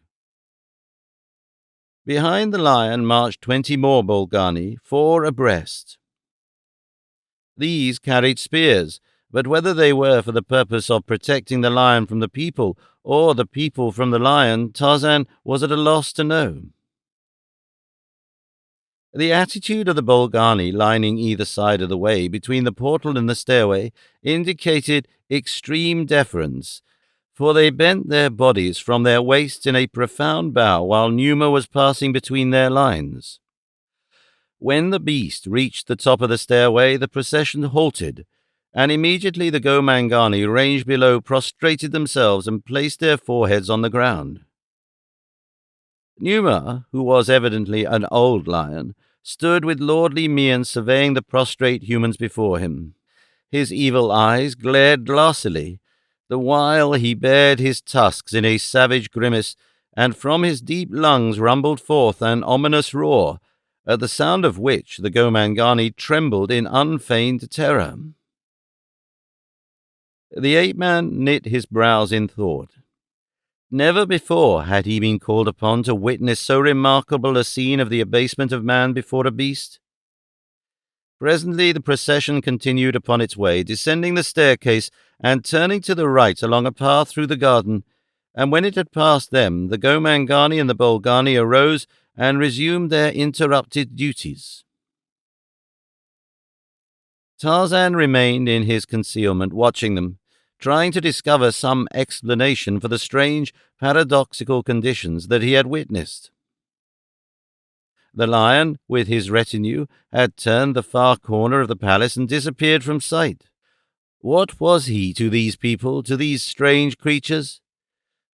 Behind the lion marched 20 more Bolgani, 4 abreast. These carried spears, but whether they were for the purpose of protecting the lion from the people, or the people from the lion, Tarzan was at a loss to know. The attitude of the Bolgani lining either side of the way between the portal and the stairway indicated extreme deference, for they bent their bodies from their waists in a profound bow while Numa was passing between their lines. When the beast reached the top of the stairway, the procession halted, and immediately the Gomangani ranged below prostrated themselves and placed their foreheads on the ground. Numa, who was evidently an old lion, stood with lordly mien surveying the prostrate humans before him. His evil eyes glared glassily, the while he bared his tusks in a savage grimace, and from his deep lungs rumbled forth an ominous roar, at the sound of which the Gomangani trembled in unfeigned terror. The ape-man knit his brows in thought. Never before had he been called upon to witness so remarkable a scene of the abasement of man before a beast. Presently the procession continued upon its way, descending the staircase and turning to the right along a path through the garden, and when it had passed them, the Gomangani and the Bolgani arose and resumed their interrupted duties. Tarzan remained in his concealment, watching them, trying to discover some explanation for the strange, paradoxical conditions that he had witnessed. The lion, with his retinue, had turned the far corner of the palace and disappeared from sight. What was he to these people, to these strange creatures?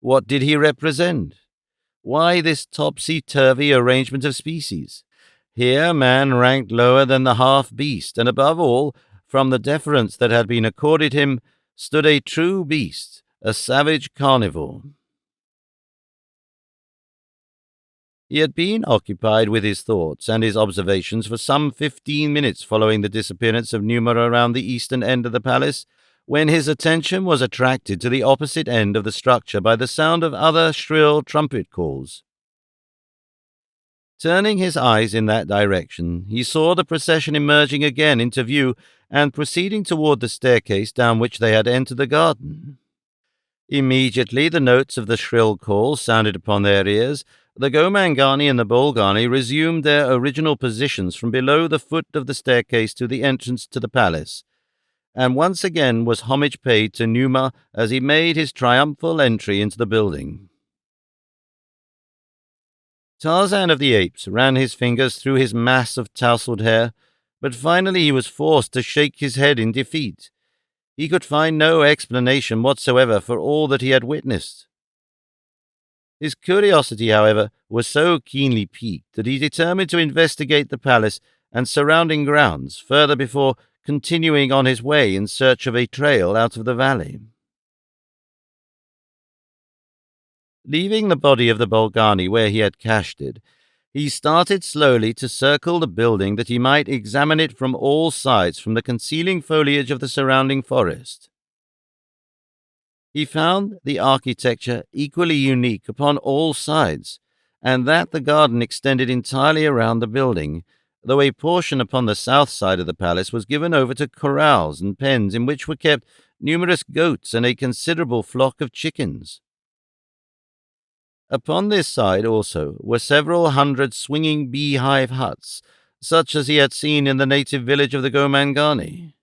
What did he represent? Why this topsy-turvy arrangement of species? Here man ranked lower than the half-beast, and above all, from the deference that had been accorded him, stood a true beast, a savage carnivore. He had been occupied with his thoughts and his observations for some 15 minutes following the disappearance of Numa around the eastern end of the palace, when his attention was attracted to the opposite end of the structure by the sound of other shrill trumpet calls. Turning his eyes in that direction, he saw the procession emerging again into view and proceeding toward the staircase down which they had entered the garden. Immediately the notes of the shrill call sounded upon their ears. The Gomangani and the Bolgani resumed their original positions from below the foot of the staircase to the entrance to the palace, and once again was homage paid to Numa as he made his triumphal entry into the building. Tarzan of the Apes ran his fingers through his mass of tousled hair, but finally he was forced to shake his head in defeat. He could find no explanation whatsoever for all that he had witnessed. His curiosity, however, was so keenly piqued that he determined to investigate the palace and surrounding grounds further before continuing on his way in search of a trail out of the valley. Leaving the body of the Bolgani where he had cached it, he started slowly to circle the building that he might examine it from all sides from the concealing foliage of the surrounding forest. He found the architecture equally unique upon all sides, and that the garden extended entirely around the building, though a portion upon the south side of the palace was given over to corrals and pens in which were kept numerous goats and a considerable flock of chickens. Upon this side also were several hundred swinging beehive huts, such as he had seen in the native village of the Gomangani.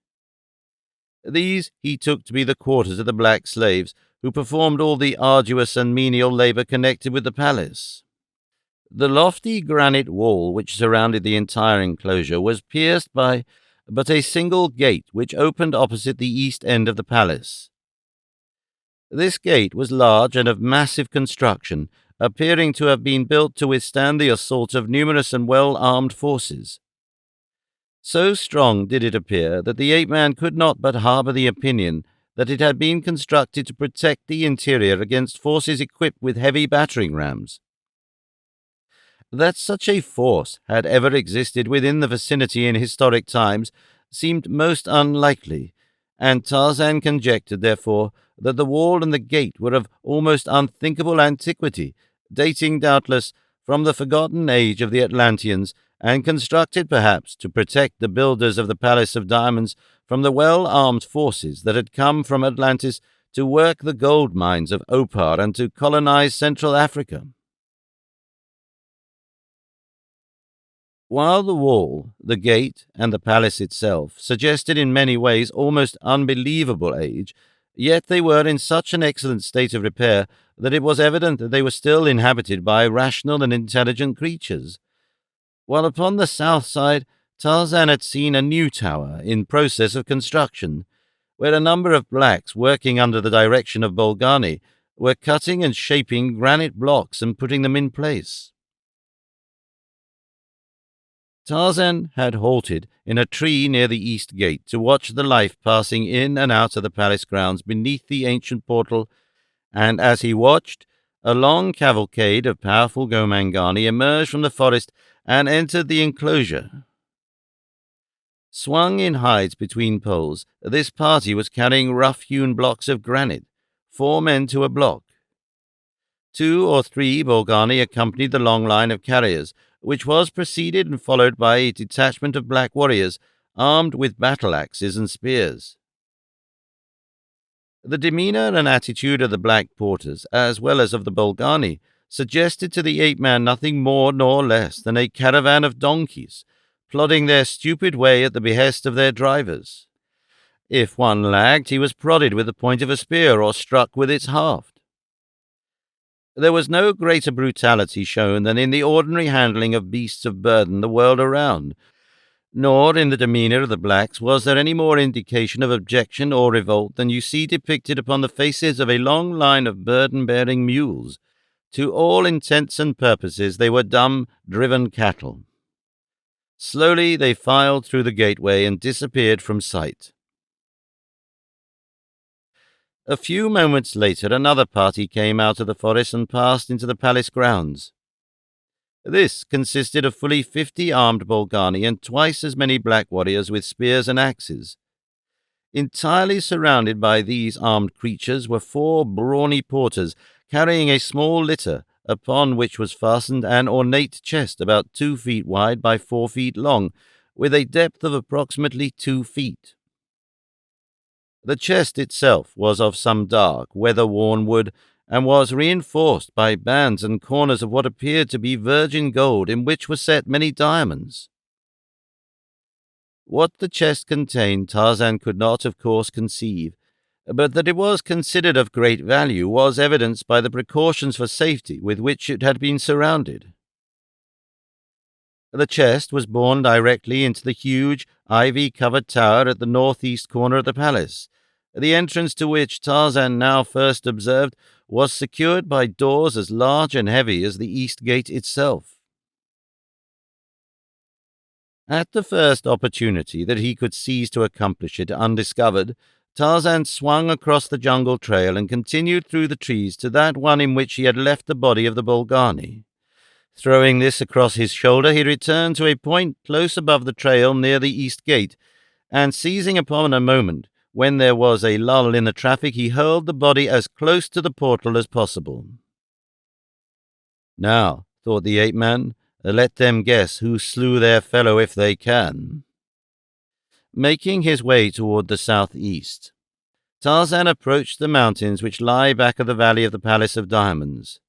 These he took to be the quarters of the black slaves, who performed all the arduous and menial labor connected with the palace. The lofty granite wall which surrounded the entire enclosure was pierced by but a single gate which opened opposite the east end of the palace. This gate was large and of massive construction, appearing to have been built to withstand the assault of numerous and well-armed forces. So strong did it appear that the ape-man could not but harbor the opinion that it had been constructed to protect the interior against forces equipped with heavy battering rams. That such a force had ever existed within the vicinity in historic times seemed most unlikely, and Tarzan conjectured, therefore, that the wall and the gate were of almost unthinkable antiquity, dating doubtless from the forgotten age of the Atlanteans, and constructed perhaps to protect the builders of the Palace of Diamonds from the well-armed forces that had come from Atlantis to work the gold mines of Opar and to colonize Central Africa. While the wall, the gate, and the palace itself suggested in many ways almost unbelievable age, yet they were in such an excellent state of repair that it was evident that they were still inhabited by rational and intelligent creatures. While upon the south side, Tarzan had seen a new tower in process of construction, where a number of blacks working under the direction of Bolgani were cutting and shaping granite blocks and putting them in place. Tarzan had halted in a tree near the east gate to watch the life passing in and out of the palace grounds beneath the ancient portal, and as he watched, a long cavalcade of powerful Gomangani emerged from the forest and entered the enclosure. Swung in hides between poles, this party was carrying rough-hewn blocks of granite, 4 men to a block. 2 or 3 Bolgani accompanied the long line of carriers, which was preceded and followed by a detachment of black warriors, armed with battle-axes and spears. The demeanor and attitude of the black porters, as well as of the Bolgani, suggested to the ape-man nothing more nor less than a caravan of donkeys, plodding their stupid way at the behest of their drivers. If one lagged, he was prodded with the point of a spear or struck with its haft. There was no greater brutality shown than in the ordinary handling of beasts of burden the world around, nor in the demeanor of the blacks was there any more indication of objection or revolt than you see depicted upon the faces of a long line of burden-bearing mules. To all intents and purposes they were dumb, driven cattle. Slowly they filed through the gateway and disappeared from sight. A few moments later another party came out of the forest and passed into the palace grounds. This consisted of fully 50 armed Bolgani and twice as many black warriors with spears and axes. Entirely surrounded by these armed creatures were 4 brawny porters carrying a small litter upon which was fastened an ornate chest about 2 feet wide by 4 feet long, with a depth of approximately 2 feet. The chest itself was of some dark, weather-worn wood, and was reinforced by bands and corners of what appeared to be virgin gold, in which were set many diamonds. What the chest contained Tarzan could not, of course, conceive, but that it was considered of great value was evidenced by the precautions for safety with which it had been surrounded. The chest was borne directly into the huge, ivy-covered tower at the northeast corner of the palace, the entrance to which Tarzan now first observed was secured by doors as large and heavy as the east gate itself. At the first opportunity that he could seize to accomplish it undiscovered, Tarzan swung across the jungle trail and continued through the trees to that one in which he had left the body of the Bolgani. Throwing this across his shoulder, he returned to a point close above the trail near the east gate, and seizing upon a moment when there was a lull in the traffic, he hurled the body as close to the portal as possible. Now, thought the ape-man, let them guess who slew their fellow if they can. Making his way toward the southeast, Tarzan approached the mountains which lie back of the valley of the Palace of Diamonds.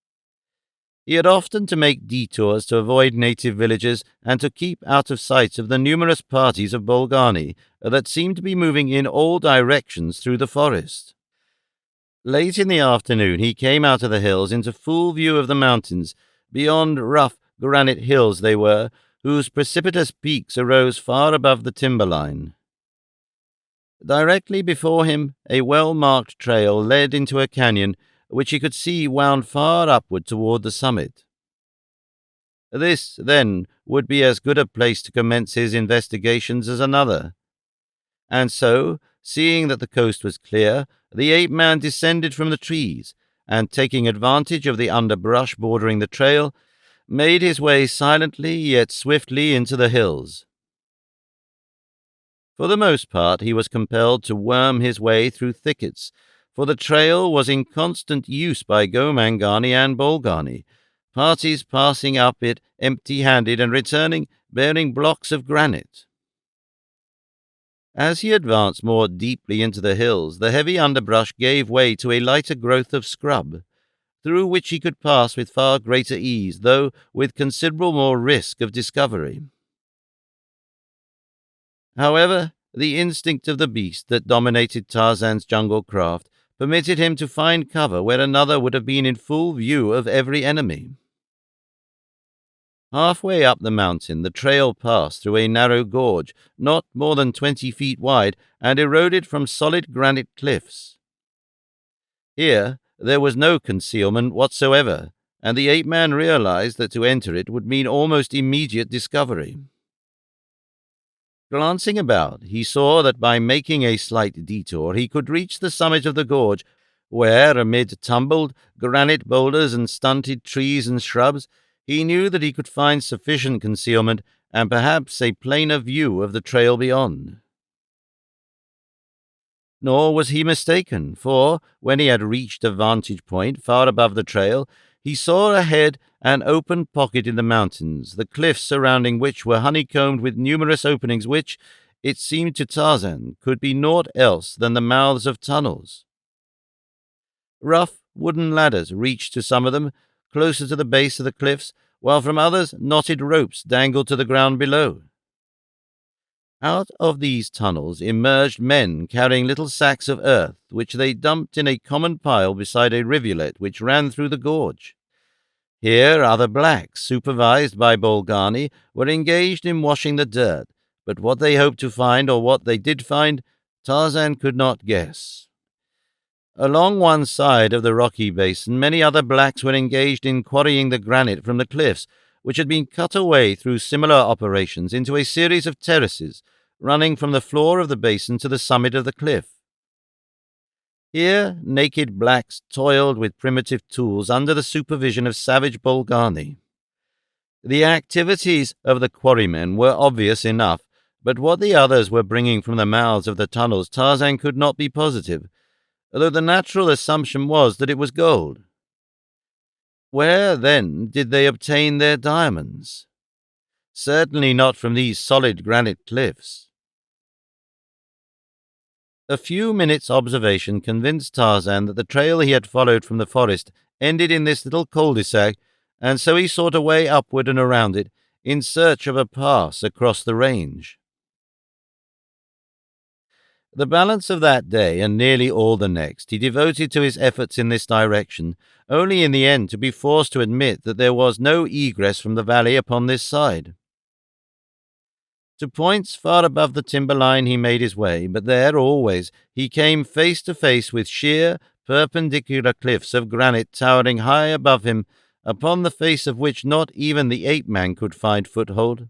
He had often to make detours to avoid native villages and to keep out of sight of the numerous parties of Bolgani that seemed to be moving in all directions through the forest. Late in the afternoon he came out of the hills into full view of the mountains. Beyond rough granite hills they were, whose precipitous peaks arose far above the timberline. Directly before him a well-marked trail led into a canyon, which he could see wound far upward toward the summit. This, then, would be as good a place to commence his investigations as another. And so, seeing that the coast was clear, the ape-man descended from the trees, and taking advantage of the underbrush bordering the trail, made his way silently yet swiftly into the hills. For the most part he was compelled to worm his way through thickets, for the trail was in constant use by Gomangani and Bolgani, parties passing up it empty-handed and returning bearing blocks of granite. As he advanced more deeply into the hills, the heavy underbrush gave way to a lighter growth of scrub, through which he could pass with far greater ease, though with considerable more risk of discovery. However, the instinct of the beast that dominated Tarzan's jungle craft permitted him to find cover where another would have been in full view of every enemy. Halfway up the mountain, the trail passed through a narrow gorge, not more than 20 feet wide, and eroded from solid granite cliffs. Here there was no concealment whatsoever, and the ape-man realized that to enter it would mean almost immediate discovery. Glancing about, he saw that by making a slight detour he could reach the summit of the gorge, where, amid tumbled granite boulders and stunted trees and shrubs, he knew that he could find sufficient concealment and perhaps a plainer view of the trail beyond. Nor was he mistaken, for, when he had reached a vantage point far above the trail, he saw ahead an open pocket in the mountains, the cliffs surrounding which were honeycombed with numerous openings which, it seemed to Tarzan, could be naught else than the mouths of tunnels. Rough wooden ladders reached to some of them, closer to the base of the cliffs, while from others knotted ropes dangled to the ground below. Out of these tunnels emerged men carrying little sacks of earth, which they dumped in a common pile beside a rivulet which ran through the gorge. Here other blacks, supervised by Bolgani, were engaged in washing the dirt, but what they hoped to find, or what they did find, Tarzan could not guess. Along one side of the rocky basin, many other blacks were engaged in quarrying the granite from the cliffs, which had been cut away through similar operations into a series of terraces, running from the floor of the basin to the summit of the cliff. Here, naked blacks toiled with primitive tools under the supervision of savage Bolgani. The activities of the quarrymen were obvious enough, but what the others were bringing from the mouths of the tunnels Tarzan could not be positive, although the natural assumption was that it was gold. Where, then, did they obtain their diamonds? Certainly not from these solid granite cliffs. A few minutes' observation convinced Tarzan that the trail he had followed from the forest ended in this little cul-de-sac, and so he sought a way upward and around it, in search of a pass across the range. The balance of that day, and nearly all the next, he devoted to his efforts in this direction, only in the end to be forced to admit that there was no egress from the valley upon this side. To points far above the timberline he made his way, but there, always, he came face to face with sheer, perpendicular cliffs of granite towering high above him, upon the face of which not even the ape-man could find foothold.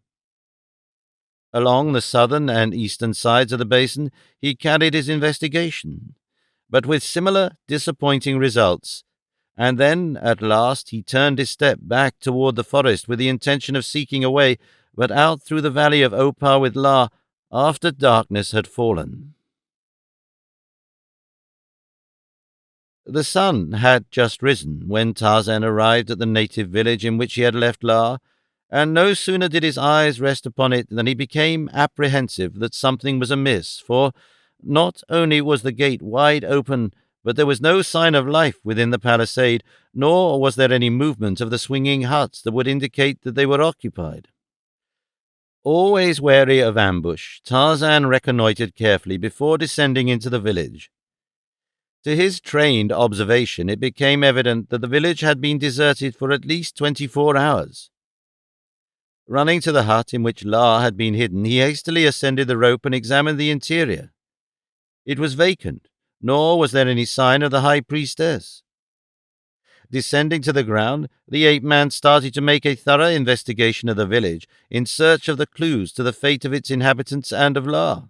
Along the southern and eastern sides of the basin he carried his investigation, but with similar disappointing results, and then, at last, he turned his step back toward the forest with the intention of seeking a way, but out through the valley of Opar with La, after darkness had fallen. The sun had just risen when Tarzan arrived at the native village in which he had left La, and no sooner did his eyes rest upon it than he became apprehensive that something was amiss, for not only was the gate wide open, but there was no sign of life within the palisade, nor was there any movement of the swinging huts that would indicate that they were occupied. Always wary of ambush, Tarzan reconnoitered carefully before descending into the village. To his trained observation, it became evident that the village had been deserted for at least 24 hours. Running to the hut in which La had been hidden, he hastily ascended the rope and examined the interior. It was vacant, nor was there any sign of the high priestess. Descending to the ground, the ape-man started to make a thorough investigation of the village in search of the clues to the fate of its inhabitants and of La.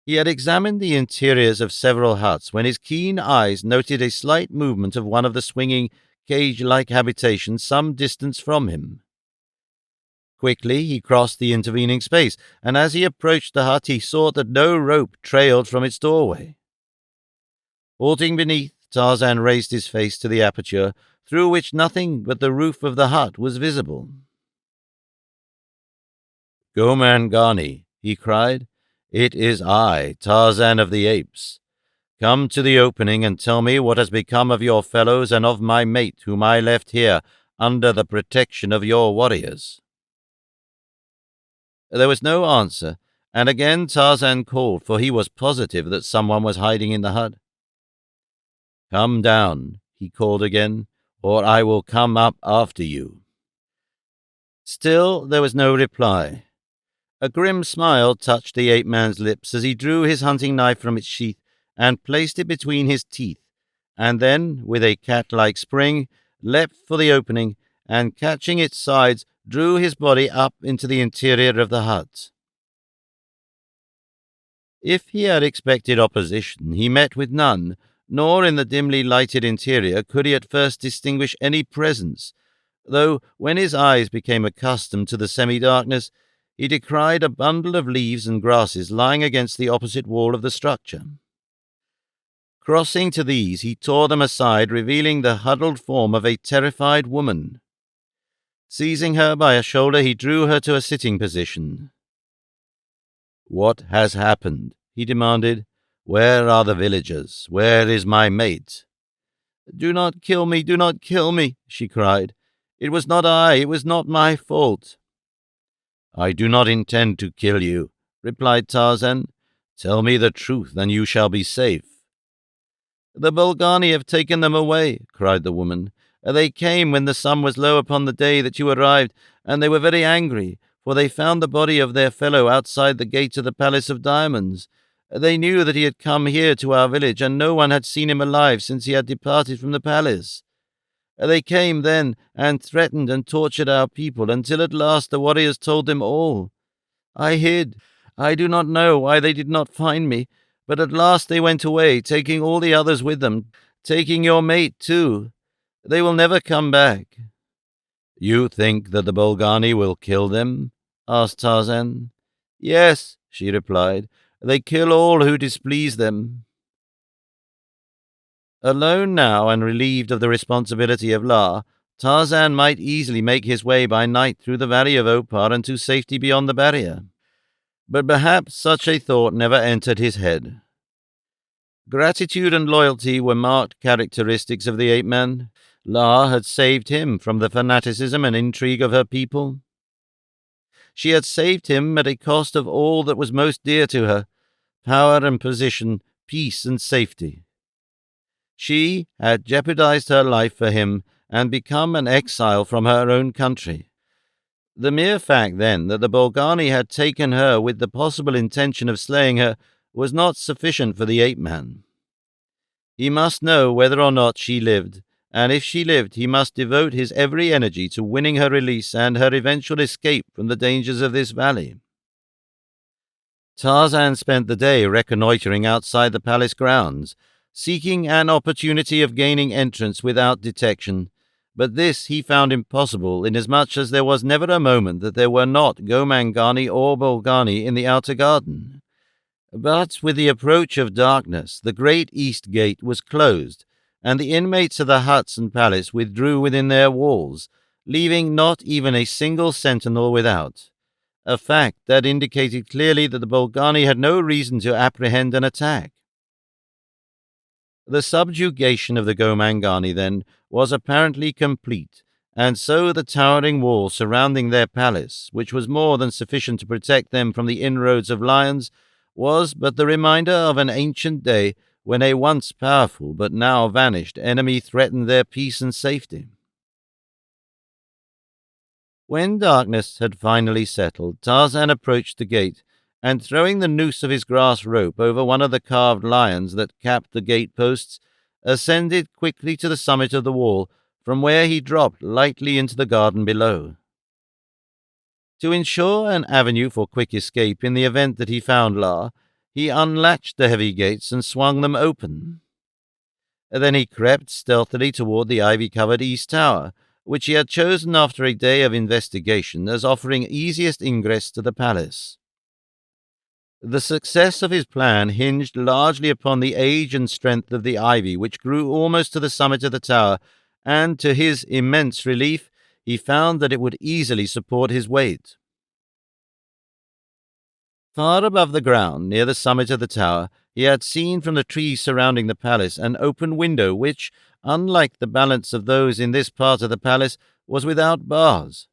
He had examined the interiors of several huts when his keen eyes noted a slight movement of one of the swinging, cage-like habitations some distance from him. Quickly he crossed the intervening space, and as he approached the hut he saw that no rope trailed from its doorway. Halting beneath, Tarzan raised his face to the aperture, through which nothing but the roof of the hut was visible. "Gomangani," he cried, "it is I, Tarzan of the Apes. Come to the opening and tell me what has become of your fellows and of my mate whom I left here under the protection of your warriors." There was no answer, and again Tarzan called, for he was positive that someone was hiding in the hut. "Come down," he called again, "or I will come up after you." Still there was no reply. A grim smile touched the ape-man's lips as he drew his hunting knife from its sheath and placed it between his teeth, and then, with a cat-like spring, leapt for the opening, and catching its sides, drew his body up into the interior of the hut. If he had expected opposition, he met with none, nor in the dimly lighted interior could he at first distinguish any presence, though when his eyes became accustomed to the semi-darkness, he descried a bundle of leaves and grasses lying against the opposite wall of the structure. Crossing to these, he tore them aside, revealing the huddled form of a terrified woman. Seizing her by a shoulder, he drew her to a sitting position. "What has happened?" he demanded. "Where are the villagers? Where is my mate?" "Do not kill me, do not kill me," she cried. "It was not I, it was not my fault." "I do not intend to kill you," replied Tarzan. "Tell me the truth, and you shall be safe." "The Bolgani have taken them away," cried the woman. "They came when the sun was low upon the day that you arrived, and they were very angry, for they found the body of their fellow outside the gate of the Palace of Diamonds. They knew that he had come here to our village, and no one had seen him alive since he had departed from the palace. They came then and threatened and tortured our people, until at last the warriors told them all. I hid. I do not know why they did not find me, but at last they went away, taking all the others with them, taking your mate too. They will never come back." "You think that the Bolgani will kill them?" asked Tarzan. "Yes," she replied. "They kill all who displease them." Alone now and relieved of the responsibility of La, Tarzan might easily make his way by night through the valley of Opar and to safety beyond the barrier. But perhaps such a thought never entered his head. Gratitude and loyalty were marked characteristics of the ape-man. La had saved him from the fanaticism and intrigue of her people. She had saved him at a cost of all that was most dear to her: power and position, peace and safety. She had jeopardized her life for him and become an exile from her own country. The mere fact, then, that the Bolgani had taken her with the possible intention of slaying her was not sufficient for the ape-man. He must know whether or not she lived, and if she lived, he must devote his every energy to winning her release and her eventual escape from the dangers of this valley. Tarzan spent the day reconnoitering outside the palace grounds, seeking an opportunity of gaining entrance without detection, but this he found impossible, inasmuch as there was never a moment that there were not Gomangani or Bolgani in the outer garden. But with the approach of darkness, the great east gate was closed, and the inmates of the huts and palace withdrew within their walls, leaving not even a single sentinel without, a fact that indicated clearly that the Bolgani had no reason to apprehend an attack. The subjugation of the Gomangani, then, was apparently complete, and so the towering wall surrounding their palace, which was more than sufficient to protect them from the inroads of lions, was but the reminder of an ancient day when a once powerful but now vanished enemy threatened their peace and safety. When darkness had finally settled, Tarzan approached the gate, and throwing the noose of his grass rope over one of the carved lions that capped the gate posts, ascended quickly to the summit of the wall, from where he dropped lightly into the garden below. To ensure an avenue for quick escape in the event that he found La, he unlatched the heavy gates and swung them open. Then he crept stealthily toward the ivy-covered east tower, which he had chosen after a day of investigation as offering easiest ingress to the palace. The success of his plan hinged largely upon the age and strength of the ivy, which grew almost to the summit of the tower, and to his immense relief, he found that it would easily support his weight. Far above the ground, near the summit of the tower, he had seen from the trees surrounding the palace an open window which, unlike the balance of those in this part of the palace, was without bars.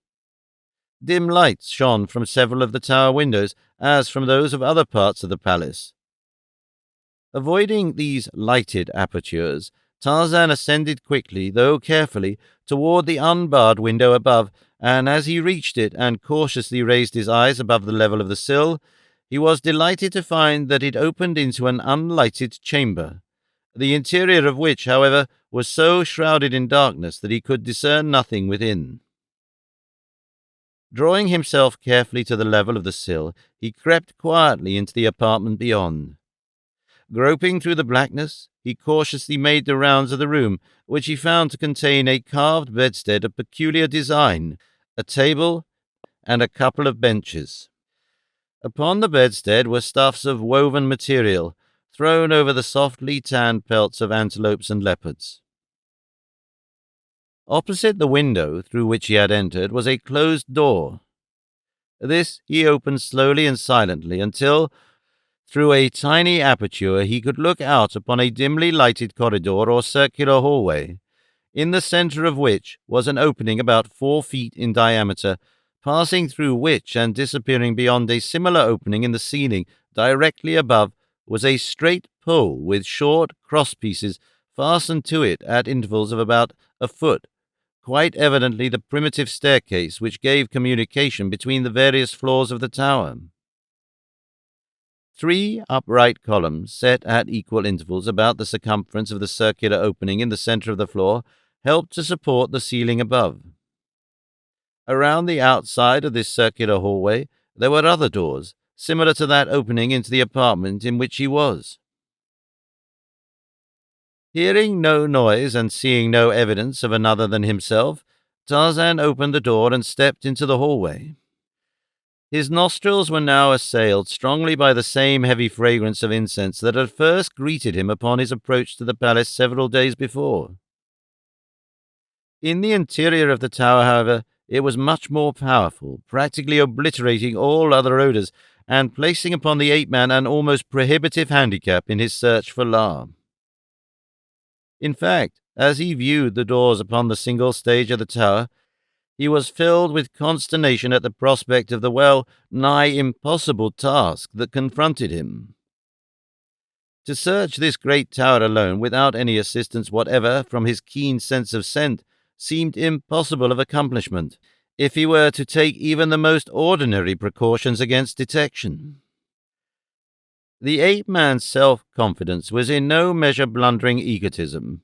Dim lights shone from several of the tower windows, as from those of other parts of the palace. Avoiding these lighted apertures, Tarzan ascended quickly, though carefully, toward the unbarred window above, and as he reached it and cautiously raised his eyes above the level of the sill, he was delighted to find that it opened into an unlighted chamber, the interior of which, however, was so shrouded in darkness that he could discern nothing within. Drawing himself carefully to the level of the sill, he crept quietly into the apartment beyond. Groping through the blackness, he cautiously made the rounds of the room, which he found to contain a carved bedstead of peculiar design, a table, and a couple of benches. Upon the bedstead were stuffs of woven material, thrown over the softly tanned pelts of antelopes and leopards. Opposite the window through which he had entered was a closed door. This he opened slowly and silently until, through a tiny aperture, he could look out upon a dimly lighted corridor or circular hallway, in the center of which was an opening about 4 feet in diameter, passing through which and disappearing beyond a similar opening in the ceiling directly above was a straight pole with short crosspieces fastened to it at intervals of about a foot, quite evidently the primitive staircase which gave communication between the various floors of the tower. 3 upright columns, set at equal intervals about the circumference of the circular opening in the center of the floor, helped to support the ceiling above. Around the outside of this circular hallway there were other doors, similar to that opening into the apartment in which he was. Hearing no noise and seeing no evidence of another than himself, Tarzan opened the door and stepped into the hallway. His nostrils were now assailed strongly by the same heavy fragrance of incense that had first greeted him upon his approach to the palace several days before. In the interior of the tower, however, it was much more powerful, practically obliterating all other odors and placing upon the ape-man an almost prohibitive handicap in his search for La. In fact, as he viewed the doors upon the single stage of the tower, he was filled with consternation at the prospect of the well-nigh impossible task that confronted him. To search this great tower alone, without any assistance whatever from his keen sense of scent, seemed impossible of accomplishment, if he were to take even the most ordinary precautions against detection. The ape-man's self-confidence was in no measure blundering egotism.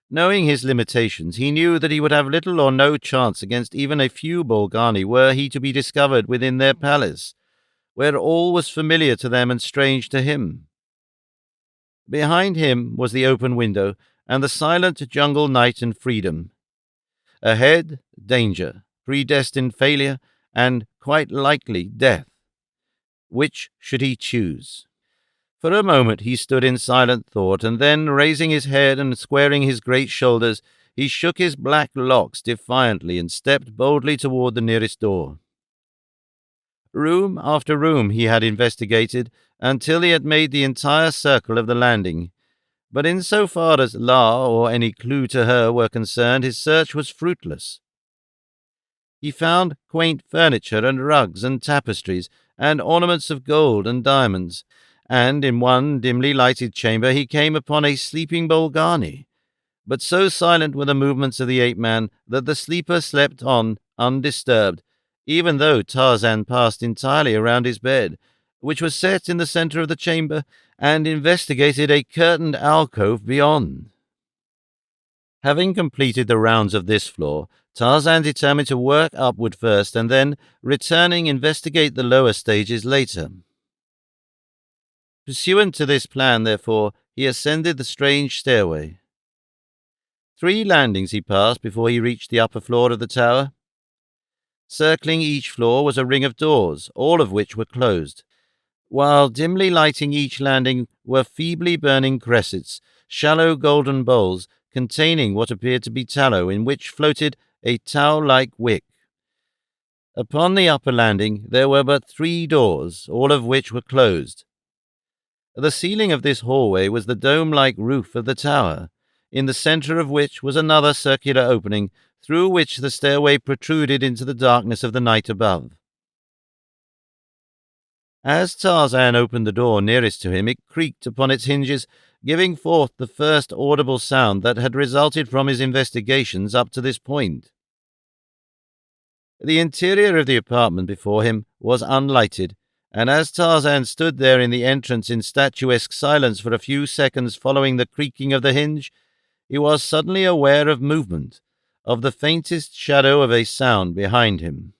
Knowing his limitations, he knew that he would have little or no chance against even a few Bolgani were he to be discovered within their palace, where all was familiar to them and strange to him. Behind him was the open window and the silent jungle night and freedom. Ahead, danger, predestined failure, and, quite likely, death. Which should he choose? For a moment he stood in silent thought, and then, raising his head and squaring his great shoulders, he shook his black locks defiantly and stepped boldly toward the nearest door. Room after room he had investigated until he had made the entire circle of the landing, But in so far as La or any clue to her were concerned, his search was fruitless. He found quaint furniture and rugs and tapestries and ornaments of gold and diamonds, and in one dimly lighted chamber he came upon a sleeping Bolgani. But so silent were the movements of the ape-man that the sleeper slept on undisturbed, even though Tarzan passed entirely around his bed, which was set in the center of the chamber, and investigated a curtained alcove beyond. Having completed the rounds of this floor, Tarzan determined to work upward first and then, returning, investigate the lower stages later. Pursuant to this plan, therefore, he ascended the strange stairway. 3 landings he passed before he reached the upper floor of the tower. Circling each floor was a ring of doors, all of which were closed, while dimly lighting each landing were feebly burning cressets, shallow golden bowls containing what appeared to be tallow, in which floated a towel-like wick. Upon the upper landing there were but 3 doors, all of which were closed. The ceiling of this hallway was the dome-like roof of the tower, in the center of which was another circular opening, through which the stairway protruded into the darkness of the night above. As Tarzan opened the door nearest to him, it creaked upon its hinges, giving forth the first audible sound that had resulted from his investigations up to this point. The interior of the apartment before him was unlighted, and as Tarzan stood there in the entrance in statuesque silence for a few seconds following the creaking of the hinge, he was suddenly aware of movement, of the faintest shadow of a sound behind him.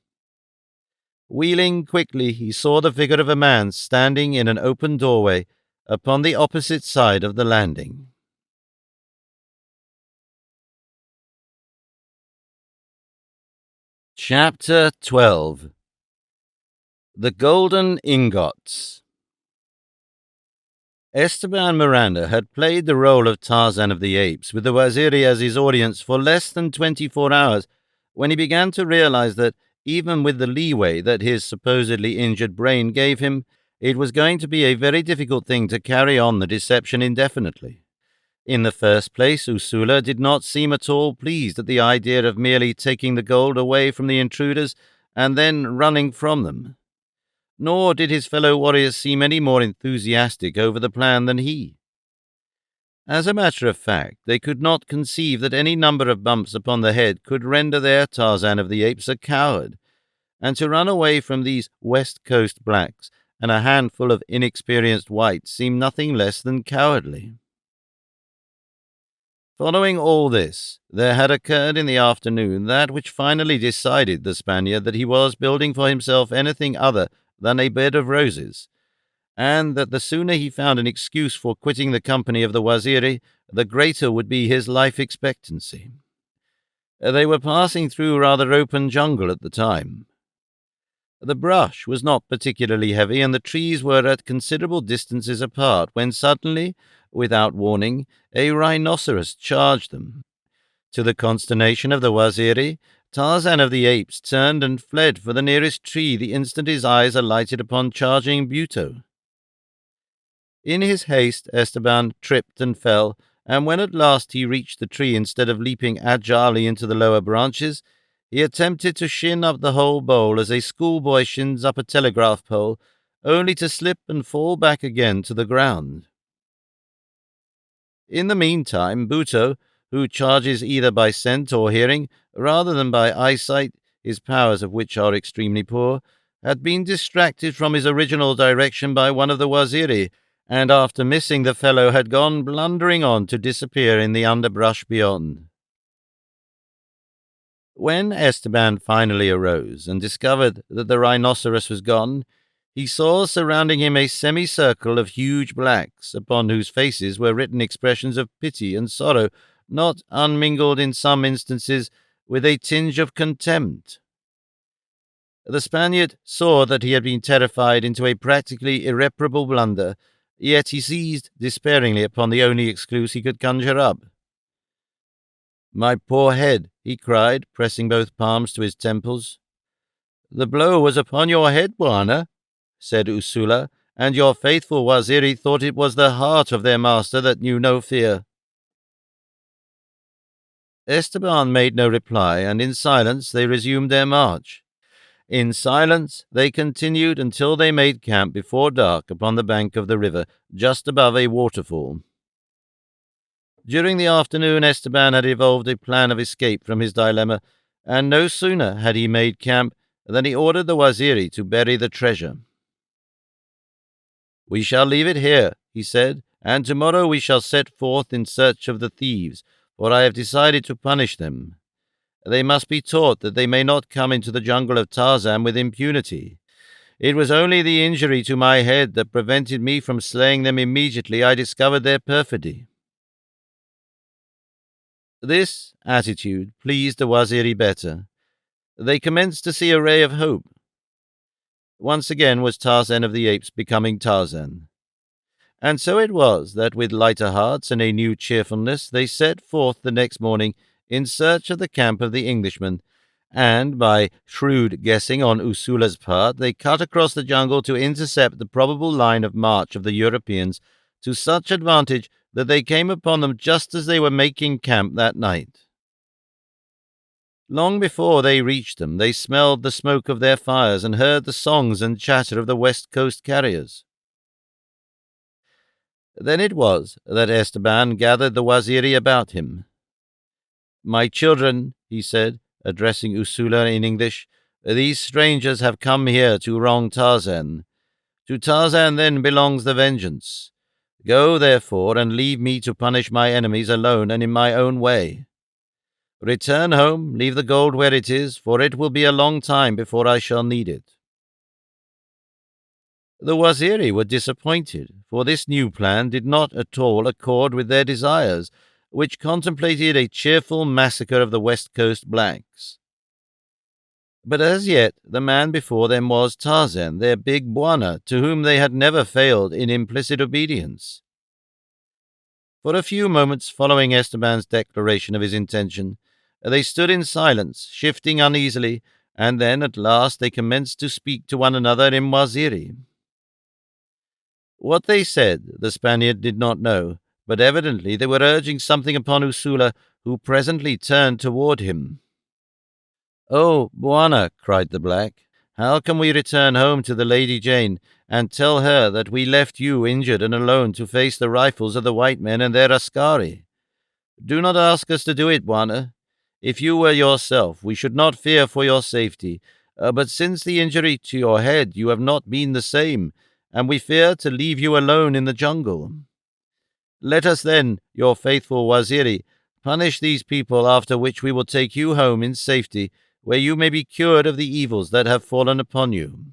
Wheeling quickly, he saw the figure of a man standing in an open doorway upon the opposite side of the landing. Chapter 12. The Golden Ingots. Esteban Miranda had played the role of Tarzan of the Apes with the Waziri as his audience for less than 24 hours when he began to realize that, even with the leeway that his supposedly injured brain gave him, it was going to be a very difficult thing to carry on the deception indefinitely. In the first place, Usula did not seem at all pleased at the idea of merely taking the gold away from the intruders and then running from them. Nor did his fellow warriors seem any more enthusiastic over the plan than he. As a matter of fact, they could not conceive that any number of bumps upon the head could render their Tarzan of the Apes a coward, and to run away from these West Coast blacks and a handful of inexperienced whites seemed nothing less than cowardly. Following all this, there had occurred in the afternoon that which finally decided the Spaniard that he was building for himself anything other than a bed of roses, and that the sooner he found an excuse for quitting the company of the Waziri, the greater would be his life expectancy. They were passing through rather open jungle at the time. The brush was not particularly heavy, and the trees were at considerable distances apart, when suddenly, without warning, a rhinoceros charged them. To the consternation of the Waziri, Tarzan of the Apes turned and fled for the nearest tree the instant his eyes alighted upon charging Buto. In his haste, Esteban tripped and fell, and when at last he reached the tree, instead of leaping agilely into the lower branches, he attempted to shin up the whole bole as a schoolboy shins up a telegraph pole, only to slip and fall back again to the ground. In the meantime, Buto, who charges either by scent or hearing, rather than by eyesight, his powers of which are extremely poor, had been distracted from his original direction by one of the Waziri, and after missing the fellow had gone blundering on to disappear in the underbrush beyond. When Esteban finally arose and discovered that the rhinoceros was gone, he saw surrounding him a semicircle of huge blacks, upon whose faces were written expressions of pity and sorrow, not unmingled in some instances with a tinge of contempt. The Spaniard saw that he had been terrified into a practically irreparable blunder, yet he seized despairingly upon the only excuse he could conjure up. "My poor head," he cried, pressing both palms to his temples. "The blow was upon your head, Bwana," said Usula, and your faithful Waziri thought it was the heart of their master that knew no fear." Esteban made no reply, and in silence they resumed their march. In silence they continued until they made camp before dark upon the bank of the river, just above a waterfall. During the afternoon Esteban had evolved a plan of escape from his dilemma, and no sooner had he made camp than he ordered the Waziri to bury the treasure. "We shall leave it here," he said, "and tomorrow we shall set forth in search of the thieves, for I have decided to punish them. They must be taught that they may not come into the jungle of Tarzan with impunity. It was only the injury to my head that prevented me from slaying them immediately I discovered their perfidy." This attitude pleased the Waziri better. They commenced to see a ray of hope. Once again was Tarzan of the Apes becoming Tarzan. And so it was that with lighter hearts and a new cheerfulness they set forth the next morning in search of the camp of the Englishmen, and by shrewd guessing on Usula's part they cut across the jungle to intercept the probable line of march of the Europeans to such advantage that they came upon them just as they were making camp that night. Long before they reached them, they smelled the smoke of their fires and heard the songs and chatter of the West Coast carriers. Then it was that Esteban gathered the Waziri about him. "My children," he said, addressing Usula in English, "these strangers have come here to wrong Tarzan. To Tarzan then belongs the vengeance. Go, therefore, and leave me to punish my enemies alone and in my own way. Return home, leave the gold where it is, for it will be a long time before I shall need it." The Waziri were disappointed, for this new plan did not at all accord with their desires, which contemplated a cheerful massacre of the West Coast blacks. But as yet the man before them was Tarzan, their big Bwana, to whom they had never failed in implicit obedience. For a few moments following Esteban's declaration of his intention, they stood in silence, shifting uneasily, and then at last they commenced to speak to one another in Waziri. What they said the Spaniard did not know, but evidently they were urging something upon Usula, who presently turned toward him. "Oh, Bwana," cried the black, "how can we return home to the Lady Jane and tell her that we left you injured and alone to face the rifles of the white men and their askari? Do not ask us to do it, Bwana. If you were yourself, we should not fear for your safety, but since the injury to your head you have not been the same, and we fear to leave you alone in the jungle. Let us then, your faithful Waziri, punish these people, after which we will take you home in safety, where you may be cured of the evils that have fallen upon you."